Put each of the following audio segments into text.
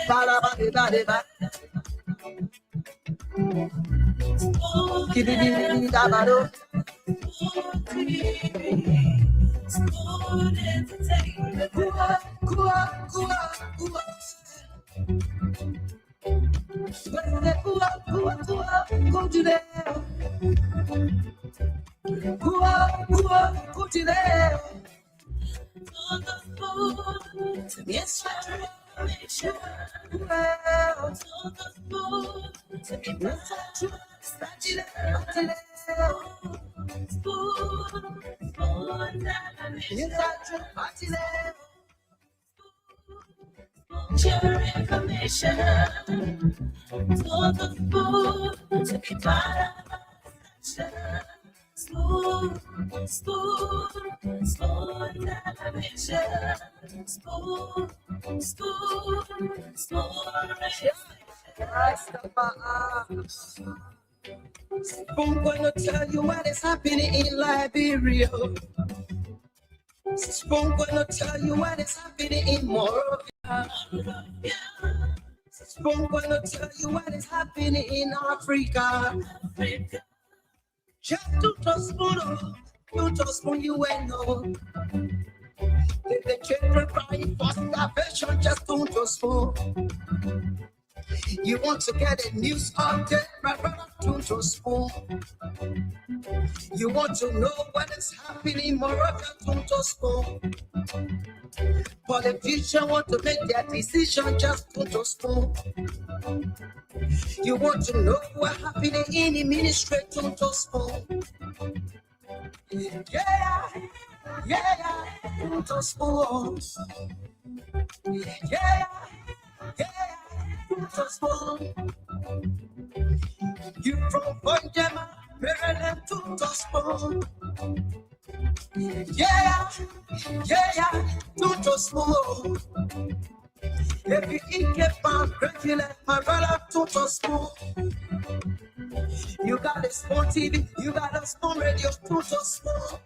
Ba-da-ba-de-ba-de-ba. Ki-di-di-di-di-da-ba-do. Kua, kua, kua, kua. Kua, kua, kua, continue. Kua, kua, continue. Yes, your information for the food to be part of smooth, smooth, smooth navigation, smooth, smooth, smooth. I'm gonna tell you what is happening in Liberia. I'm gonna tell you what is happening in Morovia. I'm gonna tell you what is happening in Africa. Just to trust you and know. If the children crying for salvation, just don't trust for. You want to get a news update, my brother, don't trust for. You want to know what is happening in Morocco, don't trust for. Politicians want to make their decision, just don't trust for. You want to know what happening in the ministry, don't trust for. Yeah, don't trust for. Yeah, don't trust for. You from Bonjama, Maryland, don't trust for. Yeah, don't trust for. If you eat your palm, regular, my brother, don't trust for. You got a small TV, you got a small radio, don't trust for.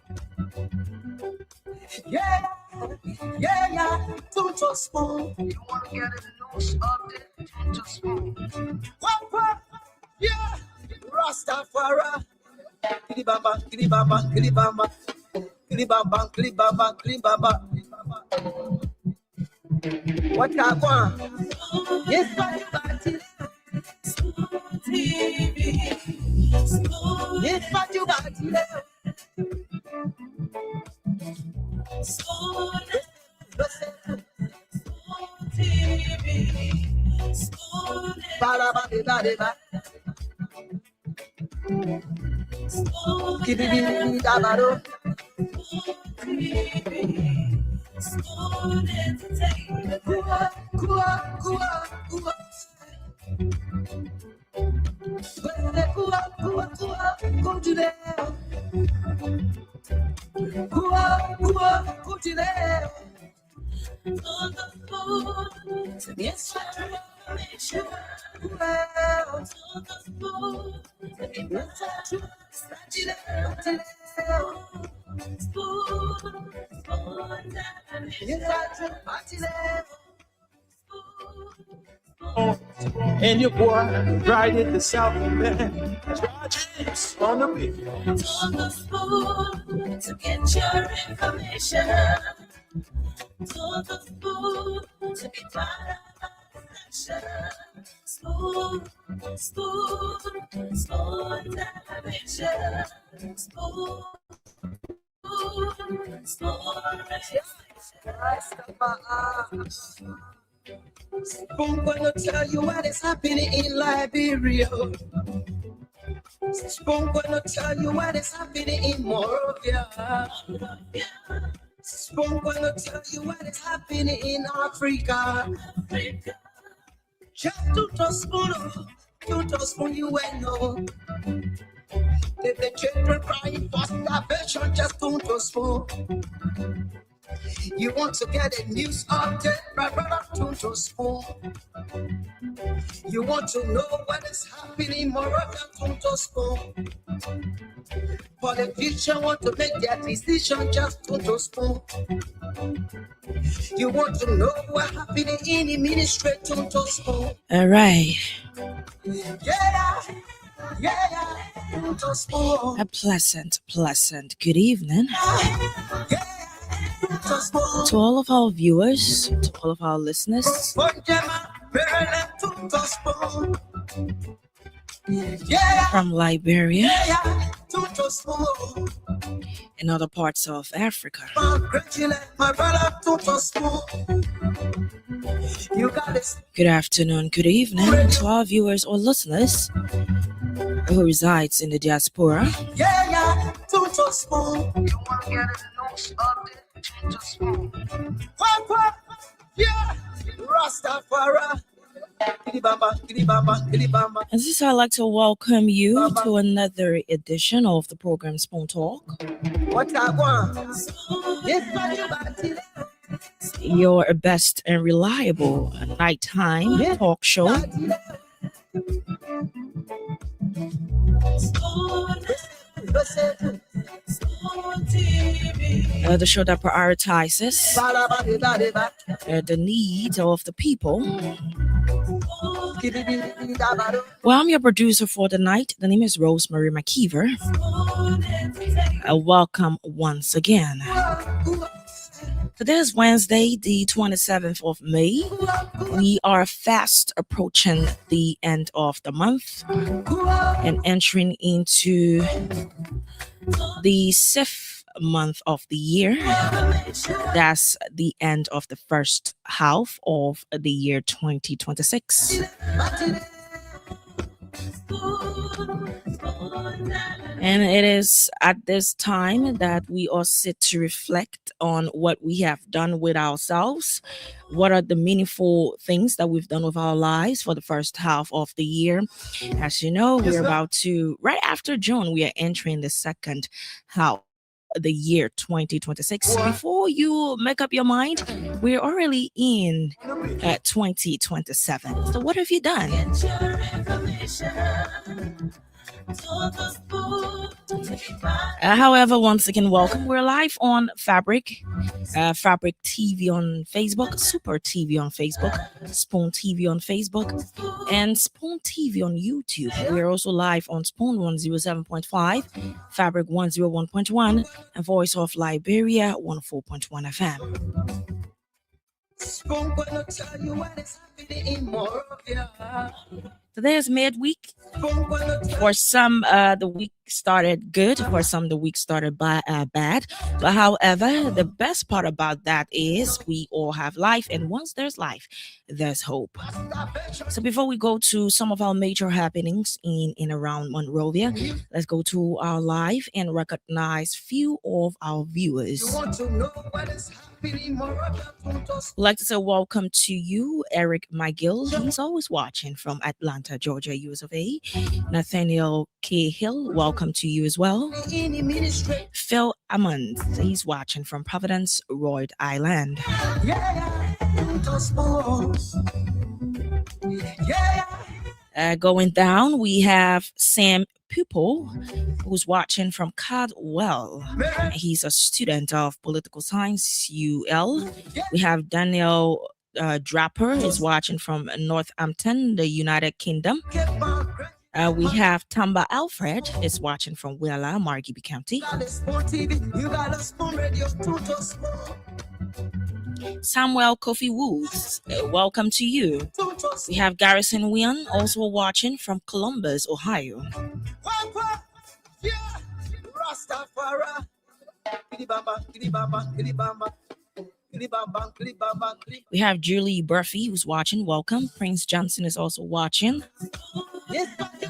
Yeah, don't trust for. You want to get a news update, don't trust for. What? Yeah, Rastafari. Kilibamba, kilibamba, kilibamba. Kilibamba, kilibamba, kilibamba. What I want? Yes, what you got it. Yes, what you got it. Ba-da-ba-de-ba-de-ba. Ki-di-di-di-da-ba-do. Kua, kua, kua, kua. Kua, kua, kua, continue. Kua, kua, continue. Yes, And your boy riding the South man. James on the beat. To get your information. To the food to be part of smooth, smooth, smooth navigation. Smooth, I'm gonna tell you what is happening in Liberia. I'm gonna tell you what is happening in Morovia. I'm gonna tell you what is happening in Africa. Just to trust you and know. If the children crying for salvation, just don't trust for. You want to get a news update, right, brother? Tune to Spoon. You want to know what is happening more than to Spoon. Politicians want to make their decision, just to Spoon. You want to know what happening in the ministry, to Spoon. All right. To Spoon. A pleasant good evening to all of our viewers, to all of our listeners. From Liberia and other parts of Africa. Good afternoon, good evening to our viewers or listeners who resides in the diaspora. And this is I'd like to welcome you to another edition of the program Spoon Talk. Your best and reliable nighttime talk show. The show that prioritizes the needs of the people. Well, I'm your producer for the night. The name is Rosemary McKeever. Welcome once again. Today is Wednesday, the 27th of May. We are fast approaching the end of the month and entering into the 6th month of the year. That's the end of the first half of the year 2026. And it is at this time that we all sit to reflect on what we have done with ourselves. What are the meaningful things that we've done with our lives for the first half of the year? As you know, we're about to, right after June, we are entering the second half of the year 2026. Before you make up your mind, we're already in 2027. So what have you done? However, once again, welcome. We're live on Fabric TV on Facebook, Super TV on Facebook, Spoon TV on Facebook, and Spoon TV on YouTube. We're also live on Spoon 107.5, Fabric 101.1, and Voice of Liberia 104.1 FM. Spoon gonna tell you what is happening in Morovia. Today is midweek. For some, the week started good. For some, the week started bad. But however, the best part about that is we all have life. And once there's life, there's hope. So before we go to some of our major happenings in and around Monrovia, let's go to our live and recognize few of our viewers. We'd like to say welcome to you, Eric McGill. He's always watching from Atlanta, Georgia, US of A. Nathaniel K. Hill, welcome to you as well. Phil Ammons, he's watching from Providence, Rhode Island. Going down, we have Sam Pupil, who's watching from Caldwell. He's a student of political science, UL. We have Daniel Draper is watching from Northampton, the United Kingdom. We have Tamba Alfred is watching from Willa, Margibi County. Samuel Kofi Woods, welcome to you. We have Garrison Wian also watching from Columbus, Ohio. We have Julie Burfy who's watching. Welcome. Prince Johnson is also watching.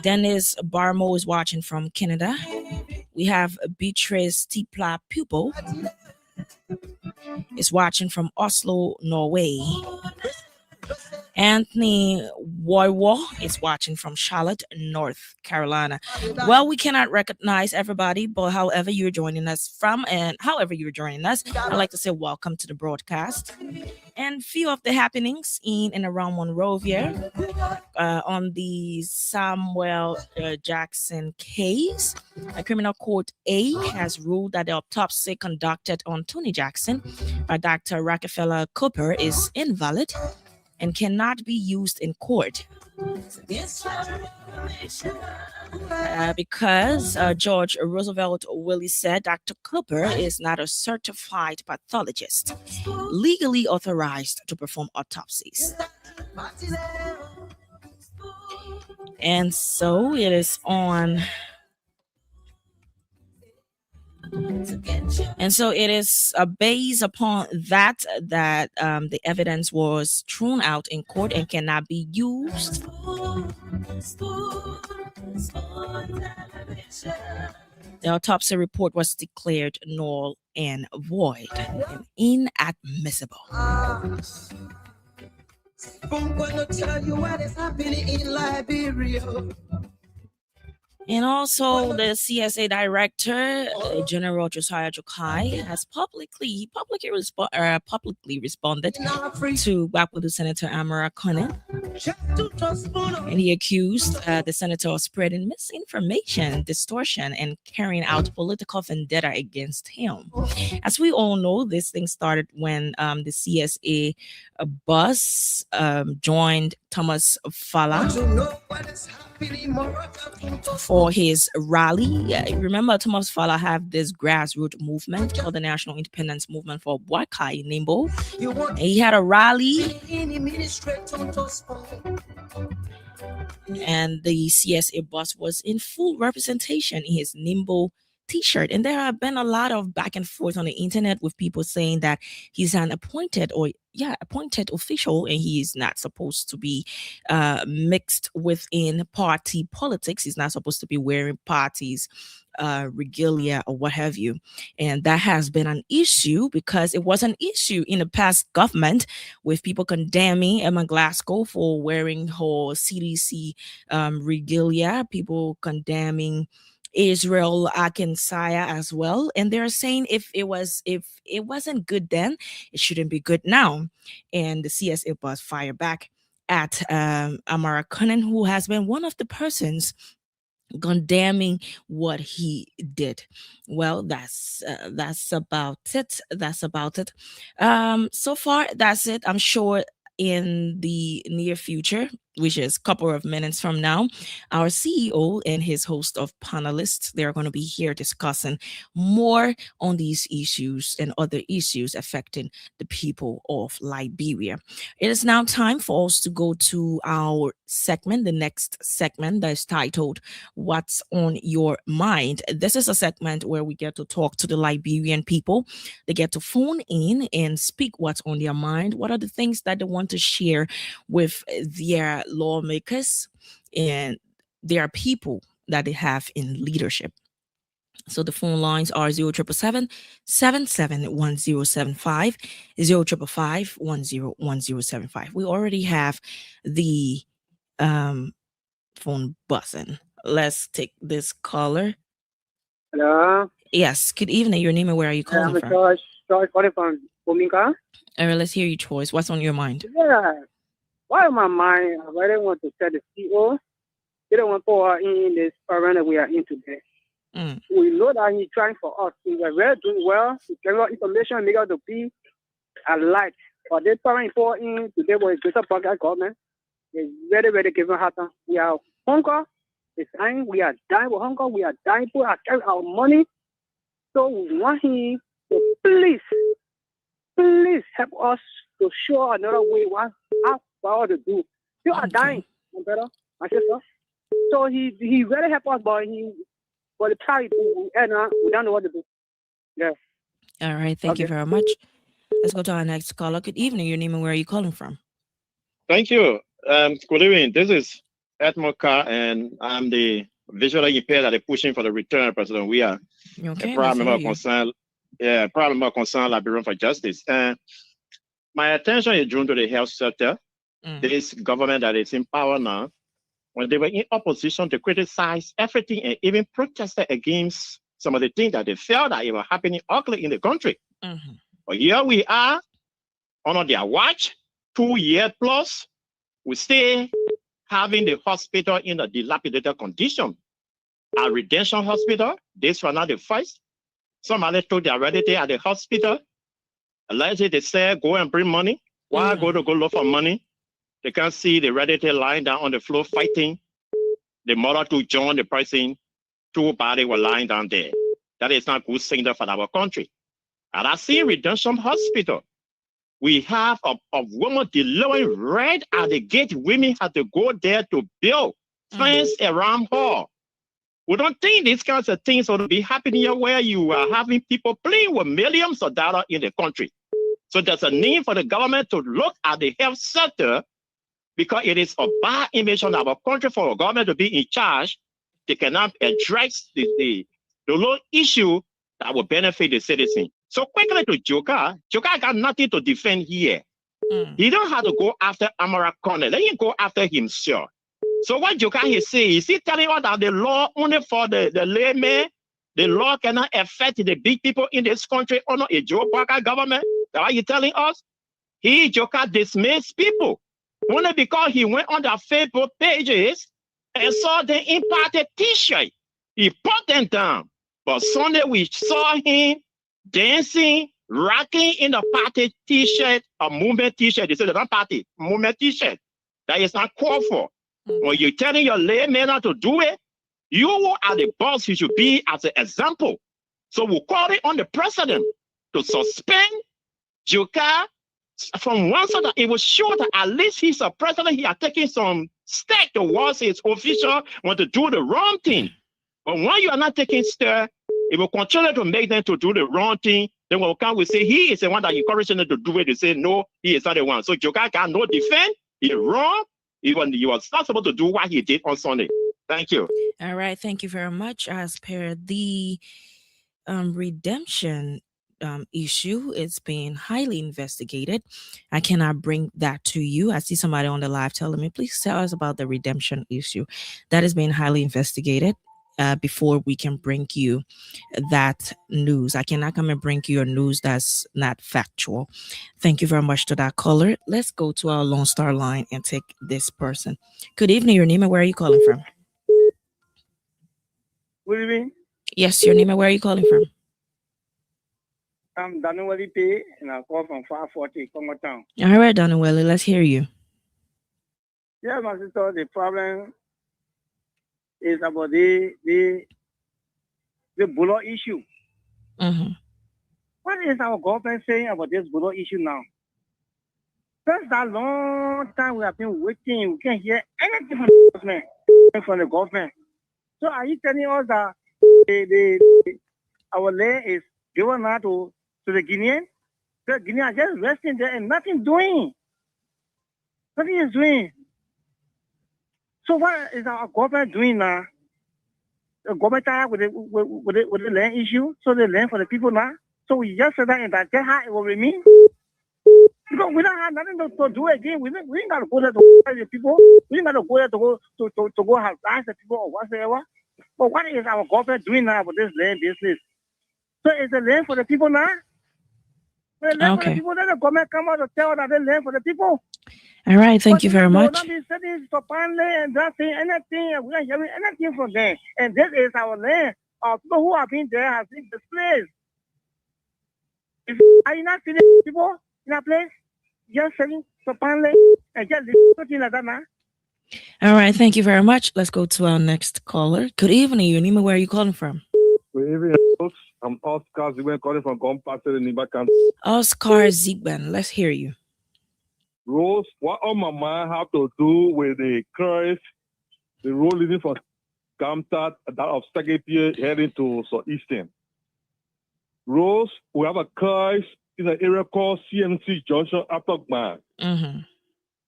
Dennis Barmo is watching from Canada. We have Beatrice Tipla Pupil is watching from Oslo, Norway. Anthony War is watching from Charlotte, North Carolina. Well, we cannot recognize everybody, but however you're joining us from and however you're joining us, I'd like to say welcome to the broadcast. And few of the happenings in and around Monrovia on the Samuel Jackson case. A criminal court A has ruled that the autopsy conducted on Tony Jackson by Dr. Rockefeller Cooper is invalid and cannot be used in court. Because George Roosevelt Willie said Dr. Cooper is not a certified pathologist legally authorized to perform autopsies. And so it is on. And so it is based upon that the evidence was thrown out in court and cannot be used. The autopsy report was declared null and void and inadmissible. I'm gonna tell you what is happening in Liberia. And also, the CSA Director, General Josiah Jokai, has publicly responded to Backwood Senator Amara Conan, and he accused the senator of spreading misinformation, distortion, and carrying out political vendetta against him. As we all know, this thing started when the CSA bus joined Thomas Fala for his rally. Remember, Thomas Fala have this grassroots movement called the National Independence Movement for Bwakai Nimbo. He had a rally, and the CSA bus was in full representation in his Nimbo t-shirt. And there have been a lot of back and forth on the internet with people saying that he's an appointed official and he is not supposed to be mixed within party politics. He's not supposed to be wearing parties regalia or what have you. And that has been an issue because it was an issue in the past government with people condemning Emma Glasgow for wearing her CDC regalia, people condemning Israel Akinsaya as well, and they're saying if it wasn't good then, it shouldn't be good now. And the CSA bus fired back at Amara Conan, who has been one of the persons condemning what he did. Well, that's about it. So far, that's it. I'm sure in the near future, which is a couple of minutes from now, our CEO and his host of panelists, they're going to be here discussing more on these issues and other issues affecting the people of Liberia. It is now time for us to go to our segment, the next segment that is titled What's on Your Mind. This is a segment where we get to talk to the Liberian people. They get to phone in and speak what's on their mind. What are the things that they want to share with their lawmakers and their people that they have in leadership? So the phone lines are 0777 771075, 0555 101075. We already have the phone buzzing. Let's take this caller. Hello. Yes, good evening. Your name and where are you calling from? George calling from Bominka. Let's hear your choice. What's on your mind? Yeah. Why in my mind, I really want to tell the CEO, they don't want to pour in this program that we are in today. We know that he's trying for us. We are really doing well. He gave us information, make us to be alike. But this program pour in today with Greater Podcast government is very, very giving hard time. We are hunger. It's dying. We are dying with hunger. We are dying for our money. So we want him to please help us to show another way what to do. You are dying, my brother, my sister. So he really help us, but the try to end up, we don't know what to do. Yeah. All right. Thank you very much. Let's go to our next caller. Good evening. Your name and where are you calling from? Thank you. Good evening. This is Edmond Carr, and I'm the visually impaired that are pushing for the return of President Weah. Okay. A problem of concern Liberian for justice. My attention is drawn to the health sector. this government that is in power now, when they were in opposition, to criticize everything and even protested against some of the things that they felt that it was happening ugly in the country. But here we are, under their watch, 2 years plus, we still having the hospital in a dilapidated condition. Our Redemption Hospital, this was not the first. Somebody told they are ready at the hospital. Allegedly, they said, go and bring money. Why go look for money? They can't see the Reddit lying down on the floor fighting. The mother to John, the person, two bodies were lying down there. That is not good signal for our country. And I see Redemption Hospital. We have a woman delivering right at the gate. Women have to go there to build fence around her. We don't think these kinds of things ought to be happening here where you are having people playing with millions of dollars in the country. So there's a need for the government to look at the health sector, because it is a bad image on our country for a government to be in charge. They cannot address the low issue that will benefit the citizen. So quickly to Joka. Joka got nothing to defend here. He don't have to go after Amara Corner. Let him go after himself. So what Joka is saying, is he telling us that the law only for the layman, the law cannot affect the big people in this country under a Joe Parker government? That's what he's telling us? He, Joka, dismissed people only because he went on their Facebook pages and saw the impacted t-shirt. He put them down. But Sunday we saw him dancing, rocking in a party t-shirt, a movement t-shirt. They said the party, movement t-shirt. That is not called for. When you're telling your layman not to do it, you are the boss. You should be as an example. So we'll call it on the president to suspend Joka from one side. That it was sure that at least he's a president. He has taken some step towards his official want to do the wrong thing. But when you are not taking steps, it will continue to make them to do the wrong thing. Then when we come, we say he is the one that encouraging them to do it. They say no, he is not the one. So Joka got no defense. He's wrong. Even he was not supposed to do what he did on Sunday. Thank you. All right. Thank you very much. As per the redemption issue, it's being highly investigated. I cannot bring that to you. I see somebody on the live telling me, please tell us about the redemption issue. That is being highly investigated. Before we can bring you that news. I cannot come and bring you a news that's not factual. Thank you very much to that caller. Let's go to our Lone Star line and take this person. Good evening, your name and where are you calling from? Good evening. Yes, your name and where are you calling from? I'm Daniel P. and I call from 540 Congo Town. All right, Daniel, let's hear you. Yeah, my sister, the problem is about the Bulo issue. What is our government saying about this Bulo issue now? First, that long time we have been waiting. We can't hear anything from the government. So are you telling us that our land is given now to the Guinean? The Guineans are just resting there and nothing doing. Nothing is doing. So what is our government doing now? The government tired with the land issue, so the land for the people now. So we just said that and that's how it will remain. Because we don't have nothing to do again. We ain't got to go there to fight the people. We ain't got to go there to go harass the people or whatsoever. But what is our government doing now about this land business? So is the land for the people now? The land for the people, then the government come out to tell that the land for the people. All right, thank you very much. We don't be and nothing, anything. We don't hear anything from them. And this is our land. People who have been there have been displaced. Are you not seeing people in that place? Just selling and just something like that now. All right, thank you very much. Let's go to our next caller. Good evening, your name and where are you calling from? Good evening, folks. I'm Oscar Zigben calling from Gompasser in Nimba County. Oscar Zigben, let's hear you. Rose, what all my mind have to do with the curve, the road leading from Kamtat, that of Sagapia heading to Southeastern. Rose, we have a curve in an area called CMC Junction after Gman.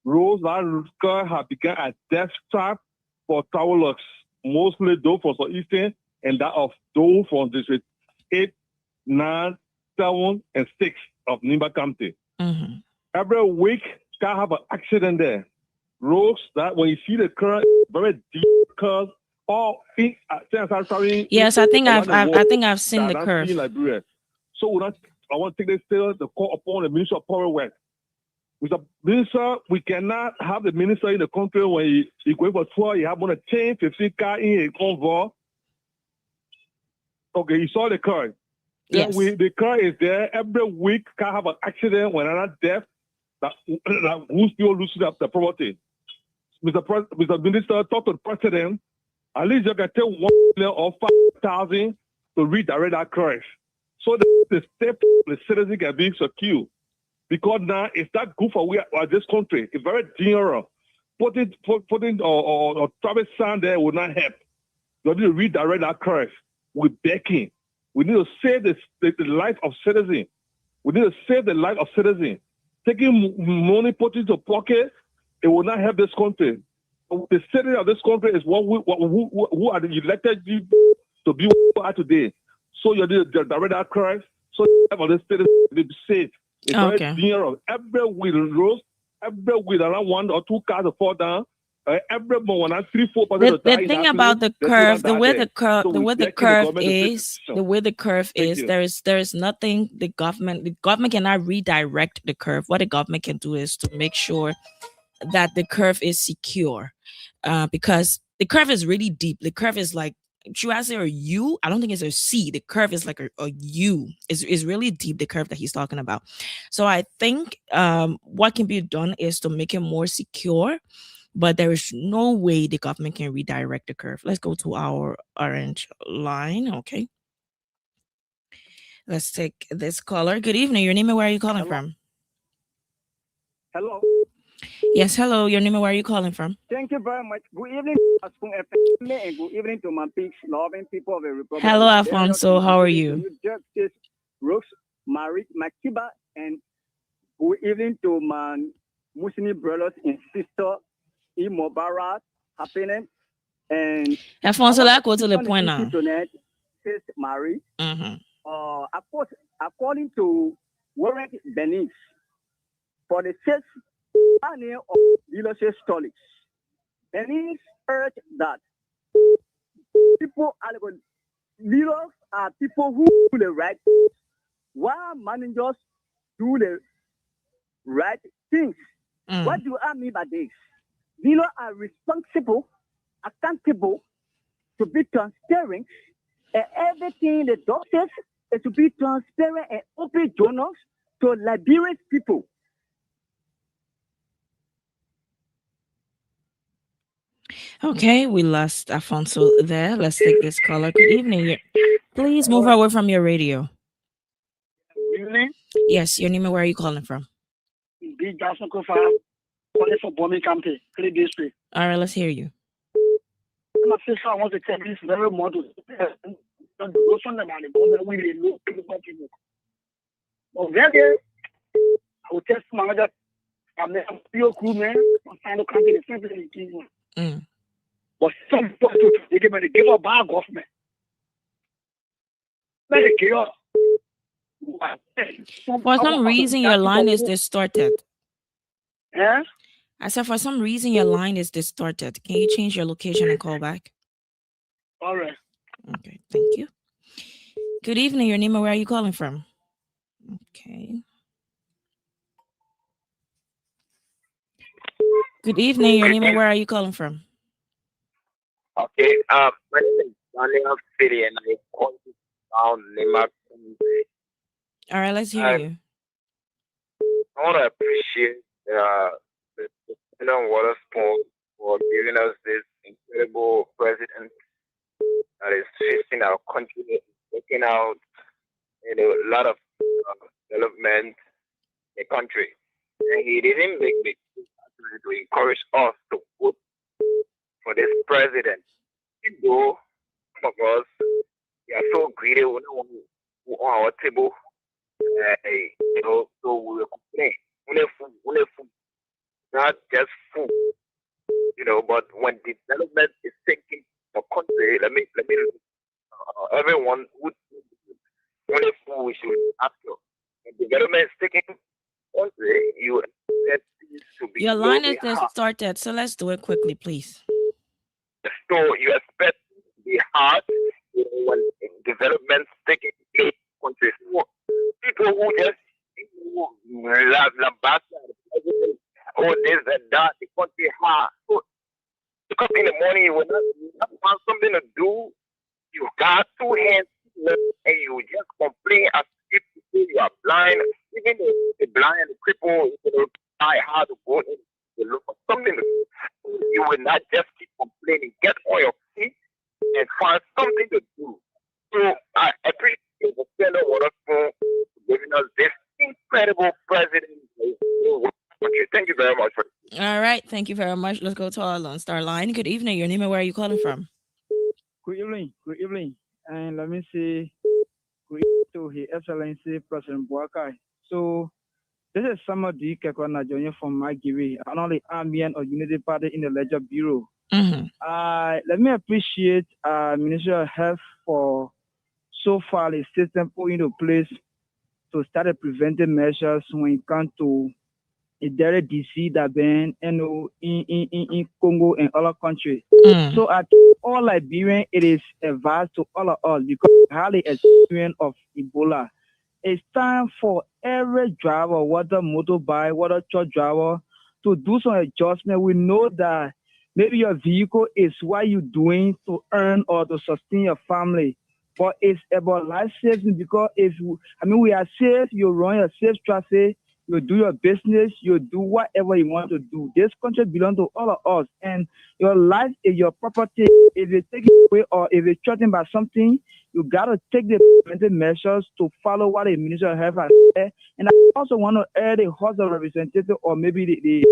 Rose, that curve has become a death trap for travelers, mostly those for Southeastern and that of those from District 8, 9, 7, and 6 of Nimba County. Every week, can have an accident there. Roads that when you see the current very deep curve, all in yes, I think I've seen the curve. So I want to take this still the call upon the Minister of Power Work. With the minister, we cannot have the minister in the country when he going for tour, you have on a 10, 15 car in a convoy. Okay, you saw the car. Yes. The car is there every week. Can have an accident when another death that who still loses the property. Mr. Minister, talk to the president. At least you can take 1 million or 5,000 to redirect that crash, so the state, the citizen can be secure. Because now it's not good for this country. It's very dangerous. Putting traffic sign there will not help. You need to redirect that crash. We're begging. We need to save the life of citizens. We need to save the life of citizens. Taking money, put into pocket, it will not help this country. The citizens of this country is who are the elected to be what we are today. So you need to direct that crash. So the citizens will be safe. It's very dangerous. Every wheel rolls, every wheel around 1 or 2 cars fall down. Every one, 3, 4%. The thing about the curve, the way the curve is, there is nothing the government cannot redirect the curve. What the government can do is to make sure that the curve is secure, because the curve is really deep. The curve is like, should I say a U? I don't think it's a C. The curve is like a U. It's really deep, the curve that he's talking about. So I think what can be done is to make it more secure, but there is no way the government can redirect the curve. Let's go to our orange line. Okay. Let's take this caller. Good evening. Your name and where are you calling from? Hello. Yes, hello. Your name and where are you calling from? Thank you very much. Good evening, and good evening to my peace loving people of the Republic. Hello, Alfonso. How are you? Justice Rose, Marie, Makiba, and good evening to my Muslim brothers and sisters in Mubarak, happening. And Alfonso, let's go to the point now. Tonight, says Marie. According to Warren Benitez, for the sake of dealership stores, Benitez urged that people dealers are people who do the right things, while managers do the right things. What do I mean by this? Dealers are responsible, accountable, to be transparent, and everything the doctors is to be transparent and open journals to Liberian people. Okay, we lost Alfonso there. Let's take this caller. Good evening. Please move away from your radio. Good evening. Yes, your name and where are you calling from? Big Jackson Kofa, calling for bombing campaign, Clay District. All right, let's hear you. My sister, I want to tell this very model. The notion about the government, we really know people. But very, I will tell my mother, I'm a pure crew man, I'm trying to come to the center of the kingdom. But some people, they give a bad government. For some reason, your line is distorted. Yeah? I said, for some reason, your line is distorted. Can you change your location and call back? All right. Okay, thank you. Good evening. Your name and where are you calling from? Okay. Good evening. Your name and where are you calling from? Okay. My name is Daniel City and I call you down Nemak. All right, let's hear you. I want to appreciate the President Waterspoon for giving us this incredible president that is facing our country, taking out a lot of development in the country. And he didn't make big to encourage us to vote for this president. Even though some of us we are so greedy, we don't want to on our table, so we will complain. Only food, not just food, but when development is taking the country, let me everyone would only food we should ask you. When development is taking country, you get these Your line is distorted, so let's do it quickly, please. So you expect the hard when development taking place in countries. So people who just oh this and that, the country hard. So, because in the morning you will not find something to do, you got two hands and you just complain as if you are blind. Even the blind and the cripple, try hard to go in to look for something to do. You will not just keep complaining. Get on your feet and find something to do. So I appreciate the fellow Waterspoon giving us this incredible president. Thank you very much. All right. Thank you very much. Let's go to our Lone Star line. Good evening. Your name and where are you calling from? Good evening. Good evening. And let me say good evening to His Excellency President Boakai. So this is Samadi Kekwana joining from Magiri, another Army of Unity Party in the Ledger Bureau. Let me appreciate Ministry of Health for so far the system put into place to start the preventive measures when it comes to a direct disease that been in Congo and other countries. So at all Liberians, it is advised to all of us because we have the experience of Ebola. It's time for every driver, whether motorbike, whether truck driver, to do some adjustment. We know that maybe your vehicle is what you're doing to earn or to sustain your family. But it's about life saving because we are safe, you run your safe traffic, you do your business, you do whatever you want to do. This country belongs to all of us, and your life is your property. If you take it away or if you're threatened by something, you got to take the preventive measures to follow what the Ministry of Health has said. And I also want to add the House of Representatives or maybe the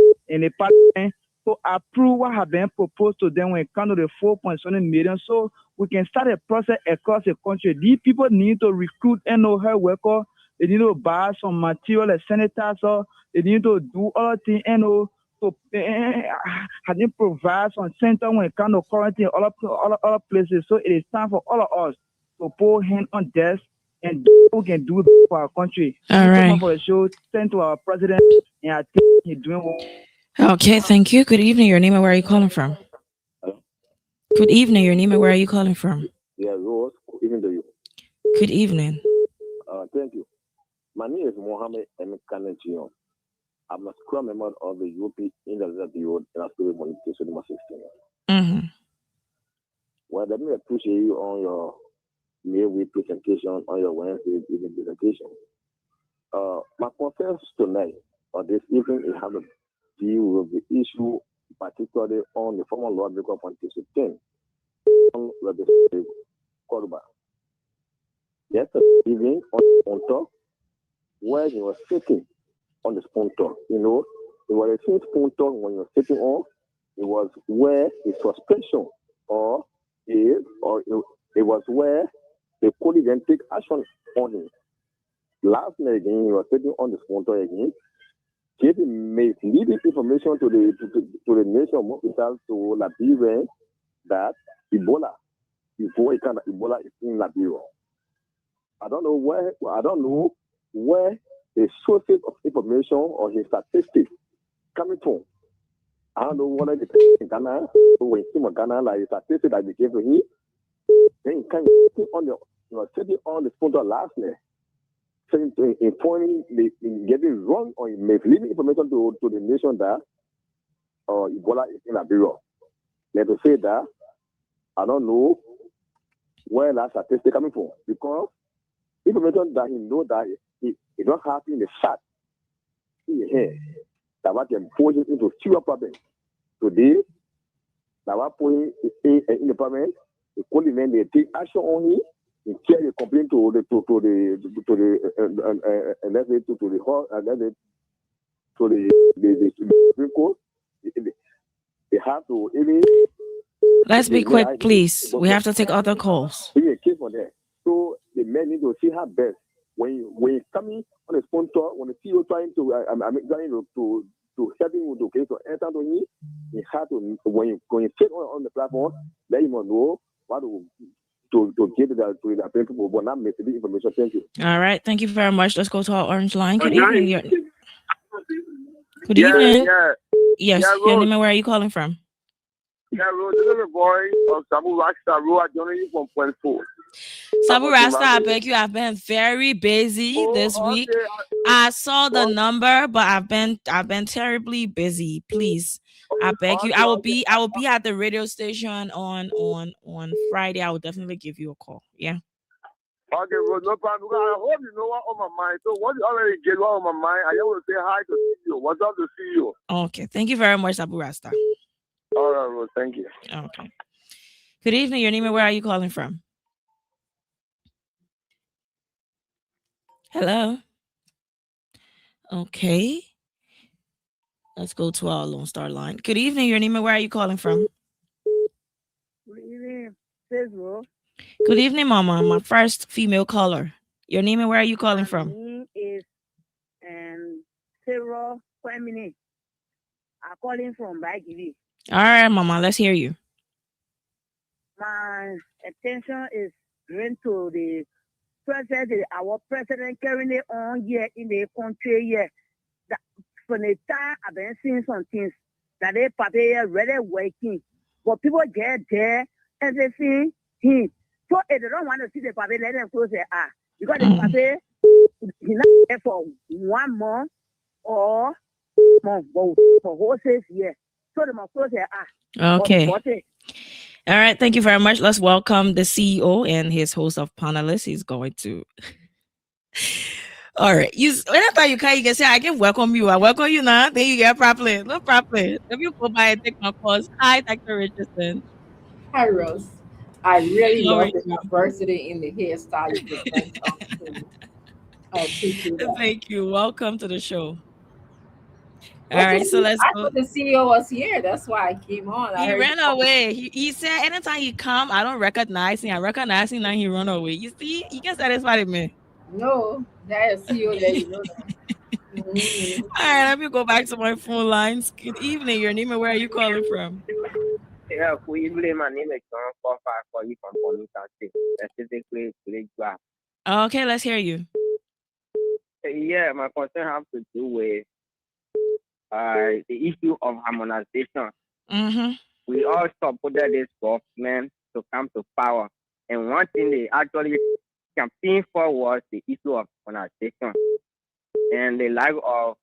parliament to approve what has been proposed to them when it comes to the 4.7 million, so we can start a process across the country. These people need to recruit NO health workers. They need to buy some material like sanitizer. They need to do other things, to provide some center when it comes to quarantine other places. So it is time for all of us to put hand on desk and do what we can do for our country. All right. For the show, send to our president, and I think he's doing well. Okay, thank you. Good evening. Your name and where are you calling from? Good evening. Your name and where are you calling from? Yeah, Rose. Good evening to you. Good evening. Thank you. My name is Mohammed M. Kanetiyon. I'm a scrum member of the UP in the Bureau and Aspirin Monication number 16. Well, let me appreciate you on your midweek presentation, on your Wednesday evening presentation. My conference tonight or this evening is how to deal with the issue, particularly on the former law maker of 2016 on Representative Koruba. Yesterday evening on top, where he was sitting on the spoon top, it was the same spoon top when you're sitting on. It was where his suspension it was where they couldn't even take action on him. Last night again, he was sitting on the spoon top again, giving misleading information to the nation of officials to Liberia that Ebola is in Liberia. I don't know where the sources of information or his statistics coming from. I don't know whether the in Ghana, when he came to Ghana, like the statistics that they gave to him, then he came sitting on the phone last night, informing, getting wrong or misleading information to the nation that Ebola is in Liberia. Let us say that I don't know where that statistic coming from because information that he know that it don't happen in the chat in here that what can push it into fewer problems. Today, that what putting in the parliament, the couldn't they take action on him. He carry a complaint to the Supreme Court. They have to even. Let's be quick, please. We have to take other calls. A case for that. So the men need to see her best when you coming on the phone talk, when the CEO trying to help him to get to enter to him, he had to when you sit on the platform, let him know what to give to the people, but not miss the information. Thank you. All right, thank you very much. Let's go to our orange line. Good evening. Good evening. Yeah. Yes, Yeah, your Rose. name and where are you calling from? Yeah, Rose, this is a boy of Sabu Rasta Road. I joined you from Point 4. Sabu Rasta, I beg you, I've been very busy this week. I saw the number, but I've been terribly busy. Please, I beg you. I will be at the radio station on Friday. I will definitely give you a call. Yeah. Okay, Rose, no problem. I hope you know what's on my mind. So what you already get what on my mind, I just want to say hi to CEO. What's up to CEO? Okay. Thank you very much, Sabu Rasta. All right, Rose. Thank you. Okay. Good evening. Your name and where are you calling from? Hello. Okay. Let's go to our Lone Star line. Good evening. Your name and where are you calling from? Good evening, Facebook. Good evening, Mama. My first female caller. Your name and where are you calling from? My name is Sarah Kwemini. I'm calling from Bagivi. All right, Mama. Let's hear you. My attention is going to the president, our president carrying it on here in the country here. From the time I've been seeing some things that they probably really working, but people get there and they see him. So if they don't want to see the probably let them close their eye because the probably he's not there for 1 month or month, but for whole 6 years. So they must close their eye. Okay. All right. Thank you very much. Let's welcome the CEO and his host of panelists. He's going to. All right. Anytime you can say, I can welcome you. I welcome you now. Then you get problem. No problem. If you go by and take my calls. Hi, Dr. Richardson. Hi, Rose. I really love the diversity in the hairstyle you present. I appreciate that. Thank you. Welcome to the show. All right, so let's I go. thought the CEO was here. That's why I came on. He ran away. He said anytime he come, I don't recognize him. I recognize him, now he run away. You see, he gets satisfied with me. No, that is CEO there. You know that. All right, let me go back to my phone lines. Good evening. Your name and where are you calling from? Yeah, good evening. My name is John Kofa for you from Bonita State. Specifically, Lake. Okay, let's hear you. Yeah, my concern has to do with the issue of harmonization. Mm-hmm. We all supported this government to come to power. And one thing they actually campaigned for was the issue of harmonization. And the lack of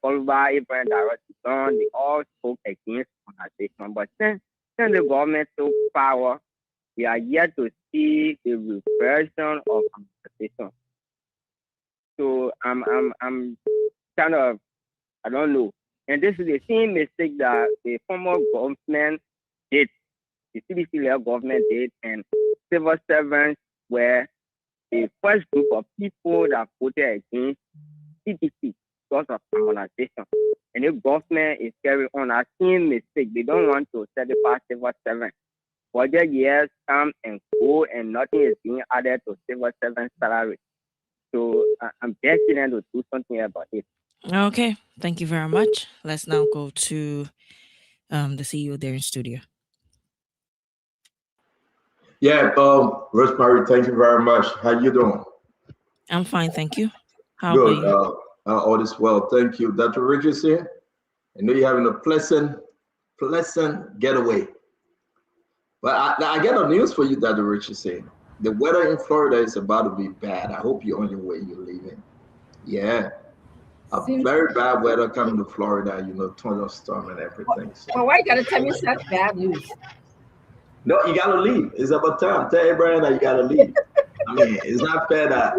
followed by Abraham Darrell-Sutton, they all spoke against harmonization. But since the government took power, we are yet to see the reversion of harmonization. So I'm kind of, I don't know. And this is the same mistake that the former government did, the CBC-led government did, and civil servants were the first group of people that voted against CBC because of harmonization. And the government is carrying on that same mistake. They don't want to certify civil servants. Budget years come and go, and nothing is being added to civil servant salary. So I'm begging them to do something about it. Okay, thank you very much. Let's now go to the CEO there in studio. Yeah, Rosemary, thank you very much. How you doing? I'm fine, thank you. How Good. about you? All is well, thank you. Dr. Richardson, I know you're having a pleasant getaway. But I got a news for you, Dr. Richardson. The weather in Florida is about to be bad. I hope you're on your way, you're leaving. Yeah. Very bad weather coming to Florida, thunderstorm and everything. So. Well, why you gotta tell me such bad news? No, you gotta leave. It's about time. Tell Abraham that you gotta leave. I mean, it's not fair that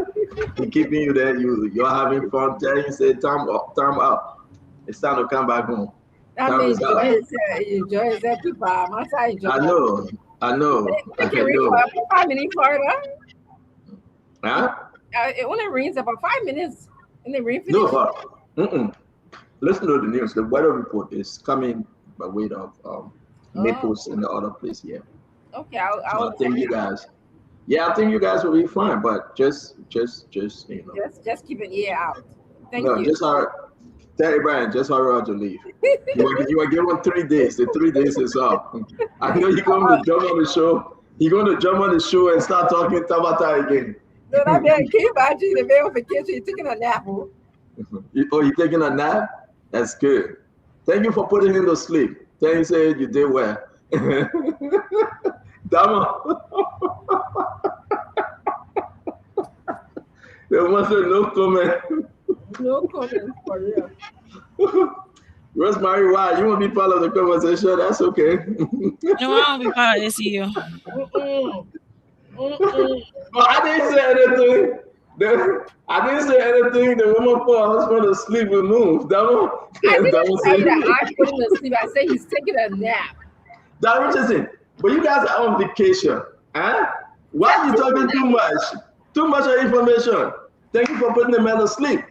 he's keeping you there. You're having fun. Tell him, say, time up. It's time to come back home. I mean, enjoy his people. I know. It can rain for 5 minutes in Florida. Huh? It only rains about 5 minutes. And the rain finishes. No, listen to the news. The weather report is coming by way of Naples and the other place. Yeah. Okay, I think you guys. Yeah, I think you guys will be fine, but just Just keep an ear out. Thank you. Just tell Abraham, just hurry up to leave. You were given 3 days. The 3 days is up. I know you're going to jump on the show. You're going to jump on the show and start talking Tabata again. No, I mean, I came back to the man with the kitchen. You're taking a nap. Oh, you're taking a nap? That's good. Thank you for putting him to sleep. Thank you, say you did well. Dama. There must be no comment. No comment for real. Rosemary, why? You want to be part of the conversation? That's okay. No, I don't be part of this here. But I didn't say anything. I didn't say anything. The woman put her husband to sleep and move. I didn't say that I put him to sleep. I said he's taking a nap. That Richardson, but you guys are on vacation. Huh? Why are you talking too much? Too much of information. Thank you for putting the man to sleep.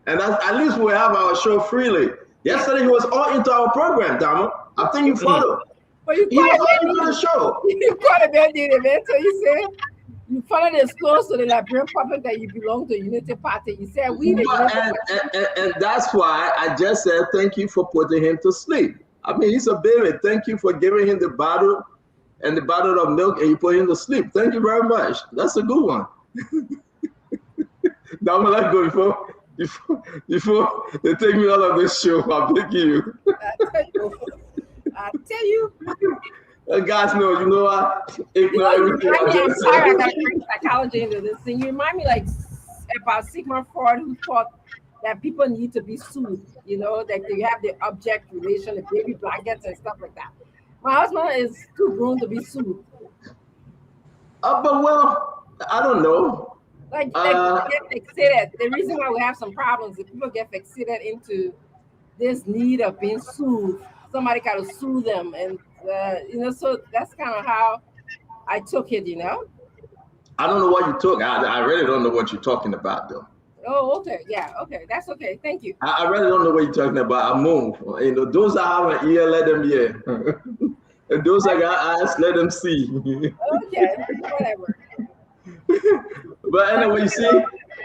And at least we have our show freely. Yesterday he was all into our program, Dama. I think you followed. But you he was all into the show. You quite a bit did it, man. So you said you followed this close to the Liberian public that you belong to Unity Party. You said we and that's why I just said thank you for putting him to sleep. I mean, he's a baby. Thank you for giving him the bottle and the bottle of milk, and you put him to sleep. Thank you very much. That's a good one. Now I'm gonna let go before they take me out of this show. I'm begging you. I tell you. Guys, know, you know what? Ignore everything. I'm sorry, I got to bring psychology into this thing. You remind me like about Sigmund Freud, who thought that people need to be soothed, you know, that they have the object relation, the baby blankets and stuff like that. My husband is too grown to be soothed. But well, I don't know. Like people get fixated. The reason why we have some problems is people get fixated into this need of being soothed. Somebody got to soothe them, and you know, so that's kind of how I took it, you know. I don't know what you took. I really don't know what you're talking about, though. Oh, okay, yeah, okay, that's okay. Thank you. I really don't know what you're talking about. I move. You know, those that have an ear, let them hear. And those that got eyes, let them see. Okay, whatever. But anyway, you see,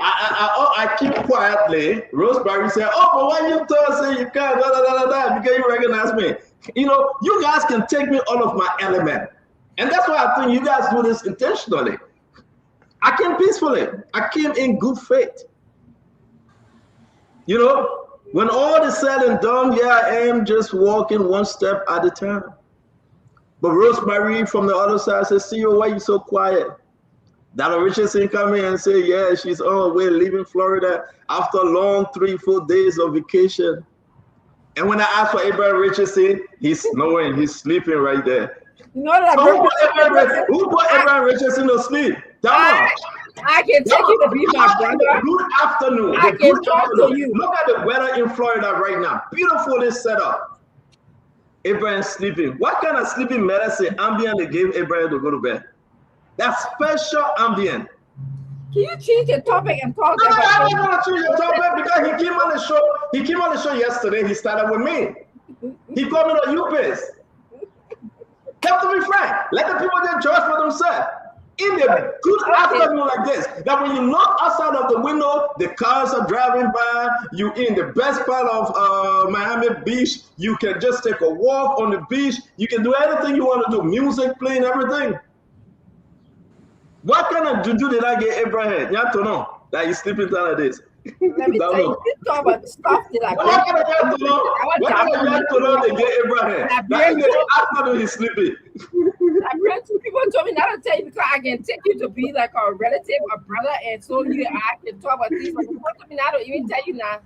I keep quietly. Rosemary said, "Oh, but why you tell say you can't because you recognize me? You know, you guys can take me out of my element, and that's why I think you guys do this intentionally. I came peacefully. I came in good faith. You know, when all is said and done, yeah, I am just walking one step at a time. But Rosemary from the other side says, "See, why you so quiet?" Donna Richardson come in and say, yeah, she's on her way leaving Florida after a long 3-4 days of vacation. And when I asked for Abraham Richardson, he's snoring, he's sleeping right there. You know that so who put Abraham Richardson to sleep? Donna. I can take you to be my brother. Good afternoon. I can talk to you. Look at the weather in Florida right now. Beautifully set up. Abraham sleeping. What kind of sleeping medicine ambient they gave Abraham to go to bed? That's special ambient. Can you change the topic and talk about it? I'm not going to change the topic because he came on the show. He came on the show yesterday. He started with me. He called me the UPS. Have to be frank. Let the people get judged for themselves. In a good afternoon like this, that when you look outside of the window, the cars are driving by, you in the best part of Miami Beach, you can just take a walk on the beach, you can do anything you want to do, music playing, everything. What kind of juju did I get Abraham? You have to know that he's sleeping down at this. Let me tell you, this talk about stuff that I what kind of you have to know? What kind of you have to know they get Abraham? That in the afternoon he's sleeping. People told me not to tell you because I can take you to be like a relative, a brother, and so you I can talk about things. But people told me not to even tell you now.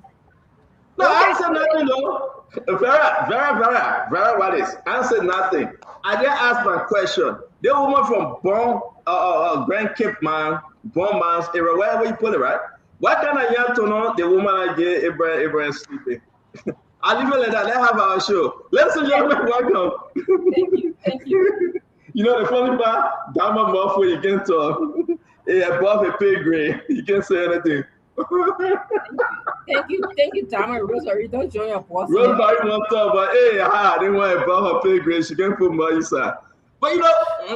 No, I said nothing, though. Very what is? I said nothing. I didn't ask my question. The woman from Grand Cape Man, Bonmans area, wherever you put it, right? What kind of young to know the woman I get Abraham sleeping? I'll leave it like that. Let's have our show. Ladies and gentlemen, welcome. Thank you. You know the funny part? Dama Muffle, you can talk. Above a pay grade, you can't say anything. Thank you, Dama. Rosemary, don't join your boss. Rosemary won't talk, but hey, I didn't want above her pay grade. She can't put my side. But you know,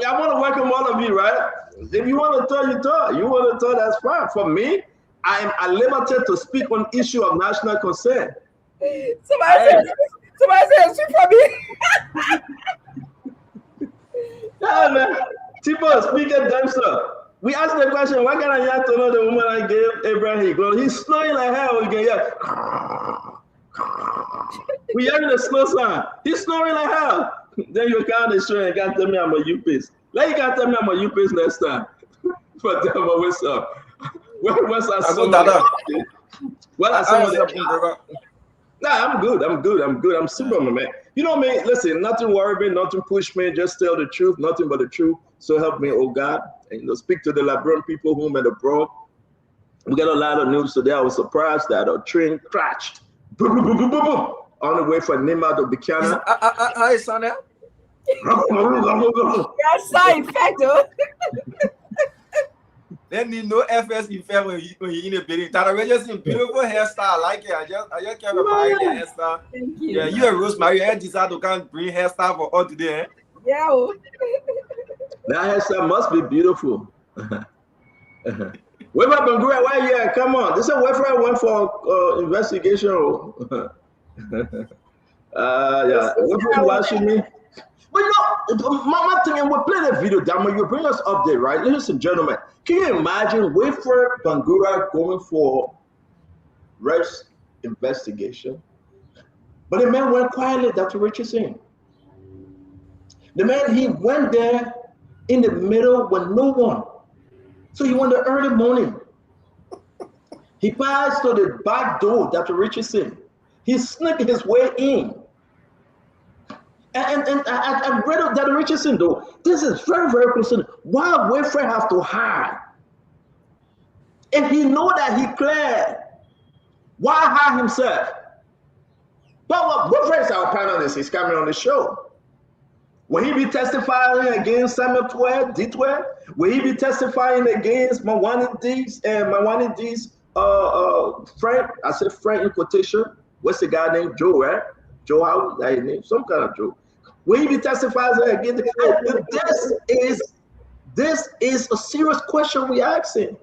I want to welcome all of you, right? If you want to talk, you talk. You want to talk, that's fine. For me, I am at liberty to speak on issue of national concern. Somebody said, speak for me. Yeah, man. People speak at them, sir. We asked the question, why can't I have to know the woman I gave Abraham? Well, he's snoring like hell again. Yeah. We hearing the snow sound. He's snoring like hell. Then you can't show and can't tell me I'm a U-Pace. Like you can't tell me I'm a U-Pace next time. But what's up? What's that song? Well, nah, I'm good. I'm super, man. You know me, listen, nothing worry me, nothing push me, just tell the truth, nothing but the truth. So help me, oh God. And speak to the Liberian people home and abroad. We got a lot of news today. I was surprised that a train crashed. Boom, boom, boom, boom, boom, boom, on the way from Nima to Buchanan. Hi, Sonia. Yes, side effect. Then you know FS effect when you in a building. That was just a beautiful hairstyle. I like it. I just can't buy the hairstyle. Thank you. Yeah, you and Rosemary had decided to come bring hairstyle for all today. Eh? Yeah. That hairstyle must be beautiful. Where about Bangura? Why yeah? Come on. This is where I went for investigation. Yeah. What you watching me? But you know, my thing, and we'll play that video, Damo. You bring us update, right? Ladies and gentlemen, can you imagine Wilfred Bangura going for Ref's investigation? But the man went quietly, Dr. Richardson. The man, he went there in the middle with no one. So he went the early morning. He passed to the back door, Dr. Richardson. He snuck his way in. And I read of Dr. Richardson, though. This is very, very concerning. Why Wilfred have to hide? If he know that he cleared, why hide himself? But what Wilfred is our panelist. He's coming on the show. Will he be testifying against Samuel D12? Will he be testifying against Mawani D's friend? I said friend in quotation. What's the guy named Joe, right? Joe, how is that name? Some kind of Joe. Will he be testifying against? This is a serious question we asking.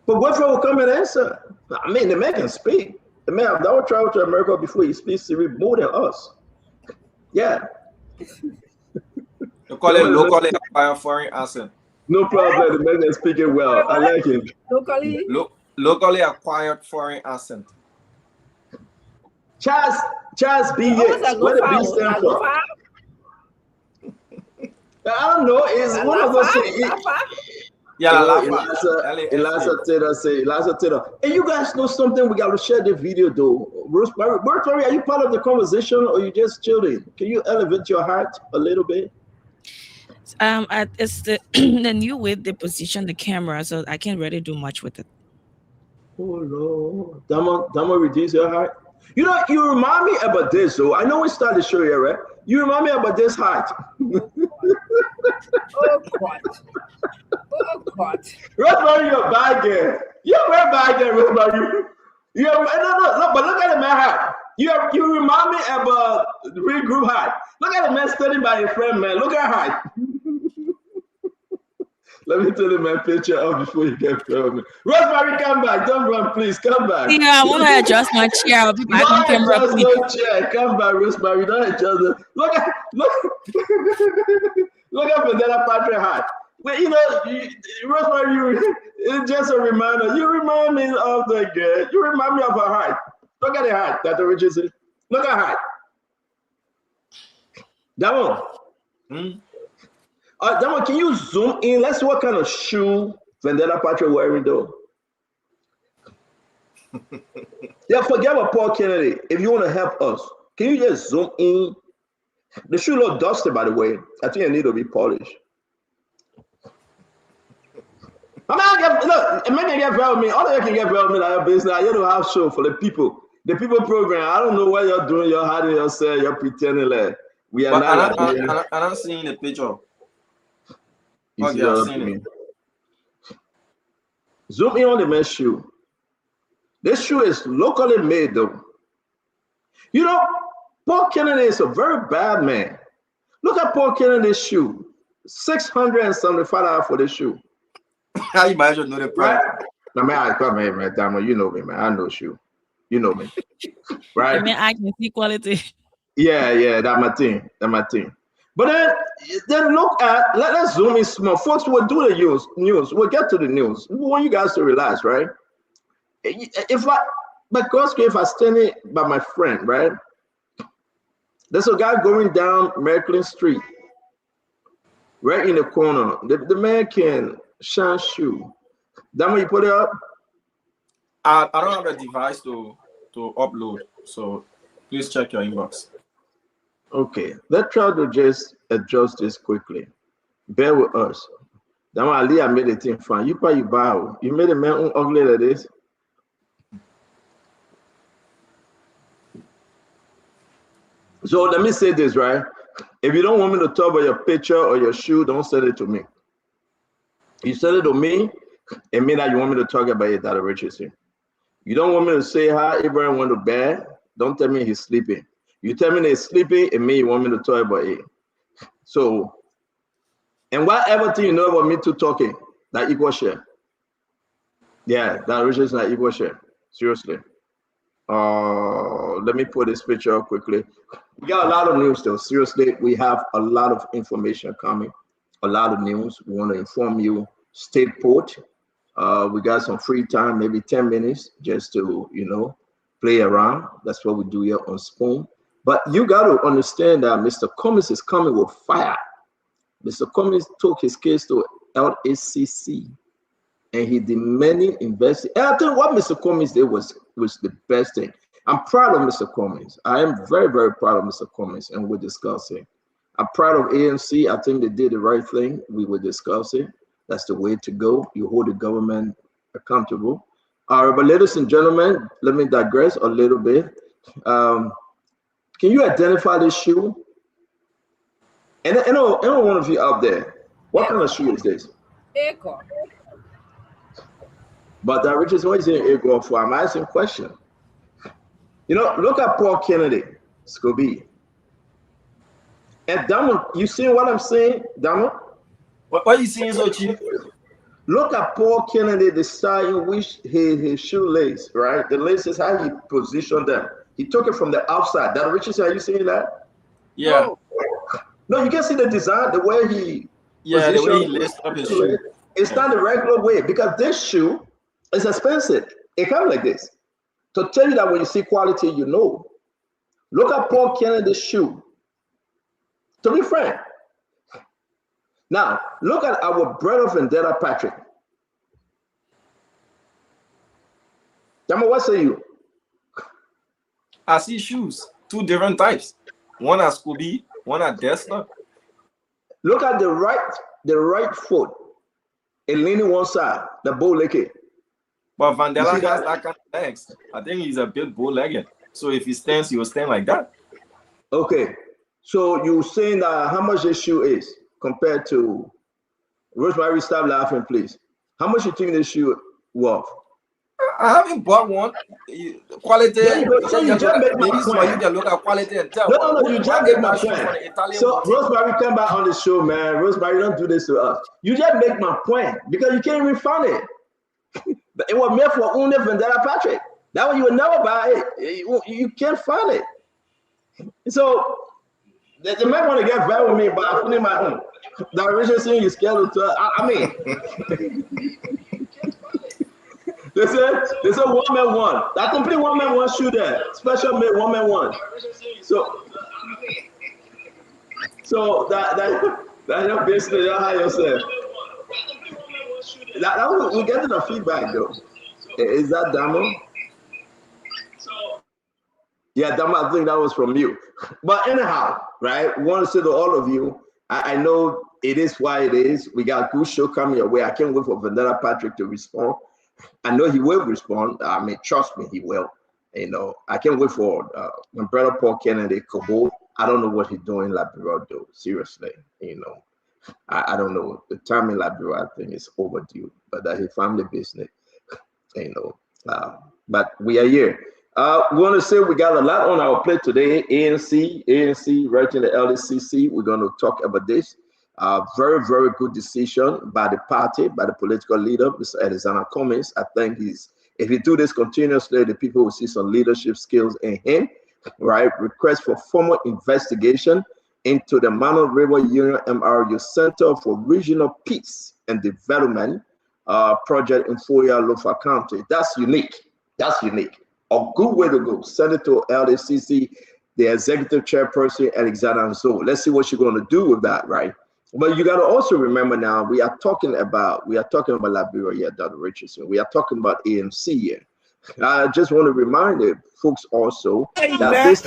But Wilfred will come and answer. I mean, the man can speak. The man have never traveled to America before. He speaks more than us. Yeah. You call it locally acquired foreign accent. No problem. The man is speaking well. I like him. Locally acquired foreign accent. Charles B. Yates. What the B stand for? I don't know. It's one of us. Yeah, Eliza Taylor. And you guys know something? We got to share the video though. Rosemary, are you part of the conversation or you just chilling? Can you elevate your heart a little bit? It's the the new way they position the camera, so I can't really do much with it. Oh no, Damo, reduce your heart. You know, you remind me about this. So I know we started the show here, right? You remind me about this height. Oh God. Oh God. Rosemary, you're a bad girl. You're a very bad girl, Rosemary. No, but look at the man height. You remind me about the real group height. Look at the man standing by your friend, man. Look at height. Let me tell you my picture up before you get filmed. Rosemary, come back. Don't run, please. Come back. Yeah, I want to adjust my chair. I'll be back on camera. Don't adjust no chair. Come back, Rosemary. Don't adjust it. Look at Vendetta Patrick Hart. Well, you know, Rosemary, it's just a reminder. You remind me of the girl. You remind me of her height. Look at the height, Dr. Richardson. Look at height. Damon. Damon, can you zoom in? Let's see what kind of shoe Vendetta Patrick wearing though. Yeah, forget about Paul Kennedy. If you want to help us, can you just zoom in? The shoe look dusty, by the way. I think it need to be polished. I mean, look, maybe I get very me. All of you can get very me like your business. You don't have show for the people. The people program. I don't know what you're doing. You're hiding yourself. You're pretending like we are not. I'm not seeing the picture. Okay, I've seen it. Zoom in on the man's shoe. This shoe is locally made, though. You know, Paul Kennedy is a very bad man. Look at Paul Kennedy's shoe. $675 for this shoe. How you might know the price? Now, man, I come here, man. Damo, you know me, man. I know shoe. You know me, right? I mean, I can see quality. Yeah, that's my thing. But then look at, let's zoom in small. Folks, we'll do the news. We'll get to the news. We want you guys to relax, right? If But Cosgrave, I standing by my friend, right? There's a guy going down Merklin Street, right in the corner. The man can shine shoe. That when you put it up? I don't have a device to upload, so please check your inbox. Okay, let's try to just adjust this quickly. Bear with us. That one Ali, I made the thing fine. You probably bow. You made a man ugly like this. So let me say this, right? If you don't want me to talk about your picture or your shoe, don't send it to me. You send it to me, it means that you want me to talk about it, Dr. Richardson. You don't want me to say how Abraham went to bed, don't tell me he's sleeping. You tell me he's sleeping, it means you want me to talk about it. So, and whatever thing you know about me to talking, that equal share. Yeah, Dr. Richardson, that equal share. Seriously. Let me put this picture up quickly. We got a lot of news though. Seriously, we have a lot of information coming, a lot of news. We want to inform you. Stay put. We got some free time, maybe 10 minutes, just to, you know, play around. That's what we do here on Spoon. But you got to understand that Mr. Cummings is coming with fire. Mr. Cummings took his case to LACC, and he demanded investigation. And I think what Mr. Cummings did was the best thing. I'm proud of Mr. Cummings. I am very, very proud of Mr. Cummings, and we're discussing. I'm proud of ANC. I think they did the right thing. We were discussing. That's the way to go. You hold the government accountable. All right, but ladies and gentlemen, let me digress a little bit. Can you identify this shoe? And I know one of you out there, what kind of shoe is this? Echo. But that Richardson, what is it Echo for? I'm asking a question. You know, look at Paul Kennedy, Scooby. And Donald, you see what I'm saying, Donald? What are you seeing so cheap? Look at Paul Kennedy, the style in which his shoelace, right? The laces, how he positioned them. He took it from the outside. That Richardson, are you seeing that? Yeah. No, you can see the design, the way he the way he laced up his shoe. It's not the regular way because this shoe is expensive. It comes like this. To tell you that when you see quality, you know. Look at Paul Kennedy's shoe. To be frank. Now, look at our brother Vendetta Patrick. Tell me, what say you? I see shoes, two different types. One at Scooby, one at Dessler. Look at the right foot. It leaning one side, the bow-legged. But Vandella has that kind of legs. I think he's a bit bow-legged. So if he stands, he will stand like that. Okay. So you're saying that how much this shoe is compared to Rosemary? Stop laughing, please. How much you think this shoe worth? I haven't bought one. Quality. So you just make my point. You can look at quality and tell. No, you just make my point. So Rosemary, come back on the show, man. Rosemary, don't do this to us. You just make my point because you can't even find it. It was made for only Vendetta Patrick. That one you would never buy it. You can't find it. So they might want to get back with me, but I put my own. The original thing you scared to. I mean, they said 1 man 1. That complete 1 man 1 shoe there. Special made 1 man 1. So that basically you hire yourself. That we getting the feedback though. Is that Damo? Yeah, Damo, I think that was from you. But anyhow, right? We want to say to all of you, I know it is why it is. We got a good show coming your way. I can't wait for Vendetta Patrick to respond. I know he will respond. I mean, trust me, he will. You know, I can't wait for my brother Paul Kennedy Kobo. I don't know what he's doing in Liberia, though. Seriously, you know. I don't know. The time in Liberia, I think, is overdue, but that's his family business, you know. But we are here. We want to say we got a lot on our plate today. ANC, right in the LACC. We're going to talk about this. Very, very good decision by the party, by the political leader, Mr. Alexander Cummings. I think if he do this continuously, the people will see some leadership skills in him, right? Request for formal investigation into the Mano River Union MRU Center for Regional Peace and Development project in Foya, Lofa County. That's unique. That's unique. a good way to go. Senator LACC, the executive chairperson, Alexander Anzo. Let's see what she's going to do with that, right? But you got to also remember now, we are talking about Liberia here, Dr. Richardson. We are talking about AMC here. I just want to remind the folks also that this.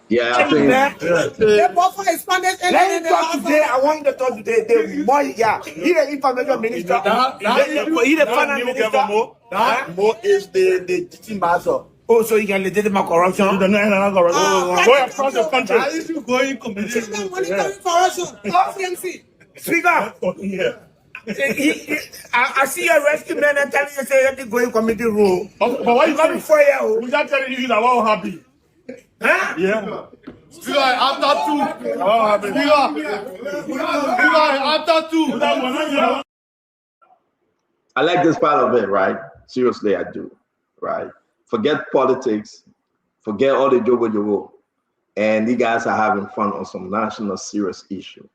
Yeah, I think. The buffer is funded. Let me talk today. I want to talk today. The more, yeah, he's the information minister. He's the finance minister. Mo is the teaching master. Oh, so you can legitimate corruption? You don't know corruption. Go across the country. Why is you going community? Monitoring corruption. CMC. Speaker. Yeah. I see a rescue man and telling you say you going committee rule. But why you coming for you? We just telling you that we're happy. Huh? Yeah. Speaker, after two. Oh, happy. Speaker, after two. I like this part of it, right? Seriously, I do, right? Forget politics, forget all the jobo, and you guys are having fun on some national serious issue.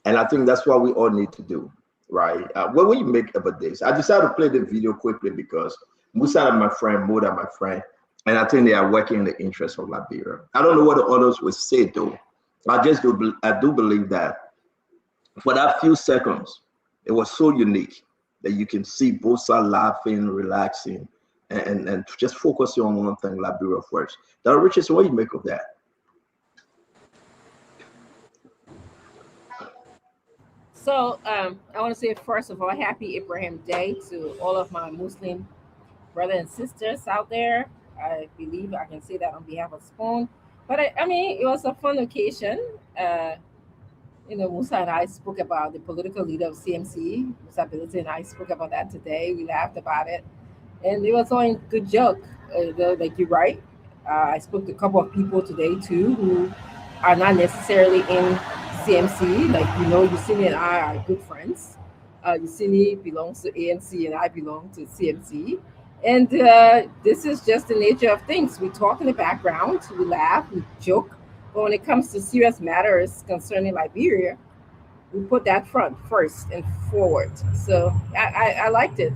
And I think that's what we all need to do, right? What will you make of this? I decided to play the video quickly because Musa and my friend, Moda, my friend, and I think they are working in the interest of Liberia. I don't know what the others would say though. I do believe that for that few seconds, it was so unique that you can see both sides laughing, relaxing, and just focusing on one thing, Liberia first. Dr. Richardson, what do you make of that? So I want to say, first of all, happy Abraham Day to all of my Muslim brothers and sisters out there. I believe I can say that on behalf of Spoon. But I mean, it was a fun occasion. Musa and I spoke about the political leader of CMC. Musa Ability and I spoke about that today. We laughed about it. And it was all a good joke. Like you're right. I spoke to a couple of people today too who are not necessarily in CMC. Like, Yusini and I are good friends. Yusini belongs to ANC and I belong to CMC. And this is just the nature of things. We talk in the background, we laugh, we joke. But when it comes to serious matters concerning Liberia, we put that first and forward. So I liked it.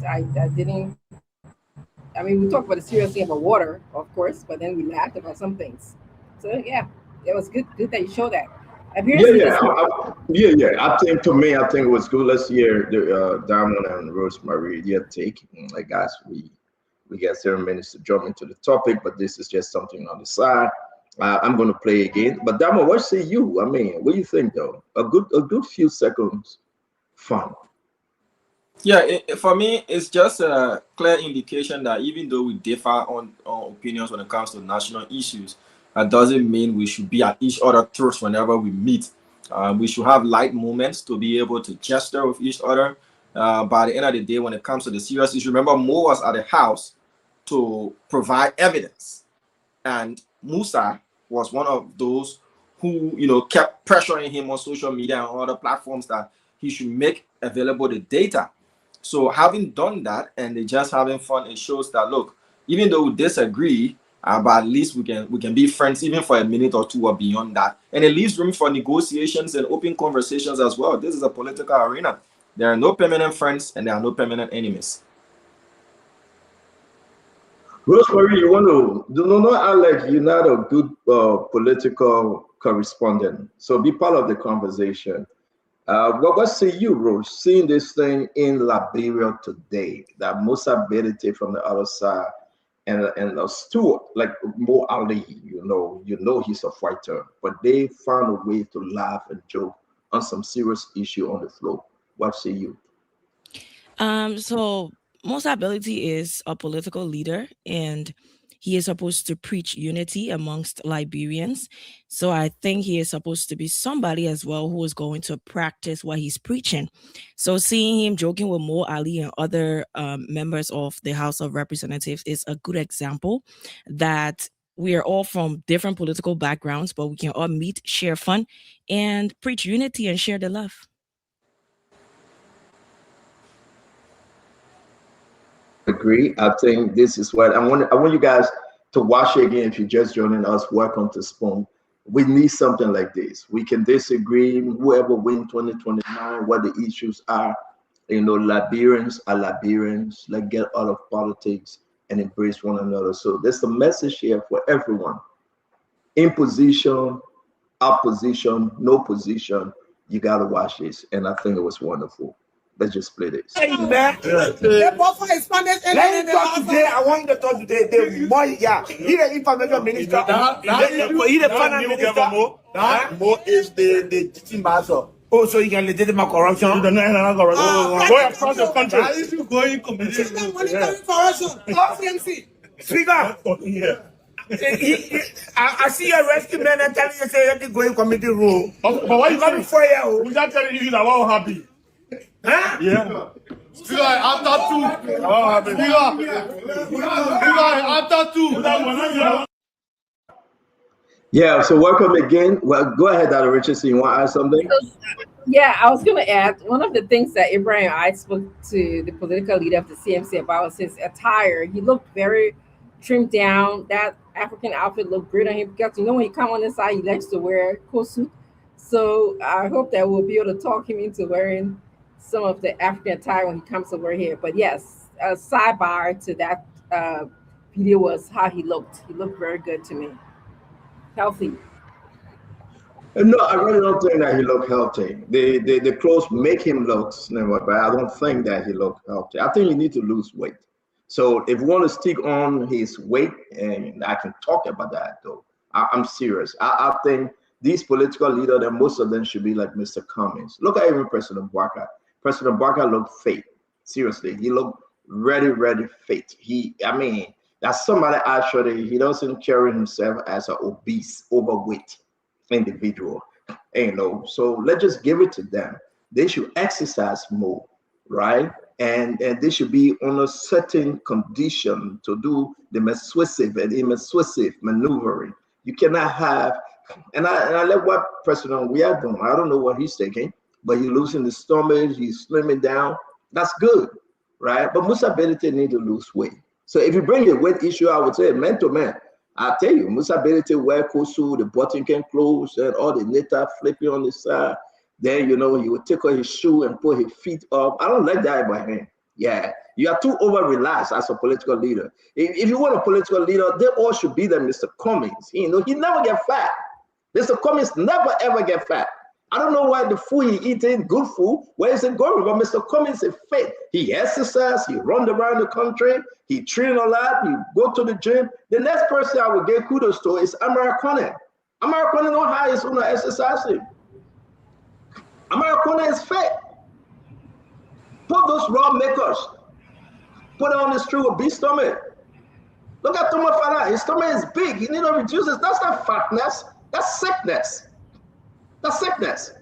We talked about the serious thing about water, of course, but then we laughed about some things. So yeah, it was good that you showed that. Yeah. I think it was good. Let's hear the Diamond and Rosemary their take. Like guys, we got 7 minutes to jump into the topic, but this is just something on the side. I'm going to play again. But Diamond, what say you? I mean, what do you think though? A good few seconds, fun. Yeah, for me, it's just a clear indication that even though we differ on opinions when it comes to national issues, that doesn't mean we should be at each other's throats whenever we meet. We should have light moments to be able to gesture with each other. By the end of the day, when it comes to the serious issue, remember Mo was at the house to provide evidence. And Musa was one of those who, kept pressuring him on social media and other platforms that he should make available the data. So having done that and they just having fun, it shows that, look, even though we disagree, but at least we can be friends even for a minute or two or beyond that. And it leaves room for negotiations and open conversations as well. This is a political arena. There are no permanent friends and there are no permanent enemies. Rosemary, you want to Alex, you're not a good political correspondent. So be part of the conversation. What say you, Rose, seeing this thing in Liberia today, that Musa Ability from the other side and a Stewart like Mo Ali, he's a fighter, but they found a way to laugh and joke on some serious issue on the floor. What say you? So Musa Ability is a political leader and he is supposed to preach unity amongst Liberians. So I think he is supposed to be somebody as well who is going to practice what he's preaching. So seeing him joking with Mo Ali and other members of the House of Representatives is a good example that we are all from different political backgrounds, but we can all meet, share fun, and preach unity and share the love. Agree. I think this is what I want you guys to watch it again. If you're just joining us, welcome to Spoon. We need something like this. We can disagree, whoever wins 2029, what the issues are. Liberians are Liberians. Let's get out of politics and embrace one another. So there's a message here for everyone. In position, opposition, no position, you got to watch this. And I think it was wonderful. Let's just play this. Let me talk today. I want to talk today. The more, yeah, he the information minister. He the finance minister. Mo is the teaching master. Oh, so you can legitimate corruption? No, corruption. Go across the country. Why is you going committee? CMC. Speaker. I see your rescue men and telling you say you going committee rule. But why you coming for you? We just telling you that we're happy. Huh? Yeah. Speaker, after two. Speaker, after two. Yeah, so welcome again. Well, go ahead, Dr. Richardson. You want to add something? Yeah, I was going to add, one of the things that Abraham and I spoke to the political leader of the CMC about was his attire. He looked very trimmed down. That African outfit looked great on him because, you know, when he come on inside, he likes to wear coat suit. So I hope that we'll be able to talk him into wearing some of the African attire when he comes over here. But yes, a sidebar to that video was how he looked. He looked very good to me. Healthy. No, I really don't think that he looked healthy. The clothes make him look slimmer, but I don't think that he looked healthy. I think you need to lose weight. So if you want to stick on his weight, and I can talk about that though, I'm serious. I think these political leaders, and most of them should be like Mr. Cummings. Look at even President Barker. President Barker looked fit. Seriously, he looked ready fit. That's somebody actually, he doesn't carry himself as an obese, overweight individual. So let's just give it to them. They should exercise more, right? And they should be on a certain condition to do the persuasive and impersuasive maneuvering. You cannot have, and I like what President we are doing. I don't know what he's taking, but he's losing the stomach, he's slimming down. That's good, right? But Musa Belete need to lose weight. So if you bring the weight issue, I would say man to man. I tell you, Musa Belete wear kosu, the button can close, and all the native flipping on the side. Then, he would take off his shoe and put his feet up. I don't like that about him. Yeah, you are too over-relaxed as a political leader. If you want a political leader, they all should be there, Mr. Cummings. He never get fat. Mr. Cummings never, ever get fat. I don't know why the food he eating, good food, where is it going? But Mr. Cummings is fit. He exercises, he runs around the country, he trains a lot, he go to the gym. The next person I will give kudos to is Amara Kone. Amara Kone know how he's going to exercise him. Amara Kone is fit. Put those raw makers, put it on the street with big stomach. Look at Tomo Farah, his stomach is big, he need to reduce it. That's not fatness, that's sickness. That's sickness.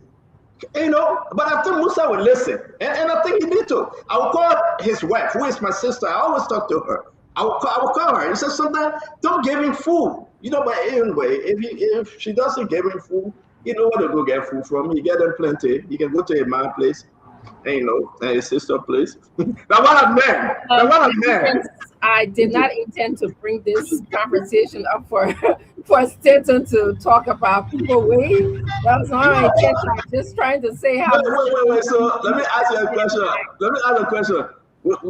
But I think Musa will listen. And I think he need to. I will call his wife, who is my sister. I always talk to her. I will call her. He says sometimes, don't give him food. But anyway, if she doesn't give him food, you know where to go get food from. You get them plenty. You can go to a man place, and his sister place. Now what a man. I did not intend to bring this conversation up for Stanton to talk about people weight. That was not my intention. I'm just trying to say how. Wait. So let me ask you a question.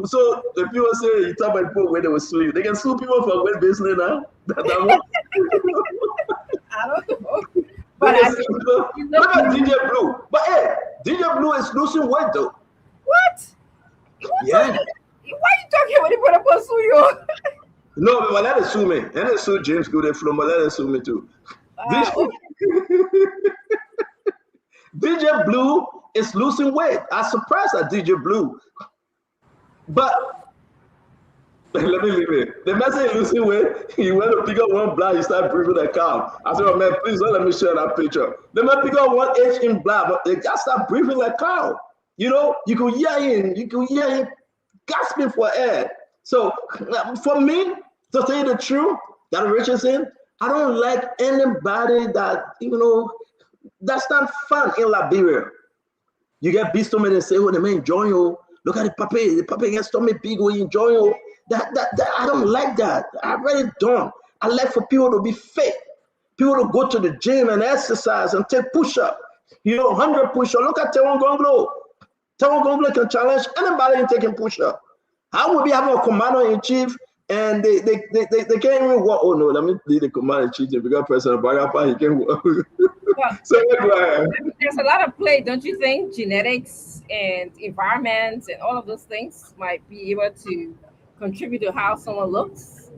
So the people say you talk about people weight, they will sue you. They can sue people for weight business now. I don't know. But look at DJ Blue. But hey, DJ Blue is losing weight though. What? Yeah. Why are you talking about it? But I'm sue you. No, but let us sue me. Let us sue James Goodey Flow, but let us sue me too. DJ Blue is losing weight. I'm surprised at DJ Blue. But let me leave it. The man said losing weight, he went to pick up one blood, he started breathing like cow. I said, oh man, please don't let me share that picture. The man pick up 1 inch in blood, but they just start breathing like cow. You can hear him gasping for air. So for me, to tell you the truth, that Richardson, I don't like anybody that, that's not fun in Liberia. You get beat stomach and say, oh, the man enjoy you. Look at the puppy gets stomach big, we enjoy you. That I don't like that. I really don't. I like for people to be fit. People to go to the gym and exercise and take push-up. 100 push-up. Look at Tewon Gonglo. Tewon Gonglo can challenge anybody in taking push-up. How would we have a commander-in-chief and they can't even walk. Oh no, let me leave the command cheating because President Bagapa he can walk. So there's a lot of play, don't you think? Genetics and environment and all of those things might be able to contribute to how someone looks.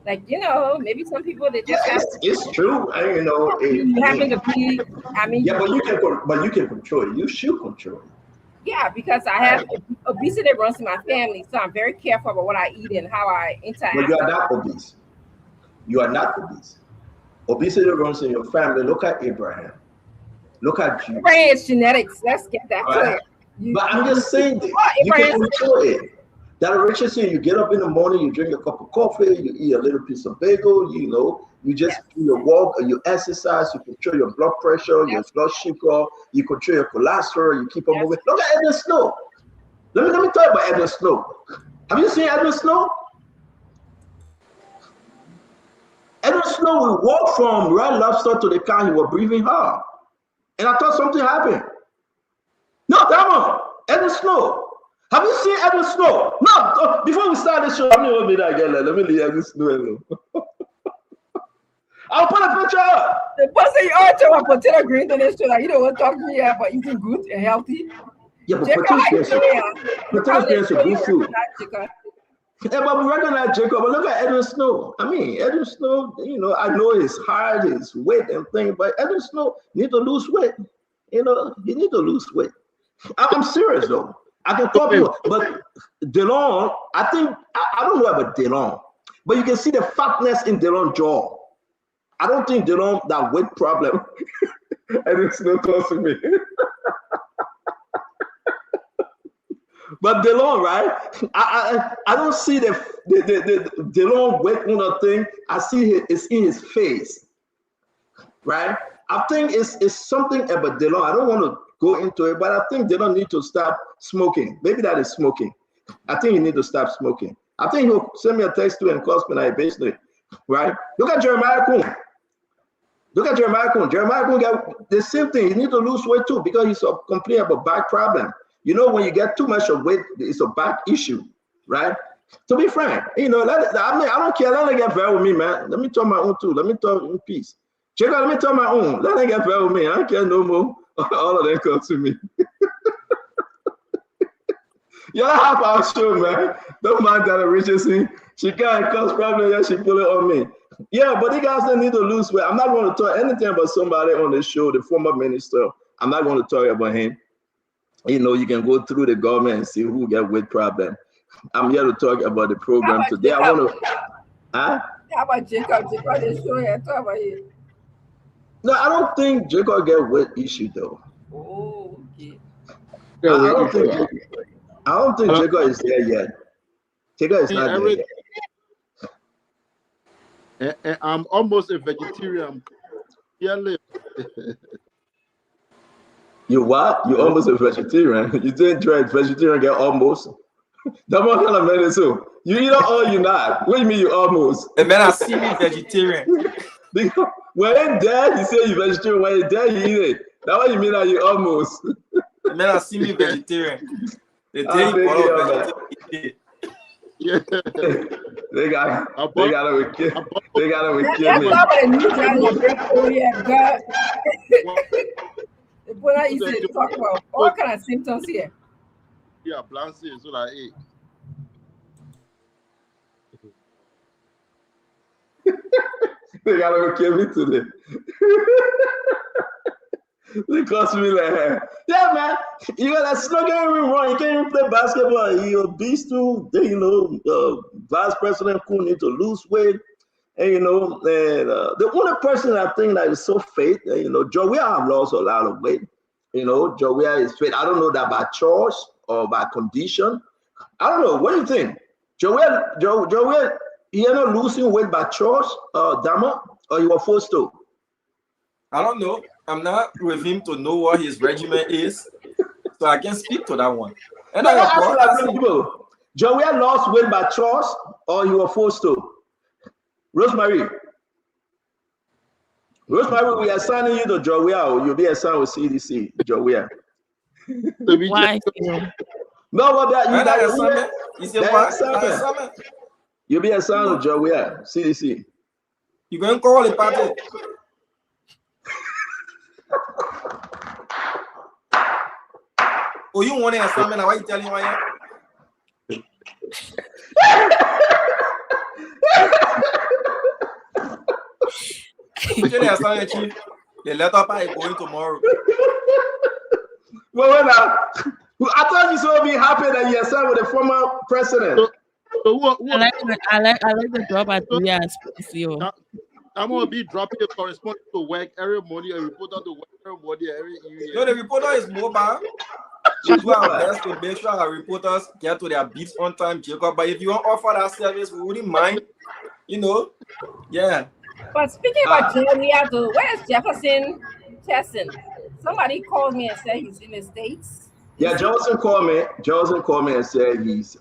Like, you know, maybe some people they just have it's true. You know, having to be. I mean, yeah, but you can control it. You should control it. Yeah, because I have obesity runs in my family, so I'm very careful about what I eat and how I interact. But you are not obese. You are not obese. Obesity runs in your family. Look at Abraham. Look at you. Abraham is genetics. Let's get that clear. But I'm just saying this. You can control it. That Richardson, you get up in the morning, you drink a cup of coffee, you eat a little piece of bagel, you know, you just do your walk, or you exercise, you control your blood pressure, your blood sugar, you control your cholesterol, you keep on moving. Look at Edwin Snow. Let me talk about Edwin Snow. Have you seen Edwin Snow? Edwin Snow will walk from Red Lobster to the car, he was breathing hard. And I thought something happened. No, that one, Edwin Snow. Have you seen Edwin Snow? No, before we start this show, let me leave Edwin Snow alone. I'll put a picture up. The person you are talking about potato green to this show, like you don't want to talk to me about eating good and healthy. Yeah, but potato is a good food. Yeah, but we recognize Jacob, but look at Edwin Snow. I mean, Edwin Snow, you know, I know his height, his weight and things, but Edwin Snow need to lose weight. You know, he need to lose weight. I'm serious though. I can call people, but DeLon, I think, I don't know about DeLon, but you can see the fatness in DeLon's jaw. I don't think DeLon, that weight problem, and it's not close to me. But DeLon, right? I don't see the DeLon weight on the thing. I see it's in his face, right? I think it's something about DeLon. I don't want to go into it, but I think they don't need to stop smoking. Maybe that is smoking. I think you need to stop smoking. I think he'll send me a text too and cost me like basically, right? Look at Jeremiah Kuhn. Look at Jeremiah Kuhn. Jeremiah Kuhn got the same thing. He need to lose weight too because he's complaining about back problem. You know, when you get too much of weight, it's a back issue, right? To be frank, you know, I don't care. Let them get fair with me, man. Let me talk my own too. Let me talk in peace. Jacob, let me talk my own. Let them get fair with me. I don't care no more. All of them come to me. Y'all have our show, man. Don't mind that Richardson. She can't cause problem, yeah, she put it on me. Yeah, but you guys don't need to lose weight. I'm not going to talk anything about somebody on the show, the former minister. I'm not going to talk about him. You know, you can go through the government and see who get weight problem. I'm here to talk about the program today. Jacob? I want to. Huh? How about Jacob? Jacob, the show here. Talk about it. No, I don't think Jacob get weight issue though. Oh, okay. I don't think Jacob is there yet. Jacob is not there yet. I'm almost a vegetarian. Yeah, You what? You almost a vegetarian. You didn't try vegetarian get almost. That one kind of medicine. You either or you not. What do you mean you almost? And man, I see me vegetarian. Because when you're dead, you say you vegetarian. When you're dead, you eat it. That's what you mean that you almost. And man, I see me vegetarian. The day you brought up vegetarian. Yeah. They got it with kill me. The boy that used to talk about all kind of symptoms here. Yeah, Blancy is what I eat. They gotta kill me today. They cost me like, yeah, man. You got that not getting me wrong. You can't even play basketball. You're obese too. You know, Vice President Kuhn need to lose weight. And you know, and the only person I think that is so fit, you know, Joey have lost a lot of weight. You know, Joey is fit. I don't know that by choice or by condition. I don't know. What do you think? Joey, you're not losing weight by choice, Dama, or you were forced to? I don't know. I'm not with him to know what his regimen is, so I can speak to that one. And people, Joey lost weight by choice, or you were forced to? Rosemary, we are assigning you to Joey, or you'll be assigned with CDC, Joey. Why? No, what that you said what? You'll be a son of Joe. Yeah, CDC. You going to call it, Patrick? Oh, you want to assignment? Why you telling why? The letter is going tomorrow. Well, I thought you so be happy that you signed with the former president. So I like the job at Rias. I'm gonna be dropping a correspondent to work every morning, a reporter to work every morning, every evening. No, the reporter is mobile. We do our best to make sure our reporters get to their beats on time, Jacob. But if you want to offer that service, we wouldn't mind. You know, yeah. But speaking about Jeremiah, where's Jefferson Tesson? Somebody called me and said he's in the States. Yeah, Jefferson called me. Jefferson called me and said he's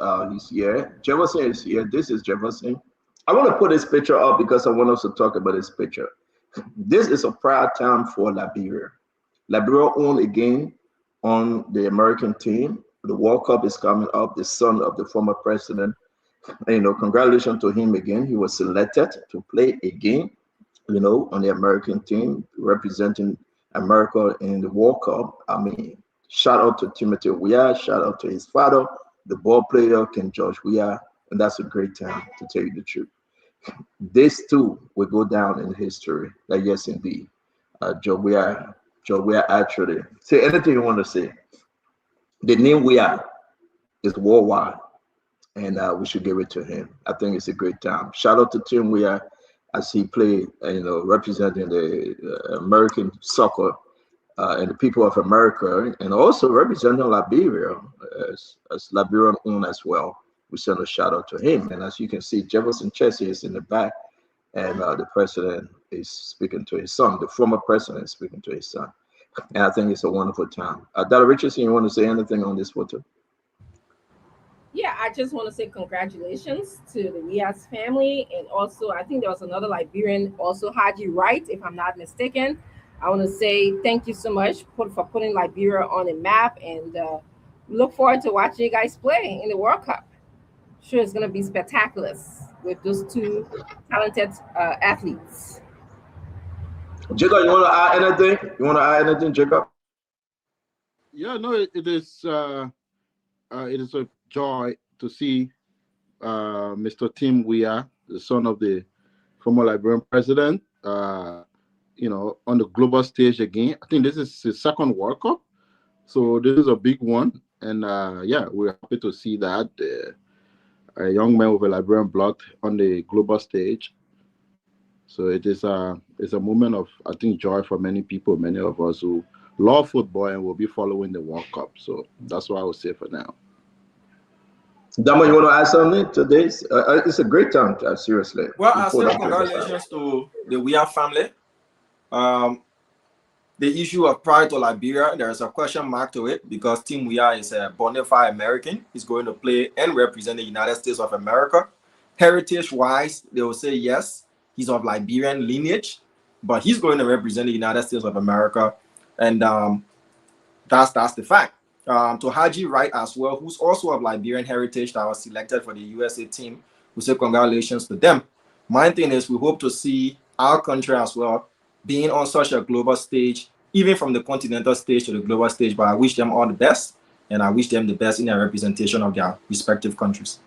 here. Jefferson is here. This is Jefferson. I want to put this picture up because I want us to talk about this picture. This is a proud time for Liberia. Liberia won again on the American team. The World Cup is coming up. The son of the former president. And, you know, congratulations to him again. He was selected to play again, you know, on the American team, representing America in the World Cup. I mean, shout out to Timothy Weah. Shout out to his father, the ball player, King George Weah. And that's a great time, to tell you the truth. This too will go down in history. Like, yes, indeed. Joe Weah actually. Say anything you want to say. The name Weah is worldwide, and we should give it to him. I think it's a great time. Shout out to Tim Weah as he played, you know, representing the American soccer and the people of America, and also representing Liberia as Liberian owned as well. We send a shout out to him. And as you can see, Jefferson Chessie is in the back, and the president is speaking to his son. The former president is speaking to his son. And I think it's a wonderful time. Dr. Richardson, you want to say anything on this photo? Yeah, I just want to say congratulations to the Rias family. And also, I think there was another Liberian, also Haji Wright, if I'm not mistaken. I want to say thank you so much for putting Liberia on the map, and look forward to watching you guys play in the World Cup. Sure, it's going to be spectacular with those two talented athletes. Jacob, you want to add anything? You want to add anything, Jacob? Yeah, no, it is a joy to see Mr. Tim Weah, the son of the former Liberian president, you know, on the global stage again. I think this is his second World Cup, so this is a big one. And yeah, we're happy to see that. A young man with a Liberian blood on the global stage. So it's a moment of, I think, joy for many people, many of us who love football and will be following the World Cup. So that's what I would say for now. Damo, you want to add something to this? It's a great time, seriously. Well, I say congratulations to the Weah family. The issue of pride to Liberia, there is a question mark to it because Tim Weah is a bona fide American. He's going to play and represent the United States of America. Heritage-wise, they will say yes, he's of Liberian lineage, but he's going to represent the United States of America, and that's the fact. To Haji Wright as well, who's also of Liberian heritage, that was selected for the USA team, we say congratulations to them. My thing is, we hope to see our country as well being on such a global stage, even from the continental stage to the global stage. But I wish them all the best, and I wish them the best in their representation of their respective countries.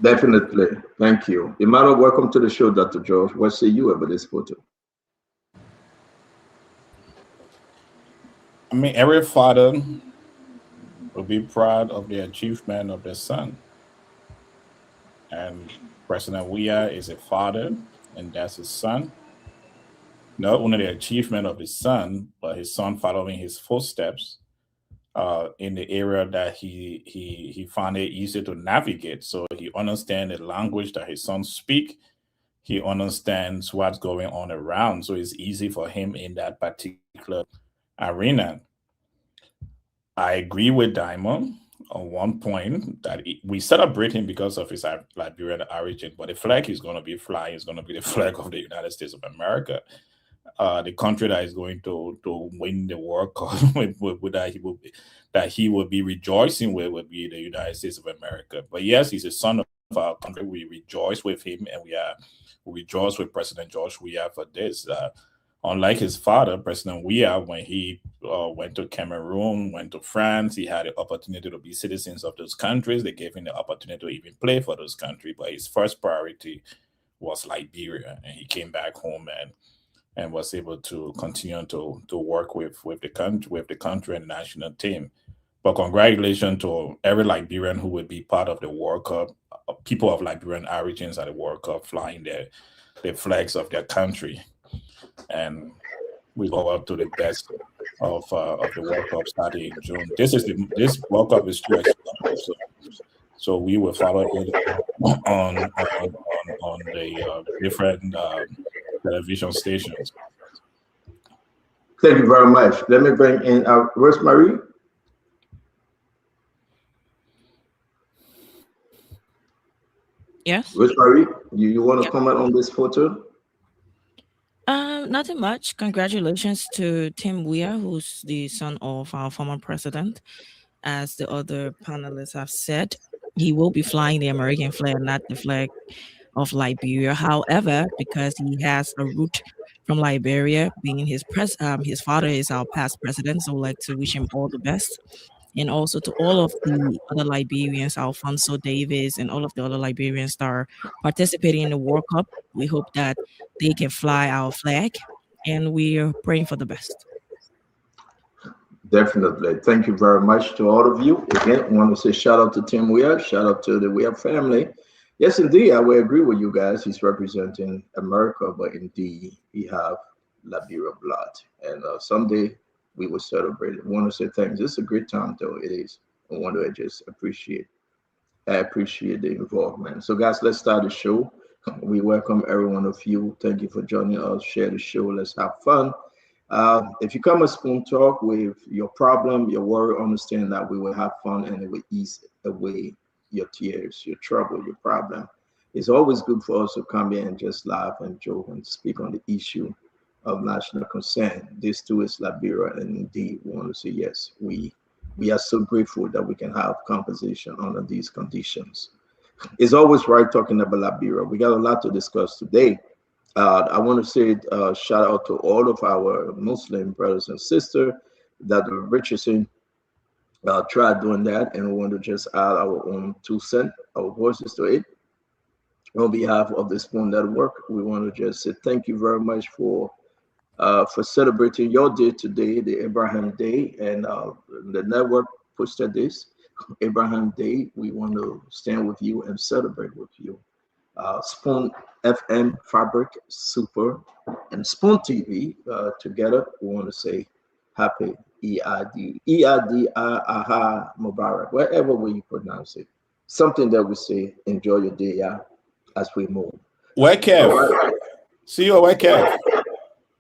Definitely. Thank you. Emmanuel, welcome to the show, Dr. George. What say you about this photo? I mean, every father will be proud of the achievement of their son. And President Weah is a father, and that's his son. Not only the achievement of his son, but his son following his footsteps in the area that he found it easy to navigate. So he understands the language that his son speak. He understands what's going on around. So it's easy for him in that particular arena. I agree with Diamond on one point that we celebrate him because of his Liberian origin, but the flag he's going to be flying is going to be the flag of the United States of America. The country that is going to win the World Cup that he will be rejoicing with would be the United States of America. But yes, he's a son of of our country. We rejoice with him, and we rejoice with President George Weah for this. Unlike his father, President Weah, when he went to Cameroon, went to France, he had the opportunity to be citizens of those countries. They gave him the opportunity to even play for those countries, but his first priority was Liberia, and he came back home and was able to continue to work with the country and the national team. But congratulations to every Liberian who will be part of the World Cup, people of Liberian origins at the World Cup, flying the flags of their country. And we go up to the best of the World Cup starting in June. This World Cup is too expensive, so we will follow it on the different television stations. Thank you very much. Let me bring in Rosemary. Yes. Rosemary, you want to comment on this photo? Nothing much. Congratulations to Tim Weah, who's the son of our former president. As the other panelists have said, he will be flying the American flag, not the flag of Liberia. However, because he has a root from Liberia, being his father is our past president, so I'd like to wish him all the best. And also to all of the other Liberians, Alfonso Davis, and all of the other Liberians that are participating in the World Cup. We hope that they can fly our flag, and we are praying for the best. Definitely. Thank you very much to all of you. Again, I want to say shout out to Tim Weah, shout out to the Weah family. Yes, indeed, I will agree with you guys. He's representing America, but indeed, he have Liberia blood. And someday, we will celebrate it. I want to say thanks. It's a great time, though. It is. I want to just appreciate the involvement. So, guys, let's start the show. We welcome every one of you. Thank you for joining us. Share the show. Let's have fun. If you come at Spoon Talk with your problem, your worry, understand that we will have fun and it will ease away your tears, your trouble, your problem. It's always good for us to come here and just laugh and joke and speak on the issue of national concern. This too is Liberia, and indeed we want to say yes, we are so grateful that we can have conversation under these conditions. It's always right talking about Liberia. We got a lot to discuss today. I want to say shout out to all of our Muslim brothers and sisters that Richardson tried doing that, and we want to just add our own 2 cents, our voices to it. On behalf of the Spoon Network, we want to just say thank you very much for celebrating your day today, the Abraham Day, and the network posted this Abraham Day. We want to stand with you and celebrate with you. Spoon FM, Fabric, Super, and Spoon TV together. We want to say happy Eid Aha Mubarak, wherever way you pronounce it. Something that we say, enjoy your day as we move. Where Kev? Right. See you, where Kev?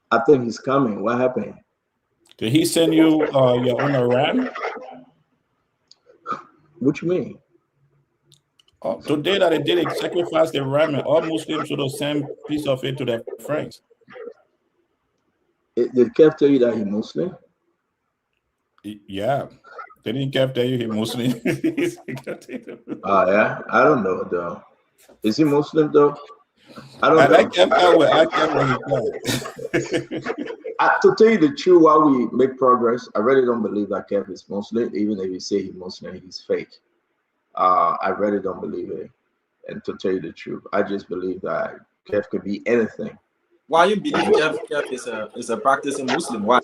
I think he's coming. What happened? Did he send you your own RAM? What you mean? Today that they did it, sacrifice the ram, and all Muslims should have sent piece of it to their friends. Did Kev tell you that he's Muslim? Yeah. Didn't Kev tell you he's Muslim? Yeah? I don't know, though. Is he Muslim, though? I don't know. To tell you the truth, while we make progress, I really don't believe that Kev is Muslim. Even if you say he's Muslim, he's fake. I really don't believe it. And to tell you the truth, I just believe that Kev could be anything. Why you believe Kev is a practicing Muslim? Why?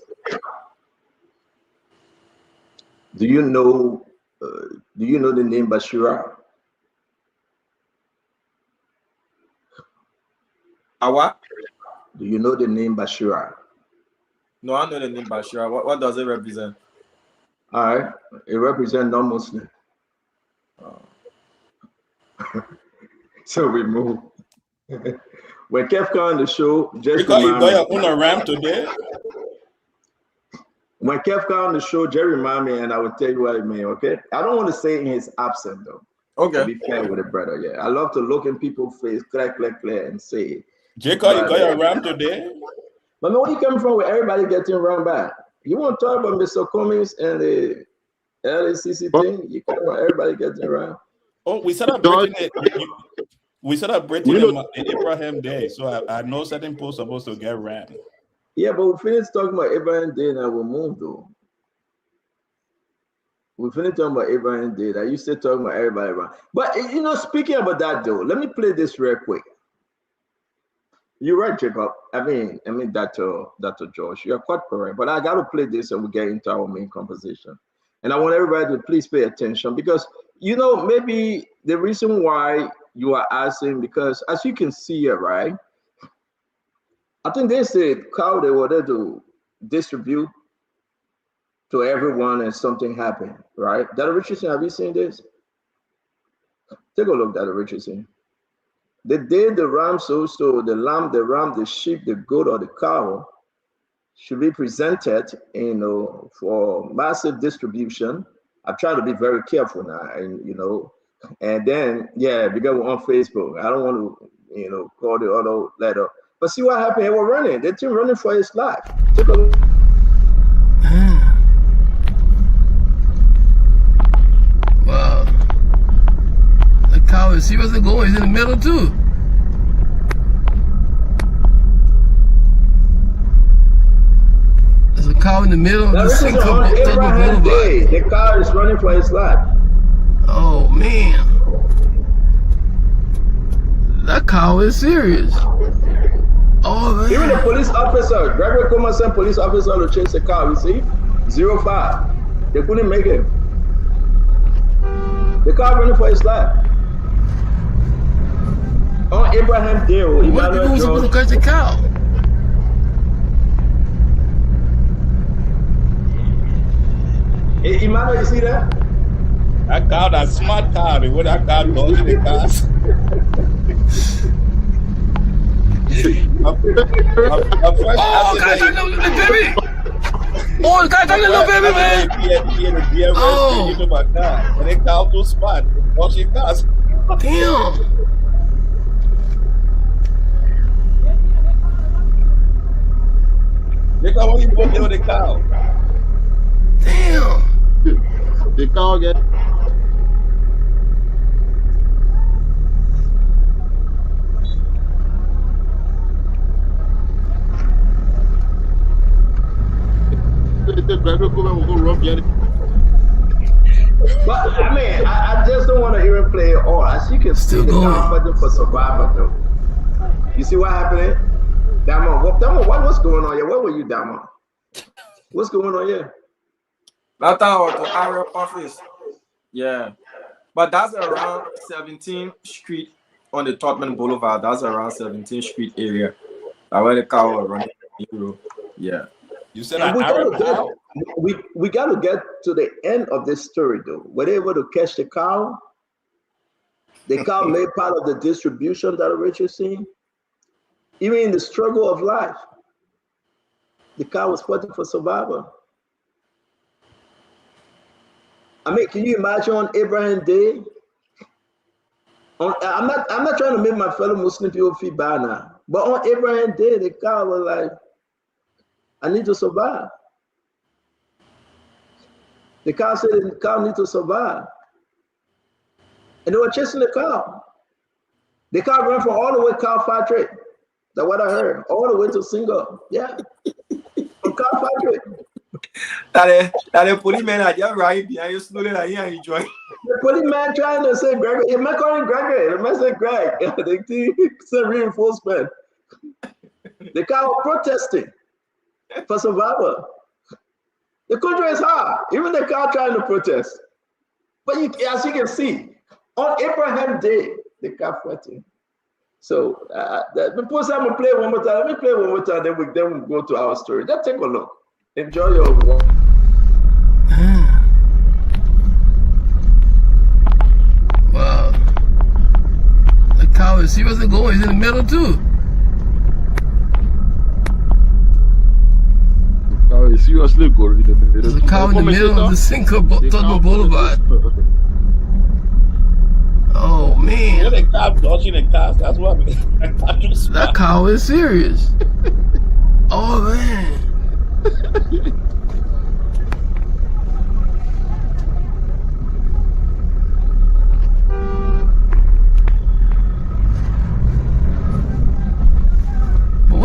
Do you know the name Bashira? What? Do you know the name Bashira? No, I know the name Bashira. What does it represent? All right, it represents non-Muslim. So we move. When Kev come on the show, just because you got your own RAM today. When Kev come on the show, just remind me, and I will tell you what it means. Okay, I don't want to say in his absence though. Okay. To be fair with the brother, yeah. I love to look in people's face, clear, and say it. Jacob, you got your RAM today? But where you coming from with everybody getting run back? You want to talk about Mr. Cummings and the LACC thing? You come from everybody getting around. Oh, we celebrating it. We celebrating Abraham Day, so I know certain posts are supposed to get ran. Yeah, but we finished talking about Abraham Day and I will move though. We finished talking about Abraham Day. I used to talk about everybody around. But speaking about that though, let me play this real quick. You're right, Jacob. I mean, Dr. Josh, you're quite correct. But I got to play this and we get into our main conversation. And I want everybody to please pay attention because, maybe the reason why you are asking, because as you can see here, right? I think they said cow they wanted to distribute to everyone and something happened, right? Dr. Richardson, have you seen this? Take a look, Dr. Richardson. The day the ram so the lamb, the ram, the sheep, the goat, or the cow should be presented, for massive distribution. I try to be very careful now, and then because we're on Facebook, I don't want to, call the other letter. But see what happened? They were running. They're still running for his life. Take a look. Wow. The cow is seriously going. He's in the middle too. There's a cow in the middle of the Sinkle Boulevard. The cow is running for his life. Oh man. That cow is serious. Oh man. Even the police officer, Gregory Coleman sent police officer to chase the car, you see? 05. They couldn't make it. The car running for his life. On Abraham Day, what people were supposed to catch the cow? Hey, Emmanuel, you see that? That cow, that smart cow, with that cow dodging the cars. Oh, guys, I know the baby. Oh, guys, I know the baby, man. Oh, and they cow too smart. Dodging cars. Damn. Look how you put on the cow. Damn. The cow get. But I mean, I just don't want to even play it all. As you can see, the guy fighting for survival though. You see what happened? Damon, what's going on here? Where were you, Damon? What's going on here? That time was the area office. Yeah. But that's around 17th Street on the Tottenham Boulevard. That's around 17th Street area. That's where the car was running. Yeah. You said we got to get to the end of this story though. Were they able to catch the cow? The cow made part of the distribution that Richard seen. Even in the struggle of life, the cow was fighting for survival. I mean, can you imagine on Abraham Day? I'm not trying to make my fellow Muslim people feel bad now, but on Abraham Day, the cow was like, I need to survive. The cow said the cow needs to survive. And they were chasing the cow. The cow ran from all the way Cow Factory. That's what I heard. All the way to Single. Yeah. From Cow Factory. That the policeman are just right behind you, slowly like you enjoy. The policeman trying to say Gregory. He might call him Gregory. He might say Greg. They said reinforcement. The cow was protesting for survival. The country is hard. Even the cow trying to protest. But as you can see, on Abraham Day, the cow fighting. So before I'm gonna play one more time. Let me play one more time. Then we go to our story. Just take a look. Enjoy your walk. Wow. The cow is seriously going. He's in the middle too. Seriously going in the middle. There's a cow in the middle of the Sinkle Boulevard. Oh man. The cow dodging the cars. That's what I mean. That cow is serious. Oh man.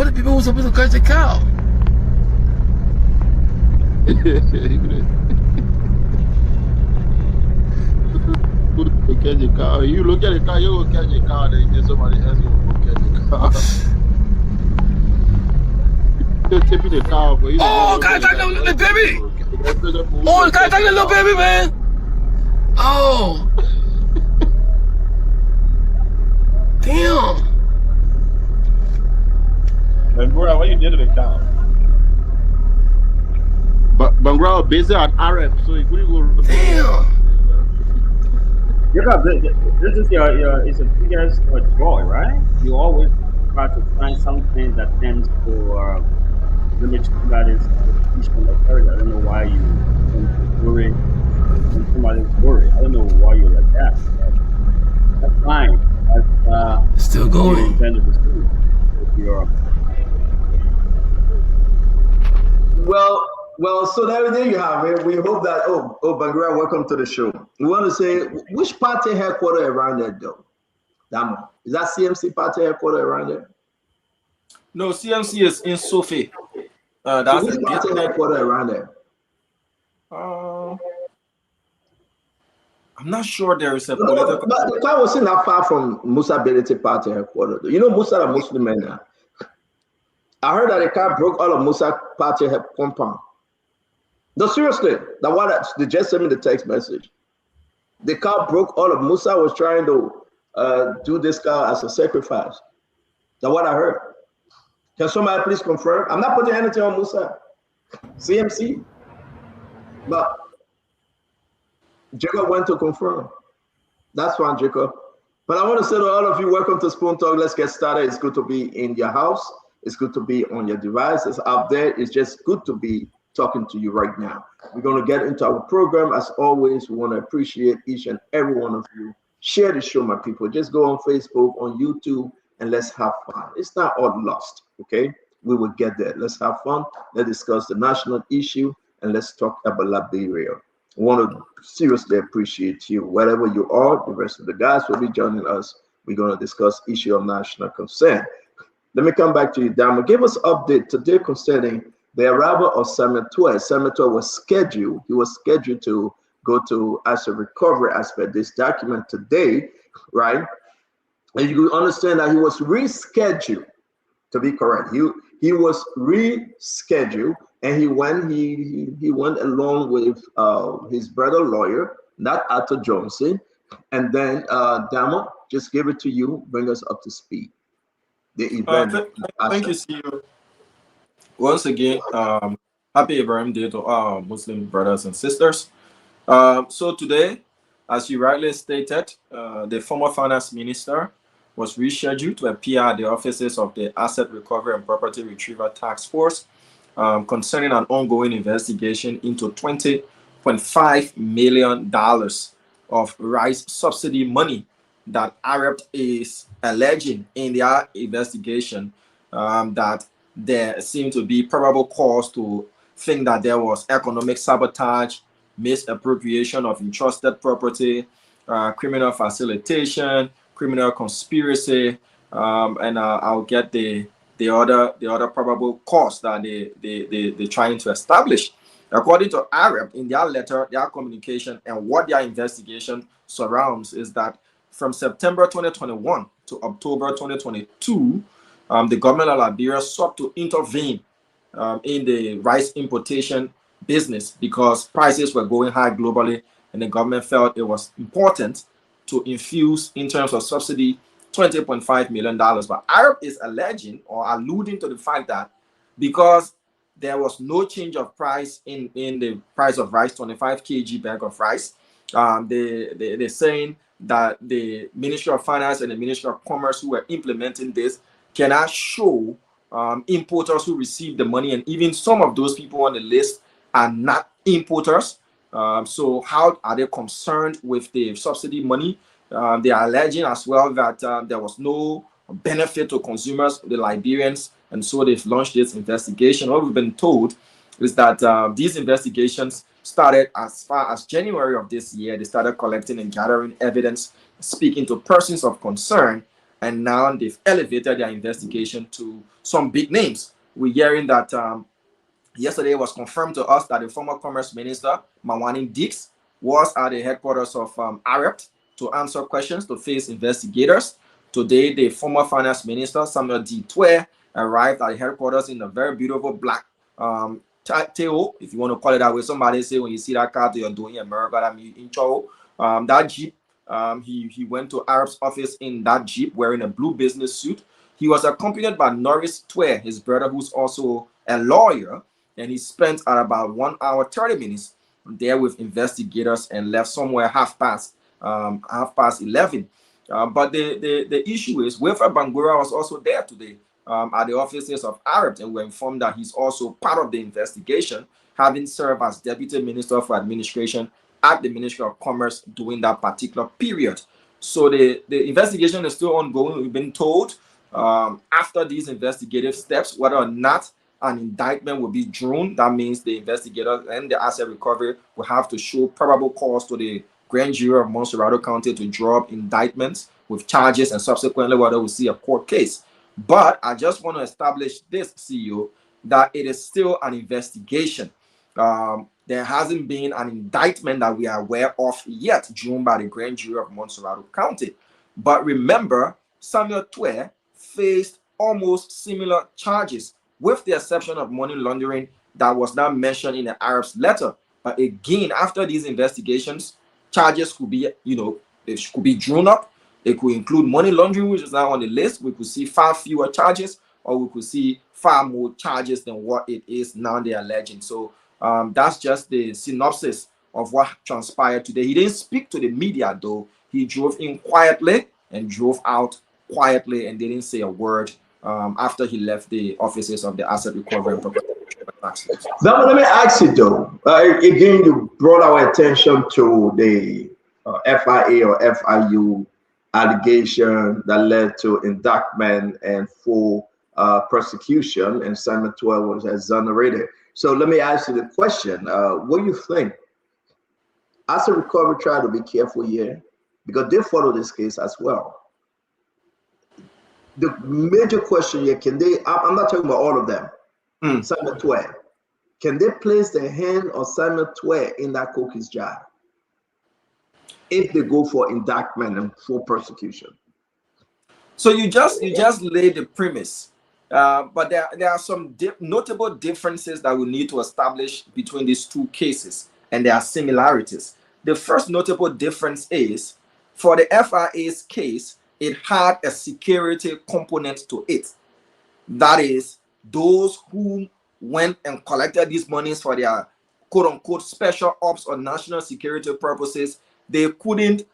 the people who supposed to catch the cow. Catch the cow. You look at the cow, you will catch the cow, then get somebody else will go catch the cow. You're tipping the cow, but you oh, can I take the little baby? Oh, can I take the little baby, man? Oh. Damn. Bangura, what you did to the cow? But Bangura based on Arab, so he couldn't go. Damn. Yeah, this is your it's a biggest joy, right? You always try to find something that tends to limit somebody's vision of courage. I don't know why you worry when somebody's worried. I don't know why you're like that. That's fine. That's still going. Well, so there you have it. We hope that, Bangura, welcome to the show. We want to say, which party headquarters around there, though? Damo, is that CMC party headquarters around there? No, CMC is in Sophie. That's so which party headquarters around there? I'm not sure there is a political. But the car wasn't that far from Musa Belete party headquarters. You know, Musa are Muslim men now. I heard that the car broke all of Musa party compound. No, seriously, they just sent me the text message. The car broke all of Musa was trying to do this car as a sacrifice. That's what I heard. Can somebody please confirm? I'm not putting anything on Musa. CMC. But Jacob went to confirm. That's fine, Jacob. But I want to say to all of you, welcome to Spoon Talk. Let's get started. It's good to be in your house. It's good to be on your devices out there. It's just good to be talking to you right now. We're going to get into our program. As always, we want to appreciate each and every one of you. Share the show, my people. Just go on Facebook, on YouTube, and let's have fun. It's not all lost, okay? We will get there. Let's have fun. Let's discuss the national issue, and let's talk about Liberia. I want to seriously appreciate you. Wherever you are, the rest of the guys will be joining us. We're going to discuss issue of national concern. Let me come back to you, Damo. Give us update today concerning the arrival of Samuel Tuah. Samuel Tuah was scheduled. He was scheduled to go to as a recovery as per this document today, right? And you understand that he was rescheduled. To be correct, he was rescheduled, and he went along with his brother lawyer, not Arthur Johnson, and then Damo, just give it to you. Bring us up to speed. The event. Thank you, CEO. Once again, happy Ibrahim Day to our Muslim brothers and sisters. So today, as you rightly stated, the former finance minister was rescheduled to appear at the offices of the Asset Recovery and Property Retrieval Task Force concerning an ongoing investigation into $20.5 million of rice subsidy money that Arab is alleging in their investigation that there seemed to be probable cause to think that there was economic sabotage, misappropriation of entrusted property, criminal facilitation, criminal conspiracy, and I'll get the other probable cause that they're trying to establish. According to Arab, in their letter, their communication, and what their investigation surrounds is that from September 2021 to October 2022, the government of Liberia sought to intervene in the rice importation business because prices were going high globally, and the government felt it was important to infuse, in terms of subsidy, $20.5 million. But Arab is alleging or alluding to the fact that because there was no change of price in the price of rice, 25 kg bag of rice, they're saying that the Ministry of Finance and the Ministry of Commerce who were implementing this cannot show importers who received the money, and even some of those people on the list are not importers. So how are they concerned with the subsidy money? They are alleging as well that there was no benefit to consumers, the Liberians, and so they've launched this investigation. What we've been told is that these investigations started as far as January of this year. They started collecting and gathering evidence, speaking to persons of concern, and now they've elevated their investigation to some big names. We're hearing that yesterday it was confirmed to us that the former Commerce Minister, Mawani Dix, was at the headquarters of AREPT to answer questions, to face investigators. Today, the former Finance Minister, Samuel D. Twe, arrived at the headquarters in a very beautiful black Tail, if you want to call it that way. Somebody say when you see that car, you're doing America, that means in that Jeep. He went to AREPT's office in that Jeep wearing a blue business suit. He was accompanied by Norris Twe, his brother, who's also a lawyer, and he spent about 1 hour 30 minutes there with investigators and left somewhere half past 11. But the issue is Wilfred Bangura was also there today at the offices of AREPT, and we're informed that he's also part of the investigation, having served as Deputy Minister for Administration at the Ministry of Commerce during that particular period. So the investigation is still ongoing. We've been told after these investigative steps, whether or not an indictment will be drawn, that means the investigators and the asset recovery will have to show probable cause to the grand jury of Montserrado County to draw up indictments with charges, and subsequently whether we see a court case. But I just want to establish this, CEO, that it is still an investigation. There hasn't been an indictment that we are aware of yet drawn by the grand jury of Montserrado County. But remember, Samuel Twe faced almost similar charges, with the exception of money laundering that was not mentioned in the AREPT's letter. But again, after these investigations, charges could be, it could be drawn up. It could include money laundering, which is now on the list. We could see far fewer charges, or we could see far more charges than what it is now they're alleging. So that's just the synopsis of what transpired today. He didn't speak to the media, though. He drove in quietly and drove out quietly and didn't say a word after he left the offices of the Asset Recovery and Protection. Now, let me ask you, though. Again, you brought our attention to the FIA or FIU allegation that led to indictment and full prosecution, and Simon Twe was exonerated. So let me ask you the question: what do you think? Asset Recovery try to be careful here because they follow this case as well. The major question here: can they? I'm not talking about all of them. Simon Twe, can they place their hand on Simon Twe in that cookies jar if they go for indictment and full prosecution? So you just laid the premise, but there are some notable differences that we need to establish between these two cases, and there are similarities. The first notable difference is, for the FIA's case, it had a security component to it. That is, those who went and collected these monies for their quote-unquote special ops or national security purposes, they couldn't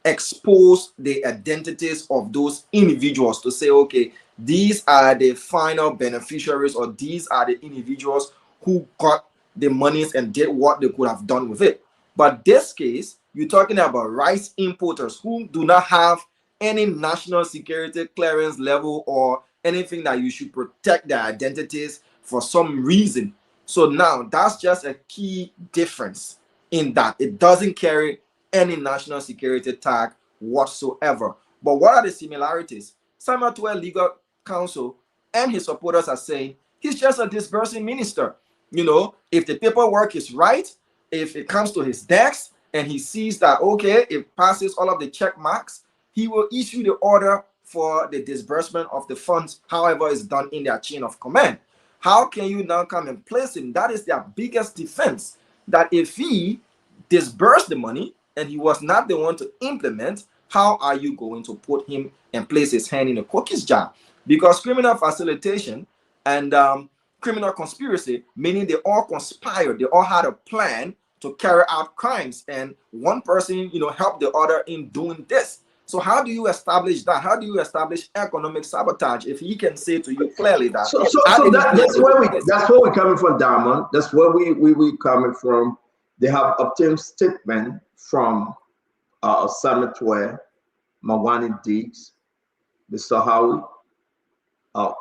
expose the identities of those individuals to say, okay, these are the final beneficiaries, or these are the individuals who got the monies and did what they could have done with it. But this case, you're talking about rice importers who do not have any national security clearance level or anything that you should protect their identities for some reason. So now that's just a key difference in that it doesn't carry any national security tag whatsoever. But what are the similarities? Samuel Twe legal counsel and his supporters are saying he's just a disbursing minister. If the paperwork is right, if it comes to his desk and he sees that, okay, it passes all of the check marks, he will issue the order for the disbursement of the funds, however it's done in their chain of command. How can you now come and place him? That is their biggest defense, that if he disbursed the money and he was not the one to implement, how are you going to put him and place his hand in a cookies jar? Because criminal facilitation and criminal conspiracy, meaning they all conspired, they all had a plan to carry out crimes, and one person, helped the other in doing this. So how do you establish that? How do you establish economic sabotage if he can say to you clearly that? That's where we're coming from, Diamond. That's where we coming from. They have obtained statement from Samuel Twe, Mawani Dix, Mr. Howie.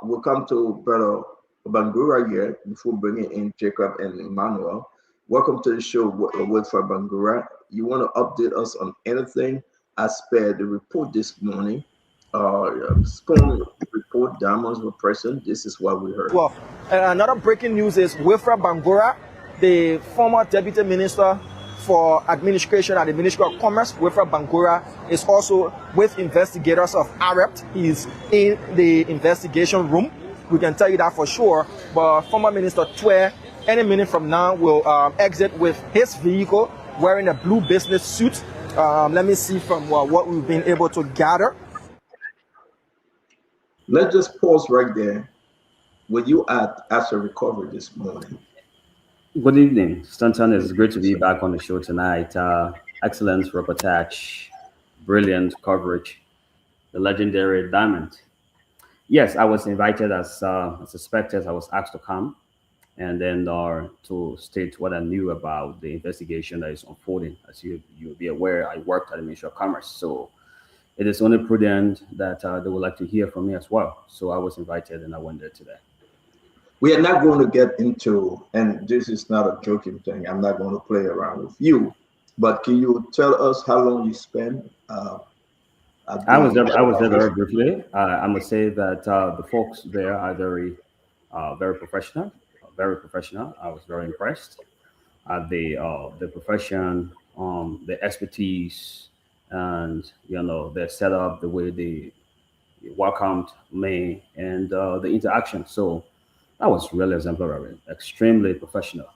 We'll come to Brother Bangura here before bringing in Jacob and Emmanuel. Welcome to the show, Wilfred Bangura. You want to update us on anything as per the report this morning Spoon report diamonds were present. This is what we heard. Well, and another breaking news is Wilfred Bangura, the former deputy minister for administration at the Ministry of Commerce. Wilfred Bangura is also with investigators of AREPT. He's in the investigation room. We can tell you that for sure. But former Minister Twe, any minute from now, will exit with his vehicle wearing a blue business suit. Let me see from what we've been able to gather. Let's just pause right there. Were you at Asset Recovery this morning? Good evening, Stanton. It's great to be back on the show tonight. Excellent reportage, brilliant coverage, the legendary Diamond. Yes, I was invited as suspected. I was asked to come and then to state what I knew about the investigation that is unfolding. As you'll be aware, I worked at the Ministry of Commerce, so it is only prudent that they would like to hear from me as well. So I was invited and I went there today. We are not going to get into, and this is not a joking thing, I'm not going to play around with you, but can you tell us how long you spent? I was there very briefly. I must say that the folks there are very professional, very professional. I was very impressed at the profession, the expertise, and their setup, the way they welcomed me, and the interaction. So that was really exemplary, extremely professional.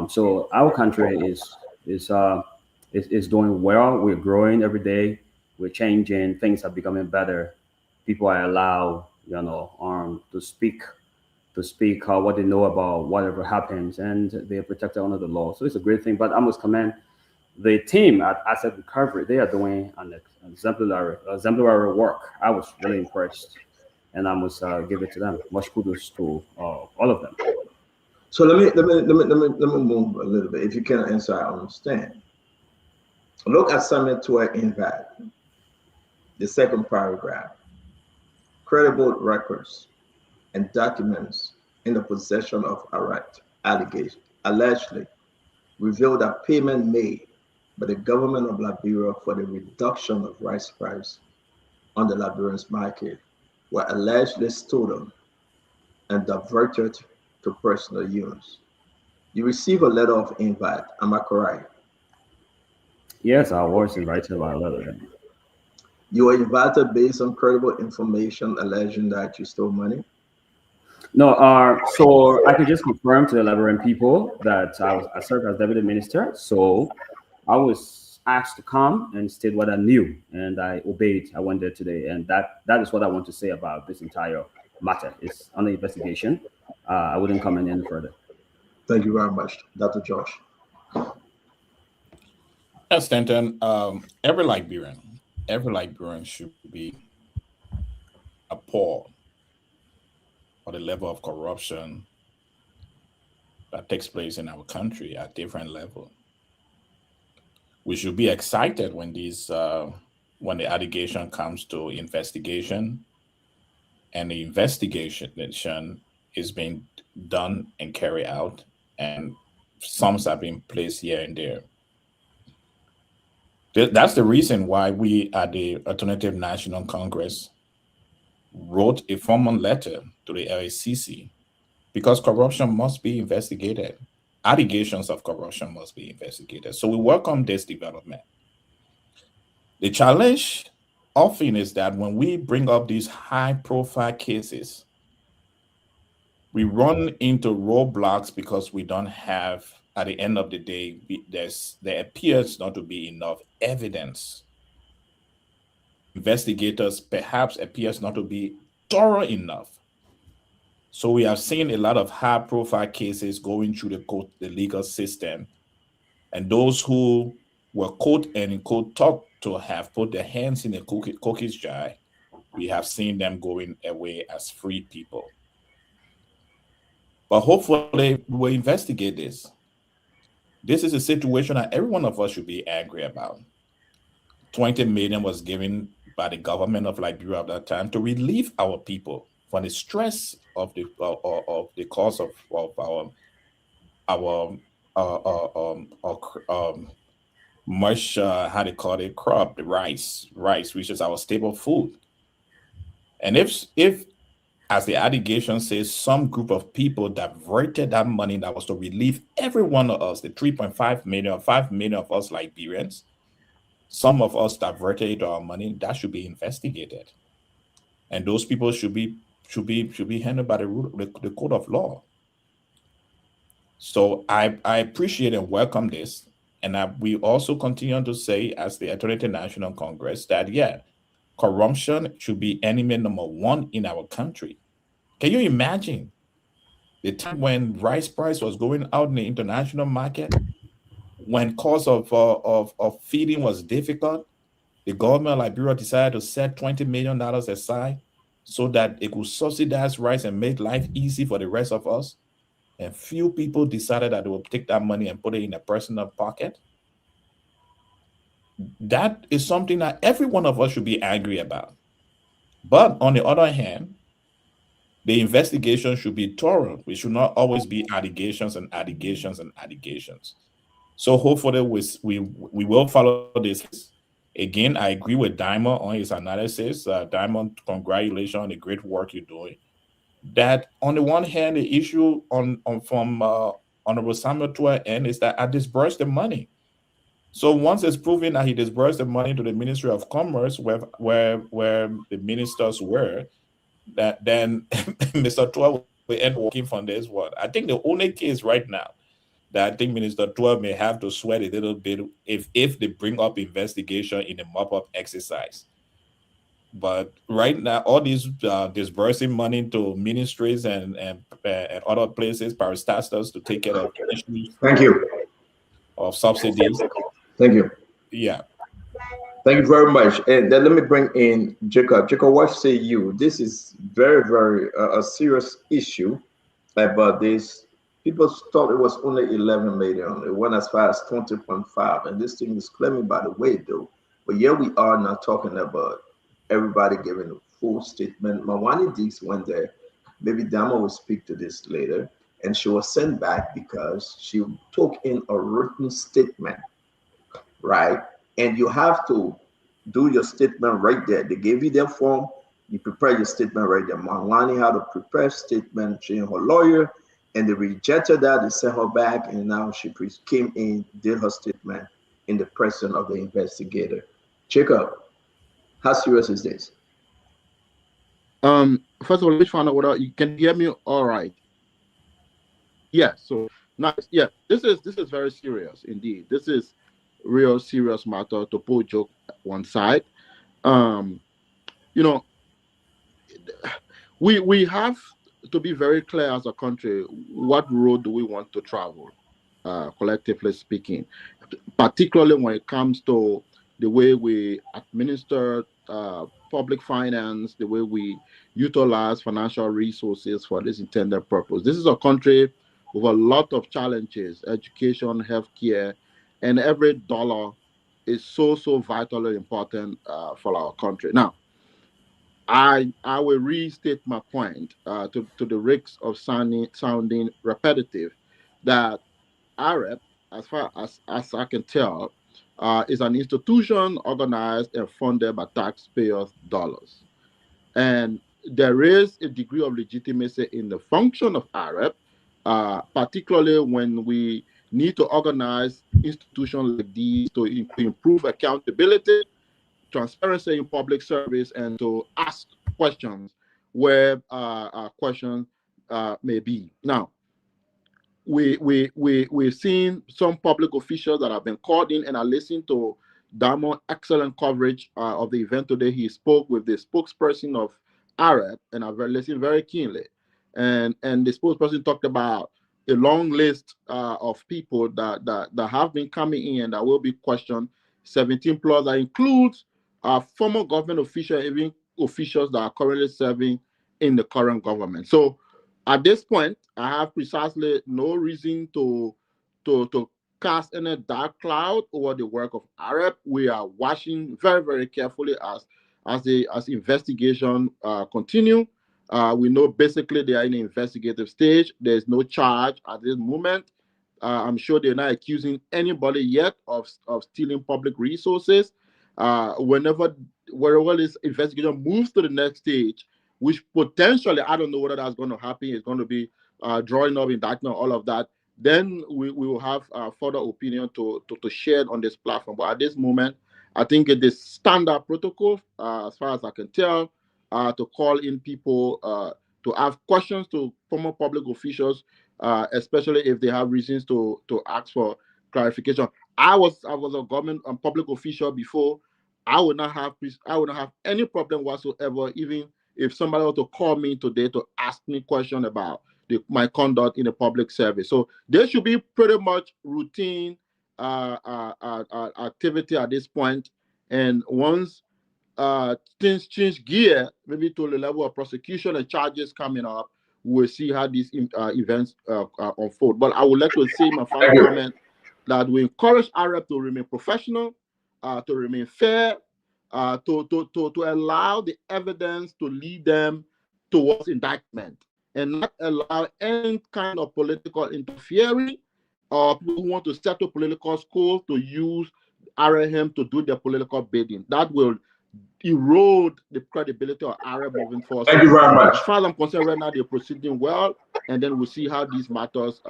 So our country is doing well. We're growing every day. We're changing. Things are becoming better. People are allowed, to speak what they know about whatever happens, and they are protected under the law. So it's a great thing. But I must commend the team at Asset Recovery. They are doing an exemplary work. I was really impressed, and I must give it to them. Much kudos to all of them. So let me move a little bit. If you can answer, I understand. Look at Samuel Twe impact. The second paragraph. Credible records and documents in the possession of AREPT allegation allegedly revealed that payment made by the government of Liberia for the reduction of rice price on the Liberian's market were allegedly stolen and diverted to personal use. You receive a letter of invite, am I correct? Yes, I was invited by a letter. You were invited based on credible information alleging that you stole money? No, so I can just confirm to the Liberian people that I served as deputy minister. So I was asked to come and state what I knew, and I obeyed. I went there today, and that is what I want to say about this entire matter. It's under investigation. I wouldn't comment any further. Thank you very much, Dr. Josh. Yes, Stanton, every Liberian should be appalled for the level of corruption that takes place in our country at different levels. We should be excited when when the allegation comes to investigation, and the investigation is being done and carried out, and sums are being placed here and there. That's the reason why we at the Alternative National Congress wrote a formal letter to the LACC, because corruption must be investigated. Allegations of corruption must be investigated. So we welcome this development. The challenge often is that when we bring up these high-profile cases, we run into roadblocks because we don't have, at the end of the day, there appears not to be enough evidence. Investigators perhaps appears not to be thorough enough. So we have seen a lot of high-profile cases going through the legal system, and those who were quote unquote taught to have put their hands in the cookies jar, we have seen them going away as free people. But hopefully we will investigate this. This is a situation that every one of us should be angry about. 20 million was given by the government of Liberia at that time to relieve our people from the stress of the cause of our much how they call it, crop, the rice, which is our staple food. And if as the allegation says, some group of people diverted that money that was to relieve every one of us, the 3.5 million or 5 million of us Liberians, some of us diverted our money, that should be investigated. And those people should be handled by the code of law. So I appreciate and welcome this. And we also continue to say, as the Attorney National Congress, that corruption should be enemy number one in our country. Can you imagine the time when rice price was going out in the international market, when cost of feeding was difficult? The government of Liberia decided to set $20 million aside so that it could subsidize rice and make life easy for the rest of us. And few people decided that they would take that money and put it in a personal pocket. That is something that every one of us should be angry about. But on the other hand, the investigation should be thorough. We should not always be allegations and allegations and allegations. So hopefully we will follow this. Again, I agree with Diamond on his analysis. Diamond, congratulations on the great work you're doing. That on the one hand, the issue from Honorable Samuel Tuah end is that I disbursed the money. So once it's proven that he disbursed the money to the Ministry of Commerce, where the ministers were, that then Mr. Tuah will end working from this one. I think the only case right now that I think Minister Tuah may have to sweat a little bit if they bring up investigation in a mop-up exercise. But right now, all these disbursing money to ministries and other places, parastatals to take care of issues. Thank you. Of subsidies. Thank you. Yeah. Thank you very much. And then let me bring in Jacob. Jacob, what say you? This is very, very a serious issue about this. People thought it was only 11 million. It went as far as 20.5. And this thing is claiming, by the way, though. But here we are now talking about everybody giving a full statement. Mawani Dix went there. Maybe Dama will speak to this later. And she was sent back because she took in a written statement, right? And you have to do your statement right there. They gave you their form. You prepare your statement right there. Mawani had to prepare a statement, she and her lawyer, and they rejected that. They sent her back, and now she came in, did her statement in the presence of the investigator. Jacob, how serious is this? First of all, let me find out whether you can hear me all right. Yeah, so nice. Yeah, this is very serious indeed. This is real serious matter, to put joke one side. You know, we have to be very clear as a country, what road do we want to travel, collectively speaking, particularly when it comes to the way we administer public finance, the way we utilize financial resources for this intended purpose. This is a country with a lot of challenges, education, healthcare, and every dollar is so vitally important for our country. Now, I will restate my point to the risk of sounding repetitive, that AREP, as far as I can tell, is an institution organized and funded by taxpayers' dollars. And there is a degree of legitimacy in the function of AREP, particularly when we need to organize institutions like these to improve accountability, transparency in public service, and to ask questions where questions may be. Now, we've seen some public officials that have been called in, and I listened to Damo's excellent coverage of the event today. He spoke with the spokesperson of AREP, and I've listened very keenly. And the spokesperson talked about a long list of people that have been coming in and that will be questioned, 17 plus, that includes former government officials, even officials that are currently serving in the current government. So at this point, I have precisely no reason to cast any dark cloud over the work of AREP. We are watching very, very carefully as investigation continue. We know basically they are in the investigative stage. There's no charge at this moment. I'm sure they're not accusing anybody yet of stealing public resources. Whenever wherever this investigation moves to the next stage, which potentially, I don't know whether that's going to happen, it's going to be drawing up indictment, all of that, then we will have further opinion to share on this platform. But at this moment, I think it is standard protocol, as far as I can tell, to call in people to ask questions to former public officials, especially if they have reasons to ask for clarification. I was a government and public official before. I would not have any problem whatsoever, even if somebody were to call me today to ask me question about my conduct in the public service. So there should be pretty much routine activity at this point. And once things change gear, maybe to the level of prosecution and charges coming up, we'll see how these events unfold. But I would like to say my final comment that we encourage AREP to remain professional, to remain fair, to allow the evidence to lead them towards indictment, and not allow any kind of political interference or people who want to settle political scores to use RHM to do their political bidding. That will erode the credibility of AREP moving forward. Thank you very much. As far as I'm concerned, right now they're proceeding well, and then we'll see how these matters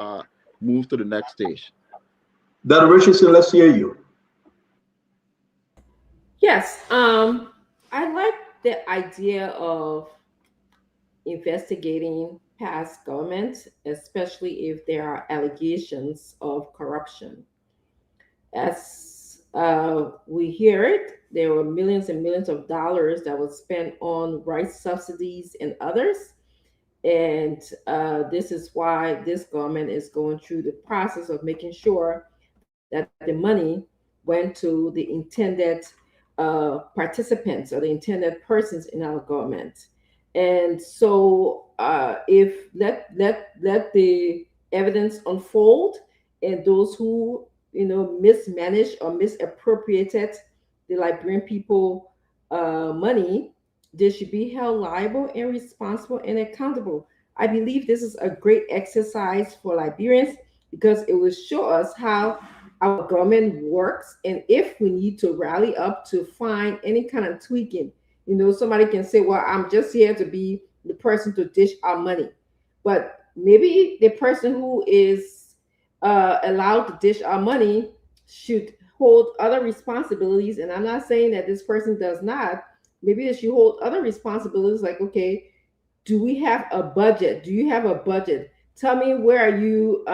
move to the next stage. Dr. Richardson, let's hear you. Yes, I like the idea of investigating past governments, especially if there are allegations of corruption. As we hear it, there were millions and millions of dollars that was spent on rice subsidies and others. And this is why this government is going through the process of making sure that the money went to the intended participants or the intended persons in our government. And so if let the evidence unfold, and those who mismanaged or misappropriated the Liberian people money, they should be held liable and responsible and accountable. I believe this is a great exercise for Liberians, because it will show us how our government works, and if we need to rally up to find any kind of tweaking. Somebody can say, well, I'm just here to be the person to dish our money. But maybe the person who is allowed to dish our money should hold other responsibilities. And I'm not saying that this person does not. Maybe they should hold other responsibilities, like, okay, do we have a budget? Do you have a budget? Tell me, where are you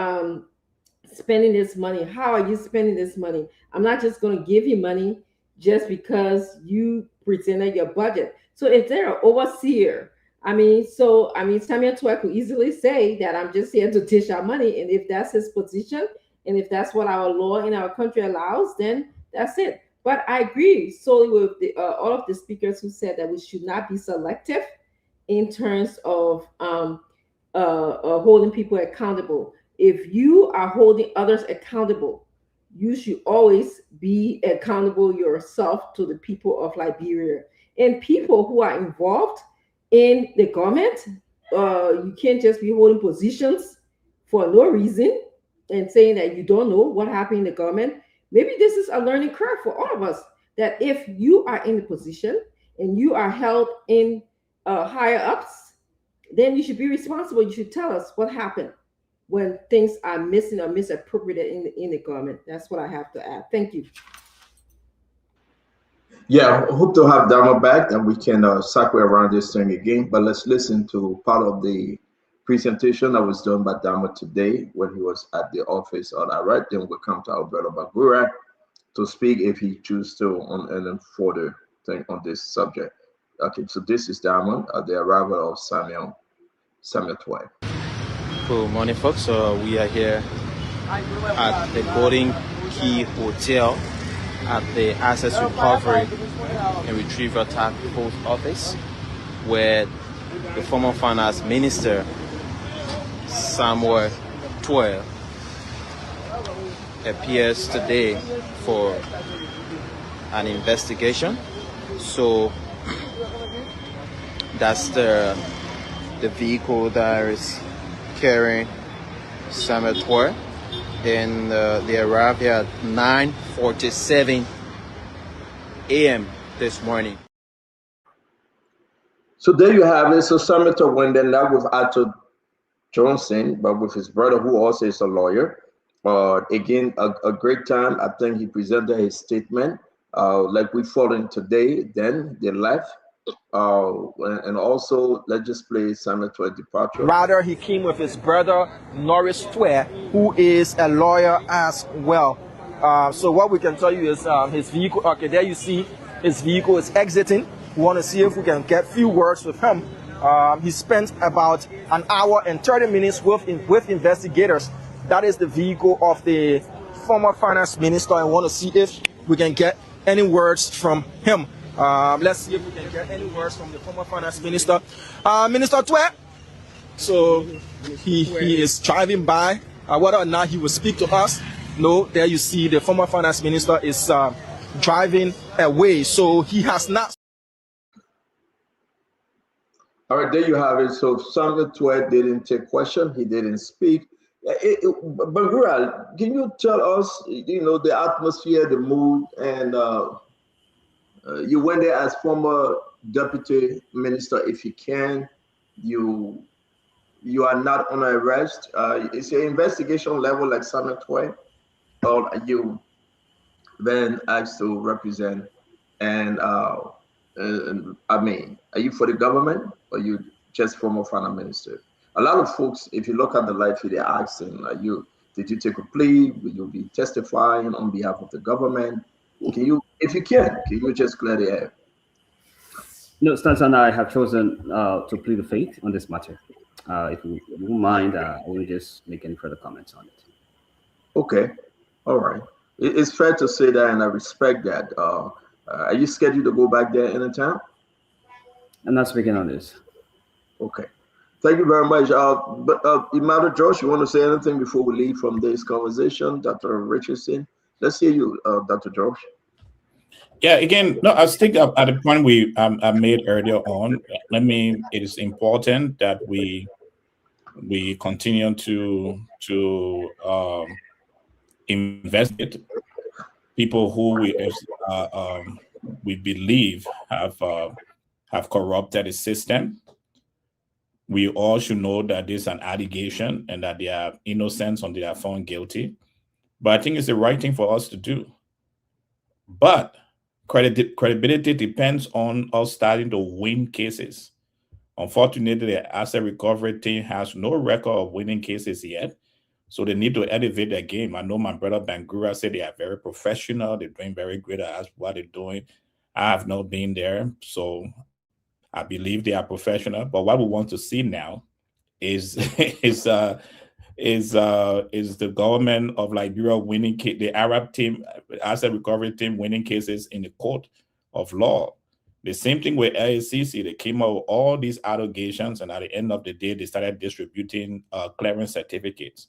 spending this money? How are you spending this money? I'm not just going to give you money just because you presented your budget. So if they're an overseer, Samuel Twerk could easily say that I'm just here to dish out money. And if that's his position, and if that's what our law in our country allows, then that's it. But I agree solely with all of the speakers who said that we should not be selective in terms of holding people accountable. If you are holding others accountable, you should always be accountable yourself to the people of Liberia. And people who are involved in the government, you can't just be holding positions for no reason and saying that you don't know what happened in the government. Maybe this is a learning curve for all of us, that if you are in the position and you are held in higher ups, then you should be responsible. You should tell us what happened when things are missing or misappropriated in the government. That's what I have to add. Thank you. Yeah, I hope to have Dama back and we can circle around this thing again. But let's listen to part of the presentation that was done by Dama today when he was at the office on AREP. Then we'll come to Alberto Bangura to speak if he chooses to on further thing on this subject. Okay, so this is Dama at the arrival of Samuel Twerk. Good morning, folks. We are here at the Golden Key Hotel at the Access Recovery and Retrieval Task Force office, where the former finance minister Samuel Twerk appears today for an investigation. So that's the vehicle that is carrying Samuel Twerk, and they arrived here at 9:47 a.m. this morning. So there you have it. So Senator went then that with Arthur Johnson, but with his brother, who also is a lawyer. Again, a great time. I think he presented his statement like we followed today. Then they left. And also, let's just play Senator departure. Rather, he came with his brother, Norris Twe, who is a lawyer as well. So what we can tell you is his vehicle, okay, there you see his vehicle is exiting. We want to see if we can get few words with him. He spent about an hour and 30 minutes with investigators. That is the vehicle of the former finance minister. I want to see if we can get any words from him. Let's see if we can get any words from the former finance minister. Minister Twe. So he is driving by. Whether or not he will speak to us. No, there you see the former finance minister is driving away. So he has not. All right, there you have it. So Samuel Twe didn't take question. He didn't speak. Bangura, can you tell us, the atmosphere, the mood, and you went there as former deputy minister. If you can, you are not on arrest. Is your investigation level like Samuel Twe, or are you then asked to represent? And I mean, are you for the government, or you just former finance minister? A lot of folks, if you look at the live feed, they're asking, did you take a plea? Will you be testifying on behalf of the government? Can you, if you can you just clear the air? No, Stanton and I have chosen to plead the faith on this matter. If you don't mind, I will just make any further comments on it. Okay, all right. It's fair to say that, and I respect that. Are you scheduled to go back there anytime? I'm not speaking on this. Okay. Thank you very much. Immanuel Josh, you want to say anything before we leave from this conversation? Dr. Richardson, let's hear you, Dr. Josh. Yeah, again, no, I think at the point we made earlier on, it is important that we continue to investigate people who we believe have corrupted the system. We all should know that this is an allegation and that they are innocent until they are found guilty. But I think it's the right thing for us to do. But credibility depends on us starting to win cases. Unfortunately, the asset recovery team has no record of winning cases yet. So they need to elevate their game. I know my brother Bangura said they are very professional. They're doing very great at what they're doing. I have not been there, so I believe they are professional. But what we want to see now is the government of Liberia winning the Arab team, asset recovery team winning cases in the court of law. The same thing with LACC. They came out with all these allegations, and at the end of the day, they started distributing clearance certificates.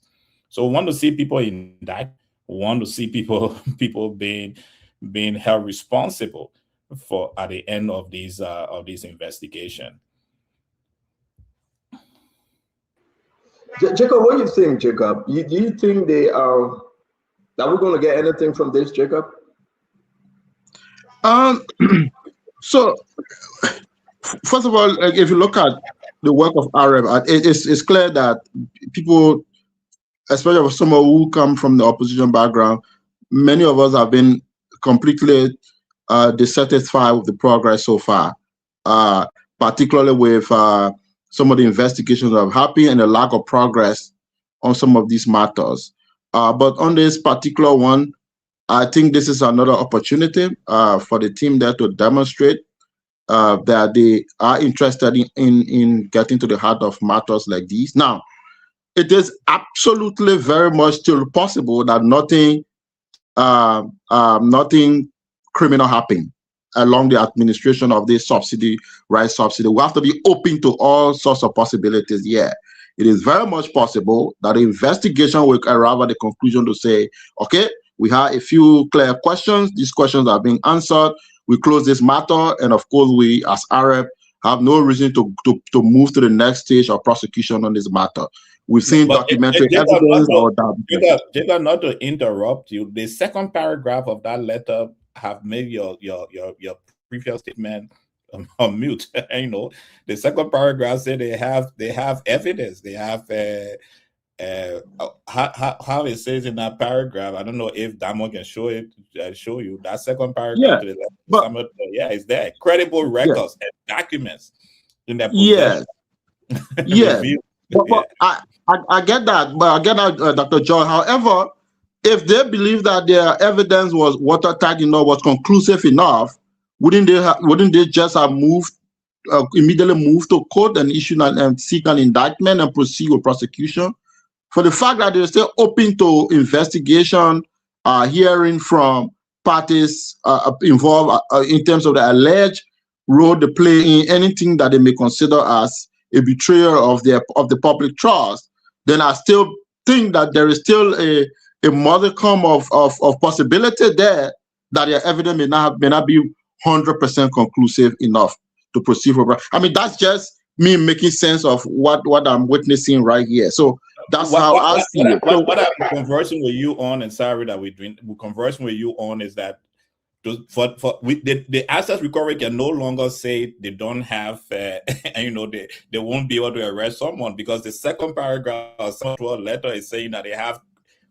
So we want to see people indicted. We want to see people being held responsible for at the end of these investigation. Jacob, what do you think, Jacob? Do you think they are we're going to get anything from this, Jacob? So, first of all, if you look at the work of Arab, it's clear that people, especially some who come from the opposition background, many of us have been completely dissatisfied with the progress so far, particularly with some of the investigations that have happened and the lack of progress on some of these matters. But on this particular one, I think this is another opportunity for the team there to demonstrate that they are interested in getting to the heart of matters like these. Now, it is absolutely very much still possible that nothing criminal happened along the administration of this subsidy. We have to be open to all sorts of possibilities here. It is very much possible that the investigation will arrive at the conclusion to say, okay, we have a few clear questions. These questions are being answered. We close this matter. And of course, we as Arab have no reason to move to the next stage of prosecution on this matter. We've seen documentary evidence or that. Jacob, not to interrupt you, the second paragraph of that letter have made your previous statement on mute. You know, the second paragraph said they have evidence. They have how it says in that paragraph. I don't know if Damon can show you that second paragraph to the left. But it's there. Credible records and documents in their possession. Yes. But I get that, Dr. John. However, if they believe that their evidence was watertight enough, was conclusive enough, wouldn't they just have immediately moved to court and issue and seek an indictment and proceed with prosecution? For the fact that they're still open to investigation, hearing from parties involved in terms of the alleged role they play in anything that they may consider as a betrayal of the public trust, then I still think that there is still a modicum of possibility there that their evidence may not be 100% conclusive enough to proceed for. I mean, that's just me making sense of what I'm witnessing right here. So that's how I see it. What I'm conversing with you on, and sorry that we're conversing with you on, is that the assets recovery can no longer say they don't have, they won't be able to arrest someone, because the second paragraph of some letter is saying that they have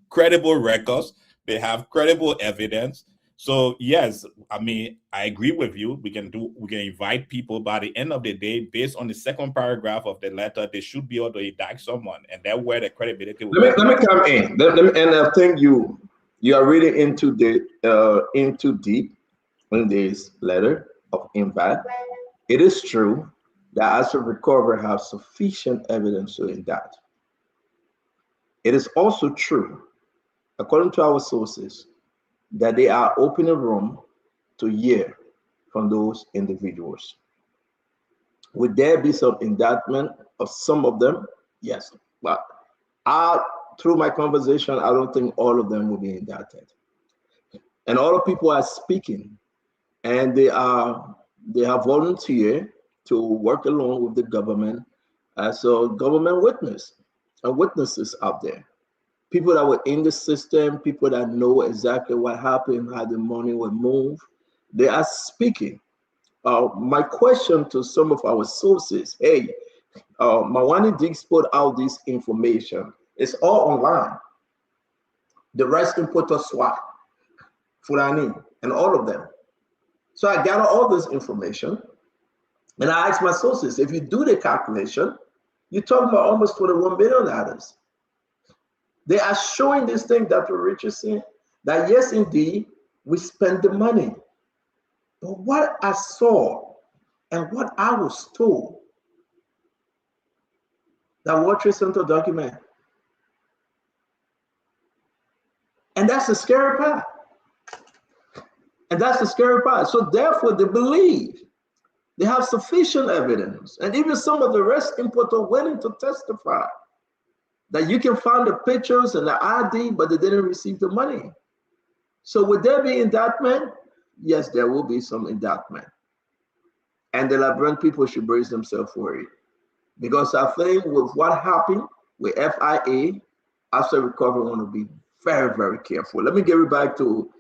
credible records, they have credible evidence. So yes, I mean, I agree with you. We can invite people, but at the end of the day, based on the second paragraph of the letter, they should be able to indict someone, and that's where the credibility will let me come in. And I think you are really into deep in this letter of impact. It is true that asset recovery have sufficient evidence to indict. It is also true, according to our sources, that they are opening room to hear from those individuals. Would there be some indictment of some of them? Yes, but through my conversation, I don't think all of them will be indicted. And all the people are speaking, and they have volunteered to work along with the government as a government witness, witnesses out there. People that were in the system, people that know exactly what happened, how the money was moved, they are speaking. My question to some of our sources, hey, Mawani Diggs put out this information. It's all online. The rest can put a SWAT, Fulani, and all of them. So I gather all this information, and I asked my sources, if you do the calculation, you're talking about almost $21 billion. They are showing this thing, Dr. Richardson, that yes, indeed, we spend the money. But what I saw and what I was told, that World Trade Center document, and that's the scary part. And that's the scary part. So therefore, they believe they have sufficient evidence. And even some of the rest importers are willing to testify that you can find the pictures and the ID, but they didn't receive the money. So would there be indictment? Yes, there will be some indictment. And the Liberian people should brace themselves for it. Because I think with what happened with FIA, after recovery, we want to be very, very careful. Let me give it back to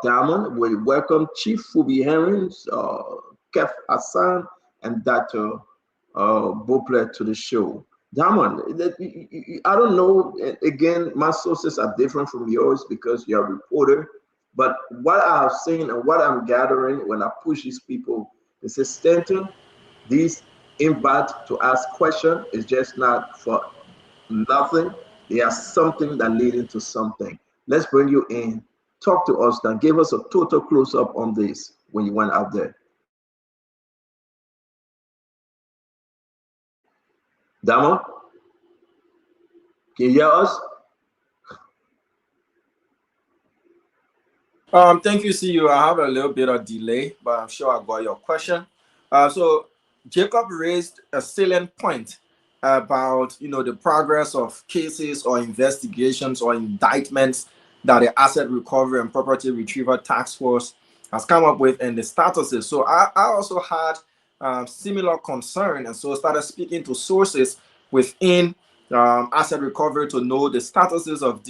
Damon. We welcome Chief Fubi Herrings, Kef Hassan, and Dr. Bopler to the show. Damon, I don't know, again, my sources are different from yours because you're a reporter, but what I have seen and what I'm gathering when I push these people is that Stanton, these invite to ask questions is just not for nothing. They are something that leading to something. Let's bring you in. Talk to us then. Give us a total close-up on this when you went out there. Damon, can you hear us? Thank you, CU. I have a little bit of delay, but I'm sure I got your question. So Jacob raised a salient point about the progress of cases or investigations or indictments that the Asset Recovery and Property Retrieval Task Force has come up with and the statuses. So I also had similar concern, and so started speaking to sources within Asset Recovery to know the statuses of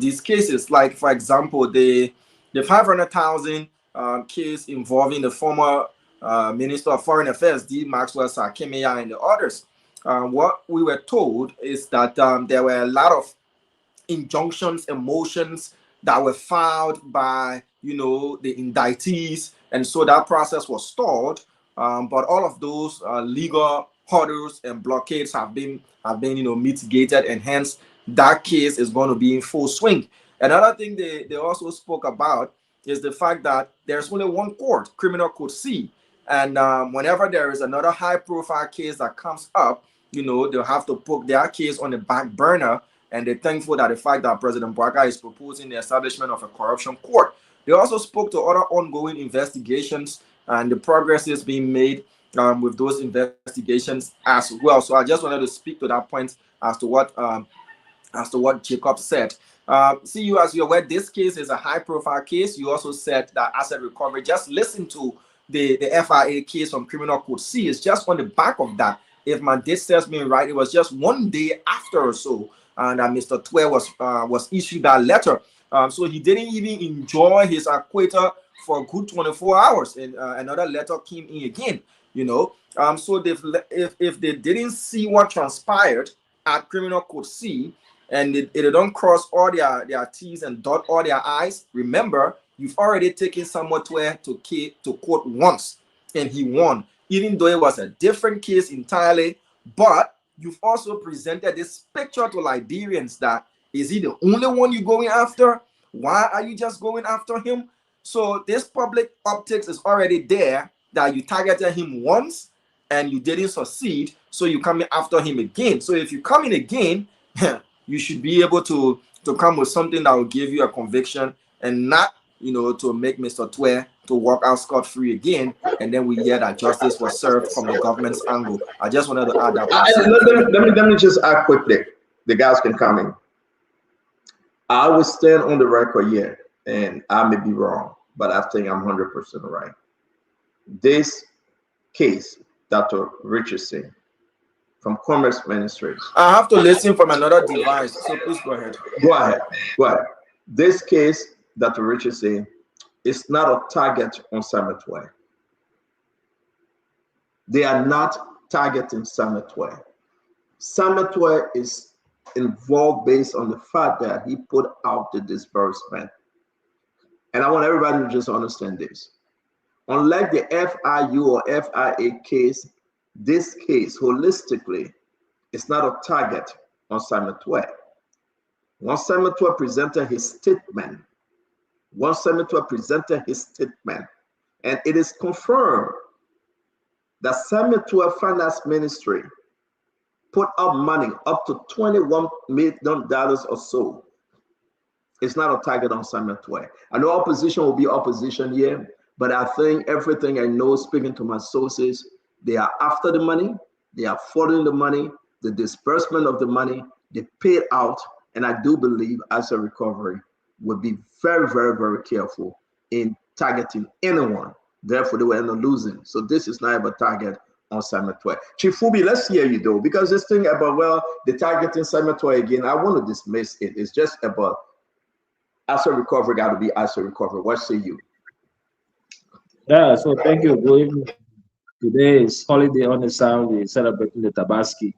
these cases. Like, for example, the 500,000 case involving the former Minister of Foreign Affairs, D. Maxwell Sarkemeya, and the others. What we were told is that there were a lot of injunctions and motions that were filed by, you know, the indictees, and so that process was stalled. But all of those legal hurdles and blockades have been you know, mitigated, and hence that case is going to be in full swing. Another thing they also spoke about is the fact that there's only one court, Criminal Court C, and whenever there is another high-profile case that comes up, you know, they'll have to put their case on the back burner, and they're thankful that the fact that President Bouaka is proposing the establishment of a corruption court. They also spoke to other ongoing investigations and the progress is being made with those investigations as well. So I just wanted to speak to that point as to what Jacob said. See, you as you're aware, this case is a high-profile case. You also said that asset recovery. Just listen to the FIA case from Criminal Court C. It's just on the back of that. If my date serves me right, it was just one day after or so, and Mr. Twe was issued that letter. So he didn't even enjoy his acquittal for a good 24 hours, and another letter came in again. You know, so if they didn't see what transpired at Criminal Court C, and they don't cross all their T's and dot all their I's, remember, you've already taken Samuel Twe to court once, and he won, even though it was a different case entirely. But you've also presented this picture to Liberians that, is he the only one you're going after? Why are you just going after him? So this public optics is already there that you targeted him once and you didn't succeed, so you're coming after him again. So if you come in again, you should be able to come with something that will give you a conviction, and not, you know, to make Mr. Twe to walk out scot-free again, and then we hear that justice was served from the government's angle. I just wanted to add that. Let me just add quickly. The guys can come in. I will stand on the record here, and I may be wrong, but I think I'm 100% right. This case, Dr. Richardson, from Commerce Ministry. I have to listen from another device, so please go ahead. Go ahead. This case, Dr. Richardson, is not a target on Samuel Twe. They are not targeting Samuel Twe. Samuel Twe is involved based on the fact that he put out the disbursement. And I want everybody to just understand this. Unlike the FIU or FIA case, this case holistically is not a target on Samuel Twe. Once Samuel Twe presented his statement, and it is confirmed that Samuel Twe Finance Ministry put up money up to $21 million or so. It's not a target on Samuel Twe. I know opposition will be opposition here, but I think everything I know, speaking to my sources, they are after the money, they are following the money, the disbursement of the money, they paid out, and I do believe Asset Recovery would be very, very, very careful in targeting anyone. Therefore, they will end up losing. So this is not a target on Samuel Twe. Chief Fubi, let's hear you though, because this thing about, well, the targeting Samuel Twe again, I want to dismiss it. It's just about Asset Recovery got to be Asset Recovery. What say you? Yeah, so thank you. Good evening. Today is holiday on the South. We're celebrating the Tabaski.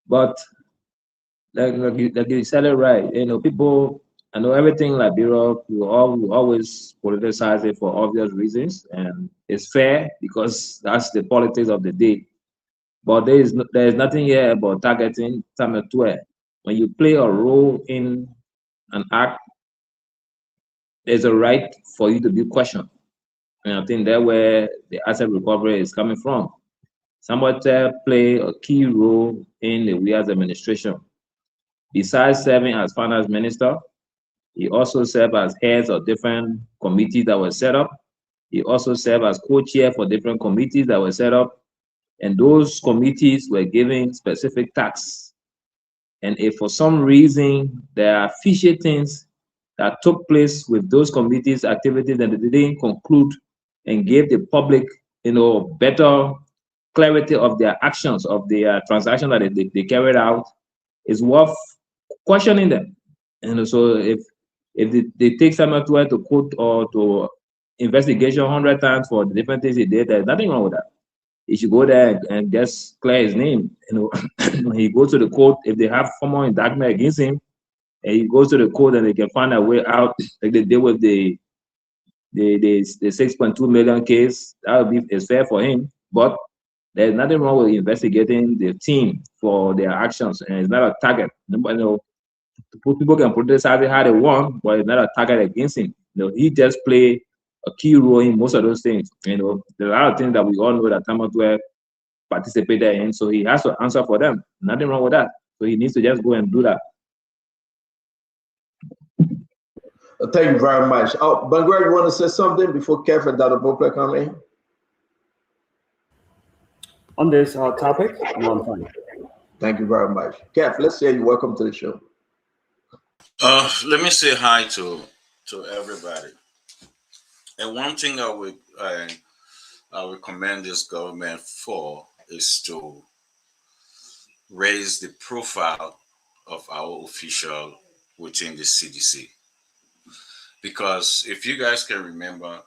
But like you said it right, you know, people, I know everything like Liberia, we always politicize it for obvious reasons, and it's fair because that's the politics of the day. But there is nothing here about targeting Samuel Twe. When you play a role in an act, there's a right for you to be questioned. And I think that's where the asset recovery is coming from. Samuel Twe played a key role in the WIA's administration. Besides serving as finance minister, he also served as heads of different committees that were set up. He also served as co-chair for different committees that were set up. And those committees were given specific tasks. And if for some reason there are fishy things that took place with those committees' activities and they didn't conclude and gave the public, you know, better clarity of their actions, of their transactions that they carried out, it's worth questioning them. And so if they take Samuel Twe to court or to investigation 100 times for the different things he did. There's nothing wrong with that. He should go there and just clear his name. When he goes to the court, if they have formal indictment against him, and he goes to the court and they can find a way out, like they did with the 6.2 million case, that would be it's fair for him. But there's nothing wrong with investigating the team for their actions, and it's not a target. People can criticize it how they want, but it's not a target against him. He just played a key role in most of those things. There are a lot of things that we all know that Tamotwe participated in, so he has to answer for them. Nothing wrong with that. So he needs to just go and do that. Thank you very much. Oh, Bangura, you want to say something before Kev and Dr. Pople come in? On this topic, no, I'm fine. Thank you very much. Kev, let's say you welcome to the show. Let me say hi to everybody. And one thing I would commend this government for is to raise the profile of our official within the CDC. Because if you guys can remember,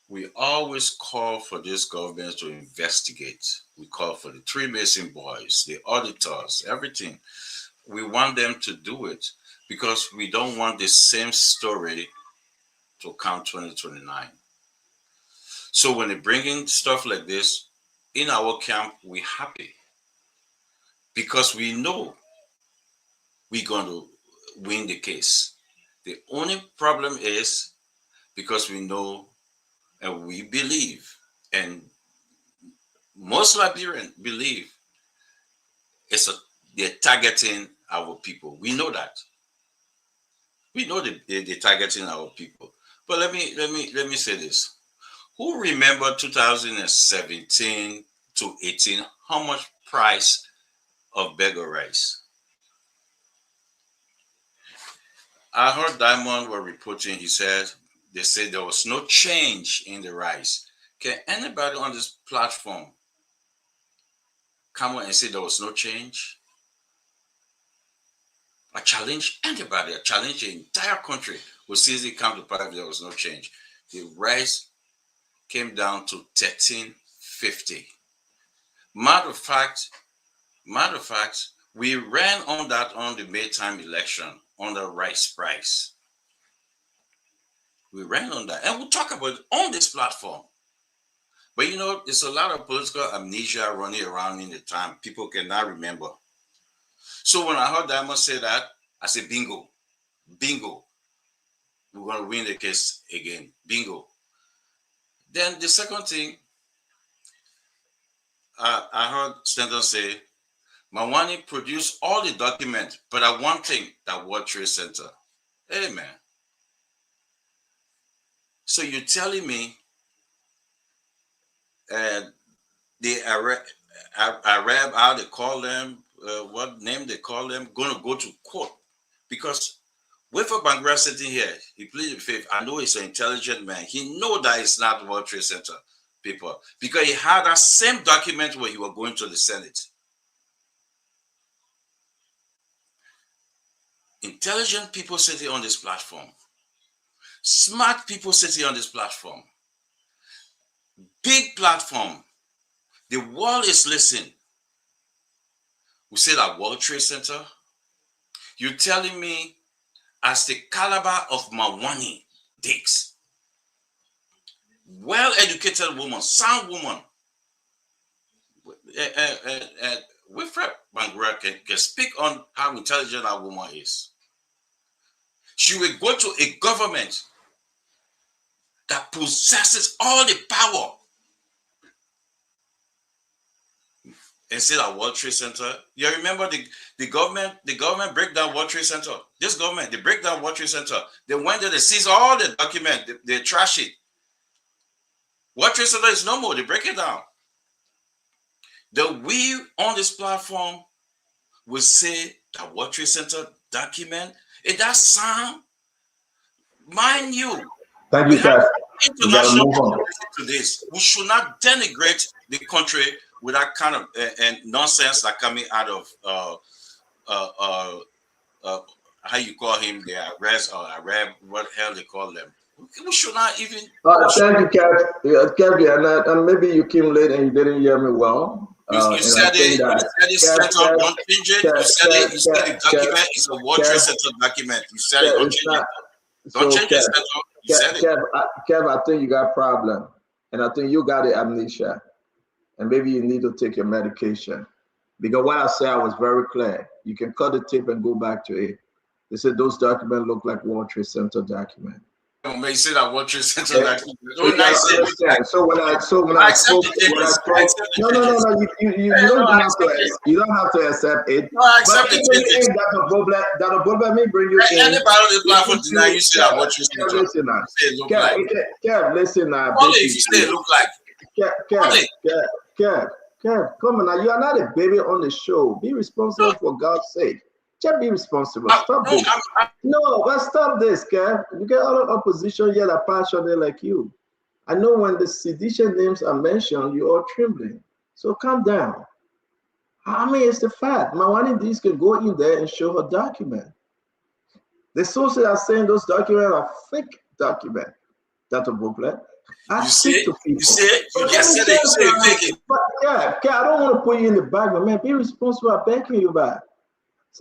we always call for this government to investigate. We call for the 3 Mason boys, the auditors, everything. We want them to do it because we don't want the same story to come 2029. So when they bring in stuff like this, in our camp, we're happy because we know we're going to win the case. The only problem is because we know and we believe, and most Liberians believe they're targeting our people. We know that. We know they're targeting our people. But let me say this. Who remember 2017 to 18, how much price of beggar rice? I heard Diamond were reporting, they said there was no change in the rice. Can anybody on this platform come on and say there was no change? I challenge anybody, I challenge the entire country who says it come to power, there was no change. The rice came down to 13.50. Matter of fact, we ran on that on the Maytime election on the rice price. We ran on that, and we'll talk about it on this platform. But there's a lot of political amnesia running around in the time. People cannot remember. So when I heard Diamond say that, I said, bingo. We're going to win the case again. Bingo. Then the second thing, I heard Stanton say, Mawani produced all the documents, but one thing, that World Trade Center. Hey, man. So you're telling me the Arab, how they call them, what name they call them, going to go to court? Because Wilfred Bangura sitting here, he pleaded the fifth. I know he's an intelligent man. He know that it's not World Trade Center people because he had that same document where he was going to the Senate. Intelligent people sitting on this platform. Smart people sitting on this platform. Big platform. The world is listening. We say that World Trade Center. You're telling me as the caliber of Mawani Dix, well-educated woman, sound woman, Wilfred Bangura can speak on how intelligent that woman is. She will go to a government that possesses all the power and say that World Trade Center. You remember the government break down World Trade Center. This government, they break down World Trade Center. They went there, they seize all the documents, they trash it. World Trade Center is no more, they break it down. We on this platform will say that World Trade Center document, it does sound, mind you. Thank you, sir. International to this. We should not denigrate the country with that kind of nonsense that coming out of how you call him, the Arab, what the hell they call them, We should not even. Thank you, Kev. And maybe you came late and you didn't hear me well. You said it. You said it. Don't change it. You said it. You said the document is a World Trade Center document. You said it. Don't change it. Don't change it. You said it. Kev, I think you got a problem, and I think you got the amnesia, and maybe you need to take your medication. Because what I said, I was very clear. You can cut the tape and go back to it. They said those documents look like World Trade Center documents. May say that World Trade Center document. So when I spoke, no, you don't have to accept it. No, I accept it. That a problem may bring you in. Anybody on the platform deny you say that World Trade Center. Listen now, Kev, listen now. Only if you say it look like. Kev, come on now. You are not a baby on the show. Be responsible for God's sake. Just be responsible. Stop this. No, but stop this, Kev. You get all the opposition yet are passionate like you. I know when the sedition names are mentioned, you are trembling. So calm down. I mean, it's the fact. Mawani Dees can go in there and show her document. The sources are saying those documents are fake documents. Dr. Boblet. I speak to people. You say fake it. But yeah, I don't want to put you in the bag, but man, be responsible. I beg you back.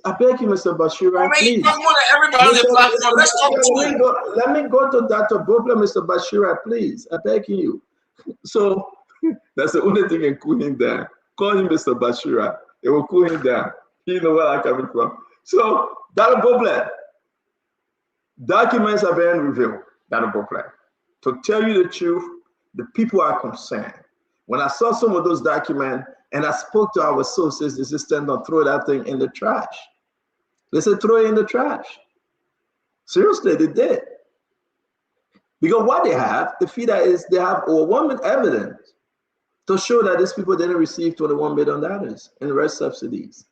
I beg you, Mr. Bashira, please. Let me go to Dr. Bobla, Mr. Bashira, please. I beg you. So that's the only thing can cool him down. Call him Mr. Bashira. It will cool him down. You know where I'm coming from. So, Dr. Bobla, documents are being revealed, Dr. Bobla. To tell you the truth, the people are concerned. When I saw some of those documents, and I spoke to our sources, they said, stand up, throw that thing in the trash. They said, throw it in the trash. Seriously, they did. Because what they have, the FIDA is they have overwhelming evidence to show that these people didn't receive $21 million in rest subsidies.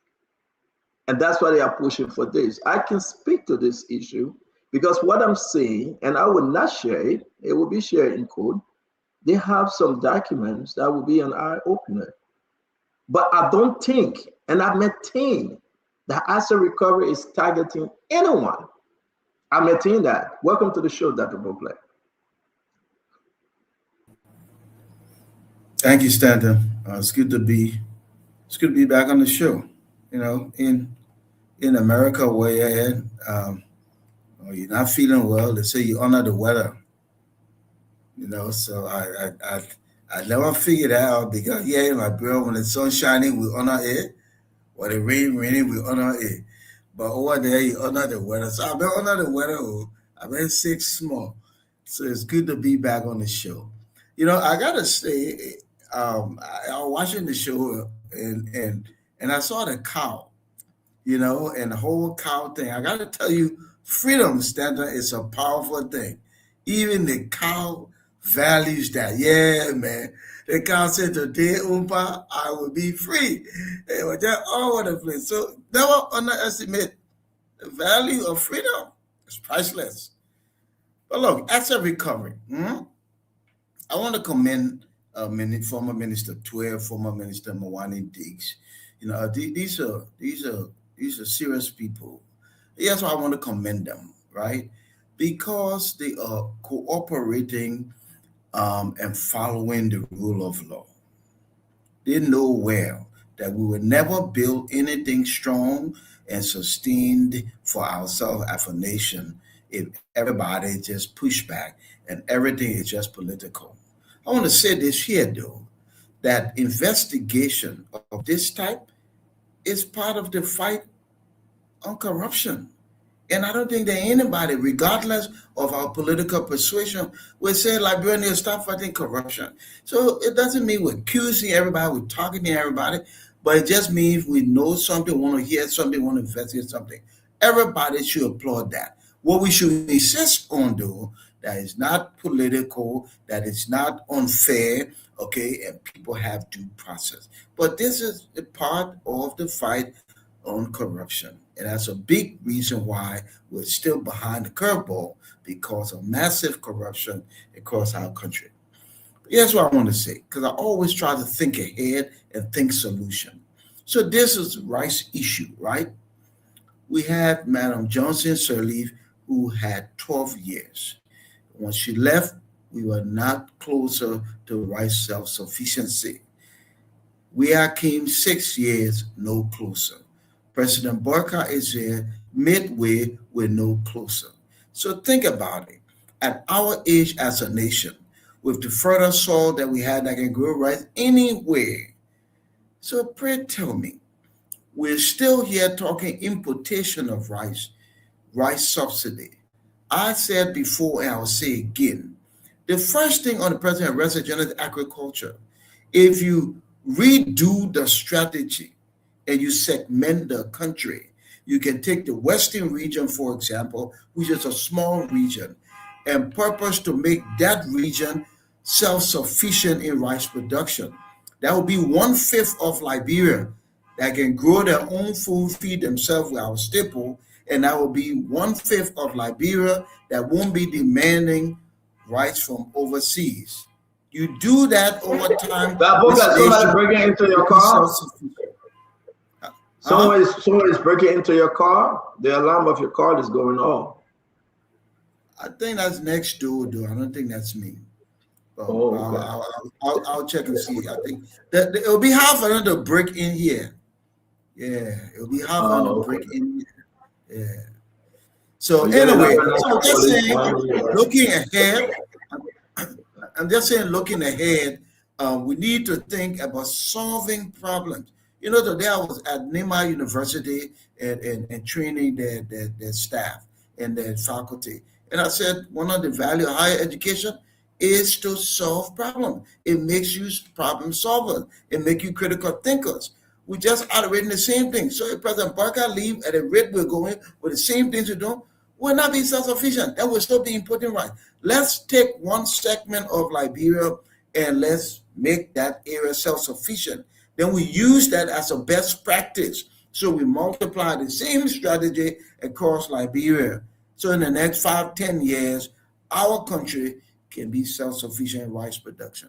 And that's why they are pushing for this. I can speak to this issue because what I'm saying, and I will not share it, it will be shared in code. They have some documents that will be an eye-opener. But I don't think, and I maintain, that asset recovery is targeting anyone. I maintain that. Welcome to the show, Dr. Bopley. Thank you, Stanton. It's good to be back on the show. You know, in America, where you're not feeling well, they say you honor the weather. You know, so I never figured out because my bro, when the sun's shining, we honor it. When the rain raining, we honor it. But over there, you honor the weather. So I've been under the weather. I've been sick small. So it's good to be back on the show. You know, I gotta say, I was watching the show and I saw the cow, you know, and the whole cow thing. I gotta tell you, freedom standard is a powerful thing. Even the cow values that. Yeah, man. The cow said, today, Oompa, I will be free. They were just all over the place. So never underestimate the value of freedom. It's priceless. But look, asset recovery. I want to commend former Minister Twer, former Minister Mawani Diggs. You know, these are serious people. That's why I want to commend them, right? Because they are cooperating and following the rule of law. They know well that we will never build anything strong and sustained for ourselves as a nation if everybody just push back and everything is just political. I want to say this here, though, that investigation of this type is part of the fight on corruption. And I don't think that anybody, regardless of our political persuasion, will say Liberia stop fighting corruption. So it doesn't mean we're accusing everybody, we're talking to everybody, but it just means we know something, want to hear something, want to investigate something. Everybody should applaud that. What we should insist on, though, that is not political, that it's not unfair, okay, and people have due process. But this is a part of the fight on corruption. And that's a big reason why we're still behind the curveball, because of massive corruption across our country. But here's what I want to say, because I always try to think ahead and think solution. So this is the rice issue, right? We had Madam Johnson Sirleaf, who had 12 years. When she left, we were not closer to rice self-sufficiency. We came 6 years, no closer. President Barker is here midway, we're no closer. So think about it. At our age as a nation, with the fertile soil that we had that can grow rice anywhere. So pray tell me, we're still here talking importation of rice subsidy. I said before and I'll say again, the first thing on the president's arrest agenda is agriculture. If you redo the strategy and you segment the country, you can take the Western region, for example, which is a small region, and purpose to make that region self-sufficient in rice production. That would be 1/5 of Liberia that can grow their own food, feed themselves with our staple, and that will be 1/5 of Liberia that won't be demanding rice from overseas. You do that over time. Somebody breaking into your car? Someone is breaking into your car? The alarm of your car is going off. I think that's next door, though. I don't think that's me. I'll check and see. I think that it'll be half another brick in here. Yeah, it'll be half another brick in here. Yeah. So anyway, so just saying, looking ahead, I'm just saying, looking ahead, we need to think about solving problems. You know, today I was at Nehemiah University and training their staff and their faculty. And I said, one of the value of higher education is to solve problems. It makes you problem solvers. It makes you critical thinkers. We just are reading the same thing. So if President Barker leave at the rate we're going with the same things we're doing, we'll not be self-sufficient. That will still be importing rice. Let's take one segment of Liberia and let's make that area self-sufficient. Then we use that as a best practice. So we multiply the same strategy across Liberia. So in the next 5-10 years, our country can be self-sufficient in rice production.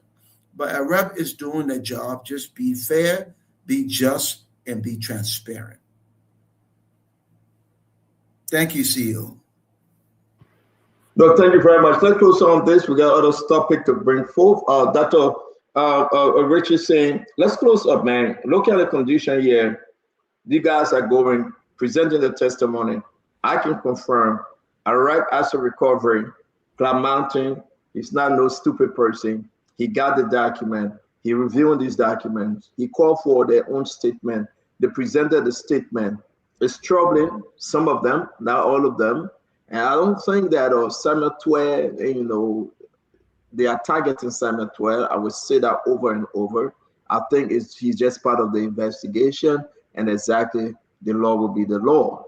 But AREP is doing their job. Just be fair, be just, and be transparent. Thank you, CEO. No, thank you very much. Let's close on this. We got other topic to bring forth. Dr. Rich is saying, let's close up, man. Look at the condition here. You guys are going, presenting the testimony. I can confirm, AREP as a recovery, Cloud Mountain, he's not no stupid person. He got the document. He reviewed these documents. He called for their own statement. They presented the statement. It's troubling, some of them, not all of them. And I don't think that Samuel Twelve, they are targeting Samuel Twelve. I would say that over and over. I think he's just part of the investigation, and exactly the law will be the law.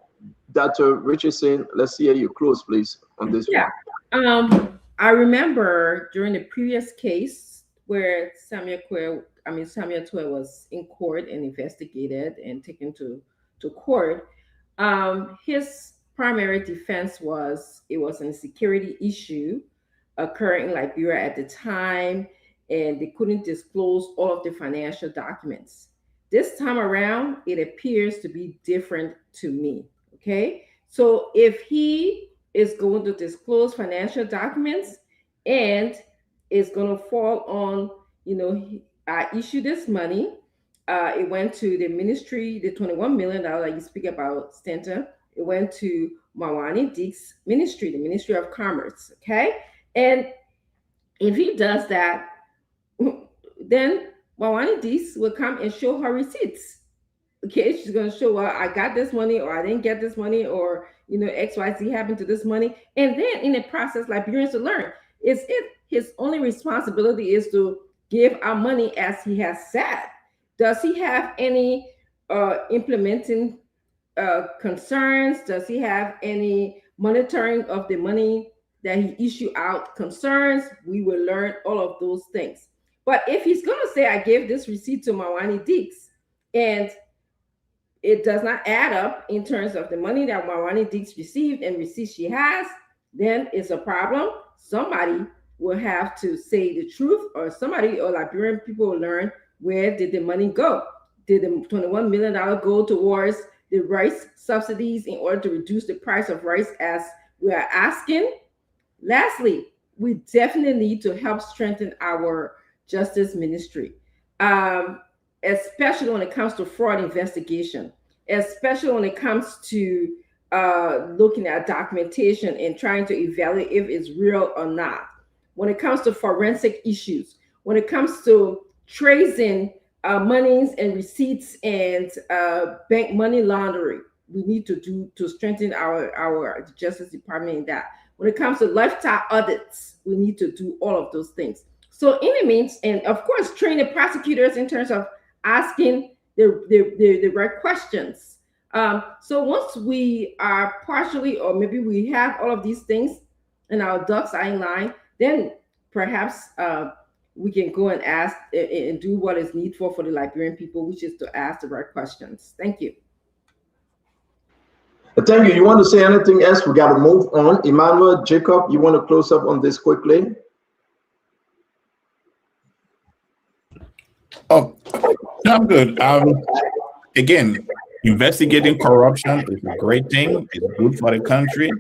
Dr. Richardson, let's hear you close, please, on this one. I remember during the previous case where Samuel Twelve was in court and investigated and taken to court. His primary defense was it was a security issue occurring in Liberia at the time, and they couldn't disclose all of the financial documents. This time around, it appears to be different to me. Okay, so if he is going to disclose financial documents and it's going to fall on, I issued this money. It went to the ministry, the $21 million that you speak about, Stanton. It went to Mawani Deek's ministry, the Ministry of Commerce. Okay, and if he does that, then Mawani Deeks will come and show her receipts. Okay, she's going to show, well, I got this money, or I didn't get this money, or XYZ happened to this money. And then in the process, Liberians will learn, is it his only responsibility is to give our money as he has said? Does he have any implementing concerns? Does he have any monitoring of the money that he issue out concerns? We will learn all of those things. But if he's going to say, I gave this receipt to Mawani Deeks, and it does not add up in terms of the money that Mawani Deeks received and receipts she has, then it's a problem. Somebody will have to say the truth, or Liberian people will learn, where did the money go? Did the $21 million go towards the rice subsidies in order to reduce the price of rice as we are asking? Lastly, we definitely need to help strengthen our justice ministry, especially when it comes to fraud investigation, especially when it comes to looking at documentation and trying to evaluate if it's real or not. When it comes to forensic issues, when it comes to tracing monies and receipts and bank money laundering, we need to strengthen our Justice Department in that. When it comes to lifestyle audits, we need to do all of those things. So in the means, and of course, train the prosecutors in terms of asking the right questions. So once we are partially, or maybe we have all of these things and our ducks are in line, then perhaps we can go and ask and do what is needful for the Liberian people, which is to ask the right questions. Thank you. Thank you. You want to say anything else? We got to move on. Emmanuel, Jacob, you want to close up on this quickly? Oh, I'm good. Again, investigating corruption is a great thing. It's good for the country.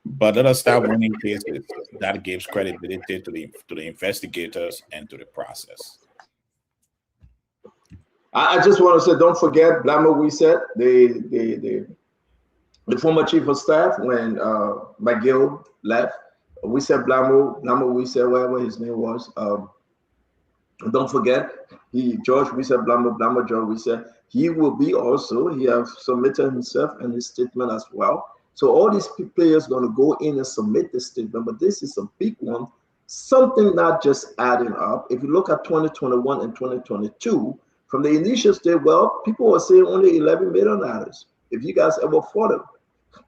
But let us start winning cases. That gives credibility to the investigators and to the process. I just want to say, don't forget Blamo Wisset, the former chief of staff when McGill left. Wisset Blamo Wisset, whatever his name was. Don't forget, George Wisset Blamo George Wisset. He will be also. He has submitted himself and his statement as well. So all these players going to go in and submit the statement, but this is a big one, something not just adding up. If you look at 2021 and 2022, from the initial stage, well, people were saying only $11 million. If you guys ever fought them,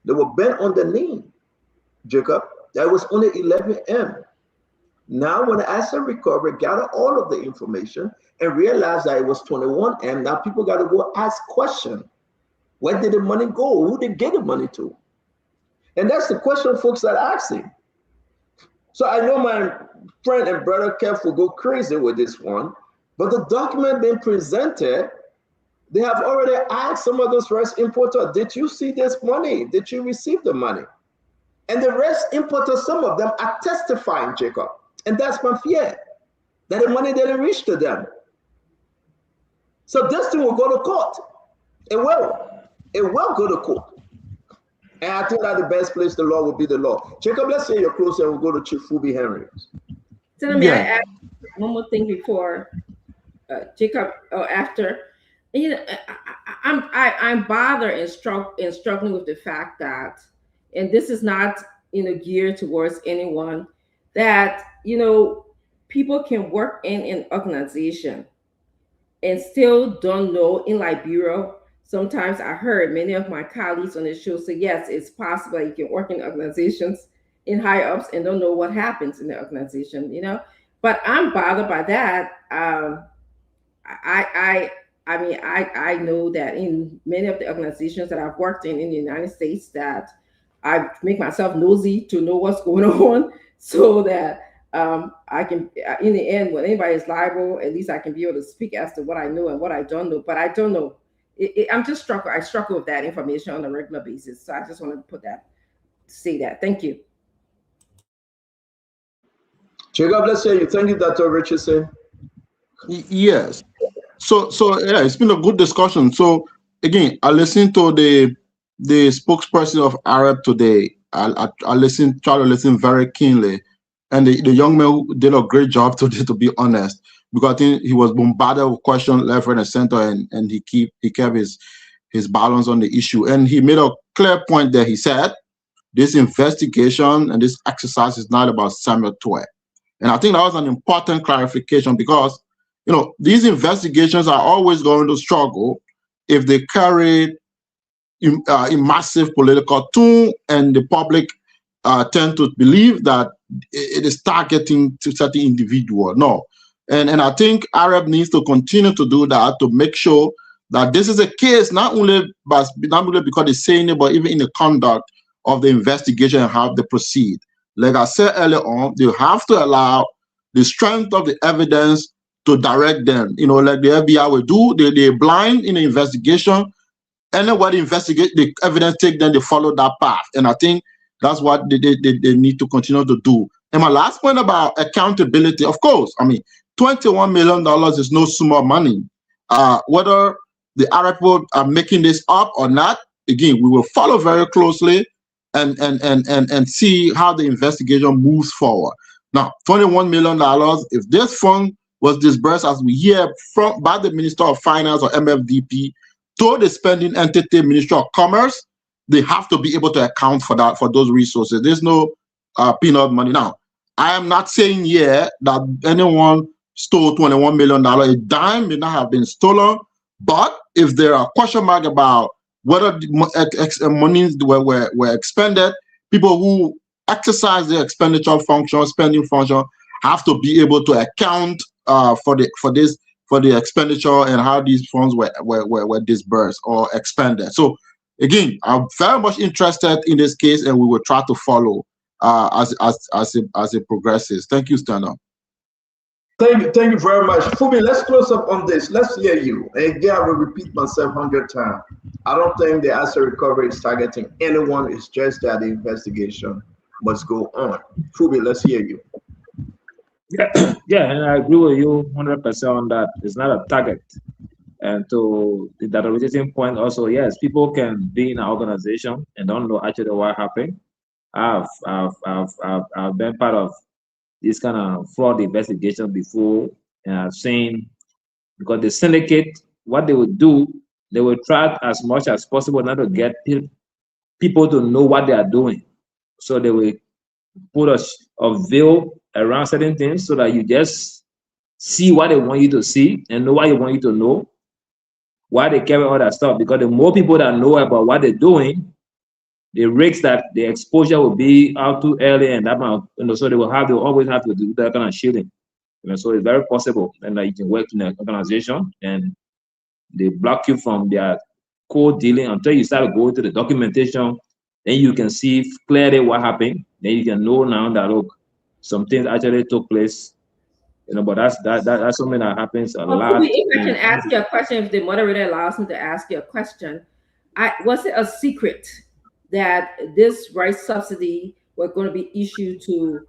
they were bent on the knee, Jacob. That was only 11 M. Now, when the asset recovery gathered all of the information and realized that it was 21 M, now people got to go ask questions. Where did the money go? Who did they get the money to? And that's the question folks are asking. So I know my friend and brother Kev will go crazy with this one, but the document being presented, they have already asked some of those rice importers, did you see this money? Did you receive the money? And the rice importers, some of them are testifying, Jacob. And that's my fear, that the money didn't reach to them. So this thing will go to court. It will go to court. And I think that the best place the law will be the law. Jacob, let's say you're close and we'll go to Chief Fubi Henry. So may I add one more thing before Jacob or after? You know, I'm bothered and struggling with the fact that, and this is not geared towards anyone, that people can work in an organization and still don't know in Liberia. Sometimes I heard many of my colleagues on the show say, yes, it's possible you can work in organizations in higher ups and don't know what happens in the organization, But I'm bothered by that. I know that in many of the organizations that I've worked in the United States, that I make myself nosy to know what's going on, so that I can, in the end, when anybody is liable, at least I can be able to speak as to what I know and what I don't know. But I don't know. I'm just struggle. I struggle with that information on a regular basis. So I just wanted to say that. Thank you. Jacob, let's hear you. Thank you, Dr. Richardson. Yes. So yeah, it's been a good discussion. So again, I listened to the spokesperson of AREP today. I try to listen very keenly, and the young man did a great job today, to be honest, because I think he was bombarded with questions left, right, and center, and he kept his balance on the issue, and he made a clear point that he said this investigation and this exercise is not about Samuel Tuer, and I think that was an important clarification, because these investigations are always going to struggle if they carry a massive political tool, and the public tend to believe that it is targeting to certain individual. No, and I think AREP needs to continue to do that, to make sure that this is a case not only because they're saying it, but even in the conduct of the investigation and how they proceed. Like I said earlier on, you have to allow the strength of the evidence to direct them. Like the FBI will do, they're blind in the investigation, and then when they investigate the evidence take, then they follow that path. And I think That's what they need to continue to do. And my last point about accountability, of course, I mean, $21 million is no small money. Whether the Arab people are making this up or not, again, we will follow very closely and see how the investigation moves forward. Now, $21 million, if this fund was disbursed, as we hear from by the Minister of Finance or MFDP to the spending entity, Ministry of Commerce, they have to be able to account for that, for those resources. There's no peanut money. Now, I am not saying here that anyone stole $21 million. A dime may not have been stolen, but if there are question marks about whether the monies were expended, people who exercise their expenditure function, spending function, have to be able to account for the expenditure and how these funds were disbursed or expended. So again, I'm very much interested in this case, and we will try to follow as it progresses. Thank you, Stand Up. Thank you very much. Fumi, let's close up on this. Let's hear you. Again, I will repeat myself 100 times. I don't think the asset recovery is targeting anyone. It's just that the investigation must go on. Fumi, let's hear you. Yeah, and I agree with you 100% on that. It's not a target. And to that originating point also, yes, people can be in an organization and don't know actually what happened. I've been part of this kind of fraud investigation before, and I've seen, because the syndicate, what they would do, they would try as much as possible not to get people to know what they are doing. So they will put a veil around certain things so that you just see what they want you to see and know what they want you to know, why they carry all that stuff. Because the more people that know about what they're doing, the risks that the exposure will be out too early, and that might, so they always have to do that kind of shielding. So it's very possible, and you can work in an organization and they block you from their code dealing until you start going to the documentation. Then you can see clearly what happened. Then you can know now that, look, some things actually took place. But that's something that happens a lot. If I can ask you a question, if the moderator allows me to ask you a question, was it a secret that this rice subsidy was going to be issued to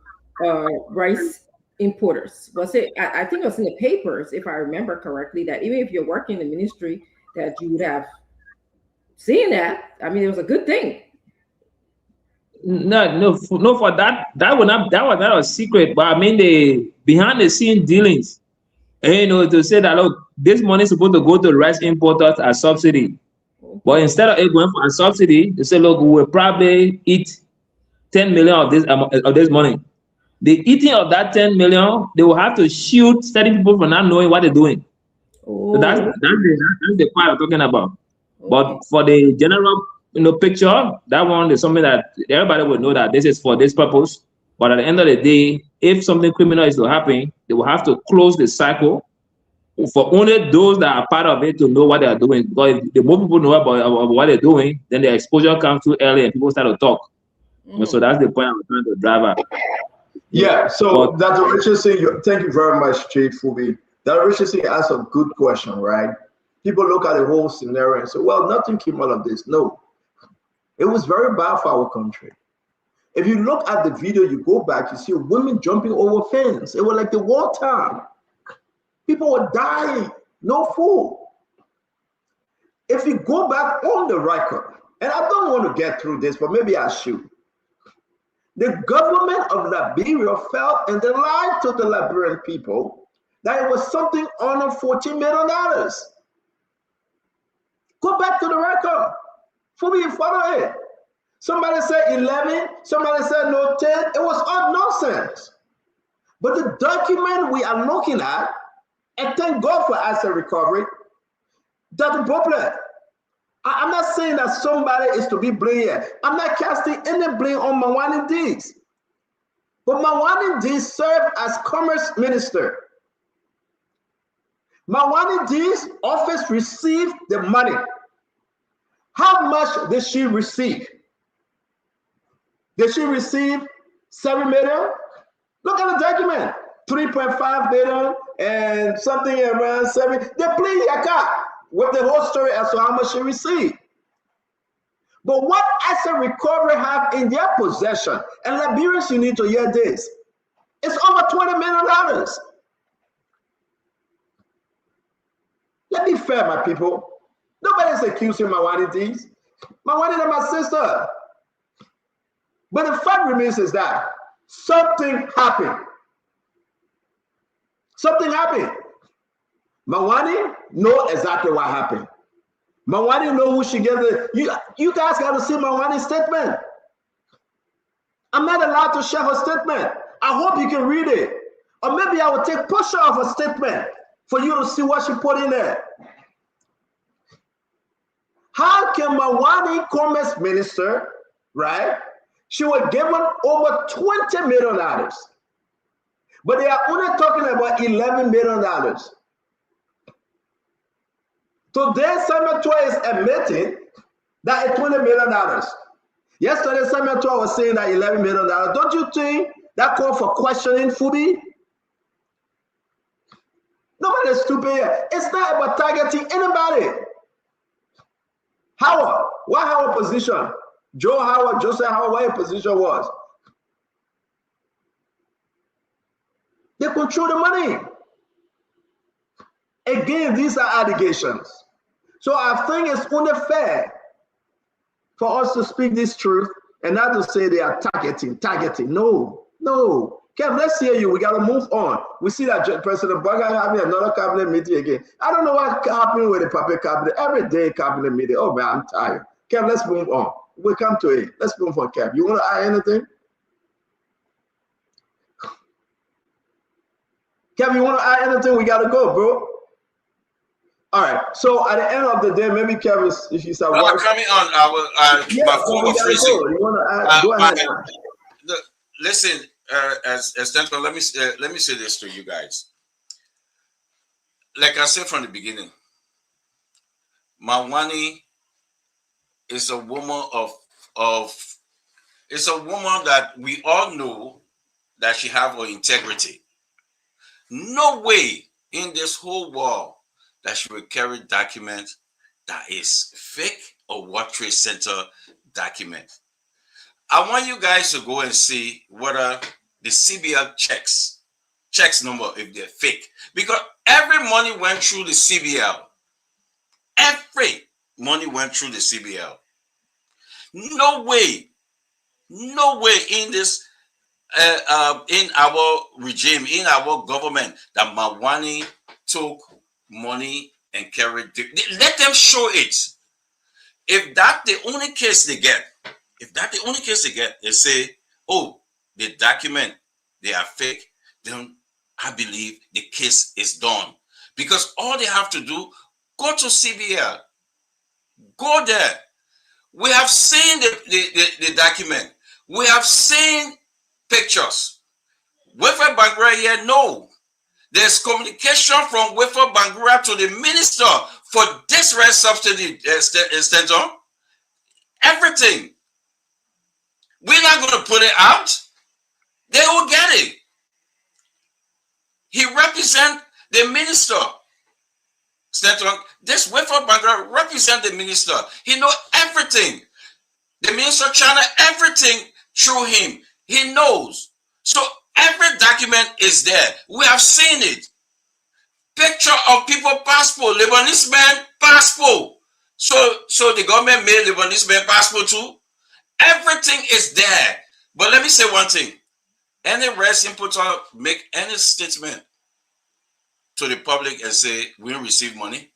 rice importers? Was it? I think it was in the papers, if I remember correctly, that even if you're working in the ministry, that you would have seen that. I mean, it was a good thing. No, for that was not a secret. But I mean, the behind the scene dealings, to say that, look, this money is supposed to go to rice importers as subsidy. But instead of it going for a subsidy, they say, look, we will probably eat 10 million of this money. The eating of that 10 million, they will have to shield certain people from not knowing what they're doing. So that's the part I'm talking about. But for the general picture, that one is something that everybody will know that this is for this purpose. But at the end of the day, if something criminal is to happen, they will have to close the cycle for only those that are part of it to know what they are doing. Because if the more people know about what they're doing, then the exposure comes too early and people start to talk. So that's the point I'm trying to drive at. Yeah, so Dr. Richardson, thank you very much, Chief Fubi. Dr. Richardson asked a good question, right? People look at the whole scenario and say, well, nothing came out of this. No, it was very bad for our country. If you look at the video, you go back, you see women jumping over fence. It was like the wartime. People were dying, no food. If you go back on the record, and I don't want to get through this, but maybe I should. The government of Liberia felt and they lied to the Liberian people that it was something under $14 million. Go back to the record. For me, follow it. Somebody said 11, somebody said no 10. It was all nonsense. But the document we are looking at, and thank God for asset recovery, Dr. Bopler, I'm not saying that somebody is to be blamed here. I'm not casting any blame on Mawani Dees. But Mawani Dees served as Commerce Minister. Mawani Dees' office received the money. How much did she receive? Did she receive 7 million? Look at the document. 3.5 billion and something around 7. They play Yaka with the whole story as to how much she received. But what asset recovery have in their possession, and Liberians, you need to hear this, it's over $20 million. Let me fair, my people. Nobody's accusing Mawani things. Mawani is my sister. But the fact remains is that something happened. Something happened. Mawani know exactly what happened. Mawani know who she gave the. You guys got to see Mawani's statement. I'm not allowed to share her statement. I hope you can read it. Or maybe I will take portion of her statement for you to see what she put in there. How can Mawani, Commerce Minister, right? She was given over $20 million. But they are only talking about $11 million. Today, Samuel Toa is admitting that it's $20 million. Yesterday, Samuel Toa was saying that $11 million. Don't you think that called for questioning Fubi? Nobody's stupid here. It's not about targeting anybody. Howard, what Howard position? Joe Howard, Joseph Howard, what your position was? They control the money. Again, these are allegations. So I think it's only fair for us to speak this truth and not to say they are targeting. No. Kev, let's hear you. We got to move on. We see that President Baga having another cabinet meeting again. I don't know what's happening with the public cabinet. Every day cabinet meeting. Oh, man, I'm tired. Kev, let's move on. We'll come to it. Let's move on, Kev. You want to add anything? Kev, you want to add anything? We got to go, bro. All right. So at the end of the day, maybe Kev, if you start watching. Coming on, my phone was freezing. You want to add? Go ahead. Listen, as Stanton, let me say this to you guys. Like I said from the beginning, Mawani is a woman it's a woman that we all know that she have her integrity. No way in this whole world that she will carry documents that is fake or World Trade Center document. I want you guys to go and see whether the CBL checks number if they're fake, because every money went through the CBL. Every money went through the CBL. No way in this in our regime, in our government, that Mawani took money and carried it. Let them show it. If that's the only case they get, they say, oh, the document, they are fake, then I believe the case is done. Because all they have to do, go to CBL, go there. We have seen the document. We have seen pictures. Wafer Bangura here, no. There's communication from Wafer Bangura to the minister for this red subsidy, Stanton. Everything. We're not going to put it out. They will get it. He represents the minister. Stanton, this Wafer Bangura represents the minister. He knows everything. The minister channel everything through him. He knows. So every document is there. We have seen it. Picture of people passport, Lebanese man passport. So the government made Lebanese man passport too. Everything is there. But let me say one thing. Any rice importer make any statement to the public and say we don't receive money,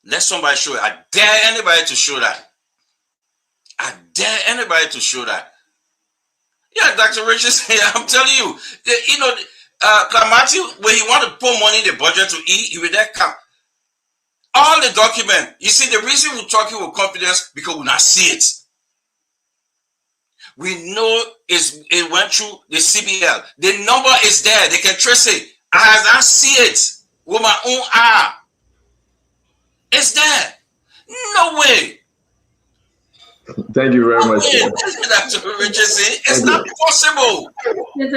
let somebody show it. I dare anybody to show that. I dare anybody to show that. Yeah, Dr. Richards, I'm telling you, Clamati, when he want to put money in the budget to eat, he will then come. All the document. You see, the reason we're talking with confidence because we not see it. We know it went through the CBL. The number is there. They can trace it. I see it with my own eye. It's there. No way. Thank you very much. Dr. Richardson. It's not possible.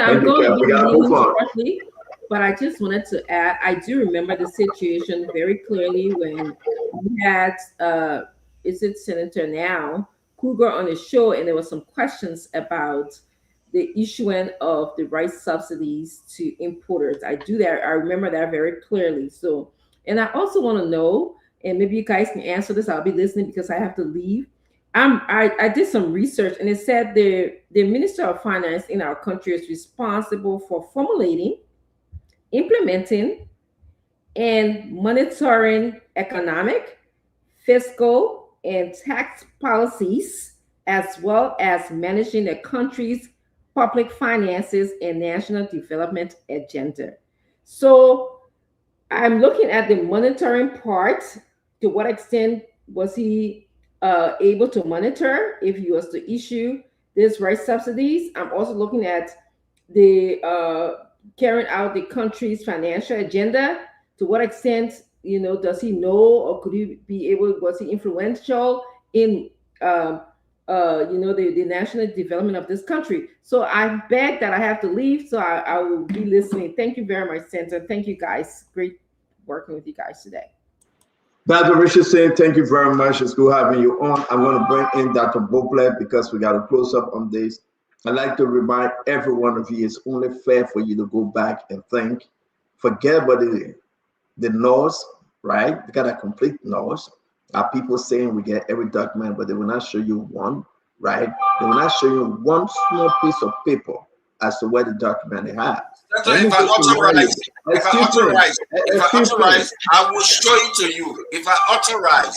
I'm going to move shortly, but I just wanted to add, I do remember the situation very clearly when we had is it Senator now, Kruger on the show, and there were some questions about the issuing of the rice subsidies to importers. I remember that very clearly. So, and I also want to know, and maybe you guys can answer this. I'll be listening because I have to leave. I did some research, and it said the Minister of Finance in our country is responsible for formulating, implementing, and monitoring economic, fiscal, and tax policies, as well as managing the country's public finances and national development agenda. So I'm looking at the monitoring part. To what extent was he able to monitor if he was to issue these rice subsidies? I'm also looking at the carrying out the country's financial agenda. To what extent, does he know, or could he be able? Was he influential in the national development of this country? So I beg that I have to leave, so I will be listening. Thank you very much, Senator. Thank you, guys. Great working with you guys today. Dr. Richardson, thank you very much. It's good having you on. I'm going to bring in Dr. Bopler because we got a close up on this. I'd like to remind every one of you, it's only fair for you to go back and think. Forget about the laws, right? We got a complete laws. Are people saying we get every document, but they will not show you one, right? They will not show you one small piece of paper as to where the document they have. If I authorize, I will show it to you. If I authorize,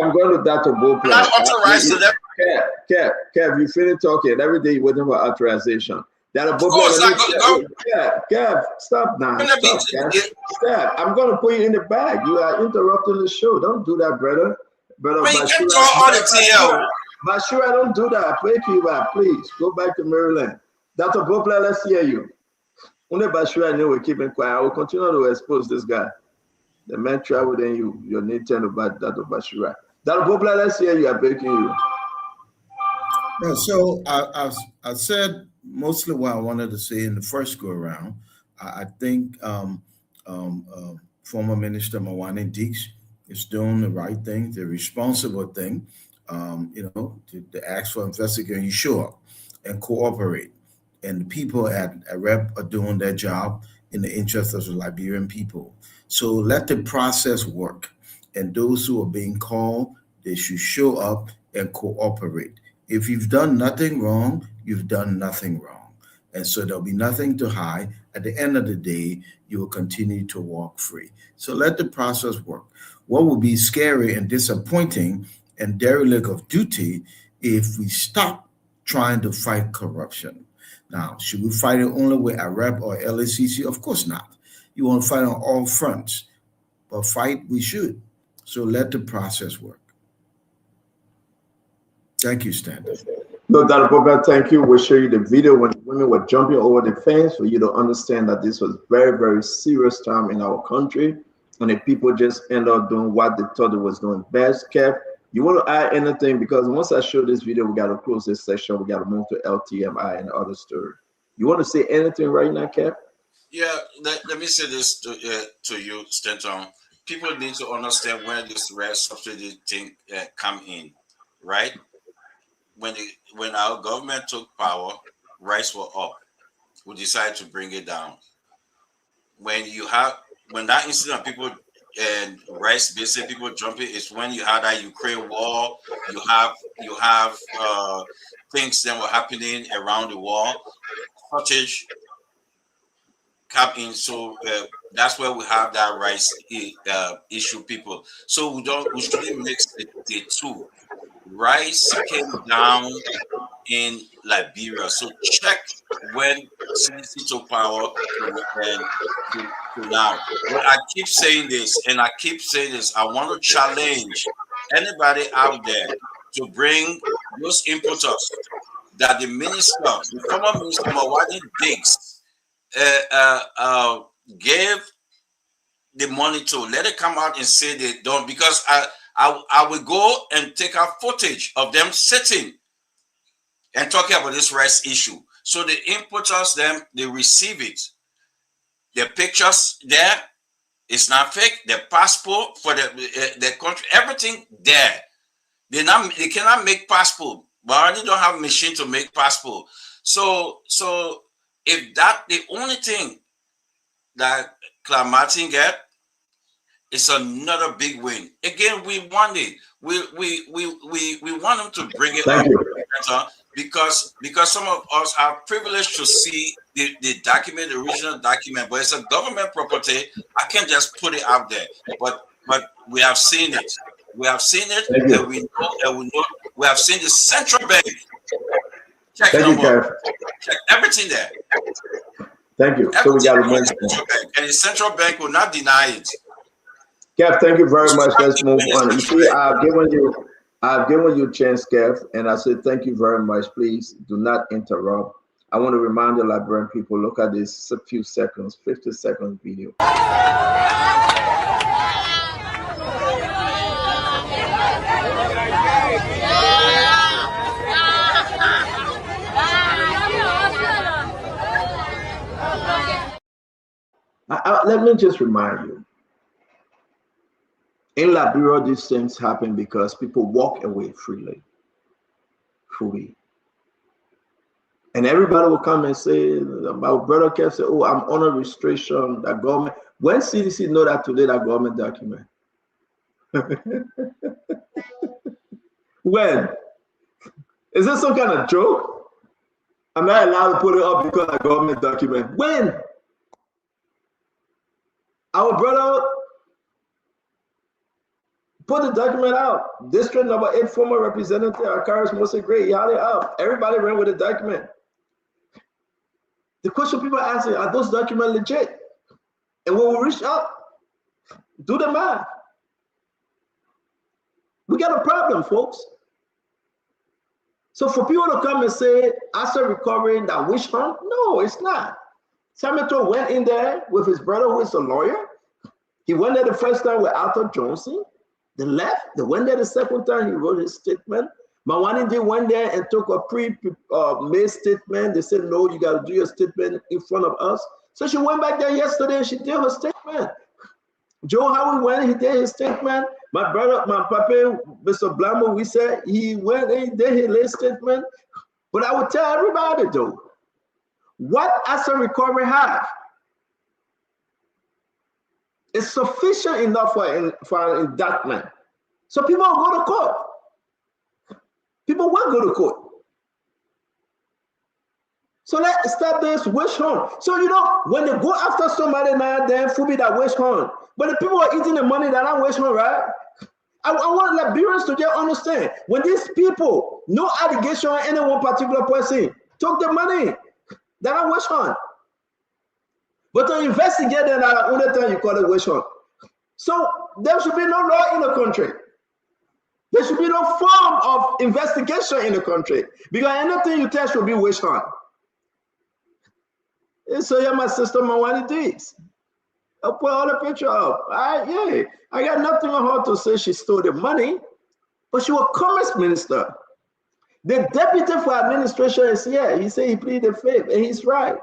I'm going to Dr. Bopler. Not authorized to them. Kev, you finish talking every day. You're waiting for authorization. Dr. Bopler, Kev, stop now. Stop. I'm going to put you in the bag. You are interrupting the show. Don't do that, brother. But you can talk all the TL. But sure, I don't do that. Pray to you back, please. Go back to Maryland. Dr. Bopler, let's hear you. Only Bashir, I know we're keeping quiet. I will continue to expose this guy. The man traveled and your need to about Dr. Bashir. Dr. Bopler, let's hear you. I'm begging you. Yeah, so I said mostly what I wanted to say in the first go around. I think former Minister Mawani Deeks is doing the right thing, the responsible thing. To ask for investigating, you show up and cooperate. And the people at REP are doing their job in the interest of the Liberian people. So let the process work. And those who are being called, they should show up and cooperate. If you've done nothing wrong, you've done nothing wrong. And so there'll be nothing to hide. At the end of the day, you will continue to walk free. So let the process work. What will be scary and disappointing and derelict of duty if we stop trying to fight corruption. Now, should we fight it only with AREP or LACC? Of course not. You want to fight on all fronts, but fight we should. So let the process work. Thank you, Stan. No, Dr. Bopler, thank you. We'll show you the video when women were jumping over the fence for you to understand that this was very, very serious time in our country. And the people just end up doing what they thought it was doing best. Kev, you want to add anything? Because once I show this video, we got to close this session. We got to move to LTMI and other story. You want to say anything right now, Kev? Yeah, let me say this to you, Stanton. People need to understand where this rice subsidy thing come in, right? When our government took power, rice were up. We decided to bring it down. When that incident, people and rice basically people jumping, is when you had that Ukraine war. You have things that were happening around the world, shortage come in. So that's where we have that rice issue, people. So we shouldn't mix the two. Rice came down in Liberia. So check when CDC took power to now. But I keep saying this, I want to challenge anybody out there to bring those importers that the former minister Mawani Diggs gave the money to. Let it come out and say they don't, because I will go and take out footage of them sitting and talking about this rice issue. So the importers, they receive it. The pictures there, It's not fake. The passport for the country, everything there. They cannot make passport. Bahrain don't have a machine to make passport. So if that the only thing that Claude Martin get, it's another big win. Again, we want it. We want them to bring it up because some of us are privileged to see the document, the original document, but it's a government property. I can't just put it out there. But we have seen it. We have seen it, and we know. We have seen the central bank. Check everything there. Thank you. So we got and the central bank will not deny it. Kev, thank you very much. Let's move on. You see, I've given you a chance, Kev, and I said thank you very much. Please do not interrupt. I want to remind the Liberian people, look at this few seconds, 50-second video. Let me just remind you, in Liberia, these things happen because people walk away freely. And everybody will come and say, my brother Kev say, oh, I'm under restriction, that government. When CDC know that today, that government document? When? Is this some kind of joke? I'm not allowed to put it up because of government document. When? Our brother put the document out. District number 8 former representative Akaris Mose Gray, he had it out. Everybody ran with the document. The question people are asking, are those documents legit? And when we reach out, do the math. We got a problem, folks. So for people to come and say, after recovering that witch hunt, no, it's not. Samuel went in there with his brother, who is a lawyer. He went there the first time with Arthur Johnson. They left. They went there the second time. He wrote his statement. Mawanindi went there and took a pre-made statement. They said, no, you got to do your statement in front of us. So she went back there yesterday and she did her statement. Joe Howard went, he did his statement. My brother, my papa, Mr. Blambo, we said he went and he did his statement. But I would tell everybody though, what asset recovery have is sufficient enough for an indictment. So people will go to court. People will go to court. So let's start this witch hunt. So you know, when they go after somebody now, then it will be that witch hunt. But the people are eating the money that are witch hunt, right? I want Liberians to just understand, when these people, no allegation on any one particular person, took the money, that are witch hunt. But to investigate them, that's the only time you call it witch hunt. So there should be no law in the country. There should be no form of investigation in the country. Because anything you tell should be witch hunt. And so yeah, my sister Mawani Diggs. I'll put all the picture up. I got nothing on her to say she stole the money, but she was commerce minister. The deputy for administration is here. He said he pleaded the fifth, and he's right.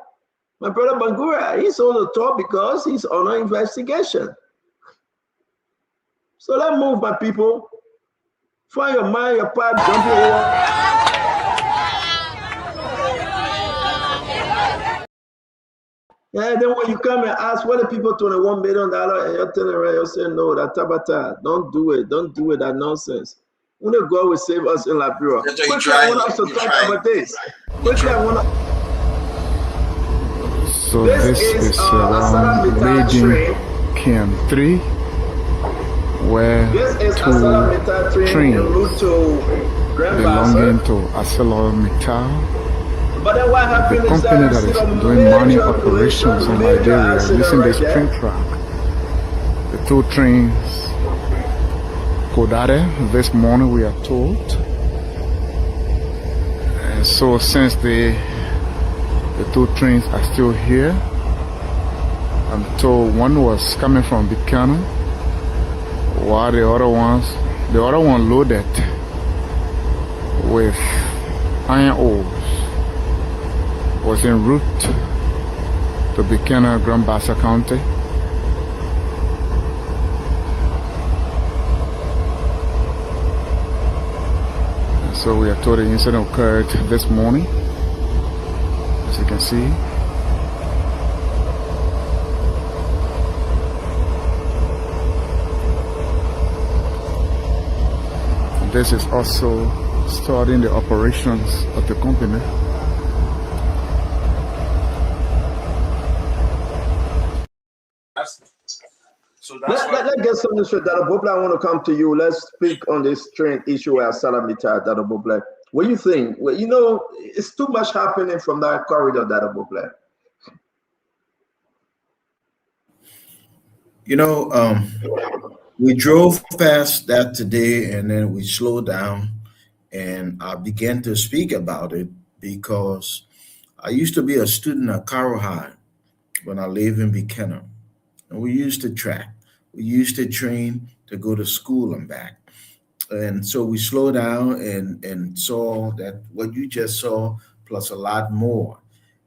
My brother Bangura, he's on the top because he's on an investigation. So let's move, my people. Find your mind, your part, jump your wall. Yeah, then when you come and ask, what are people $21 million, and you're telling them, you're saying, no, that Tabata, don't do it, that nonsense. When God will save us in Liberia. Quickly, I want us to talk about this. Quickly, I want to. So this is around Beijing Camp 3, where two trains belonging to ArcelorMittal, the company that is doing mining operations in Liberia, using the spring track. The two trains collided this morning, we are told. And so since the two trains are still here, I'm told one was coming from Buchanan, while the other one loaded with iron ores was en route to Buchanan, Grand Bassa County. So we are told the incident occurred this morning, as you can see. This is also starting the operations of the company. Let's get something straight. Dada Bobla, I want to come to you. Let's speak on this train issue at Salamita, Dada Bobla. What do you think? Well, you know, it's too much happening from that corridor, Dada Bobla. You know, we drove past that today and then we slowed down, and I began to speak about it because I used to be a student at Carroll High when I lived in Buchanan. And we used to track. We used to train to go to school and back. And so we slowed down and saw that what you just saw plus a lot more.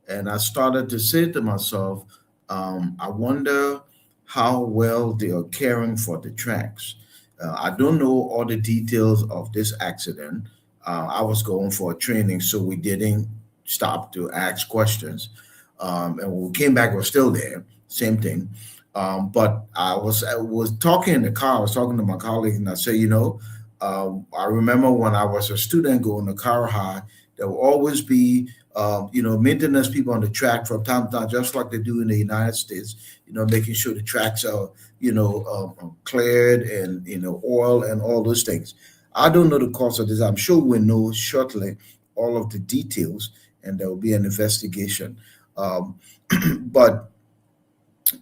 And I started to say to myself, I wonder how well they are caring for the tracks. I don't know all the details of this accident. I was going for a training, so we didn't stop to ask questions. And when we came back, we're still there, same thing. But I was talking in the car, I was talking to my colleague, and I said, you know, I remember when I was a student going to Carroll High, there will always be, you know, maintenance people on the track from time to time, just like they do in the United States, you know, making sure the tracks are, you know, cleared and, you know, oil and all those things. I don't know the cause of this. I'm sure we'll know shortly all of the details, and there will be an investigation. But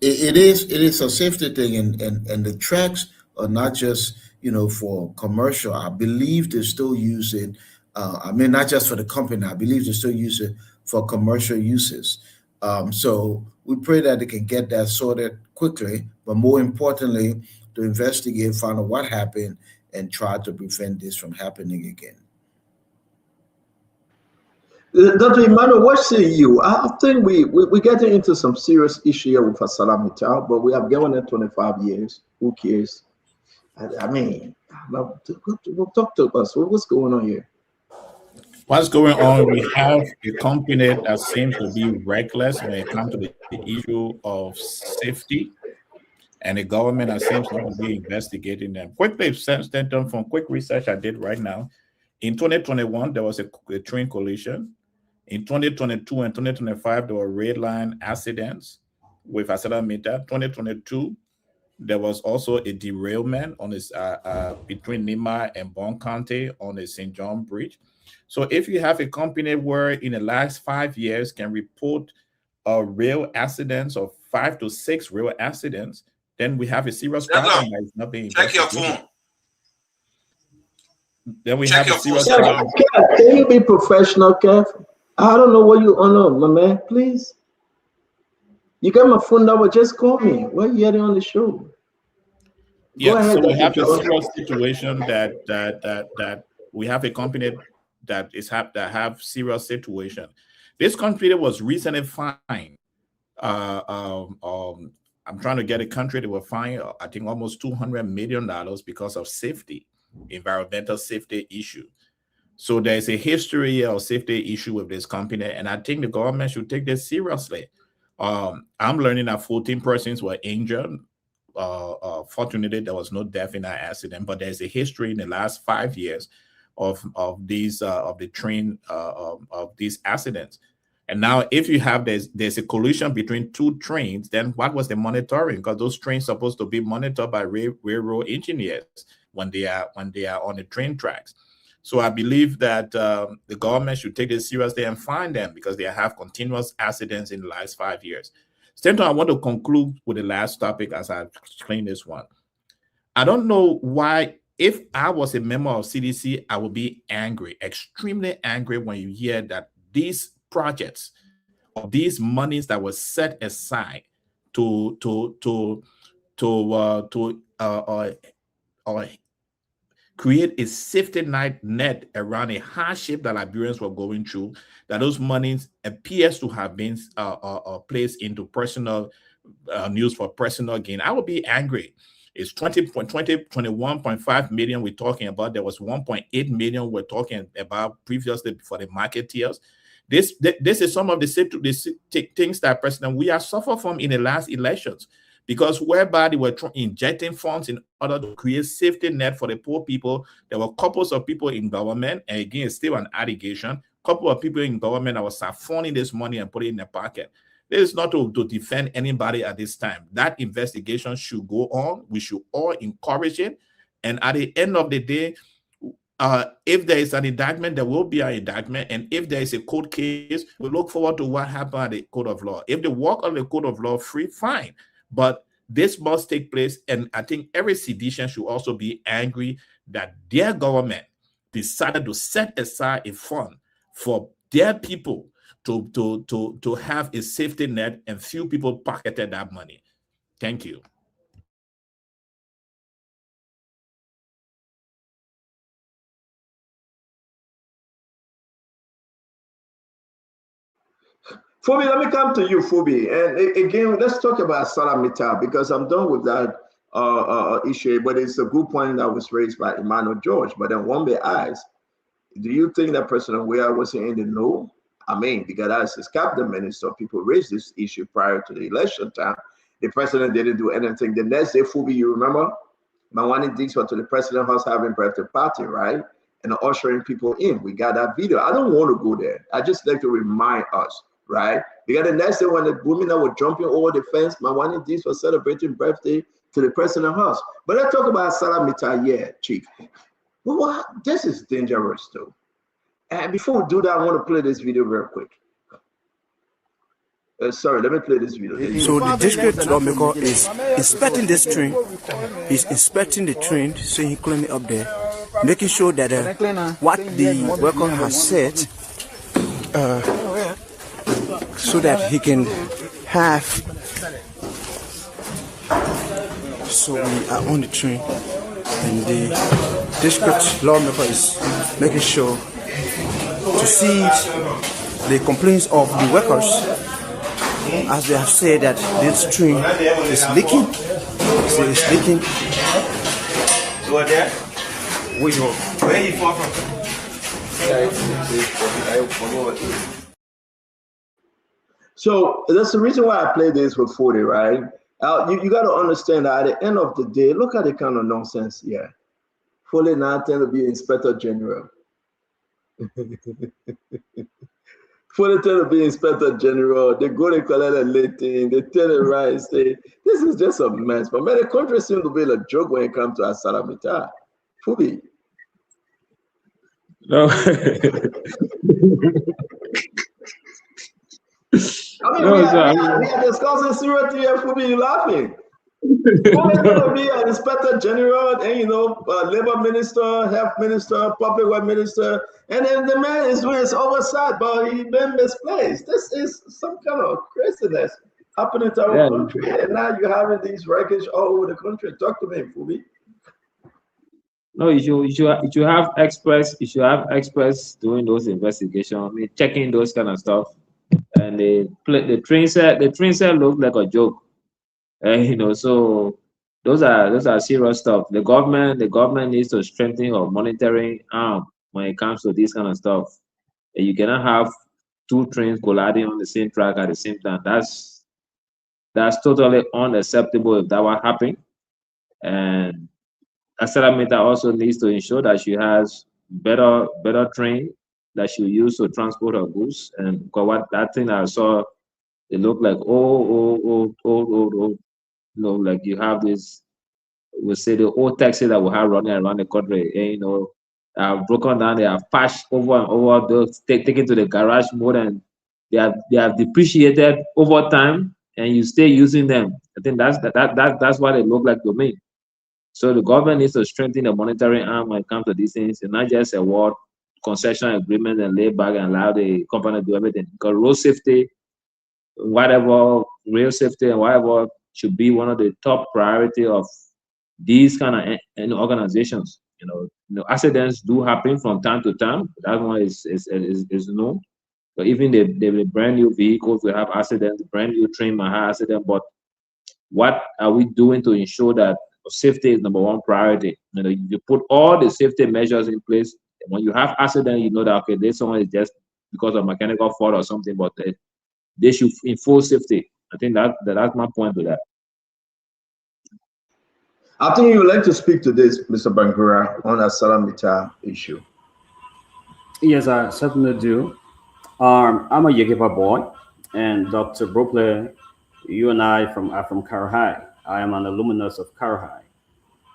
it is a safety thing, and the tracks are not just, you know, for commercial. I believe they still use it. I mean, not just for the company. I believe they still use it for commercial uses. So we pray that they can get that sorted quickly, but more importantly, to investigate, find out what happened, and try to prevent this from happening again. Dr. Emmanuel, what say you? I think we're getting into some serious issue here with Salamita, but we have given it 25 years. Who cares? I mean, talk to us. What's going on here? What's going on? We have a company that seems to be reckless when it comes to the issue of safety, and the government that seems to be investigating them. Quickly, from quick research I did right now, in 2021, there was a train collision. In 2022 and 2025, there were red line accidents with Salamita. 2022, there was also a derailment on this between Nima and Bon County on the St. John Bridge. So if you have a company where in the last 5 years can report rail accidents of 5 to 6 rail accidents, then we have a serious problem that is not being investigated. Check your phone. Then we have a serious problem. Can you be professional, Kev? I don't know what you on, my man. Please. You got my phone number. Just call me. Why are you here on the show? Yeah, so we have a serious situation that we have a company that have serious situation. This company was recently fined. I'm trying to get a country that were fined, I think, almost $200 million because of safety, environmental safety issue. So there's a history of safety issue with this company, and I think the government should take this seriously. I'm learning that 14 persons were injured. Fortunately, there was no death in that accident, but there's a history in the last 5 years of these accidents. And now, if you have there's a collision between two trains, then what was the monitoring? Because those trains are supposed to be monitored by railroad engineers when they are on the train tracks. So I believe that the government should take this seriously and fine them because they have continuous accidents in the last 5 years. Same time, I want to conclude with the last topic as I explain this one. I don't know why, if I was a member of CDC, I would be angry, extremely angry when you hear that these projects or these monies that were set aside to create a safety net around a hardship that Liberians were going through, that those monies appears to have been placed into personal news for personal gain. I would be angry. It's 21.5 million we're talking about. There was 1.8 million we're talking about previously for the marketeers. This is some of the things that President we have suffered from in the last elections, because whereby they were injecting funds in order to create safety net for the poor people. There were couples of people in government, and again, it's still an allegation, couple of people in government that was siphonning this money and putting it in their pocket. This is not to defend anybody at this time. That investigation should go on. We should all encourage it. And at the end of the day, if there is an indictment, there will be an indictment. And if there is a court case, we look forward to what happened at the court of law. If they work on the court of law free, fine. But this must take place. And I think every Ceditian should also be angry that their government decided to set aside a fund for their people to have a safety net, and few people pocketed that money. Thank you. Phoebe, let me come to you, Phoebe. And again, let's talk about ArcelorMittal, because I'm done with that issue, but it's a good point that was raised by Emmanuel George. But then one may ask, do you think that President Weah wasn't in the know? I mean, because as his cabinet minister, people raised this issue prior to the election time. The president didn't do anything. The next day, Phoebe, you remember? Mawani Dix went to the president house having birthday party, right? And ushering people in. We got that video. I don't want to go there. I just like to remind us, right? Because the next day when the women that were jumping over the fence, Mawani Dix was celebrating birthday to the president house. But let's talk about ArcelorMittal, yeah, Chief. Well, this is dangerous, though. And before we do that, I want to play this video very quick. Sorry, let me play this video. So the district lawmaker is inspecting this train. He's inspecting the train, so he clean it up there, making sure that what the worker has said, so that he can have. So we are on the train, and the district lawmaker is making sure to see the complaints of the workers, as they have said that this train is leaking. So it's leaking. Where you from? So that's the reason why I play this with 40, right? You got to understand that at the end of the day, look at the kind of nonsense here. Foley now tend to be Inspector General. Foley tend to be Inspector General. They go to collect a late thing. They tell the right, say, this is just a mess. But man, the country seems to be a joke when it comes to ArcelorMittal. Fubi. No. I mean, we are discussing seriously here, Fubi, you laughing. Foley going to be an Inspector General, and Labor Minister, Health Minister, Public Works Minister, and then the man is doing his oversight, but he been misplaced. This is some kind of craziness happening to our country, and now you're having these wreckage all over the country. Talk to me, Fubi. No, you should have experts. You should have experts doing those investigations. I mean, checking those kind of stuff. And the train set looked like a joke. So those are serious stuff. The government needs to strengthen our monitoring arm when it comes to this kind of stuff. You cannot have two trains colliding on the same track at the same time. That's totally unacceptable if that were happening. And ArcelorMittal also needs to ensure that she has better train that she use to transport her goods. And what that thing I saw, it looked like old. Like you have this, we say the old taxi that we have running around the country, and broken down. They have patched over and over, those taken to the garage more, and they have depreciated over time, and you stay using them. I think that's what it looked like to me. So the government needs to strengthen the monitoring arm when it comes to these things, and not just a word concession agreement and lay back and allow the company to do everything. Because road safety, rail safety and whatever should be one of the top priority of these kind of organizations. Accidents do happen from time to time. That one is known. But even the brand new vehicles will have accidents. The brand new train might have accident. But what are we doing to ensure that safety is number one priority. You know, you put all the safety measures in place. And when you have accident, you know that okay, this one is just because of mechanical fault or something, but they should enforce safety. I think that's my point to that. I think you would like to speak to this, Mr. Bangura, on the Salamita issue. Yes, I certainly do. I'm a Yegepa boy, and Dr. Brookler, you and I are from Karahai. I am an alumnus of Karahai.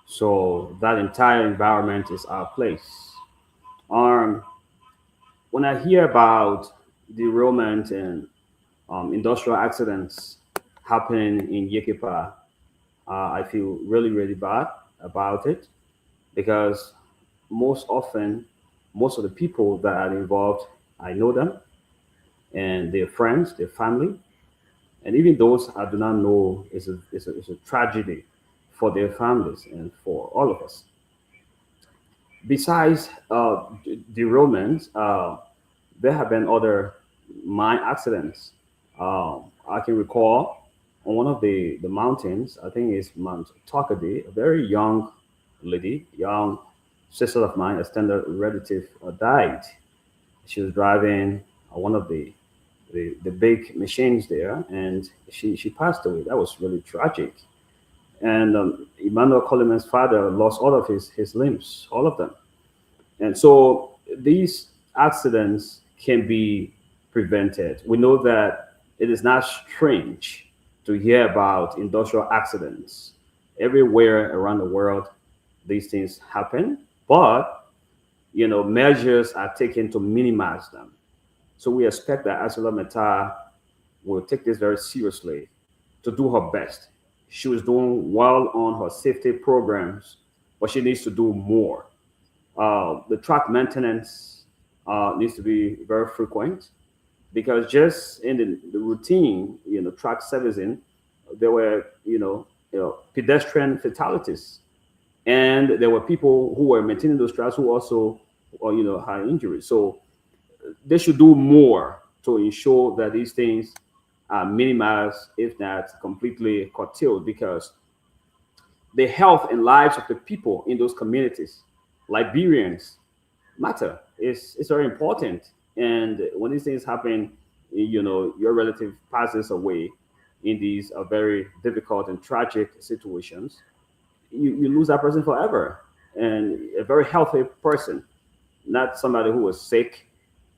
So that entire environment is our place. When I hear about derailment and industrial accidents happening in Yekepa, I feel really, really bad about it, because most often, most of the people that are involved, I know them, and their friends, their family, and even those I do not know, is a tragedy for their families and for all of us. Besides derailment, there have been other mine accidents. I can recall on one of the mountains, I think it's Mount Tokadi, a very young lady, young sister of mine, extended relative, died. She was driving one of the big machines there, and she passed away. That was really tragic. And Emmanuel Coleman's father lost all of his limbs, all of them. And so these accidents can be prevented. We know that it is not strange to hear about industrial accidents. Everywhere around the world, these things happen, but measures are taken to minimize them. So we expect that ArcelorMittal will take this very seriously to do her best. She was doing well on her safety programs, but she needs to do more. The track maintenance needs to be very frequent, because just in the routine, track servicing, there were, pedestrian fatalities, and there were people who were maintaining those tracks who also, had injuries. So they should do more to ensure that these things are minimized, if not completely curtailed, because the health and lives of the people in those communities, Liberians, matter. It's very important. And when these things happen, your relative passes away in these very difficult and tragic situations, you lose that person forever. And a very healthy person, not somebody who was sick.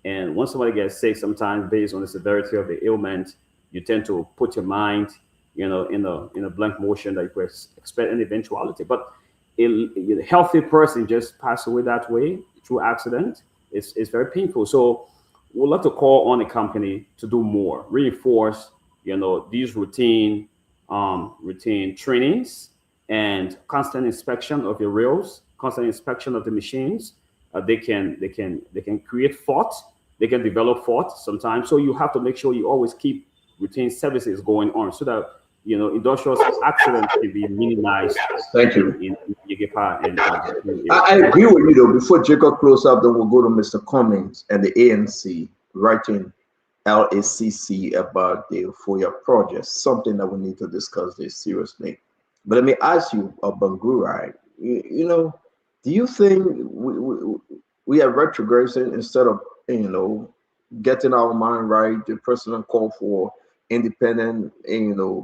And once somebody gets sick, sometimes based on the severity of the ailment, you tend to put your mind, in a blank motion that you could expect an eventuality. But a healthy person just passed away that way through accident. It's very painful. So we'd love to call on the company to do more, reinforce, these routine trainings and constant inspection of your rails, constant inspection of the machines. They can create faults. They can develop faults sometimes. So you have to make sure you always keep routine services going on so that industrial accidents can be minimized. Thank you. In Yegepa and I agree with you though. Before Jacob close up, then we'll go to Mr. Cummings and the ANC writing LACC about the FOIA project. Something that we need to discuss this seriously. But let me ask you, Bangura, do you think we are retrograding instead of getting our mind right? The president called for independent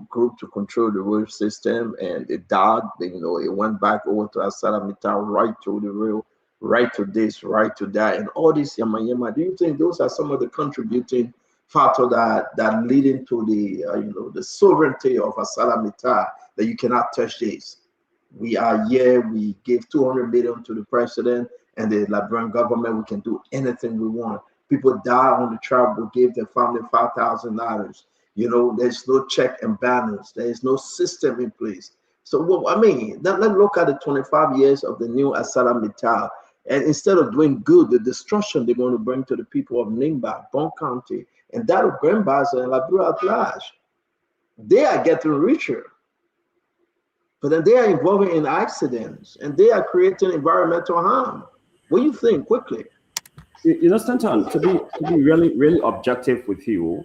group to control the rail system, and it died. It went back over to ArcelorMittal, right to the rail, right to this, right to that, and all this yama. Do you think those are some of the contributing factors that leading to the sovereignty of ArcelorMittal, that you cannot touch this? We are here. We gave 200 million to the president and the Liberian government. We can do anything we want. People die on the track. We gave their family $5,000. There's no check and balance. There is no system in place. So, let's look at the 25 years of the new ArcelorMittal. And instead of doing good, the destruction they're going to bring to the people of Nimba, Bon County, and that of Grand Baza and Liberia at large, they are getting richer. But then they are involving in accidents, and they are creating environmental harm. What do you think, quickly? Stanton, to be really, really objective with you,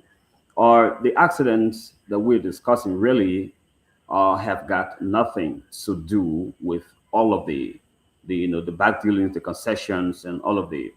are the accidents that we're discussing really have got nothing to do with all of the back dealings, the concessions, and all of the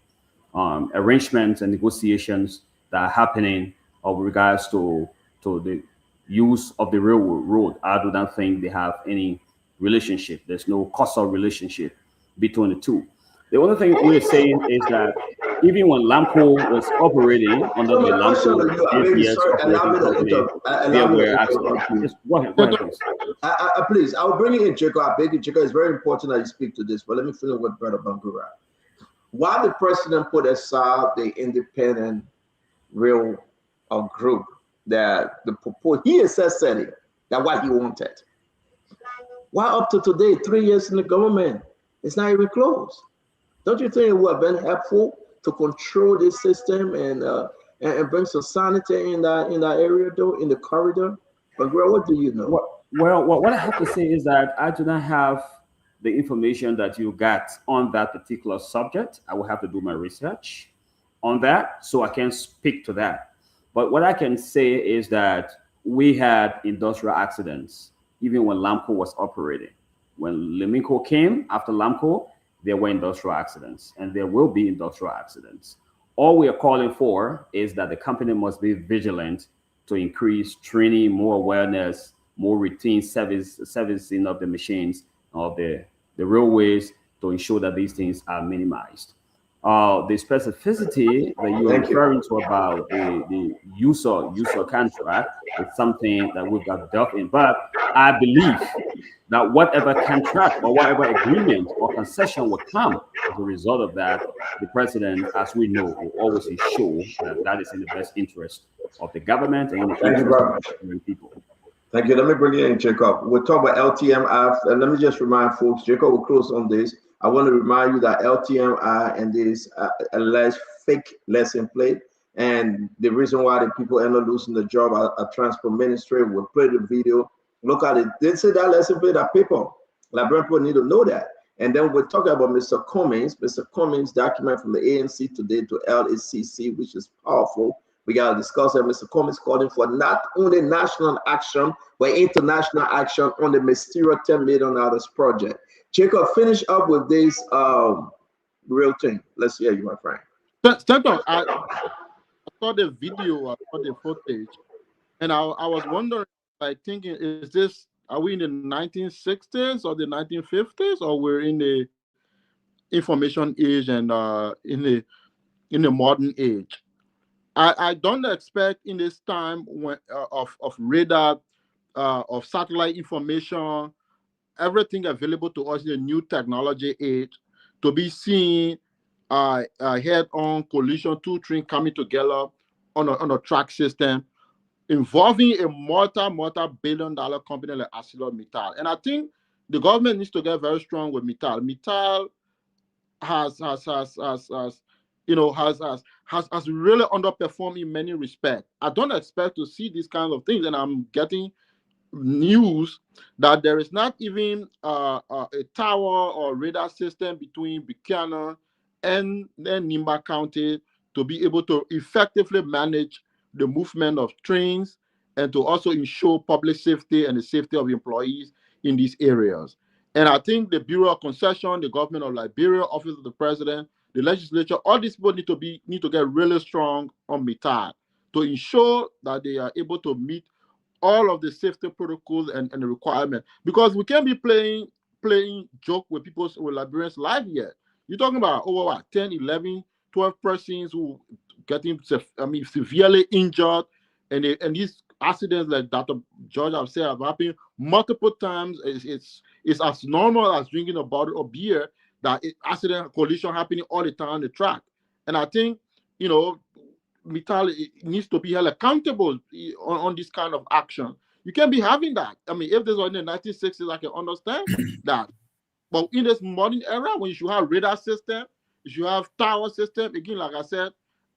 arrangements and negotiations that are happening with regards to the use of the railroad. I do not think they have any relationship. There's no causal relationship between the two. The only thing we're saying is that even when LAMCO was operating under the LAMCO APS operating company, there were actually... Go ahead, please, I'll bring it in, Jacob. I beg you, Jacob. It's very important that you speak to this, but let me finish with Brother Bangura. Why the president put aside the independent rail group that the proposal, he said it, that what he wanted. Why up to today, 3 years in the government, it's not even close? Don't you think it would have been helpful to control this system and bring some sanity in that area, though, in the corridor? But what do you know? Well, what I have to say is that I do not have the information that you got on that particular subject. I will have to do my research on that, so I can speak to that. But what I can say is that we had industrial accidents even when LAMCO was operating. When Leminco came after LAMCO, there were industrial accidents, and there will be industrial accidents. All we are calling for is that the company must be vigilant to increase training, more awareness, more routine servicing of the machines, of the railways, to ensure that these things are minimized. The specificity that you are referring to about the user contract is something that we've got dealt in. But I believe that whatever contract or whatever agreement or concession will come as a result of that, the president, as we know, will always ensure that that is in the best interest of the government and in the interest of the people. Thank you. Let me bring you in, Jacob. We'll talk about LTMI, and let me just remind folks, Jacob will close on this. I want to remind you that LTMI and this alleged fake lesson plate, and the reason why the people end up losing the job at Transport Ministry. We'll play the video. Look at it. They say that lesson plate are paper. Liberian people need to know that. And then we're talking about Mr. Cummings. Mr. Cummings' document from the ANC today to LACC, which is powerful. We got to discuss that. Mr. Cummings calling for not only national action, but international action on the mysterious $10 million project. Jacob, finish up with this real thing. Let's hear you, my friend. Stanton, I saw the video, I saw the footage, and I was wondering, like, thinking, are we in the 1960s or the 1950s, or we're in the information age and in the modern age? I don't expect in this time when of radar, of satellite information, everything available to us in the new technology age, to be seeing head-on collision, two trains coming together on a track system involving a multi-billion-dollar company like ArcelorMittal. And I think the government needs to get very strong with Mittal. Mittal has really underperformed in many respects. I don't expect to see these kinds of things, and I'm getting news that there is not even a tower or radar system between Buchanan and then Nimba County to be able to effectively manage the movement of trains and to also ensure public safety and the safety of employees in these areas. And I think the Bureau of Concession, the government of Liberia, Office of the President, the legislature, all these people need to get really strong on Mittal to ensure that they are able to meet all of the safety protocols and the requirements, because we can't be playing joke with Liberians' life yet. You're talking about over 10, 11, 12 persons who getting severely injured, and these accidents, like Dr. George have said, have happened multiple times. It's as normal as drinking a bottle of beer, that accident collision happening all the time on the track. And I think, Mittal needs to be held accountable on this kind of action. You can't be having that. I mean, if this was in the 1960s, I can understand that. But in this modern era, when you should have radar system, you should have tower system, again, like I said,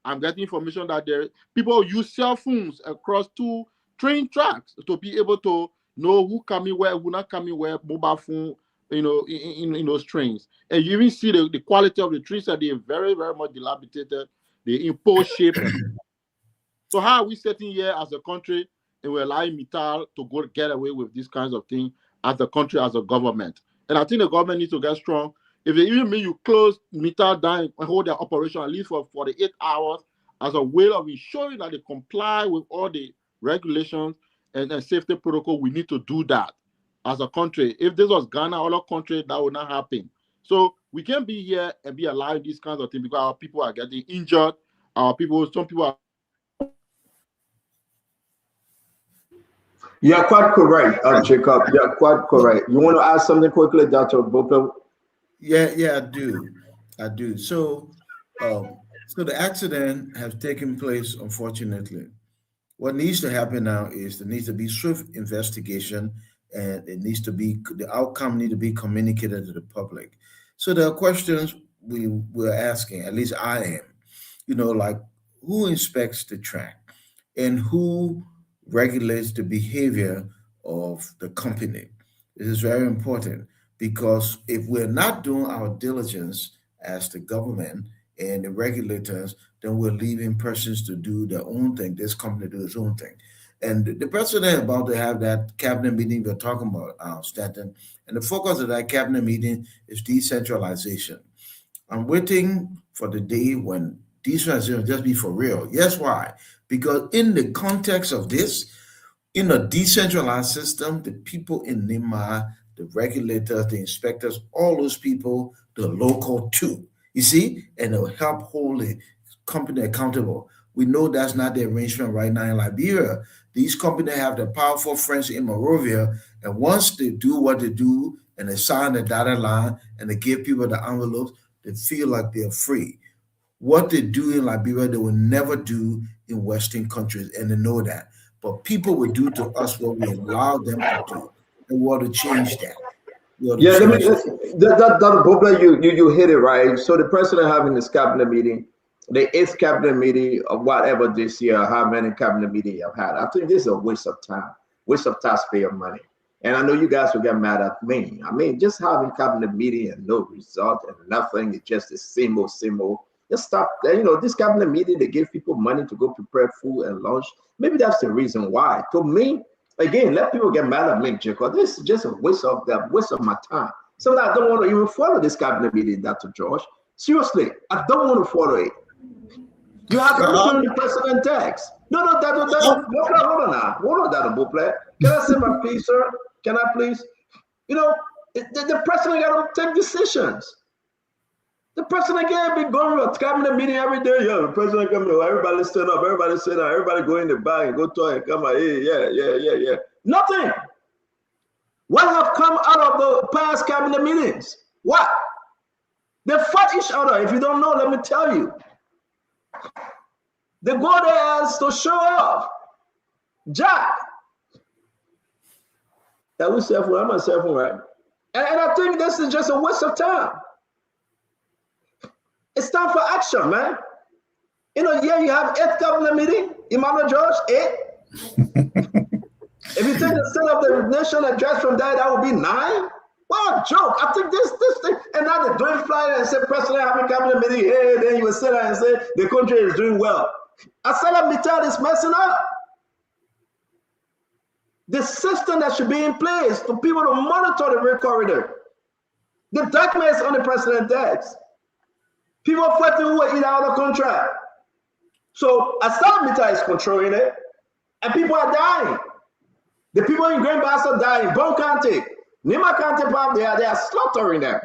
I'm getting information that people use cell phones across two train tracks to be able to know who coming where, who not coming where, mobile phone, in those trains. And you even see the quality of the trains that they're very, very much dilapidated. They impose shape. So how are we sitting here as a country and we're allowing Mittal to go get away with these kinds of things as a country, as a government. And I think the government needs to get strong. If they even mean you close Mittal down and hold their operation at least for 48 hours as a way of ensuring that they comply with all the regulations and safety protocol, we need to do that as a country. If this was Ghana, other country, that would not happen. So we can't be here and be allowing these kinds of things because our people are getting injured. Some people are. You're quite correct, Jacob. You're quite correct. You want to ask something quickly, Dr. Bope? Yeah, I do. So the accident has taken place, unfortunately. What needs to happen now is there needs to be swift investigation, and the outcome needs to be communicated to the public. So there are questions we're asking, at least I am, like who inspects the track and who regulates the behavior of the company. This is very important because if we're not doing our diligence as the government and the regulators, then we're leaving persons to do their own thing, this company do its own thing. And the president about to have that cabinet meeting we're talking about, Stanton, and the focus of that cabinet meeting is decentralization. I'm waiting for the day when decentralization will just be for real. Yes, why? Because in the context of this, in a decentralized system, the people in NIMA, the regulators, the inspectors, all those people, the local too, you see, and it'll help hold the company accountable. We know that's not the arrangement right now in Liberia. These companies have the powerful friends in Monrovia, and once they do what they do and they sign the dotted line and they give people the envelopes, they feel like they're free. What they do in Liberia, they will never do in Western countries, and they know that. But people will do to us what we allow them to do, and we want to change that. Yeah, Dr. Bope, you hit it right. So the president having this cabinet meeting, the 8th cabinet meeting of whatever this year, how many cabinet meetings you've had. I think this is a waste of time, waste of taxpayer money. And I know you guys will get mad at me. I mean, just having cabinet meeting and no result and nothing, it's just the same old. Just stop. This cabinet meeting, they give people money to go prepare food and lunch. Maybe that's the reason why. To me, again, let people get mad at me, Jacob. This is just a waste of my time. Sometimes I don't want to even follow this cabinet meeting, Dr. George. Seriously, I don't want to follow it. You have to listen to the president text. No, hold on, Dr. Bope. Can I say my piece, sir? Can I please? The president got to take decisions. The president can't be going to a cabinet meeting every day. Yeah, the president coming to everybody stand up, everybody sit down, everybody go in the back and go to and come out. Hey, yeah. Nothing. What have come out of the past cabinet meetings? What? They fight each other. If you don't know, let me tell you. They go there as to show off. Jack. That was cell phone. I'm on cell phone, right? And I think this is just a waste of time. It's time for action, man. You have 8th cabinet meeting, Emmanuel George, 8. If you take the State of the Nation address from there, that would be 9. What a joke. I think this thing, and now they're doing flyer and say, president having cabinet meeting, hey, then you will sit there and say, the country is doing well. ArcelorMittal is messing up. The system that should be in place for people to monitor the rail corridor. The documents on the president text. People fighting who will eat out of contract. So ArcelorMittal is controlling it, and people are dying. The people in Grand Bass are dying. Bon County, Nima County, they are slaughtering them.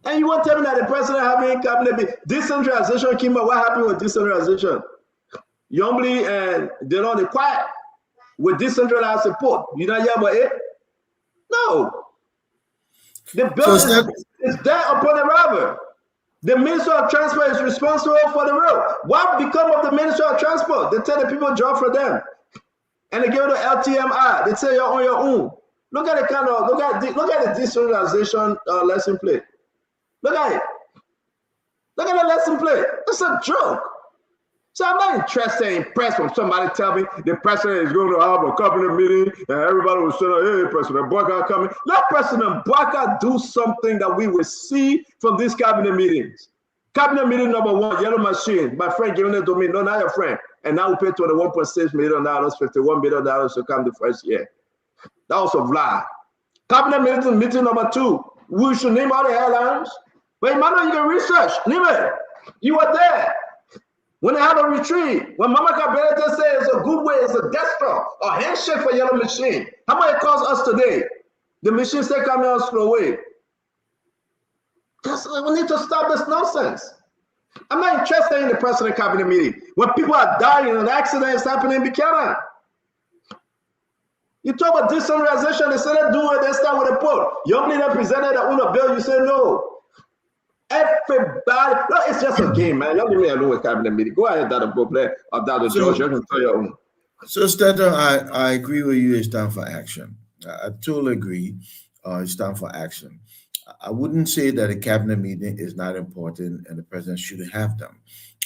And you want to tell me that the president having cabinet decentralization came up? What happened with decentralization? Yombly and they quiet with decentralized support. You know about it? No. The bill is there upon arrival. The Minister of Transport is responsible for the road. What become of the Minister of Transport? They tell the people job for them. And they give it to LTMI. They say you're on your own. Look at the decentralization lesson plate. Look at it. Look at the lesson plate. It's a joke. So I'm not impressed when somebody tell me the president is going to have a cabinet meeting and everybody will say, hey, President Boyka coming. Let President Boyka do something that we will see from these cabinet meetings. Cabinet meeting number 1, yellow machine. My friend giving it to me. No, not your friend. and now we pay $21.6 million, $51 million to come the first year. That was a lie. Cabinet meeting number 2. We should name all the airlines. But Emmanuel, you can research. Name it. You were there. When they had a retreat, when Mama Kabelete said it's a good way, it's a gesture, a handshake for Yellow Machine. How much it costs us today? The machine still coming out slow way. We need to stop this nonsense. I'm not interested in the president cabinet meeting. When people are dying and accidents happening in Buchanan. You talk about decentralization, they said do it, they start with a poll. Young leader presented that on a bill, you say no. Everybody, no, it's just a game, man. Y'all leave me alone with cabinet meeting. Go ahead, Dr. Boble or Dr. George, you can tell your own. So, Stanton, I agree with you. It's time for action. I totally agree. It's time for action. I wouldn't say that a cabinet meeting is not important and the president shouldn't have them.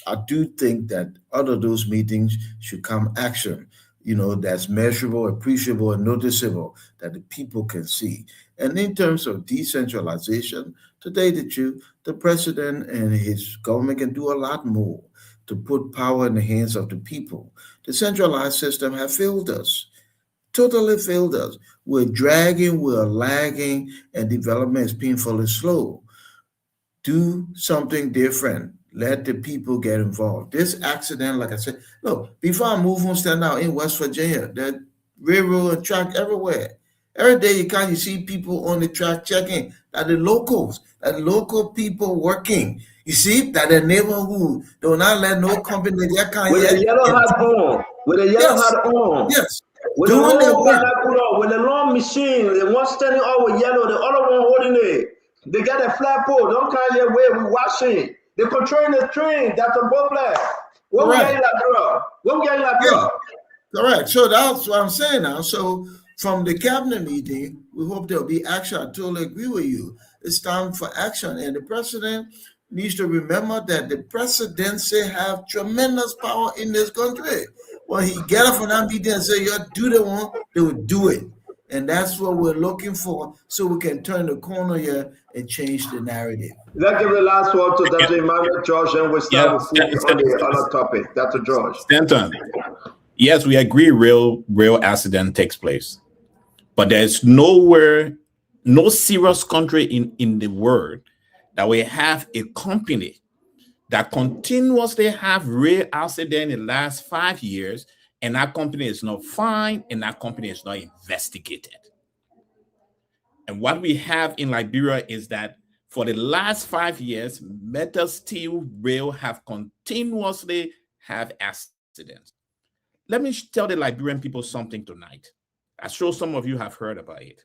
I do think that out of those meetings should come action, that's measurable, appreciable, and noticeable that the people can see. And in terms of decentralization, to tell you the truth, the president and his government can do a lot more to put power in the hands of the people. The centralized system has failed us. Totally failed us. We're dragging, we're lagging, and development is painfully slow. Do something different. Let the people get involved. This accident, like I said, look, before I move on, stand out in West Virginia, the railroad and track everywhere. Every day you see people on the track checking that the locals, that local people working. You see that the neighborhood do not let no company that kind with a yellow hat on. With a yellow hat on. Yes. With the long machine, the one standing out with yellow, the other one holding it. They got a flat pole. Don't carry your way. We washing. They controlling the train. That's a problem. What we getting that girl? What we getting that girl? Correct. So that's what I'm saying now. So from the cabinet meeting, we hope there'll be action. I totally agree with you. It's time for action. And the president needs to remember that the presidency have tremendous power in this country. When he get up from that meeting and say, you do the one, they will do it. And that's what we're looking for, so we can turn the corner here and change the narrative. Let's give the last word to Dr. Emmanuel George, and we'll start with on the other topic. Dr. George. Stanton, yes, we agree real accident takes place. But there's nowhere, no serious country in the world that we have a company that continuously have real accident in the last 5 years, and that company is not fined, and that company is not investigated. And what we have in Liberia is that for the last 5 years, Metal Steel Rail have continuously have accidents. Let me tell the Liberian people something tonight. I'm sure some of you have heard about it.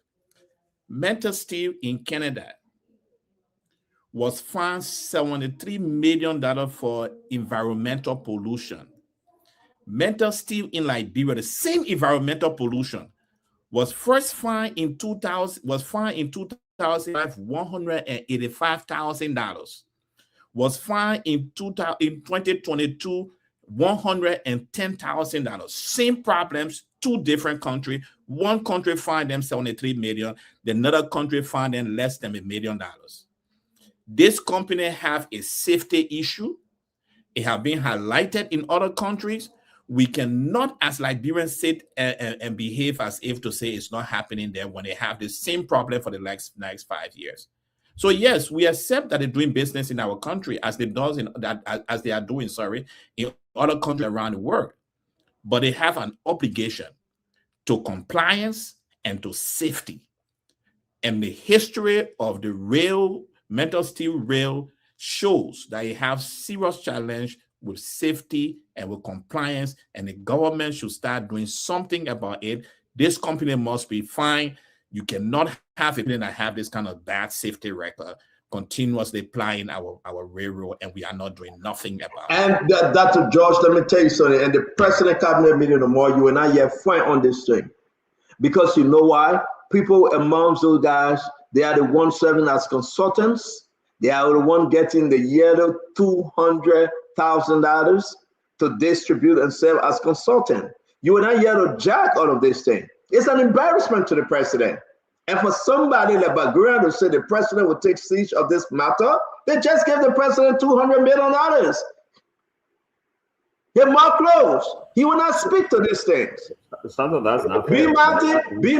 Metal Steel in Canada was fined $73 million for environmental pollution. Metal Steel in Liberia, the same environmental pollution, was first fined in 2000. Was fined in 2005 $185,000. Was fined in 2022 $110,000. Same problems, two different countries. One country fined them $73 million. The another country fined them less than $1 million. This company have a safety issue. It have been highlighted in other countries. We cannot, as Liberians, sit and behave as if to say it's not happening there when they have the same problem for the next 5 years. So yes, we accept that they're doing business in our country as they are doing in other countries around the world, but they have an obligation to compliance and to safety. And the history of the Metal Steel Rail shows that it have serious challenge with safety and with compliance, and the government should start doing something about it. This company must be fined. You cannot have it that have this kind of bad safety record continuously plying our railroad, and we are not doing nothing about it. And Dr. George, let me tell you something. And the president cabinet meeting tomorrow, you and I are fine on this thing. Because you know why? People amongst those guys, they are the ones serving as consultants. They are the one getting the yearly $200,000 to distribute and serve as consultant. You and I here to jack out of this thing. It's an embarrassment to the president. And for somebody like Bagura to say the president will take siege of this matter, they just gave the president $200 million. His mouth closed. He will not speak to these things. Something that's not Be fair.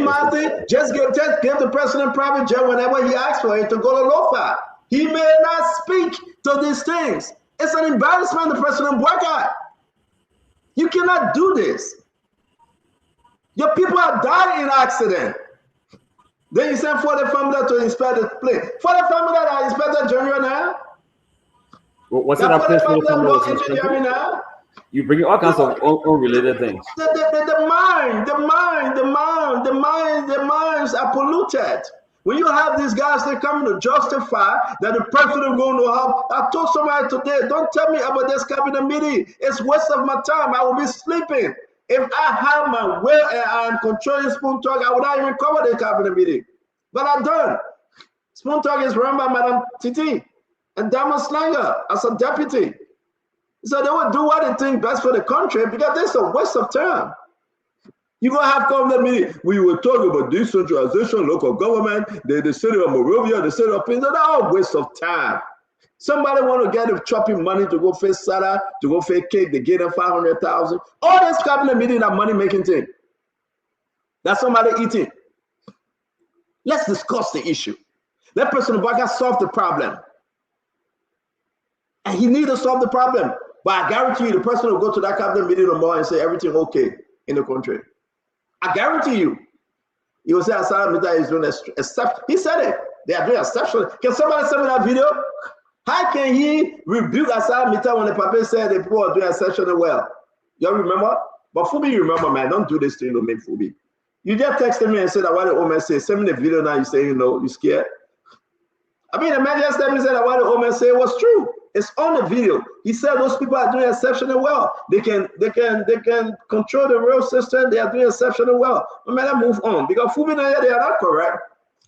Martin, just give the president private jet whenever he asks for it to go to Lofa. He may not speak to these things. It's an embarrassment the president work at. You cannot do this. Your people are dying in accident. Then you send for the family to inspect the plane. For the family that are inspected general now. What's in that place for the family now? You bring all kinds of unrelated things. The minds are polluted. When you have these guys, they're coming to justify that the president going to have. I told somebody today, don't tell me about this cabinet meeting. It's waste of my time. I will be sleeping. If I have my will and I'm controlling Spoon Talk, I would not even cover the cabinet meeting. But I don't. Spoon Talk is run by Madam Titi and Dama Slanger as a deputy. So they would do what they think best for the country because this is a waste of time. You're going to have cabinet meeting. We were talking about decentralization, local government, the city of Monrovia, the city of Pinto. They're all waste of time. Somebody want to get them chopping money to go face salad, to go face cake, they get them 500,000. All this cabinet meeting are money making thing. That's somebody eating. Let's discuss the issue. Let President Baga solve the problem. And he need to solve the problem. But I guarantee you the president will go to that cabinet meeting tomorrow and say everything okay in the country. I guarantee you. He will say Asara Mita is doing exception. He said it. They are doing exception. Can somebody send me that video? How can he rebuke Asara Mita when the papa said the people are doing exceptionally well? You remember? But Fubi, you remember, man, don't do this thing to me, Fubi. You just texted me and said that what the woman said. Send me the video now. You say, you know, you're scared. I mean, the man just said that what the woman said was true. It's on the video. He said those people are doing exceptionally well. They can control the rail system. They are doing exceptionally well. No matter move on because Fubi they are not correct.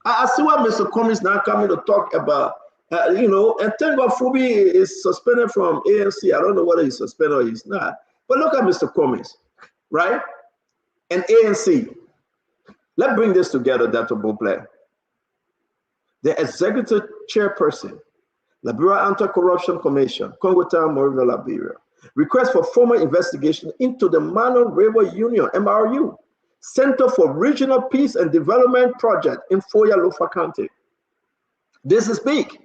I see what Mr. Cummings now coming to talk about. You know, and thank God Fubi is suspended from ANC. I don't know whether he's suspended or he's not. But look at Mr. Cummings, right? And ANC. Let's bring this together, Dr. Boplay. The executive chairperson, Liberia Anti-Corruption Commission, Congo Town, Monrovia, Liberia, request for formal investigation into the Mano River Union, MRU, Center for Regional Peace and Development Project in Foya, Lofa County. This is big.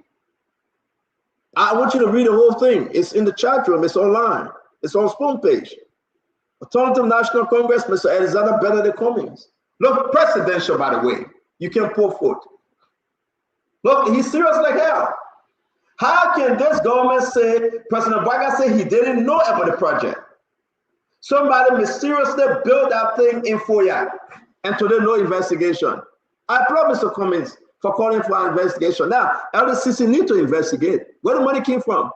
I want you to read the whole thing. It's in the chat room. It's online. It's on Spoon page. Alternative National Congress, Mr. Alexander Benedict Cummings. Look, presidential, by the way. You can pull forth. Look, he's serious like hell. How can this government say, President Baga said he didn't know about the project? Somebody mysteriously built that thing in Foya, and today no investigation. I applaud Mr. Cummings for calling for an investigation. Now, LCC need to investigate where the money came from.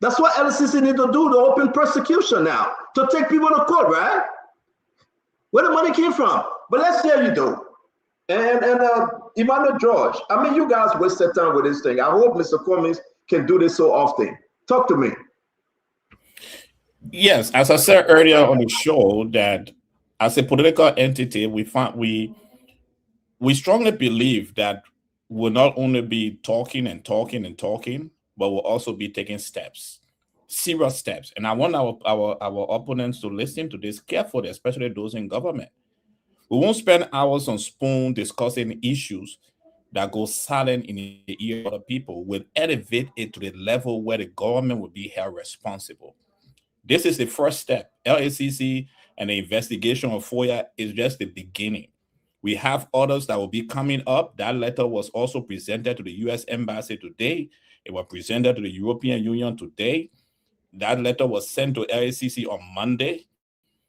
That's what LCC need to do, to open prosecution now, to take people to court, right? Where the money came from. But let's hear you though. And Emmanuel George, I mean, you guys wasted time with this thing. I hope Mr. Cummings can do this so often. Talk to me. Yes, as I said earlier on the show, that as a political entity, we strongly believe that we'll not only be talking, but we'll also be taking steps, serious steps. And I want our opponents to listen to this carefully, especially those in government. We won't spend hours on Spoon discussing issues that go silent in the ear of other people. We'll elevate it to the level where the government will be held responsible. This is the first step. LACC and the investigation of FOIA is just the beginning. We have others that will be coming up. That letter was also presented to the U.S. Embassy today. It was presented to the European Union today. That letter was sent to LACC on Monday.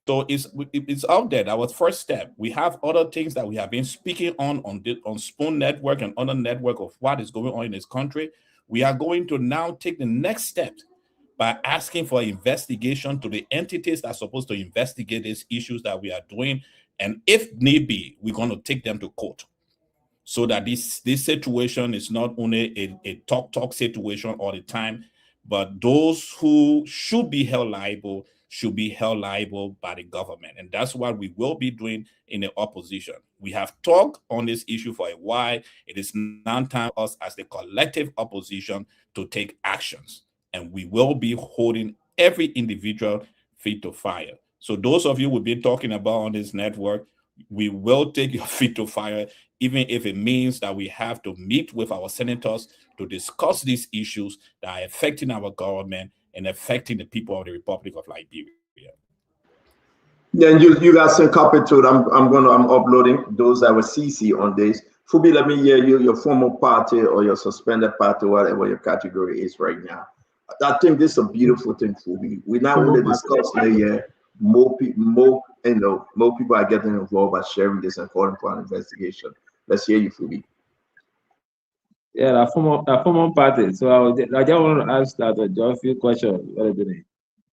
So it's out there. That was first step. We have other things that we have been speaking on Spoon Network and other network of what is going on in this country. We are going to now take the next step by asking for investigation to the entities that are supposed to investigate these issues that we are doing. And if need be, we're going to take them to court so that this situation is not only a talk situation all the time, but those who should be held liable should be held liable by the government. And that's what we will be doing in the opposition. We have talked on this issue for a while. It is now time for us as the collective opposition to take actions. And we will be holding every individual feet to fire. So those of you we've been talking about on this network, we will take your feet to fire, even if it means that we have to meet with our senators to discuss these issues that are affecting our government and affecting the people of the Republic of Liberia. Yeah, and you guys can copy to it. I'm uploading those that were CC on this. Fubi, let me hear you, your former party or your suspended party, whatever your category is right now. I think this is a beautiful thing, Fubi. We now really discuss more people are getting involved by sharing this and calling for an investigation. Let's hear you, Fubi. Yeah, that former party. So I just want to ask that a few questions.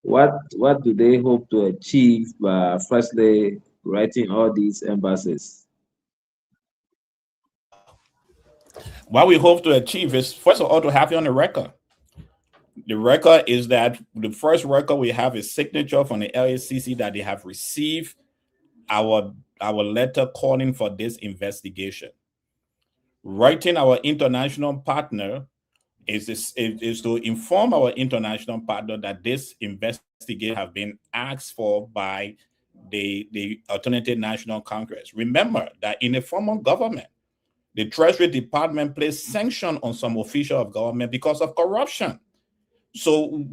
What do they hope to achieve by firstly writing all these embassies? What we hope to achieve is, first of all, to have it on the record. The record is that the first record we have is signature from the LACC that they have received our letter calling for this investigation. Writing our international partner is to inform our international partner that this investigation have been asked for by the Alternative National Congress. Remember that in a former government, the Treasury Department placed sanction on some official of government because of corruption. So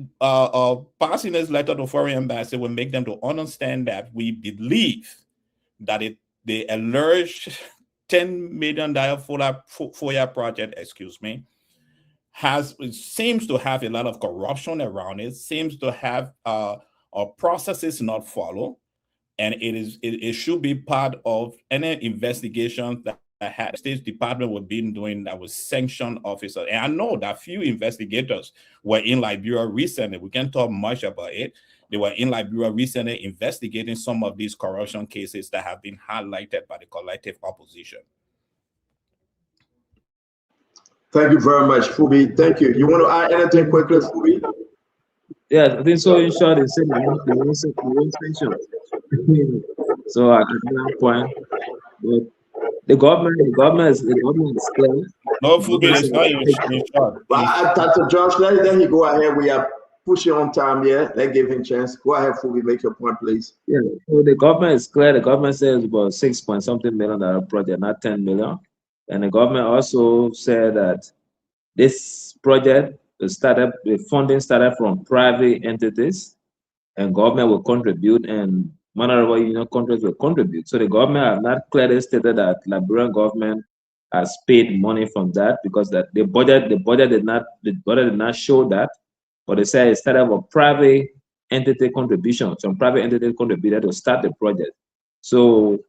passing this letter to foreign embassy will make them to understand that we believe that the alleged $10 million FOIA project, seems to have a lot of corruption around it, seems to have our processes not follow, and it should be part of any investigation that the State Department would be doing that was sanctioned officers. And I know that few investigators were in Liberia recently. We can't talk much about it. They were in Liberia recently investigating some of these corruption cases that have been highlighted by the collective opposition. Thank you very much, Fubi. Thank you. You want to add anything quickly, Fubi? Yes, I think so. In short, they said they won't sanction. So at that point, the government is clear. No, Fubi is not in short. But Dr. Josh, let me go ahead. We are pushing on time here. Let's give him a chance. Go ahead, Fubi, make your point, please. Yeah, so the government is clear. The government says about $6-something million project, not 10 million. And the government also said that this project the funding started from private entities, and government will contribute, and Monetary Union countries will contribute. So the government has not clearly stated that Liberian government has paid money from that, because that the budget did not show that, but they say it started with a private entity contribution. Some private entity contributed to start the project. So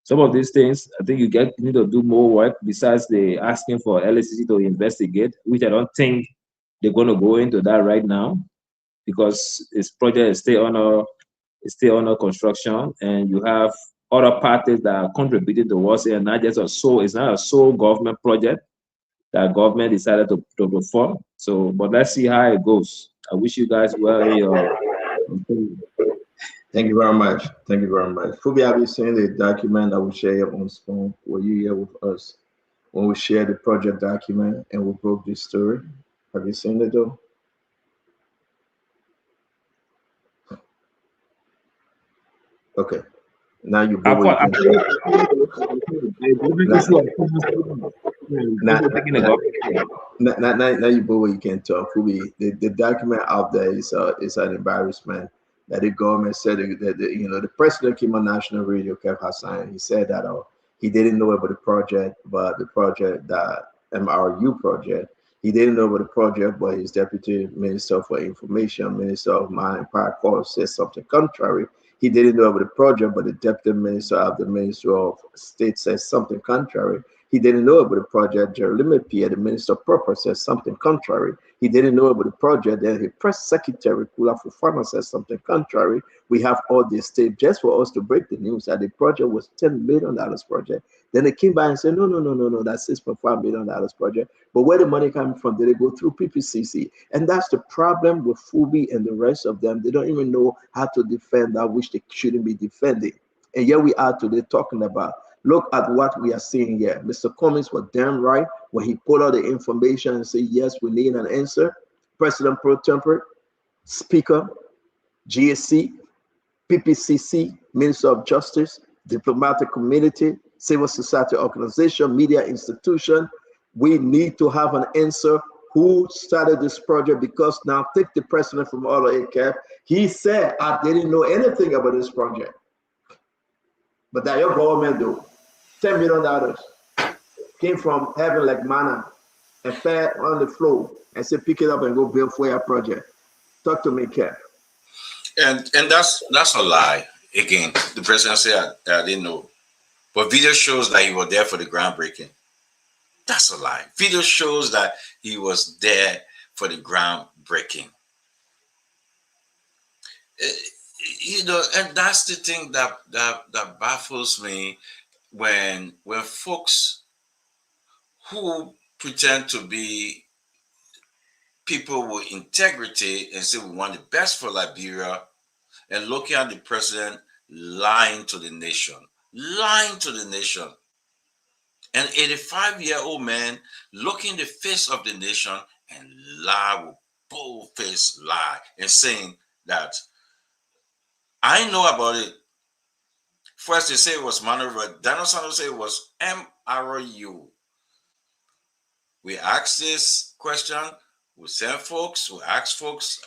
some of these things, I think you need to do more work besides the asking for LACC to investigate, which I don't think they're going to go into that right now, because this project is still under construction, and you have other parties that are contributing towards it, and not just it's not a sole government project that government decided to perform. So, but let's see how it goes. I wish you guys well in your. Thank you very much. Thank you very much. Fubi, have you seen the document that we share on Spoon? Were you here with us when we shared the project document and we broke this story? Have you seen it though? Okay. Now you go. Now you go where you can talk. Fubi, the document out there is an embarrassment. That the government said that the president came on national radio, Kev Hassan. He said that he didn't know about the project, that MRU project. He didn't know about the project, but his deputy minister for information, Minister of Mine and Power Corps, said something contrary. He didn't know about the project, but the deputy minister of the Ministry of State says something contrary. He didn't know about the project. Jeremy Pierre, the Minister of Purpose, says something contrary. He didn't know about the project. Then the press secretary, Kula Fufana, says something contrary. We have all this tape just for us to break the news that the project was $10 million project. Then they came by and said, no, that's $6.5 million project. But where the money coming from? Did it go through PPCC? And that's the problem with Fubi and the rest of them. They don't even know how to defend that which they shouldn't be defending. And here we are today talking about. Look at what we are seeing here. Mr. Cummings was damn right when he pulled out the information and said, yes, we need an answer. President Pro Tempore, Speaker, GSC, PPCC, Minister of Justice, diplomatic community, civil society organization, media institution. We need to have an answer. Who started this project? Because now take the president from all of ACAP. He said, I didn't know anything about this project. But that your government do. $10 million came from heaven like manna and fell on the floor and said, pick it up and go build for your project. Talk to me, Kev. And that's a lie. Again, the president said, I didn't know. But video shows that he was there for the groundbreaking. That's a lie. Video shows that he was there for the groundbreaking. You know, and that's the thing that baffles me when folks who pretend to be people with integrity and say we want the best for Liberia, and looking at the president lying to the nation. An 85-year-old man looking the face of the nation and lie with bold-faced lie and saying that I know about it. First they say it was Monrovia. Daniel Sanders say it was MRU. We asked this question. We sent folks. We asked folks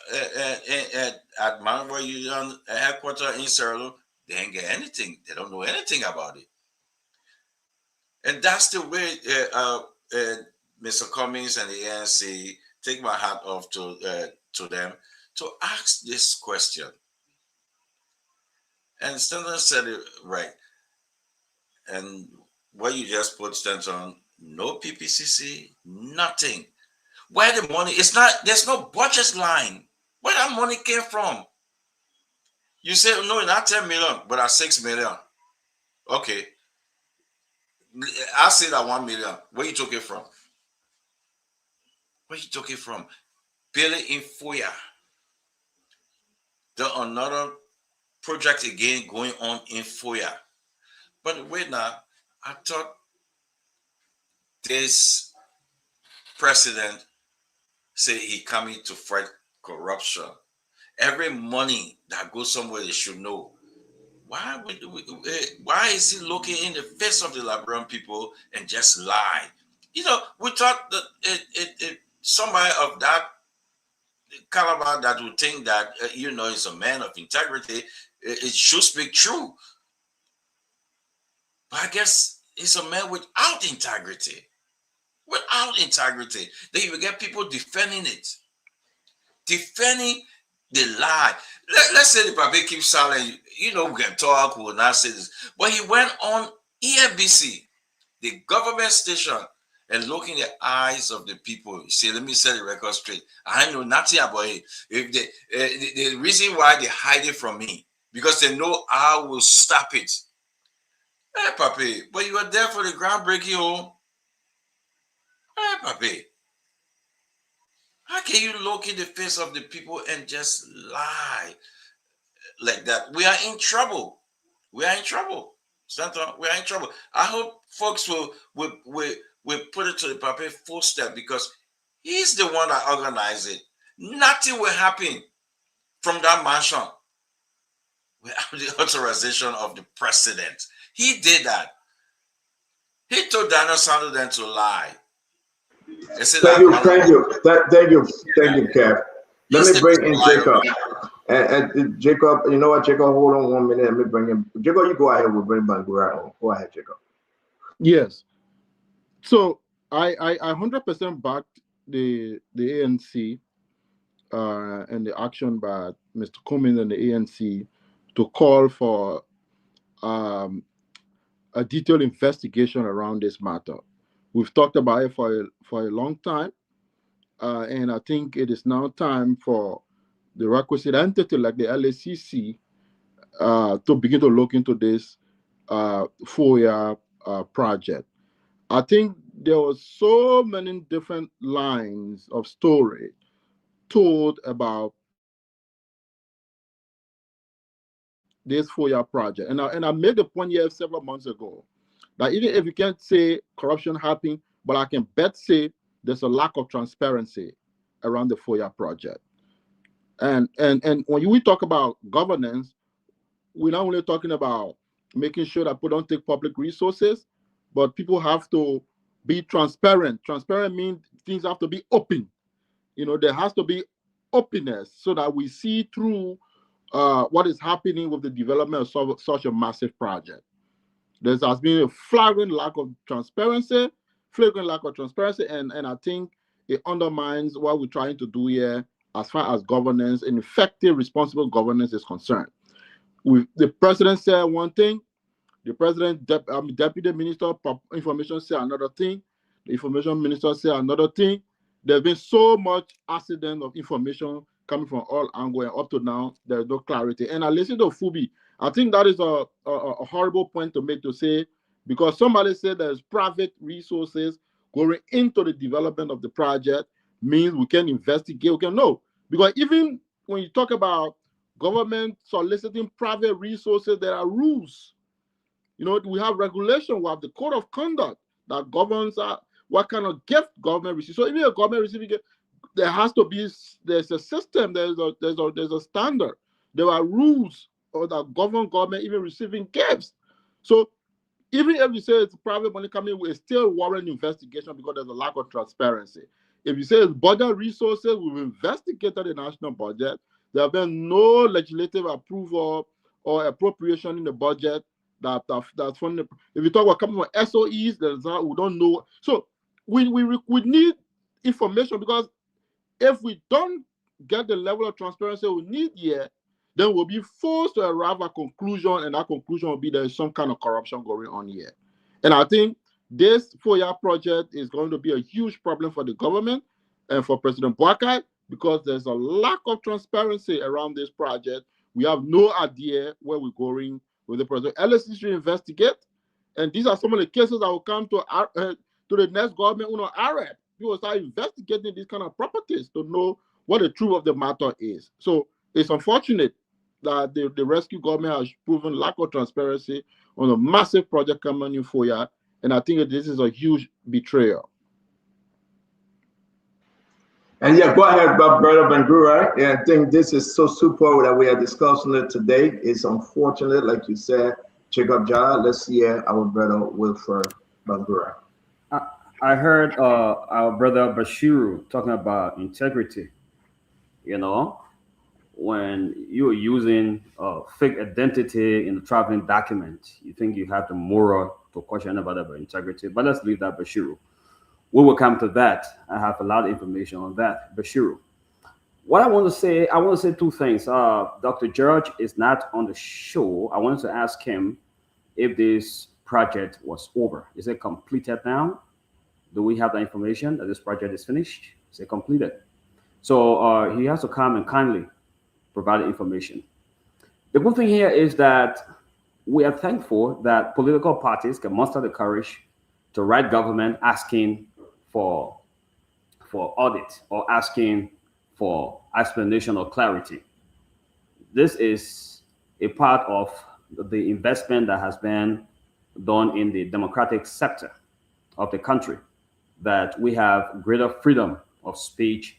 at Monrovia Union headquarters in Sierra Leone. They didn't get anything. They don't know anything about it. And that's the way Mr. Cummings and the ANC, take my hat off to them, to ask this question. And Stanton said it right. And what you just put, Stanton, no PPCC, nothing. Where the money, there's no budget line. Where that money came from? You say, no, not 10 million, but at 6 million. Okay. I say that 1 million. Where you took it from? Where you took it from? Billy in Foya. There's another project again going on in Foya. But wait now, I thought this president said he coming to fight corruption. Every money that goes somewhere, they should know. Why is he looking in the face of the Liberian people and just lie? You know, we thought that somebody of that caliber that would think that, you know, is a man of integrity, it should speak true. But I guess he's a man without integrity. Without integrity. Then you will get people defending it. Defending the lie. Let's say the Pape keeps silent. You know, we can talk, we will not say this. But he went on EFBC, the government station, and look in the eyes of the people. You see, let me set the record straight. I know nothing about it. If the reason why they hide it from me, because they know I will stop it. Hey, Pape, but you were there for the groundbreaking home. Hey, Pape. How can you look in the face of the people and just lie like that? We are in trouble. We are in trouble. Stanton, we are in trouble. I hope folks will put it to the Pape full step, because he's the one that organized it. Nothing will happen from that mansion without the authorization of the president. He did that. He told Daniel Sanders then to lie. Thank you, Kev. Let me bring in Jacob. And Jacob, you know what, Jacob, hold on 1 minute. Let me bring him. Jacob, you go ahead. We'll bring Bangura on. Go ahead, Jacob. Yes. So I 100% backed the ANC and the action by Mr. Cummings and the ANC to call for a detailed investigation around this matter. We've talked about it for a long time, and I think it is now time for the requisite entity like the LACC to begin to look into this FOIA project. I think there were so many different lines of story told about this FOIA project. And I made the point here several months ago that even if you can't say corruption happened, but I can bet say there's a lack of transparency around the FOIA project. And when we talk about governance, we're not only talking about making sure that people don't take public resources, but people have to be transparent. Transparent means things have to be open. There has to be openness so that we see through what is happening with the development of such a massive project. There has been a flagrant lack of transparency, and I think it undermines what we're trying to do here as far as governance and effective, responsible governance is concerned. The president said one thing, the deputy minister of information said another thing, the information minister said another thing. There's been so much accident of information coming from all angles, and up to now, there's no clarity. And I listen to Fubi. I think that is a horrible point to make, to say, because somebody said there's private resources going into the development of the project means we can investigate, we can know. Because even when you talk about government soliciting private resources, there are rules. We have regulation, we have the code of conduct that governs what kind of gift government receives. So even a government receiving gift, there's a system, there's a standard. There are rules that govern government even receiving gifts. So even if you say it's private money coming, we still warrant investigation because there's a lack of transparency. If you say it's budget resources, we've investigated the national budget. There have been no legislative approval or appropriation in the budget that's funded. If you talk about coming from SOEs, we don't know. So we need information, because if we don't get the level of transparency we need here, then we'll be forced to arrive at a conclusion, and that conclusion will be there's some kind of corruption going on here. And I think this 4-year project is going to be a huge problem for the government and for President Boakai, because there's a lack of transparency around this project. We have no idea where we're going with the project. LSC should investigate, and these are some of the cases that will come to the next government, Arab. People start investigating these kind of properties to know what the truth of the matter is. So it's unfortunate that the rescue government has proven lack of transparency on a massive project coming in Foya, and I think that this is a huge betrayal. And yeah, go ahead, Brother Bangura. Yeah, I think this is so super that we are discussing it today. It's unfortunate, like you said, Jacob Jah. Let's hear our brother Wilfred Bangura. I heard our brother Bashiru talking about integrity. When you're using fake identity in a traveling document, you think you have the moral to question about integrity. But let's leave that, Bashiru. We will come to that. I have a lot of information on that, Bashiru. What I want to say two things. Dr. George is not on the show. I wanted to ask him if this project was over. Is it completed now? Do we have the information that this project is finished? Is it completed? So he has to come and kindly provide information. The good thing here is that we are thankful that political parties can muster the courage to write government asking for audit or asking for explanation or clarity. This is a part of the investment that has been done in the democratic sector of the country, that we have greater freedom of speech,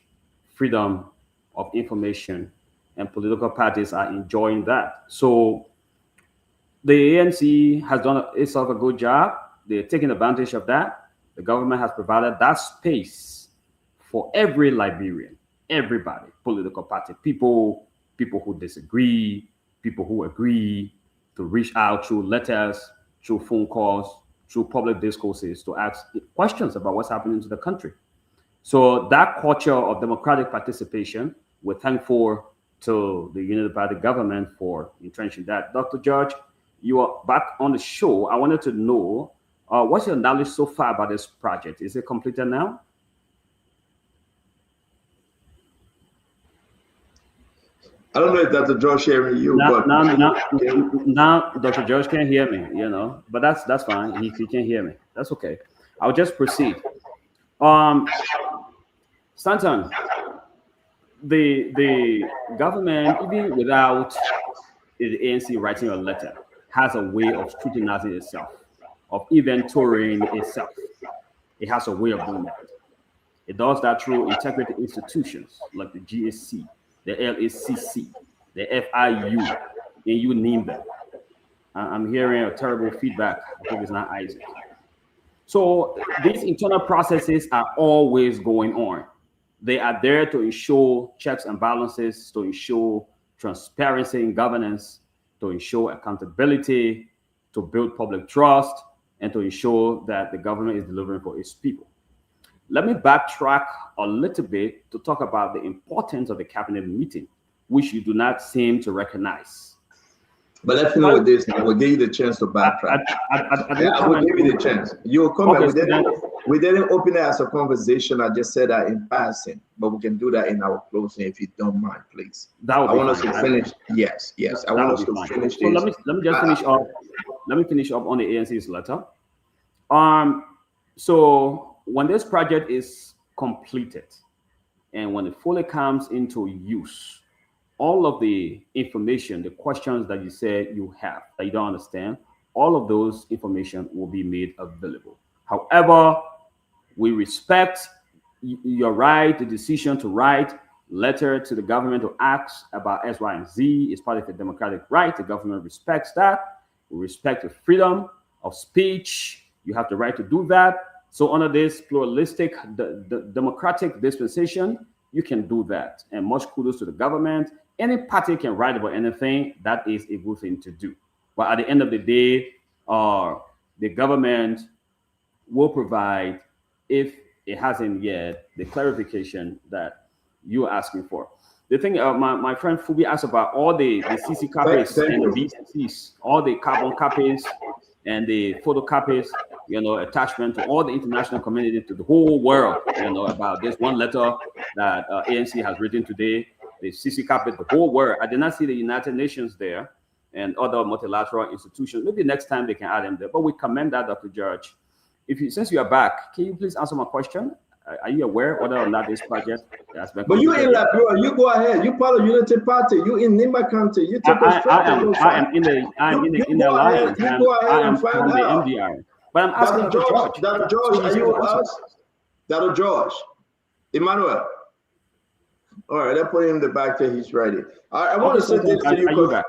freedom of information, and political parties are enjoying that. So the ANC has done itself a good job. They're taking advantage of that. The government has provided that space for every Liberian, everybody, political party, people who disagree, people who agree, to reach out through letters, through phone calls, through public discourses, to ask questions about what's happening to the country. So that culture of democratic participation, we're thankful to the Unity Party government for entrenching that. Dr. George, you are back on the show. I wanted to know, what's your knowledge so far about this project? Is it completed now? I don't know if Dr. George hearing you, but now Dr. George can't hear me, but that's fine. He can't hear me. That's okay. I'll just proceed. Stanton, the government, even without the ANC writing a letter, has a way of scrutinizing itself, of inventorying itself. It has a way of doing that. It does that through integrity institutions like the GSC, the LACC, the FIU, and you name them. I'm hearing a terrible feedback. I think it's not Isaac. So these internal processes are always going on. They are there to ensure checks and balances, to ensure transparency in governance, to ensure accountability, to build public trust, and to ensure that the government is delivering for its people. Let me backtrack a little bit to talk about the importance of the cabinet meeting, which you do not seem to recognize. But let's finish with this. I will give you the chance to backtrack. I will give you the chance. You'll come we didn't open it as a conversation. I just said that in passing, but we can do that in our closing if you don't mind, please. That would I be want fine. us to finish. Yes. I want us to finish So this. let me just finish up. Let me finish up on the ANC's letter. So when this project is completed and when it fully comes into use, all of the information, the questions that you say you have that you don't understand, all of those information will be made available. However, we respect your right, the decision to write letter to the government to ask about X, Y, and Z is part of the democratic right. The government respects that. We respect the freedom of speech. You have the right to do that. So under this pluralistic, the democratic dispensation, you can do that. And much kudos to the government. Any party can write about anything. That is a good thing to do. But at the end of the day, the government will provide, if it hasn't yet, the clarification that you're asking for. The thing, my friend Fubi asked about all the CC copies and the VCCs, all the carbon copies and the photocopies, attachment to all the international community, to the whole world, about this one letter that ANC has written today, the CC copy, the whole world. I did not see the United Nations there and other multilateral institutions. Maybe next time they can add them there, but we commend that, Dr. George. Since you are back, can you please answer my question? Are you aware whether or not this project has been? But you in Liberia, you go ahead. You part of Unity Party. You in Nimba County. You take I am in the alliance. You go ahead and from find the out. MDR. But I'm asking Dr. George. Dr. George, are you with us? Dr. George, Emmanuel. All right, let's put him in the back there. He's ready. I want to say this to you. Are you back?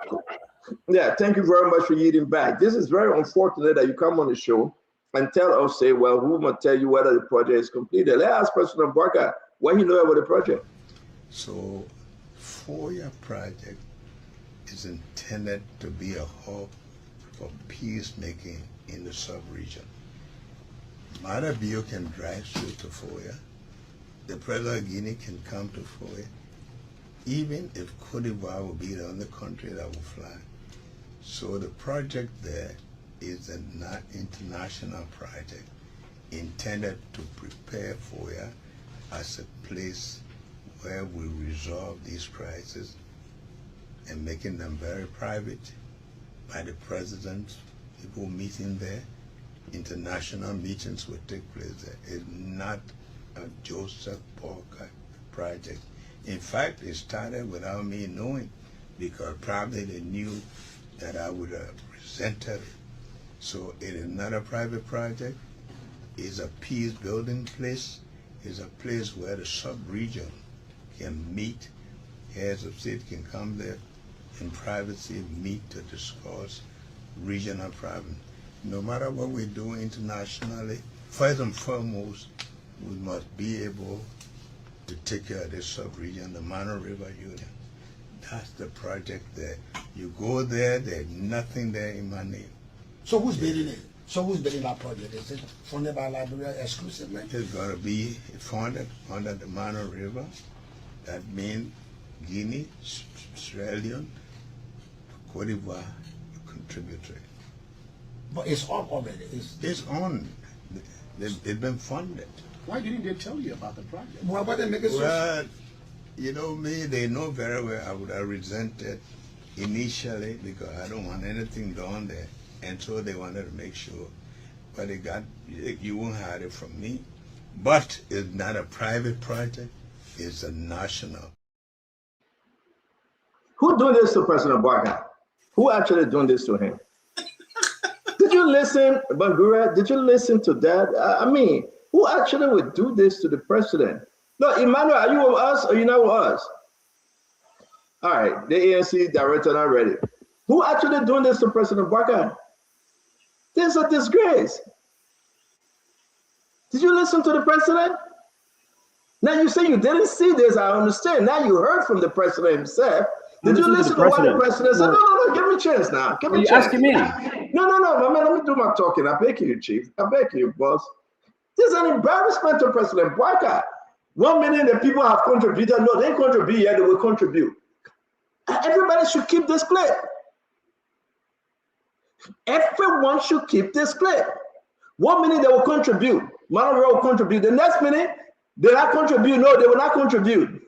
Yeah, thank you very much for yielding back. This is very unfortunate that you come on the show and tell us, say, well, who will tell you whether the project is completed? Let's ask President Barker what he knows about the project. So, FOIA project is intended to be a hub for peacemaking in the sub-region. Mada Bio can drive through to FOIA. The President of Guinea can come to FOIA. Even if Cote d'Ivoire will be the only country that will fly. So the project there is an international project intended to prepare FOIA as a place where we resolve these crises and making them very private by the president, people meeting there, international meetings will take place there. It's not a Joseph Parker project. In fact, it started without me knowing, because probably they knew that I would have presented it. So it is not a private project. It's a peace building place. It's a place where the sub-region can meet. Heads of state can come there in privacy, meet to discuss regional problems. No matter what we do internationally, first and foremost, we must be able to take care of this sub-region, the Mano River Union. That's the project there. You go there, there's nothing there in my name. So who's building it? So who's building that project? Is it funded by Liberia exclusively? It's going to be funded under the Mano River. That means Guinea, Sierra Leone, Cote d'Ivoire contribute to it. But it's on already. It's on. It's been funded. Why didn't they tell you about the project? Why didn't they make it Well, you know me, they know very well I would have resented initially because I don't want anything done there. And so they wanted to make sure. But they got, you won't hide it from me. But it's not a private project, it's a national. Who doing this to President Barker? Who actually doing this to him? Did you listen, Bangura? Did you listen to that? I mean, who actually would do this to the president? No, Emmanuel, are you with us or you not with us? All right, the ANC director not ready. Who actually doing this to President Boakai? This is a disgrace. Did you listen to the president? Now you say you didn't see this, I understand. Now you heard from the president himself. Did you listen to what the president said? No, give me a chance now. Give me a chance. Asking me? No, my man, let me do my talking. I beg you, Chief. I beg you, boss. This is an embarrassment to President Boakai. 1 minute the people have contributed. No, they contribute yet, they will contribute. Everybody should keep this clip. Everyone should keep this clip. 1 minute they will contribute. Monterey will contribute. The next minute, they not contribute. No, they will not contribute.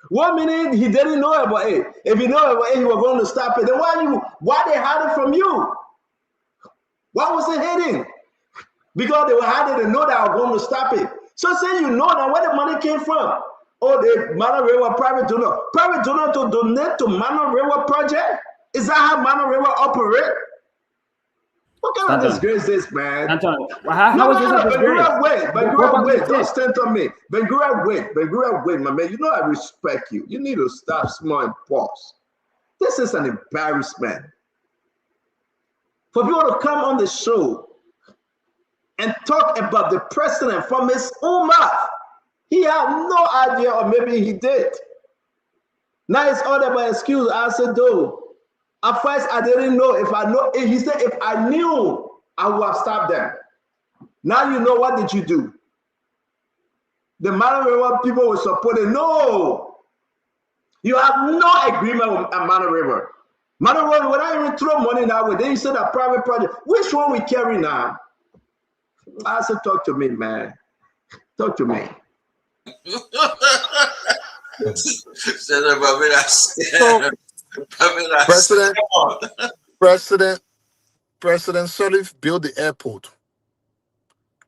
1 minute he didn't know about it. If he know about it, he was going to stop it. Then why they hide it from you? Why was it hidden? Because they were hiding and know that I was going to stop it. So say you know that where the money came from. Oh, the Monterey private donor. Private donor to donate to Monterey project? Is that how Monterey operate? What kind of disgrace is this, man? Anton, how is this a disgrace? Ben-Gurion, don't stand on me. Ben-Gurion, wait, my man. You know I respect you. You need to stop, small, and pause. This is an embarrassment. For people to come on the show and talk about the president from his own mouth. He had no idea, or maybe he did. Now it's all about excuse. I said, though. At first, I didn't know. He said, if I knew, I would have stopped them. Now you know, what did you do? The Monterey people were supporting. No. You have no agreement with Monterey. Monterey, when I even throw money that way, then you said a private project. Which one we carry now? I said, talk to me, man. Talk to me. President Sirleaf built the airport.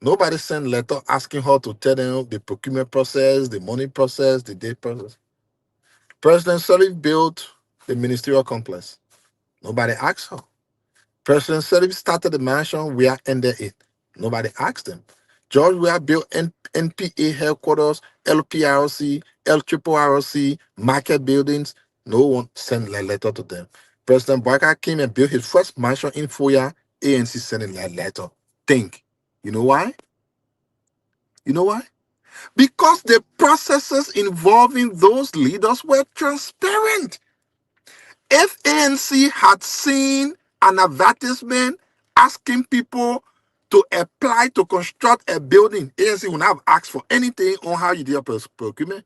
Nobody sent letter asking her to tell them the procurement process, the money process, the date process. President Sirleaf built the ministerial complex. Nobody asked her. President Sirleaf started the mansion, we are ended it. Nobody asked them. George Weah built NPA headquarters, LPRC, LRRC, market buildings. No one sent a letter to them. President Boakai came and built his first mansion in Foya. ANC sent a letter. Think. You know why? You know why? Because the processes involving those leaders were transparent. If ANC had seen an advertisement asking people to apply to construct a building, ANC would not have asked for anything on how you do your procurement.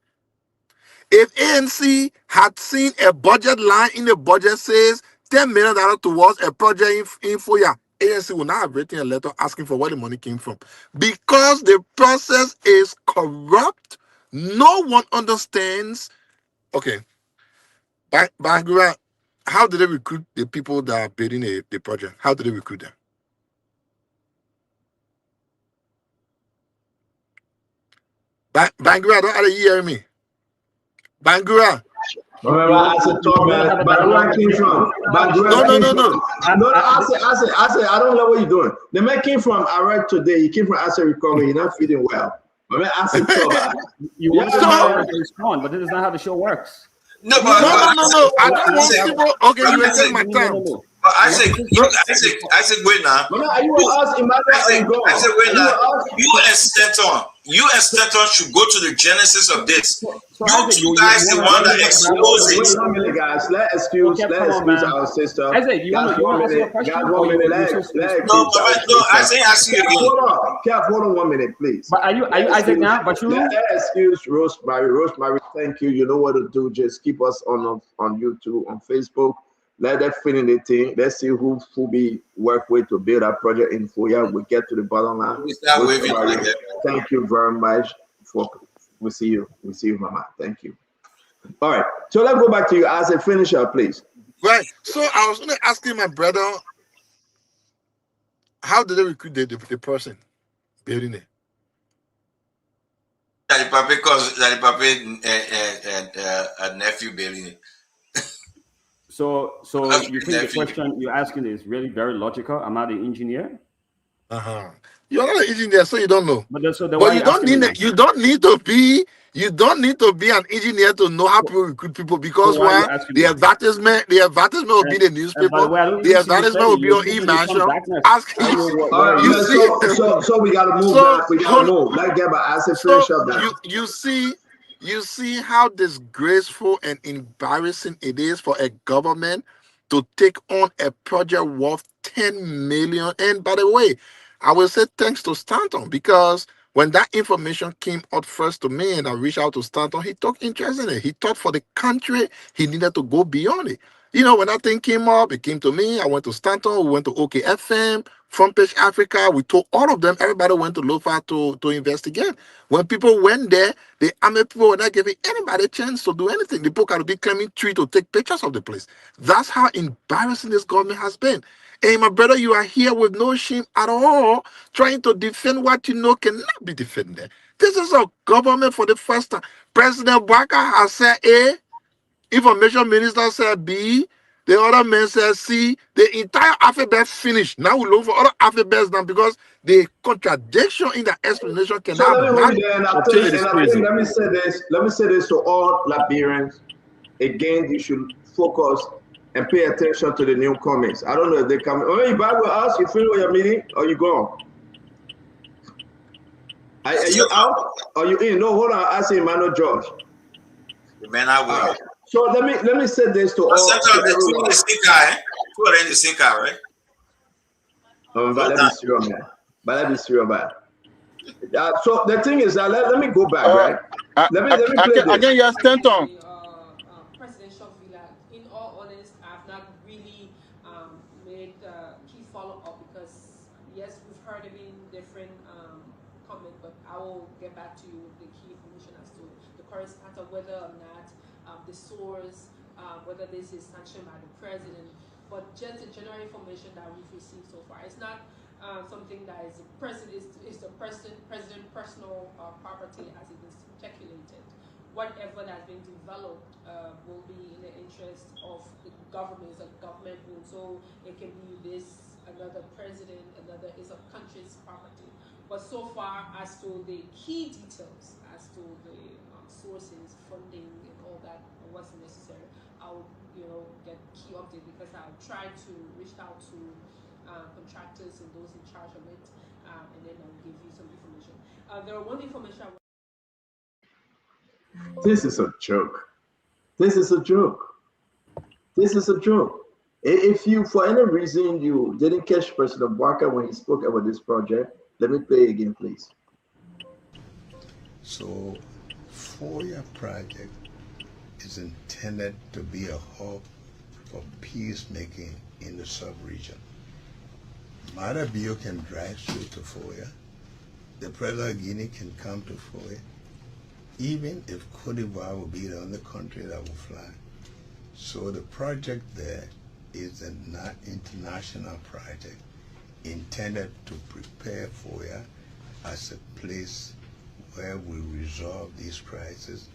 If ANC had seen a budget line in the budget says $10 million towards a project in Foya, ANC would not have written a letter asking for where the money came from. Because the process is corrupt, no one understands. Okay, Bangura, how did they recruit the people that are building the project? How did they recruit them? Bangura, don't you hear me? Bangura. Remember, I said, talk, man. Bangura came from. No. I said, I don't know what you're doing. The man came from Iraq today. He came from asset recovery. He's not feeding well. I said, talk. You want to respond, but this is not how the show works. No. I don't want people. Okay, you will take my time. I said, wait now. Are you going to ask Emmanuel? I said, wait now. You and Stanton should go to the genesis of this. You two guys, the one that exposed it. 1 minute, guys. Let's excuse our sister. I said, you want to ask your question? No, I say ask you again. Hold on 1 minute, please. But are you Isaac now? But you let's excuse Rosemary. Rosemary, thank you. You know what to do. Just keep us on YouTube, on Facebook. Let that finish the thing. Let's see who be work with to build that project in Foya. We get to the bottom line. Thank you very much. We see you. We see you, Mama. Thank you. All right. So let's go back to you as a finisher, please. Right. So I was going to ask you, my brother, how did they recruit the person building it? Daddy Papi, because Daddy Papi and nephew building it. So you think the question you're asking is really very logical? I'm not an engineer. You're not an engineer, so you don't know. But you don't need to be You don't need to be an engineer to know how people recruit people, because So why are you why? asking The me? advertisement will be in the By newspaper. the way, I don't The even see the advertisement will study. be You're on giving me some e-mansion. darkness. Ask I don't know you, where are you you? see. So we gotta move So now. We gotta move. Let's get my answer finish up now. you see how disgraceful and embarrassing it is for a government to take on a project worth 10 million. And by the way, I will say thanks to Stanton, because when that information came out first to me and I reached out to Stanton, he took interest in it. He thought for the country he needed to go beyond it. You know, when that thing came up, it came to me. I went to Stanton, we went to OKFM, Front Page Africa. We told all of them, everybody went to LOFA to investigate. When people went there, the army people were not giving anybody a chance to do anything. The people had to be climbing tree to take pictures of the place. That's how embarrassing this government has been. Hey, my brother, you are here with no shame at all, trying to defend what you know cannot be defended. This is a government for the first time. President Bouaka has said A, Information Minister said B, the other man said C. The entire alphabet finished. Now we look for other alphabets now, because the contradiction in the explanation So cannot let me match. move there, and I think let me say this to all Liberians. Again, you should focus and pay attention to the newcomers. I don't know if they come. Oh, you back with us? You finish with your meeting, or you gone? Are you out? Or you in? No, hold on. I see Emmanuel George. Man, I will. Right. So let me say this to all. Sometimes the two in the same car, eh? Two are in the same car, right? But let me see your man. But let me see your man. So the thing is that let me go back, right? Let me play this. Again, you Stanton. Presidential villa. In all honest, I've not really made key follow up, because yes, we've heard him in different comment, but I will get back to you with the key information as to the current status of whether or not the source, whether this is sanctioned by the president. But just the general information that we've received so far, it's not something that is the president personal property as it is speculated. Whatever that's been developed will be in the interest of the government. It's a government rule, so it can be this, another president, another is a country's property. But so far as to the key details, as to the sources, funding, and all that, and what's necessary, I'll get key update, because I'll try to reach out to contractors and those in charge of it, and then I'll give you some information. There are one information. This is a joke. This is a joke. This is a joke. If you, for any reason, you didn't catch President Bouaka when he spoke about this project, let me play again, please. So, FOIA project is intended to be a hub for peacemaking in the sub-region. Mada Bio can drive through to FOIA. The President of Guinea can come to FOIA. Even if Cote d'Ivoire will be the only country that will fly. So the project there is an international project intended to prepare FOIA as a place where we resolve these crises,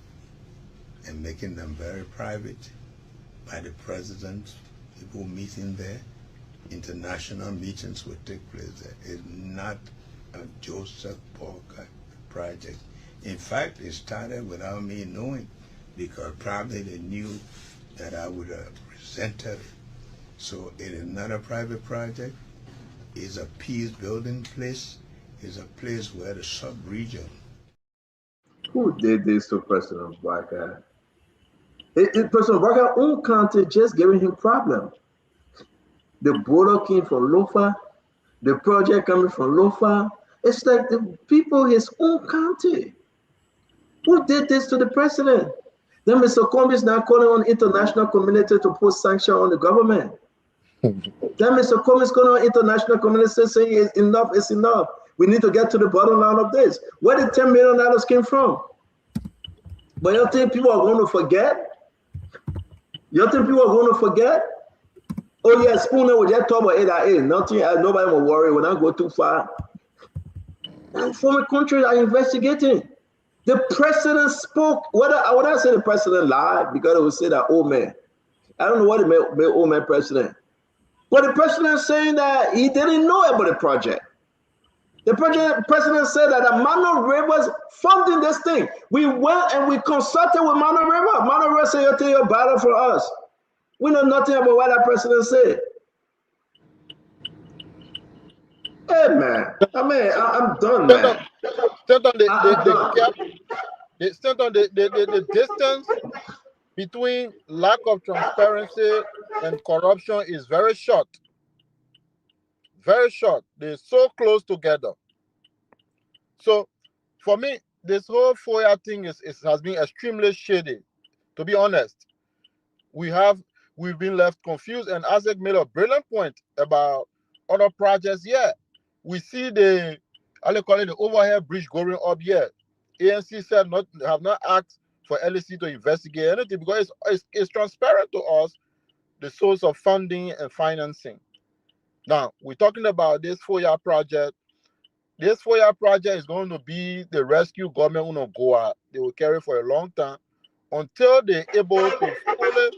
and making them very private by the president, people meeting there, international meetings will take place there. It's not a Joseph Bouaka project. In fact, it started without me knowing, because probably they knew that I would have presented it. So it is not a private project. It's a peace building place. It's a place where the sub-region. Who did this to President Bouaka? President Bouaka's own country just giving him problems. The border came from LOFA. The project coming from LOFA. It's like the people, his own country. Who did this to the president? Then Mr. Comey is now calling on international community to put sanction on the government. Then Mr. Comey is calling on international community saying enough is enough. We need to get to the bottom line of this. Where did $10 million came from? But you think people are going to forget? You think people are going to forget? Oh yeah, Spooner will just talk about it. Nothing, nobody will worry when I go too far. Foreign countries are investigating. The president spoke. Would I say the president lied? Because it would say that, oh man. I don't know what it meant, oh man, president. But the president is saying that he didn't know about the project. The president said that Mano Rivers funding this thing. We went and we consulted with Mano River. Mano River said, "You take your battle for us." We know nothing about what that president said. Hey man, I'm done, man. Stand on the gap. Stand on the distance between lack of transparency and corruption is very short. Very short. They're so close together. So, for me, this whole FOIA thing has been extremely shady. To be honest, we've been left confused. And Isaac made a brilliant point about other projects. Yeah, we see the overhead bridge going up here. ANC said have not asked for LSC to investigate anything because it's transparent to us the source of funding and financing. Now, we're talking about this FOIA project. This FOIA project is going to be the rescue government will go out. They will carry for a long time until they're able to fully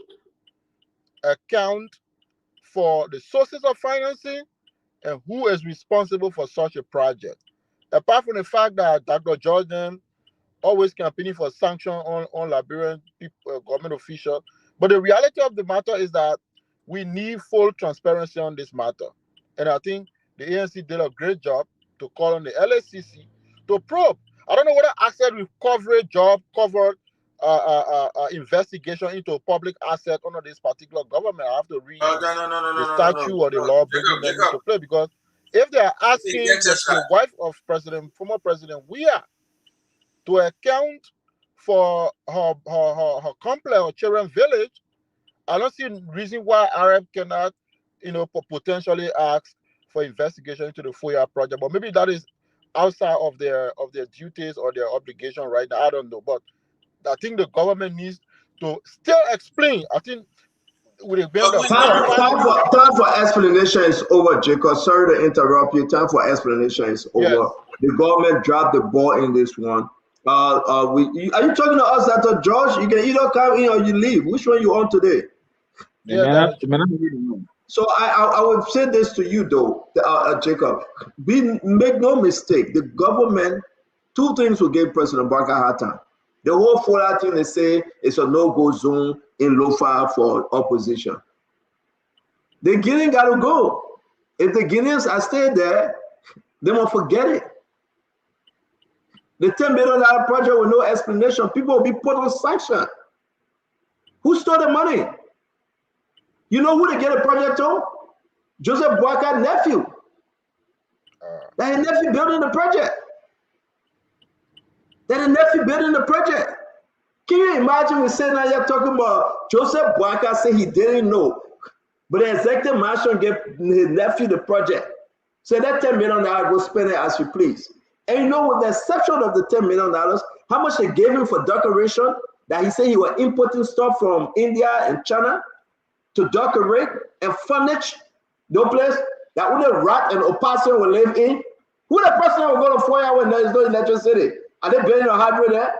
account for the sources of financing and who is responsible for such a project. Apart from the fact that Dr. Jordan always campaigning for sanction on Liberian people, government officials. But the reality of the matter is that we need full transparency on this matter. And I think the ANC did a great job to call on the LSCC to probe. I don't know whether asset recovery job covered investigation into public asset under this particular government. I have to read the statute or the law bringing them into play, because if they are asking the wife of former President Weah to account for her complex or children village, I don't see a reason why Arab cannot, potentially ask for investigation into the FOIA project. But maybe that is outside of their duties or their obligation right now. I don't know. But I think the government needs to still explain. I think with time for explanation is over, Jacob. Sorry to interrupt you. Time for explanation is over. Yes. The government dropped the ball in this one. Are you talking to us, Dr. George? You can either come in or you leave. Which one you on today? Yeah, so I would say this to you though, Jacob. Make no mistake. The government, two things will give President Barker a hard time. The whole FOIA thing they say is a no-go zone in Lofa for opposition. The Guineans got to go. If the Guineans are staying there, they won't forget it. The $10 million project with no explanation, people will be put on sanction. Who stole the money? You know who they get a project to? Joseph Boakar's nephew. That his nephew building the project. Can you imagine we sitting out here talking about Joseph Boakar say he didn't know, but the executive marshal gave his nephew the project. So that $10 million go spend it as you please. And you know, with the exception of the $10 million, how much they gave him for decoration, that he said he was importing stuff from India and China to decorate and furnish no place that only rat and opossum will live in. Who the person will go to FOIA when there is no electricity? Are they building a hardware there?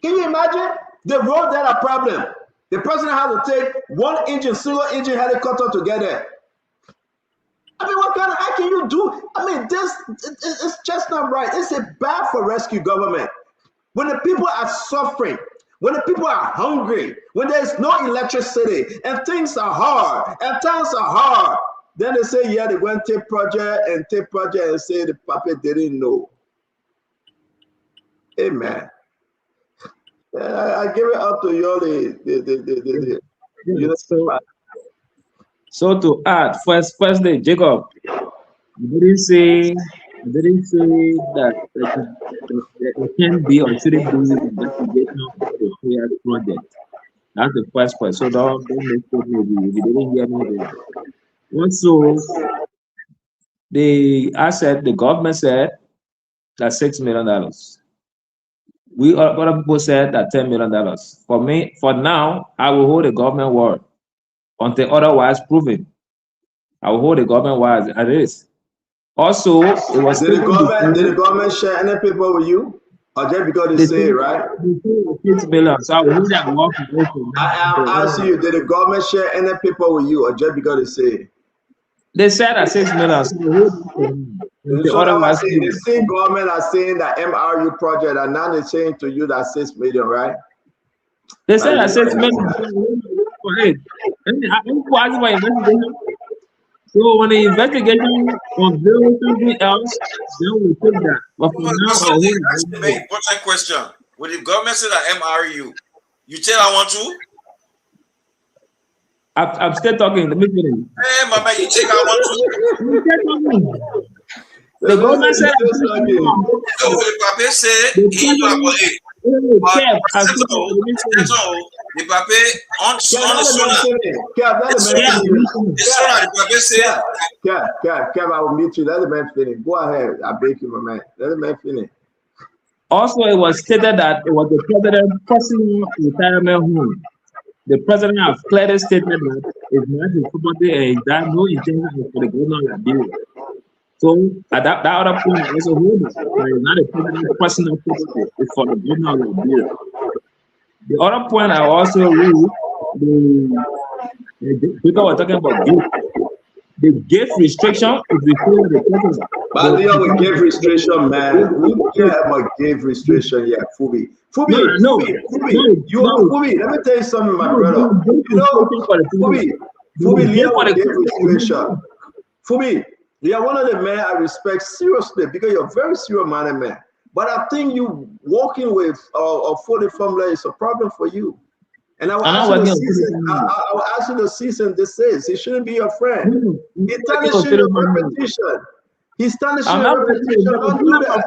Can you imagine? The road that a problem. The president has to take single engine helicopter together. I mean, how can you do? I mean, it's just not right. It's bad for rescue government. When the people are suffering, when the people are hungry, when there's no electricity and things are hard and times are hard, then they say, yeah, they went to take project and say the puppet didn't know. Amen. I give it up to you. So to add, firstly, Jacob, you didn't say that there can be or shouldn't be investigation of the FOIA project. That's the first point. So don't make it maybe if you didn't hear me there. Also, the government said that $6 million. We other people said that $10 million. For me, for now, I will hold the government word until otherwise proven. I will hold the government word as it is. Also, it was did the government share any paper with you? Or just because they say it, right? $6 million. So I will hold that word. I am asking you, did the government share any paper with you or just because they say it? They said that $6 million. So So the same government are saying that MRU project, and now they're saying to you that 6 million, right? They said that 6 million. So when the investigation unveils something else, then we take that. But for now, very important question. When the government say that MRU, you tell I want to? I'm still talking. Let me finish. Hey, Mama, you take I want to? The government said the pape on Kev, I will meet you. Let the man finish. Go ahead. I beg you, my man. Let the man finish. Also, it was stated that it was the president's personal retirement home. The president has clearly stated that it's not his property and he has no intention for the government liability. So at that other point, I also hold it. It's not a president's personal property, it's for the government liability. The other point I also read, the people were talking about gift. The gift restriction is before the president. But deal with gift restriction, man. Who cares about gift restriction? Yeah, Fubi. Fubi, let me tell you something, my brother. You know, Fubi, deal with gift restriction. Fubi, you are one of the men I respect seriously because you're a very serious-minded man. But I think you walking with a 40 formula is a problem for you. And I will ask you to cease and desist. He shouldn't be your friend. He's tarnishing your reputation. He's tarnishing your reputation. Don't do that.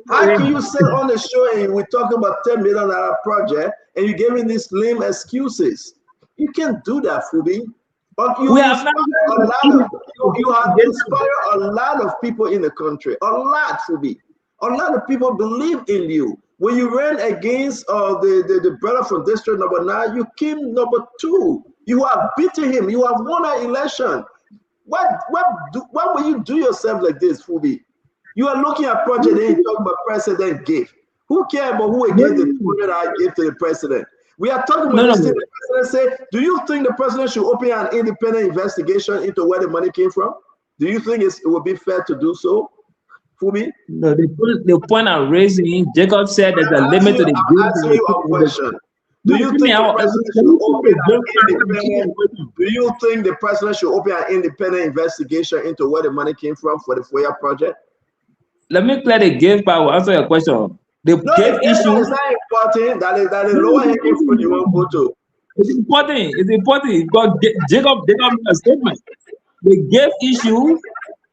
How can you sit on the show and we talk about $10 million project and you giving these lame excuses? You can't do that, Fubi. But you have inspired a lot of people in the country. A lot, Fubi. A lot of people believe in you. When you ran against the brother from District Number 9, you came number 2. You have beaten him. You have won an election. Why will you do yourself like this, Fubi? You are looking at project and you talk about president gift. Who cares about who gave the $200 I gave to the president? We are talking about this. The president say, do you think the president should open an independent investigation into where the money came from? Do you think it would be fair to do so? Fubi? No, the point I'm raising, Jacob said there's a limit to the gift. I'm asking you a question. Do you think the president should open an independent investigation into where the money came from for the FOIA project? Let me clear the gift, but I will answer your question. The gift issue is not important. That is lower hanging fruit you won't go to. It's important. It's important because Jacob made a statement. The gift issue,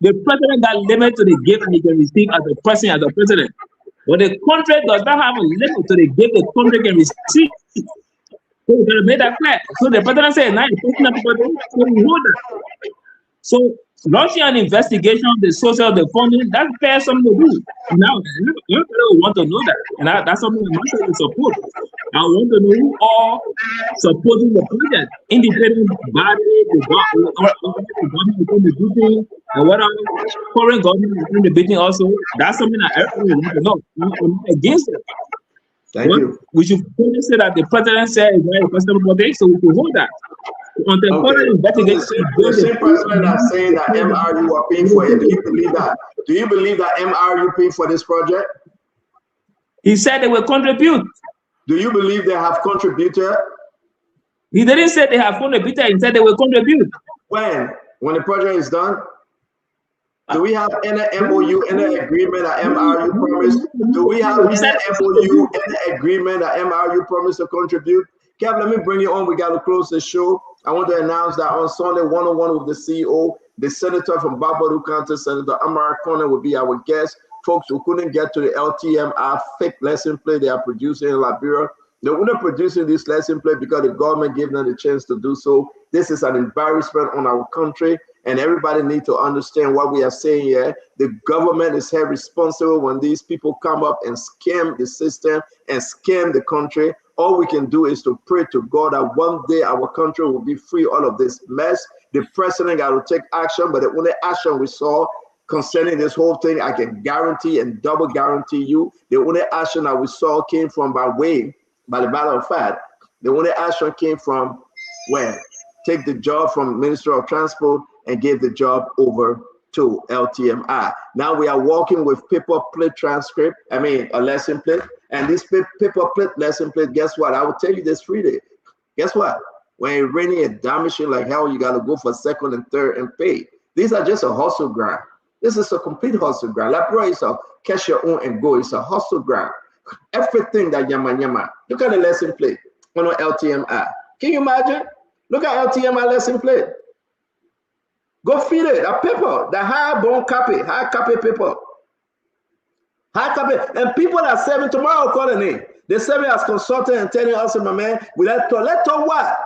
the president got limit to the gift he can receive as a president. But the country does not have a limit to the gift the country can receive. So we gotta make that clear. So the president said, now so launching an investigation of the source of the funding, that's fair something to do. Now, you want to know that. And that's something I'm not to support. I want to know who are supporting the project. Independent body, the government contributing, and what foreign government contributing also. That's something that everyone wants to know. I'm not against it. Thank you. We should say that the president said it's very personal project, so we should hold that. Until further investigation, the same president that's saying that MRU are paying for it. Do you believe that? Do you believe that MRU paying for this project? He said they will contribute. Do you believe they have contributed? He didn't say they have contributed. He said they will contribute. When the project is done? Do we have any MOU, any agreement that MRU promised? Do we have any MOU, any agreement that MRU promised to contribute? Kev, let me bring you on. We got to close the show. I want to announce that on Sunday, one-on-one with the CEO, the senator from Barbado County, Senator Amara Corner, will be our guest. Folks who couldn't get to the LTMR fake lesson play they are producing in Liberia. They wouldn't producing this lesson play because the government gave them the chance to do so. This is an embarrassment on our country, and everybody needs to understand what we are saying here. The government is held responsible when these people come up and scam the system and scam the country. All we can do is to pray to God that one day our country will be free all of this mess. The president got to take action, but the only action we saw concerning this whole thing, I can guarantee and double guarantee you, the only action that we saw came from by the matter of fact, the only action came from where? Take the job from Minister of Transport and gave the job over to LTMI. Now we are working with paper plate transcript, a lesson plate. And this paper plate lesson plate, guess what? I will tell you this Friday. Guess what? When it's raining and damaging like hell, you got to go for second and third and pay. These are just a hustle grind. This is a complete hustle grind. Like, bro, it's a catch your own and go. It's a hustle grind. Everything that yama. Look at the lesson plate on LTMI. Can you imagine? Look at LTMI lesson plate. Go feed it. A paper, the high copy paper. High copy. And people are serving tomorrow calling in. They serve me as consultant and telling us, my man, let's talk what?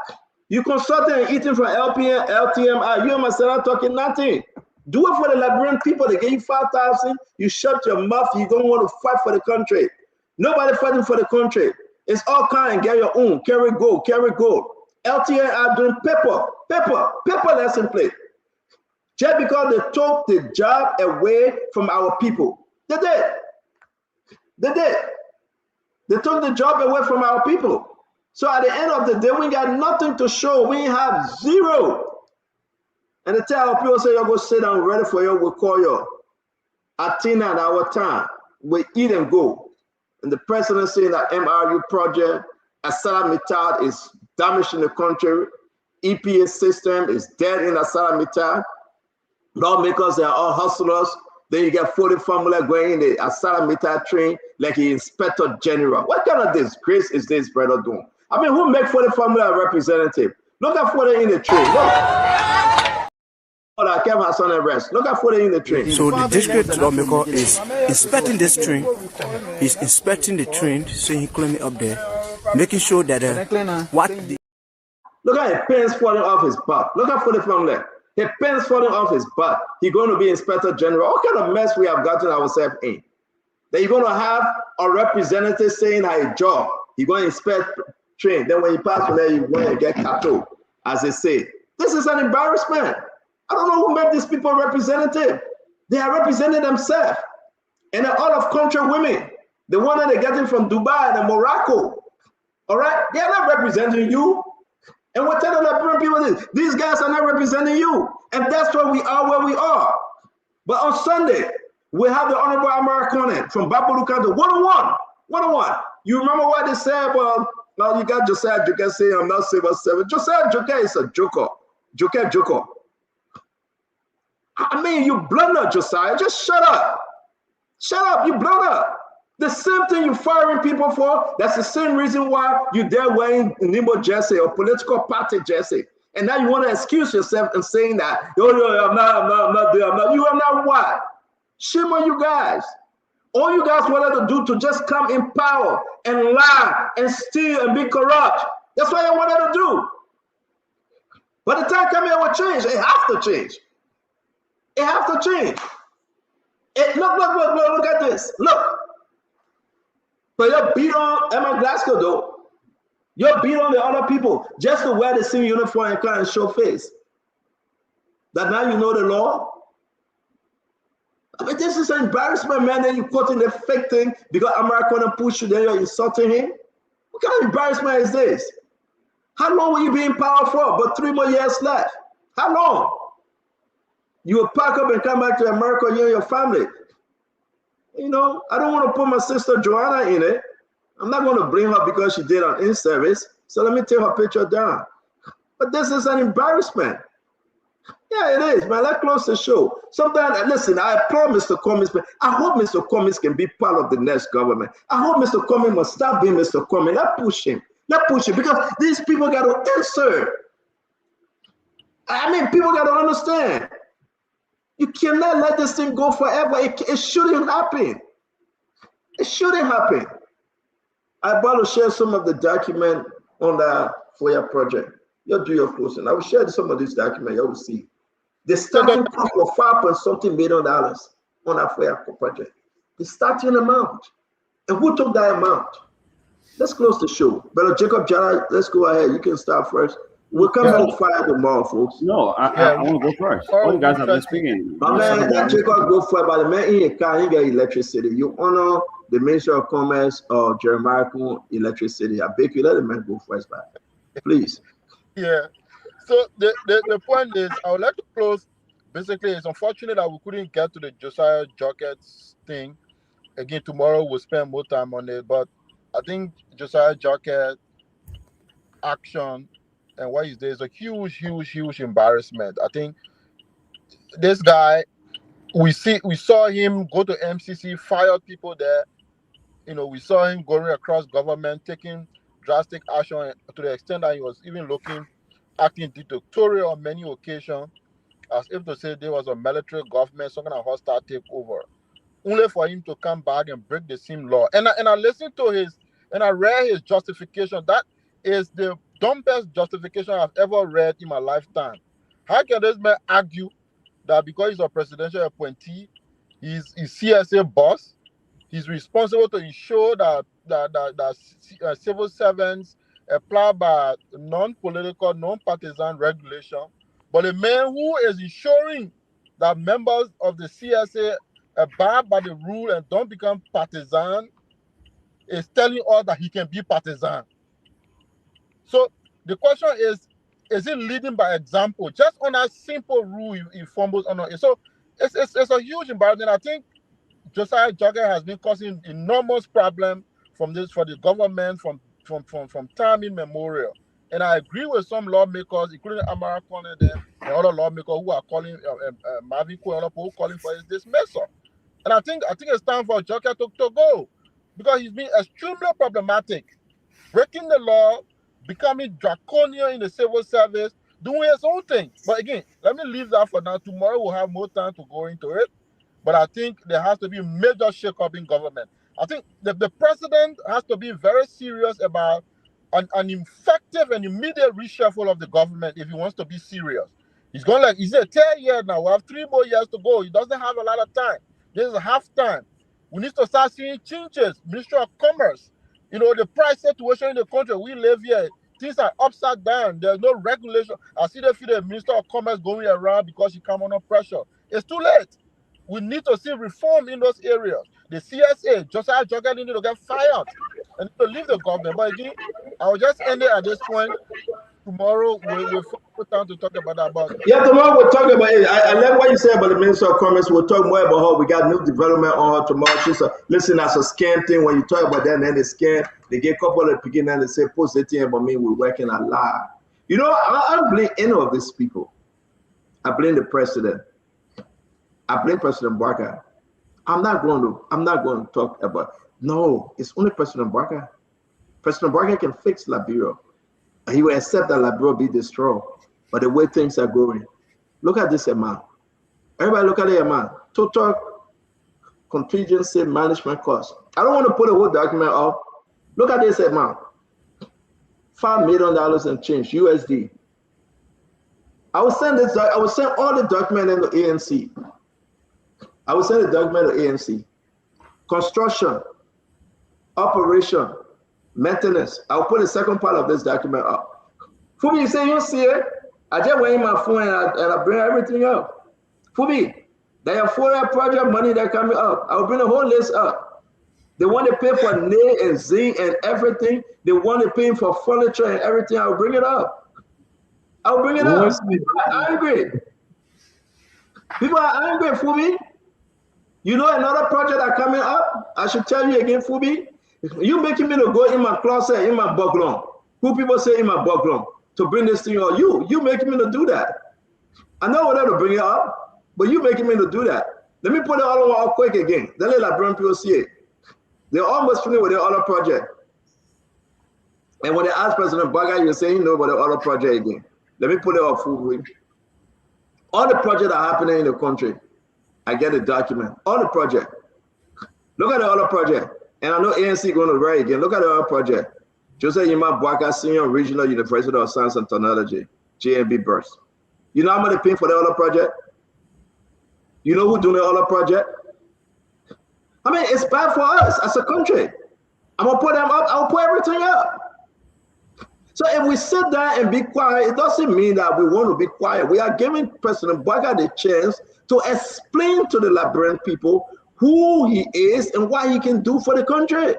You consulting and eating from LTMI. You and myself talking nothing. Do it for the Liberian people. They give you 5,000. You shut your mouth. You don't want to fight for the country. Nobody fighting for the country. It's all kind and get your own. Carry gold. LTMI are doing paper lesson plate. Just because they took the job away from our people. They did. They took the job away from our people. So at the end of the day, we got nothing to show. We have zero. And they tell our people, say, you go sit down, ready for you, we'll call you. Athena at our time, we eat and go. And the president saying that MRU project, ArcelorMittal is damaging the country. EPA system is dead in ArcelorMittal. Lawmakers, they are all hustlers. Then you get 40 formula going in the ArcelorMittal train like the inspector general. What kind of disgrace is this brother doing? I mean, who make 40 formula representative? Look at 40 in the train. Look at 40 in the train. So the district lawmaker is inspecting this train. He's inspecting the train, so he climbing up there, making sure that Look at his pants falling off his butt. Look at 40 formula. His pants falling off his butt. He's going to be inspector general. What kind of mess we have gotten ourselves in? That you're going to have a representative saying a job. You're going to inspect train. Then when you pass from there, you go and get cattle, as they say. This is an embarrassment. I don't know who made these people representative. They are representing themselves. And they're all of country women. The one that they're getting from Dubai and Morocco. All right? They are not representing you. And we're telling the people this. These guys are not representing you. And that's why we are where we are. But on Sunday, we have the Honorable Amara Conan from Babuluka to 101. You remember what they said? Well, you got Josiah Joker saying, I'm not Silver 7. Josiah Joker is a joker. Joker. I mean, you blunder, Josiah. Just shut up. You blunder. The same thing you're firing people for, that's the same reason why you're there wearing Nimbo jersey or political party jersey. And now you want to excuse yourself and saying that, I'm not there. You are not what? Shame on you guys. All you guys wanted to do to just come in power and lie and steal and be corrupt. That's what you wanted to do. By the time come here will change. It has to change. Look at this. Look. But you're beat on Emma Glasgow, though. You're beat on the other people just to wear the same uniform and come and show face. That now you know the law. I mean, this is an embarrassment, man. Then you quoting the fake thing because America push you, then you're insulting him. What kind of embarrassment is this? How long will you be in power for? But 3 more years left. How long? You will pack up and come back to America, you and your family. You know, I don't want to put my sister Joanna in it. I'm not going to blame her because she did an in-service. So let me take her picture down. But this is an embarrassment. Yeah, it is, man. Let's close the show. Sometimes, listen, I applaud Mr. Cummings, but I hope Mr. Cummings can be part of the next government. I hope Mr. Cummings must stop being Mr. Cummings. Let's push him. Because these people got to answer. I mean, people got to understand. You cannot let this thing go forever. It shouldn't happen. I'm about to share some of the document on the FOIA project. You'll do your closing. I will share some of this document. You will see. The starting cost for $5.something million on our FOIA project. The starting amount. And who took that amount? Let's close the show. Brother Jacob Jara, let's go ahead. You can start first. We'll come back with fire tomorrow, folks. No, I want to go first. All you guys have been speaking. My man, that Jacob go for it, but the man in your car, he get electricity. You honor the Minister of Commerce or Jeremiah Kuhn electricity. I beg you, let the man go first, please. Yeah. So the point is, I would like to close basically, it's unfortunate that we couldn't get to the Josiah Jocketts thing. Again, tomorrow we'll spend more time on it, but I think Josiah Jockett action and what he did is a huge embarrassment. I think this guy, we saw him go to MCC, fire people there. You know, we saw him going across government, taking drastic action to the extent that he was even acting dictatorial on many occasions, as if to say there was a military government, some kind of hostile takeover, only for him to come back and break the same law. And I listened to I read his justification. That is the dumbest justification I've ever read in my lifetime. How can this man argue that because he's a presidential appointee, he's CSA boss, he's responsible to ensure that civil servants apply by non-political, non-partisan regulation, but a man who is ensuring that members of the CSA abide by the rule and don't become partisan is telling us that he can be partisan. So the question is it leading by example? Just on that simple rule, he fumbles on it. So it's a huge embarrassment. I think Josiah Jockett has been causing enormous problem for the government from time immemorial. And I agree with some lawmakers, including Amara Conner and other lawmakers who are calling Marvin Cole and other people calling for his dismissal. And I think it's time for Jockett to go, because he's been extremely problematic, breaking the law, becoming draconian in the civil service, doing his own thing. But again, let me leave that for now. Tomorrow we'll have more time to go into it. But I think there has to be a major shake-up in government. I think the president has to be very serious about an effective and immediate reshuffle of the government if he wants to be serious. He's a 10 years now. We have 3 more years to go. He doesn't have a lot of time. This is half time. We need to start seeing changes. Ministry of Commerce, the price situation in the country, we live here, things are upside down. There's no regulation. I see the Minister of Commerce going around because she come under pressure. It's too late. We need to see reform in those areas. The CSA, Josiah Jockett need to get fired and to leave the government. But again, I will just end it at this point. Tomorrow we'll put time to talk about that. Tomorrow we'll talk about it. I love what you said about the Minister of Commerce. We'll talk more about her. We got new development on her tomorrow. She's listen as a scam thing. When you talk about that, and then they scam, they get a couple of beginning and they say, post it here, but me, we're working a lot. I don't blame any of these people. I blame the president. I blame President Barker. I'm not going to talk about. No, it's only President Barker. President Barker can fix Liberia. He will accept that Liberia be destroyed. But the way things are going, look at this amount. Everybody look at the amount. Total contingency management cost. I don't want to put a whole document up. Look at this amount. $5 million and change USD. I will send all the document into ANC. I will send the document to ANC. Construction, operation, maintenance. I'll put the second part of this document up. Fubi, you say you see it? I just went in my phone and I bring everything up. Fubi, there are 4 project money that coming up. I'll bring the whole list up. They want to pay for nail and zinc and everything. They want to pay for furniture and everything. I'll bring it up. I'll bring it up. People are angry. People are angry, Fubi. Another project that coming up, I should tell you again, Fubi, you making me to go in my closet, in my background. Who people say in my background to bring this thing up? You making me to do that. I know whatever to bring it up, but you making me to do that. Let me put it all on quick again. Then let Liberian people see it. They're almost finished with their other project. And when they ask President Barker, you say about the other project again. Let me put it up full. All the projects are happening in the country. I get a document. All the project. Look at the other project. And I know ANC going to write again. Look at the other project. Joseph Yima Bwaka Senior Regional University of Science and Technology, JMB Burst. You know how much they paying for the other project? You know who doing the other project? I mean, it's bad for us as a country. I'm going to put them up. I'll put everything up. So if we sit down and be quiet, it doesn't mean that we want to be quiet. We are giving President Barker the chance to explain to the Liberian people who he is and what he can do for the country.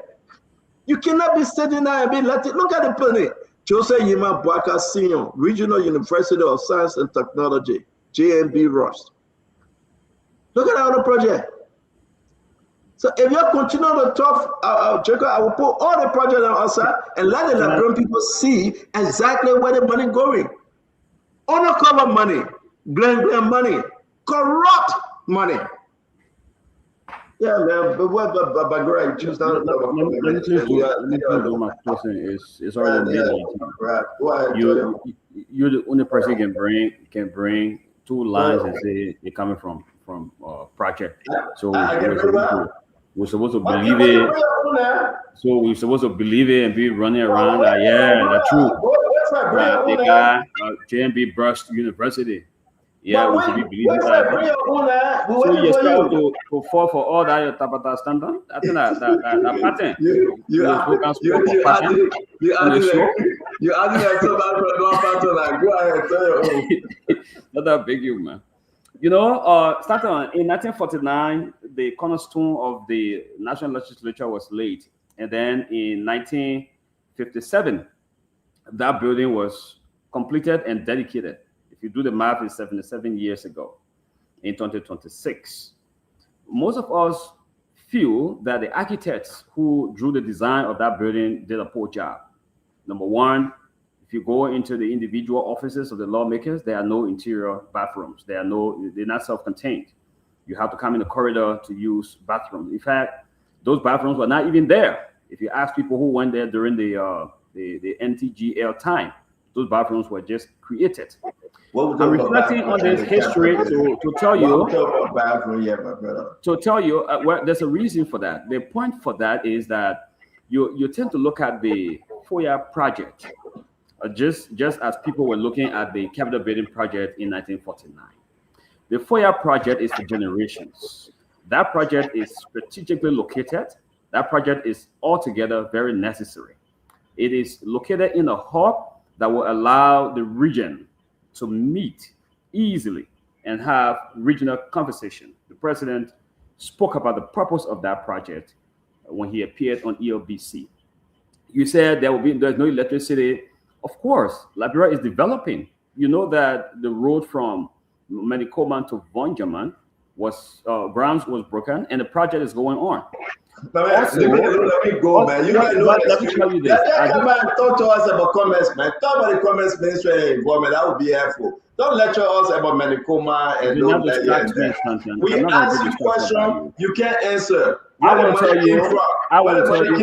You cannot be sitting there and be letting, look at the planet. Joseph Yima Bwaka Senior, Regional University of Science and Technology, JMB Rust. Look at our project. So if you continue to talk, Jacob, I will put all the projects outside and let the Liberian people see exactly where the money going. Undercover money, Glen money, corrupt money. Yeah, man, but what Bangura choose down my question is already made. Right. Go ahead, You're the only person can bring two lines and say they're coming from project. So we're supposed to believe it. So we're supposed to believe it and be running around like, yeah, that's true. The guy, JMB Brush University. Yeah, we should be believing that. So you start to fall for all that your Tabata standard. I think that pattern. You adding like somebody go ahead, tell your own. Not that big, you man. You know, starting in 1949, the cornerstone of the national legislature was laid, and then in 1957, that building was completed and dedicated. If you do the math, it's 77 years ago in 2026. Most of us feel that the architects who drew the design of that building did a poor job. Number one, if you go into the individual offices of the lawmakers, there are no interior bathrooms. They're not self-contained. You have to come in the corridor to use bathrooms. In fact, those bathrooms were not even there. If you ask people who went there during the NTGL time, those bathrooms were just created. I'm reflecting on this history to tell you. Well, there's a reason for that. The point for that is that you tend to look at the FOIA project just as people were looking at the Capitol building project in 1949. The FOIA project is for generations. That project is strategically located. That project is altogether very necessary. It is located in a hub that will allow the region to meet easily and have regional conversation. The president spoke about the purpose of that project when he appeared on ELBC. You said there's no electricity. Of course, Liberia is developing. You know that the road from Manicoman to Vonjaman grounds was broken, and the project is going on. Let me go, man. Let me tell you this. Talk to us about comments, man. Talk about the comments ministry involvement. That would be helpful. Don't lecture us about Manicoma and don't let you. We ask you questions, you can't answer. I want to tell you.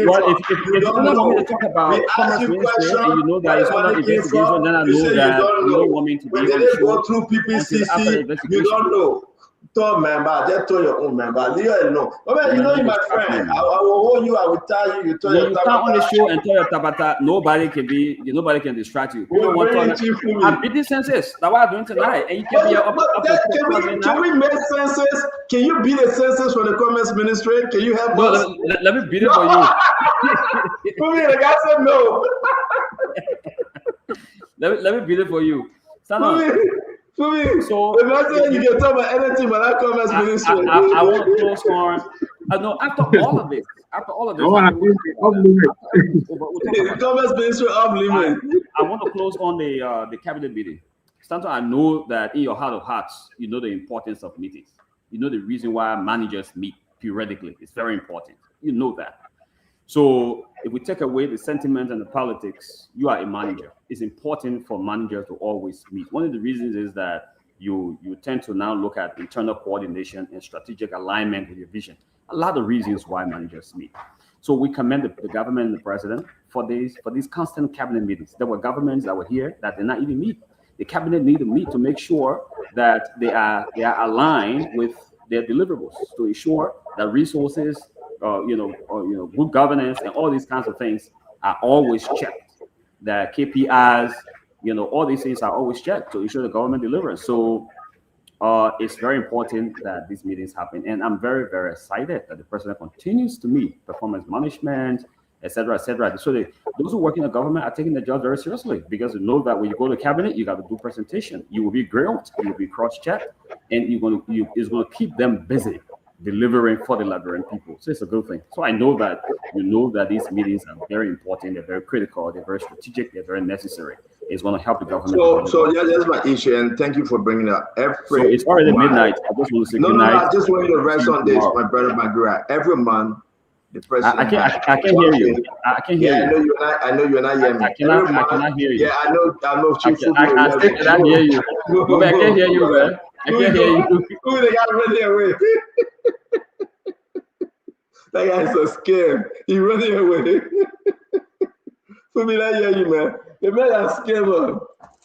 Well, if you don't want me to talk about commerce ministry and you know that it's under investigation, then I know that you don't want me to be able to go through PPCC. You don't know. Tell member, just tell your own member. Leave it alone. But you know, you're my friend. I will hold you. I will tell you. You tell your Tabata. You come on the show and tell your Tabata. Nobody can distract you. You don't want to. I'm beating census. That's what I'm doing tonight. And you can be Can we make census? Can you beat the census for the commerce ministry? Can you help us? Let me beat it for you. For me, the guy said no. Let me beat it for you. So if I say you can talk about anything but that commerce ministry. I want to close on. No, after all of this, commerce ministry off limit. I want to close on the cabinet meeting. Stanton, I know that in your heart of hearts, you know the importance of meetings. You know the reason why managers meet periodically. It's very important. You know that. So if we take away the sentiment and the politics, you are a manager. It's important for managers to always meet. One of the reasons is that you tend to now look at internal coordination and strategic alignment with your vision. A lot of reasons why managers meet. So we commend the government and the president for these constant cabinet meetings. There were governments that were here that did not even meet. The cabinet need to meet to make sure that they are aligned with their deliverables, to ensure that resources, good governance and all these kinds of things are always checked. The KPIs, all these things are always checked to ensure the government delivers. So it's very important that these meetings happen. And I'm very, very excited that the president continues to meet performance management, et cetera, et cetera. So those who work in the government are taking the job very seriously because they know that when you go to cabinet, you got to do presentation. You will be grilled, you will be cross-checked, and it's going to keep them busy. delivering for the Liberian people. So it's a good thing. So I know that you know that these meetings are very important, they're very critical, they're very strategic, they're very necessary. It's going to help the government. So yeah, that's my issue, and thank you for bringing it up. So it's already midnight. I just want to say good night. I just want you to rest on this, my brother Bangura. Every month, the president. I can't hear you. I can't hear you. I know you're not hearing me. I cannot hear you. Yeah, I know. Chief. I cannot hear you. But I can't hear you, man. I can't hear you. Who the guy running away? That guy is so scared. He running away. Who be not hear you, man? The man is scared, man.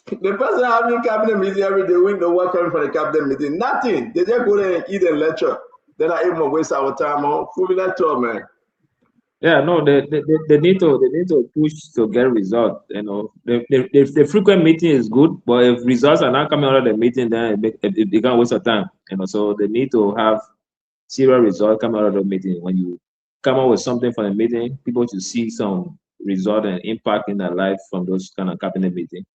The person having cabinet meeting every day, we know what coming from the cabinet meeting. Nothing. They just go there and eat and lecture. Then I even waste our time on. Who be that talk, man? Yeah, no, they need to push to get results. You know, the frequent meeting is good, but if results are not coming out of the meeting, then it can't waste your time. You know, so they need to have serious results come out of the meeting. When you come up with something from the meeting, people should see some result and impact in their life from those kind of cabinet meetings.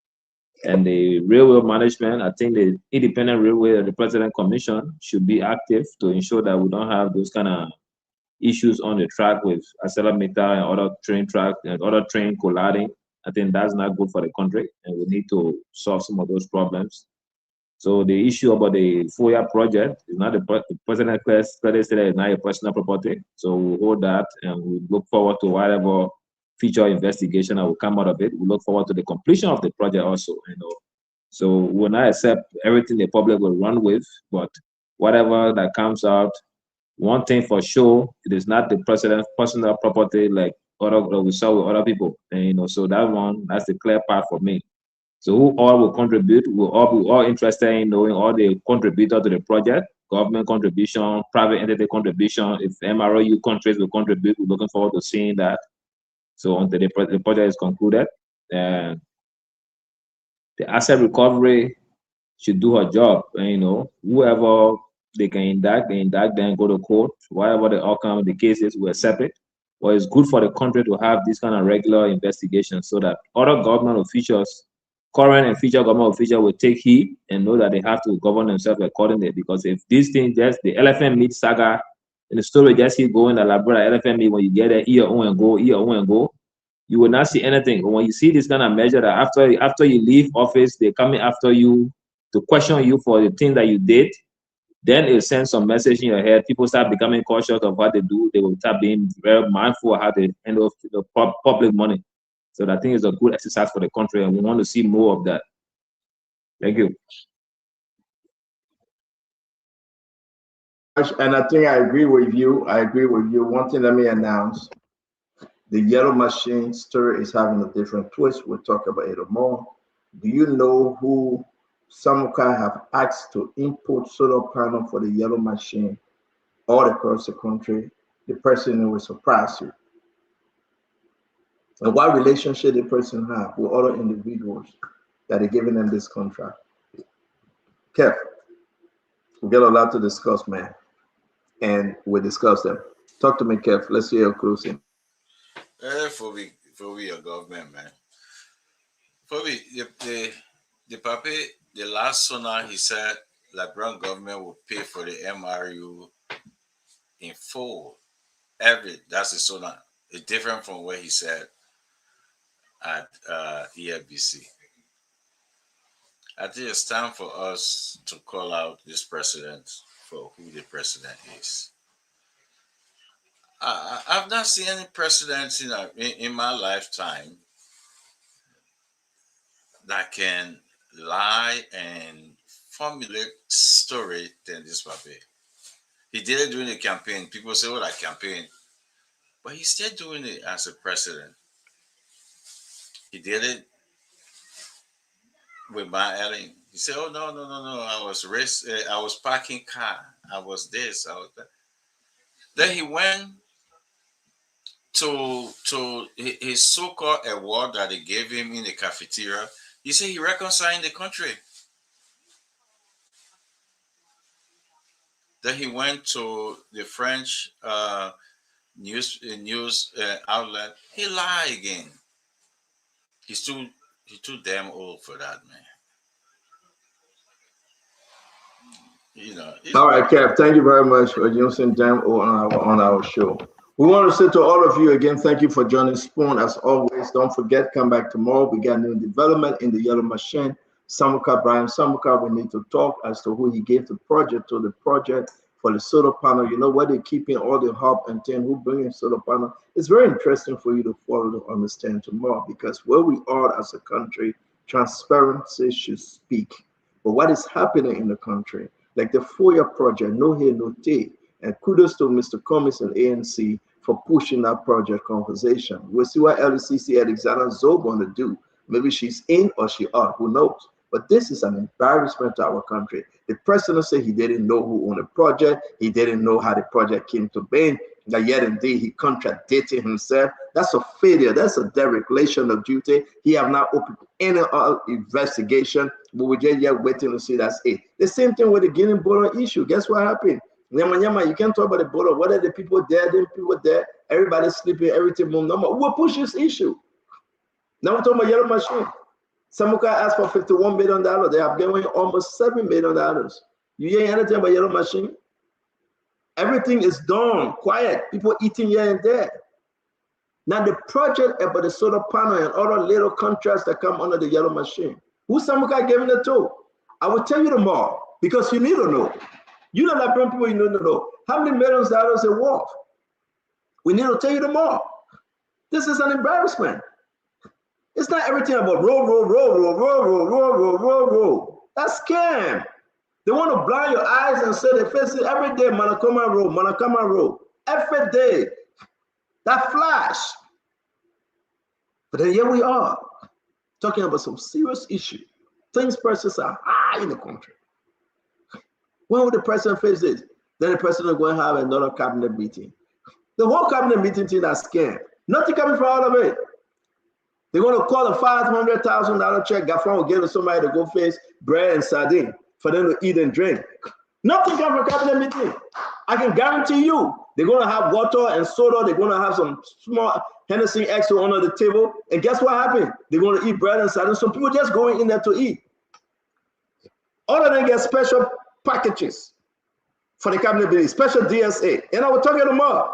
And the railway management, I think the Independent Railway and the President Commission should be active to ensure that we don't have those kind of issues on the track with accelerometer and other train track and other train colliding. I think that's not good for the country, and we need to solve some of those problems. So the issue about the FOIA project is not the president clearly said it's not a personal property. So we hold that, and we look forward to whatever future investigation that will come out of it. We look forward to the completion of the project also. You know, so we will not accept everything the public will run with, but whatever that comes out. One thing for sure, it is not the president's personal property like we saw with other people. And, you know, so that's the clear part for me. So who all will contribute? We'll all be all interested in knowing all the contributors to the project, government contribution, private entity contribution. If MROU countries will contribute, we're looking forward to seeing that. So until the project is concluded, the asset recovery should do her job. And, you know, whoever they can indict, then go to court. Whatever the outcome of the case is, we accept it. But it's good for the country to have this kind of regular investigation so that other government officials, current and future government officials, will take heed and know that they have to govern themselves accordingly. Because if these things, just the elephant meat saga and the story just keep going, the Labrador elephant meat, when you get there, eat your own and go, you will not see anything. But when you see this kind of measure that after you leave office, they're coming after you to question you for the thing that you did, then it sends some message in your head. People start becoming cautious of what they do. They will start being very mindful of how they handle the public money. So I think it's a good exercise for the country, and we want to see more of that. Thank you. And I think I agree with you. One thing let me announce. The yellow machine story is having a different twist. We'll talk about it more. Do you know who some kind have asked to import solar panel for the yellow machine all across the country? The person will surprise you. And what relationship the person have with other individuals that are giving them this contract? Kev, we got a lot to discuss, man, and we'll discuss them. Talk to me, Kev. Let's hear your closing. For we a government, man. For we the papi. The last sonar, he said, Liberian government will pay for the MRU in full. That's the sonar. It's different from what he said at EFBC. I think it's time for us to call out this president for who the president is. I've not seen any presidents in my lifetime that can lie and formulate story than this papi. He did it during the campaign. People say, "Well, I campaign," but he's still doing it as a president. He did it with my Ellen. He said, "Oh no! I was parking car. I was this. I was that." Then he went to his so-called award that they gave him in the cafeteria. He said he reconciled the country. Then he went to the French news outlet. He lied again. He's too damn old for that, man. You know. All right, Cap. Thank you very much for using them on our show. We want to say to all of you again, thank you for joining Spoon. As always, don't forget, come back tomorrow. We got new development in the Yellow Machine. Samuka, Brian Samuka, we need to talk as to who he gave the project to, the project for the solar panel. You know where they're keeping all the hub and thing, who bringing solar panel. It's very interesting for you to follow to understand tomorrow, because where we are as a country, transparency should speak. But what is happening in the country, like the FOIA project, no here, no day. And kudos to Mr. Cummings and ANC for pushing that project conversation. We'll see what LCC Alexander Zoe going to do. Maybe she's in or she out, who knows? But this is an embarrassment to our country. The president said he didn't know who owned the project. He didn't know how the project came to being. That yet indeed he contradicted himself. That's a failure. That's a dereliction of duty. He have not opened any investigation, but we're just yet waiting to see that's it. The same thing with the Guinea border issue. Guess what happened? You can't talk about the border. What are the people there? The people there. Everybody's sleeping. Everything move normal. Who will push this issue? Now we're talking about Yellow Machine. Samuka asked for $51 million. They have given almost $7 million. You hear anything about Yellow Machine? Everything is done, quiet. People eating here and there. Now the project about the solar panel and other little contracts that come under the Yellow Machine, who Samuka giving it to? I will tell you tomorrow, because you need to know. You know that people, you need to know. How many millions of dollars it worth? We need to tell you tomorrow. This is an embarrassment. It's not everything about road. That's scam. They want to blind your eyes and say they face it every day, Manakama Road. Every day. That flash. But then here we are, talking about some serious issue. Things prices are high in the country. When will the president face this? Then the president is going to have another cabinet meeting. The whole cabinet meeting thing is scam. Nothing coming from out of it. They're going to call a $500,000 check. Gafron will give to somebody to go face bread and sardine for them to eat and drink. Nothing comes from cabinet meeting. I can guarantee you, they're going to have water and soda. They're going to have some small Hennessy extra under the table. And guess what happened? They're going to eat bread and sardine. Some people just going in there to eat. Other than get special packages for the cabinet meeting, special DSA. And I will talk to them up.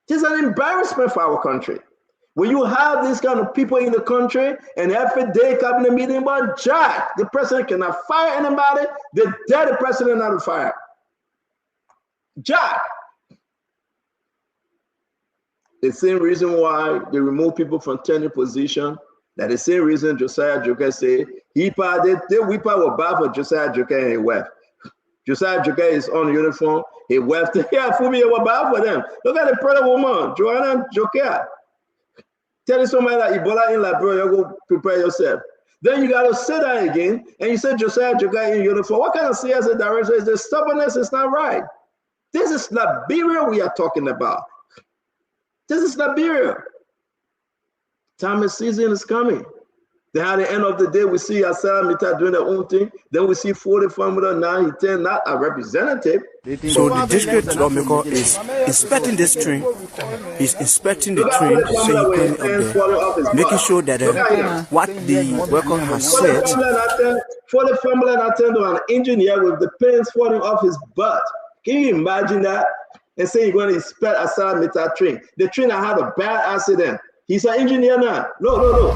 This is an embarrassment for our country. When you have these kind of people in the country and every day cabinet meeting, but Jack, the president cannot fire anybody, the dead president not to fire. Jack. The same reason why they remove people from tenure position, that the same reason Josiah Joker said, they whip out bad for Josiah Joker and he left. Josiah Joker is on uniform, he left. Yeah, for me, it was bad for them. Look at the pregnant woman, Joanna Joker. Telling somebody that Ebola in Liberia, you go prepare yourself. Then you got to sit down again and you say Josiah Joker in uniform. What kind of CSA direction is this? Stubbornness is not right. This is Liberia we are talking about. This is Liberia. Time of season is coming. Then at the end of the day, we see Asara Mita doing their own thing. Then we see 40 Formula now, he turned not a representative. So the district lawmaker is inspecting this train. He's inspecting the train, so he put it up there, making sure that what the worker has said. 40 Formula and attend to an engineer with the pins falling off his butt. Can you imagine that? And say you're going to inspect Asara Mita train. The train that had a bad accident. He's an engineer now. Look.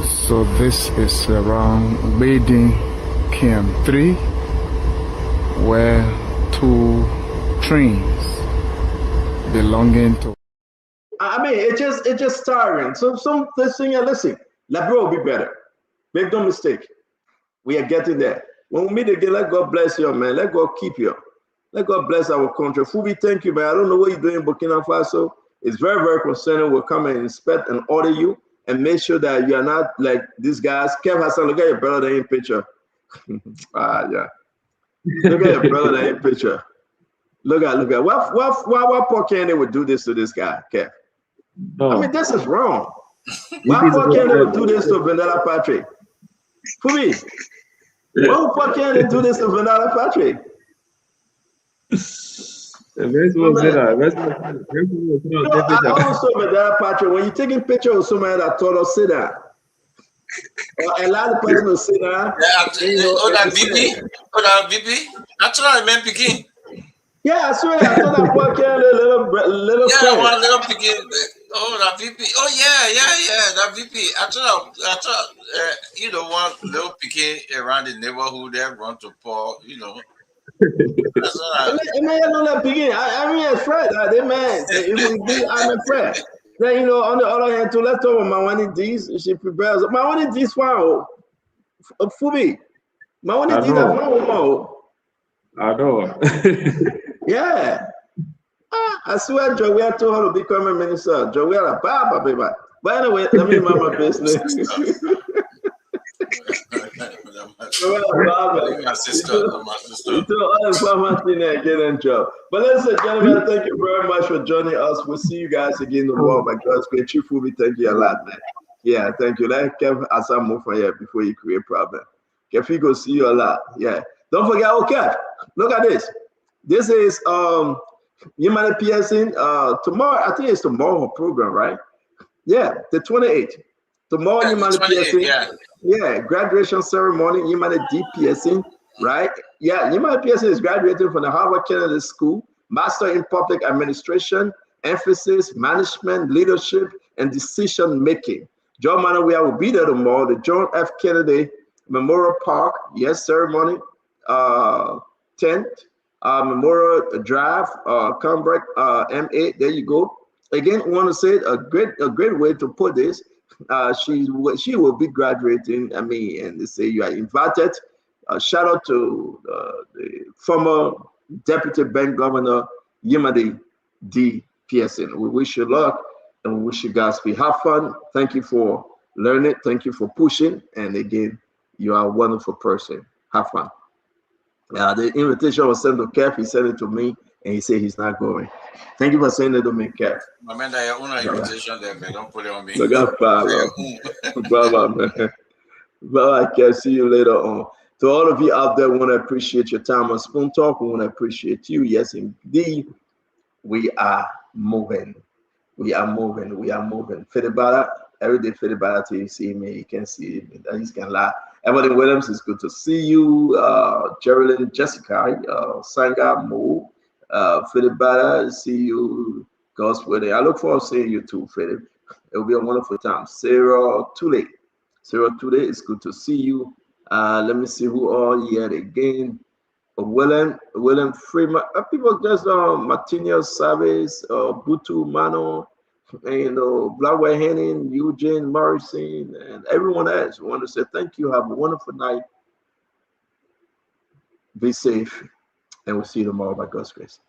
So this is around Wading Camp 3, where 2 trains belonging to. I mean, it's just tiring. So listen, Liberia will be better. Make no mistake. We are getting there. When we meet again, let God bless you, man. Let God keep you. Let God bless our country. Fubi, thank you, man. I don't know what you're doing in Burkina Faso. It's very, very concerning. We'll come and inspect and order you and make sure that you are not like these guys. Kev Hassan, look at your brother in picture. Yeah. Look at your brother in picture. Look at. Why Paul Kennedy would do this to this guy, Kev? I mean, this is wrong. Why Paul Kennedy would do this to Vanilla Patrick? Fubi, why would Paul Kennedy do this to Vanilla Patrick? I also with that Patrick, when you're taking pictures of somebody that told us sit down, A lot of person will sit down. That VP. That's what I meant, Peking. Yeah, I swear. I thought that boy carried a little Yeah, friend. one little Peking. Oh, that VP. Oh, yeah. That VP. I thought, one little Peking around the neighborhood there run to Paul, That's what I know that Peking. I mean, a friend. They man. I'm a friend. Then, on the other hand, too, let's talk about Mawani D's. She prepares. Mawani D's wow. Fubi. Mawani D's are wow. I know. Yeah. I swear Joel told her to become a minister. Joel, baby. But anyway, let me mind my business. My sister. Get in job. But ladies and gentlemen, thank you very much for joining us. We'll see you guys again tomorrow. My God's great. Chief Fubi, thank you a lot, man. Yeah, thank you. Let Kev Asa move for you before you create problem. Kev, go see you a lot. Yeah. Don't forget, okay. Look at this. This is Yimane Pearson. Tomorrow, I think it's tomorrow program, right? Yeah, the 28th. Tomorrow, Yimane Pearson. Yeah, graduation ceremony, Yimane D. Pearson, right? Yeah, Yimane Pearson is graduating from the Harvard Kennedy School, Master in Public Administration, emphasis, management, leadership, and decision making. John Manawia will be there tomorrow. The John F. Kennedy Memorial Park, yes, ceremony, 10th, Memorial Drive, Cumbrick, M8. There you go. Again, I want to say a great way to put this. She will be graduating. I mean, and they say you are invited. Shout out to the former Deputy Bank Governor Yimane D. Pearson. We wish you luck and we wish you Godspeed. Have fun. Thank you for learning. Thank you for pushing. And again, you are a wonderful person. Have fun. The invitation was sent to Kev. He sent it to me, and he said he's not going. Thank you for sending it to me, Kev. Amanda, your own invitation there, man. Don't put it on me. Look at Bye, man. Bye, Kev. See you later on. To all of you out there, we want to appreciate your time on Spoon Talk. We want to appreciate you. Yes, indeed. We are moving. We are moving. We are moving. Fidibala, every day Fidibala till you see me, you can see me. That you can laugh. Everybody Williams, it's good to see you. Geraldine, Jessica, Sanga, Mo, Fidibala, see you. God's willing. I look forward to seeing you too, Philip. It will be a wonderful time. Sarah Tule, it's good to see you. Let me see who all yet again. William Freeman. People just Martinez Savage, Butu Mano, and Blackwell Henning, Eugene Morrison, and everyone else. We want to say thank you. Have a wonderful night. Be safe, and we'll see you tomorrow by God's grace.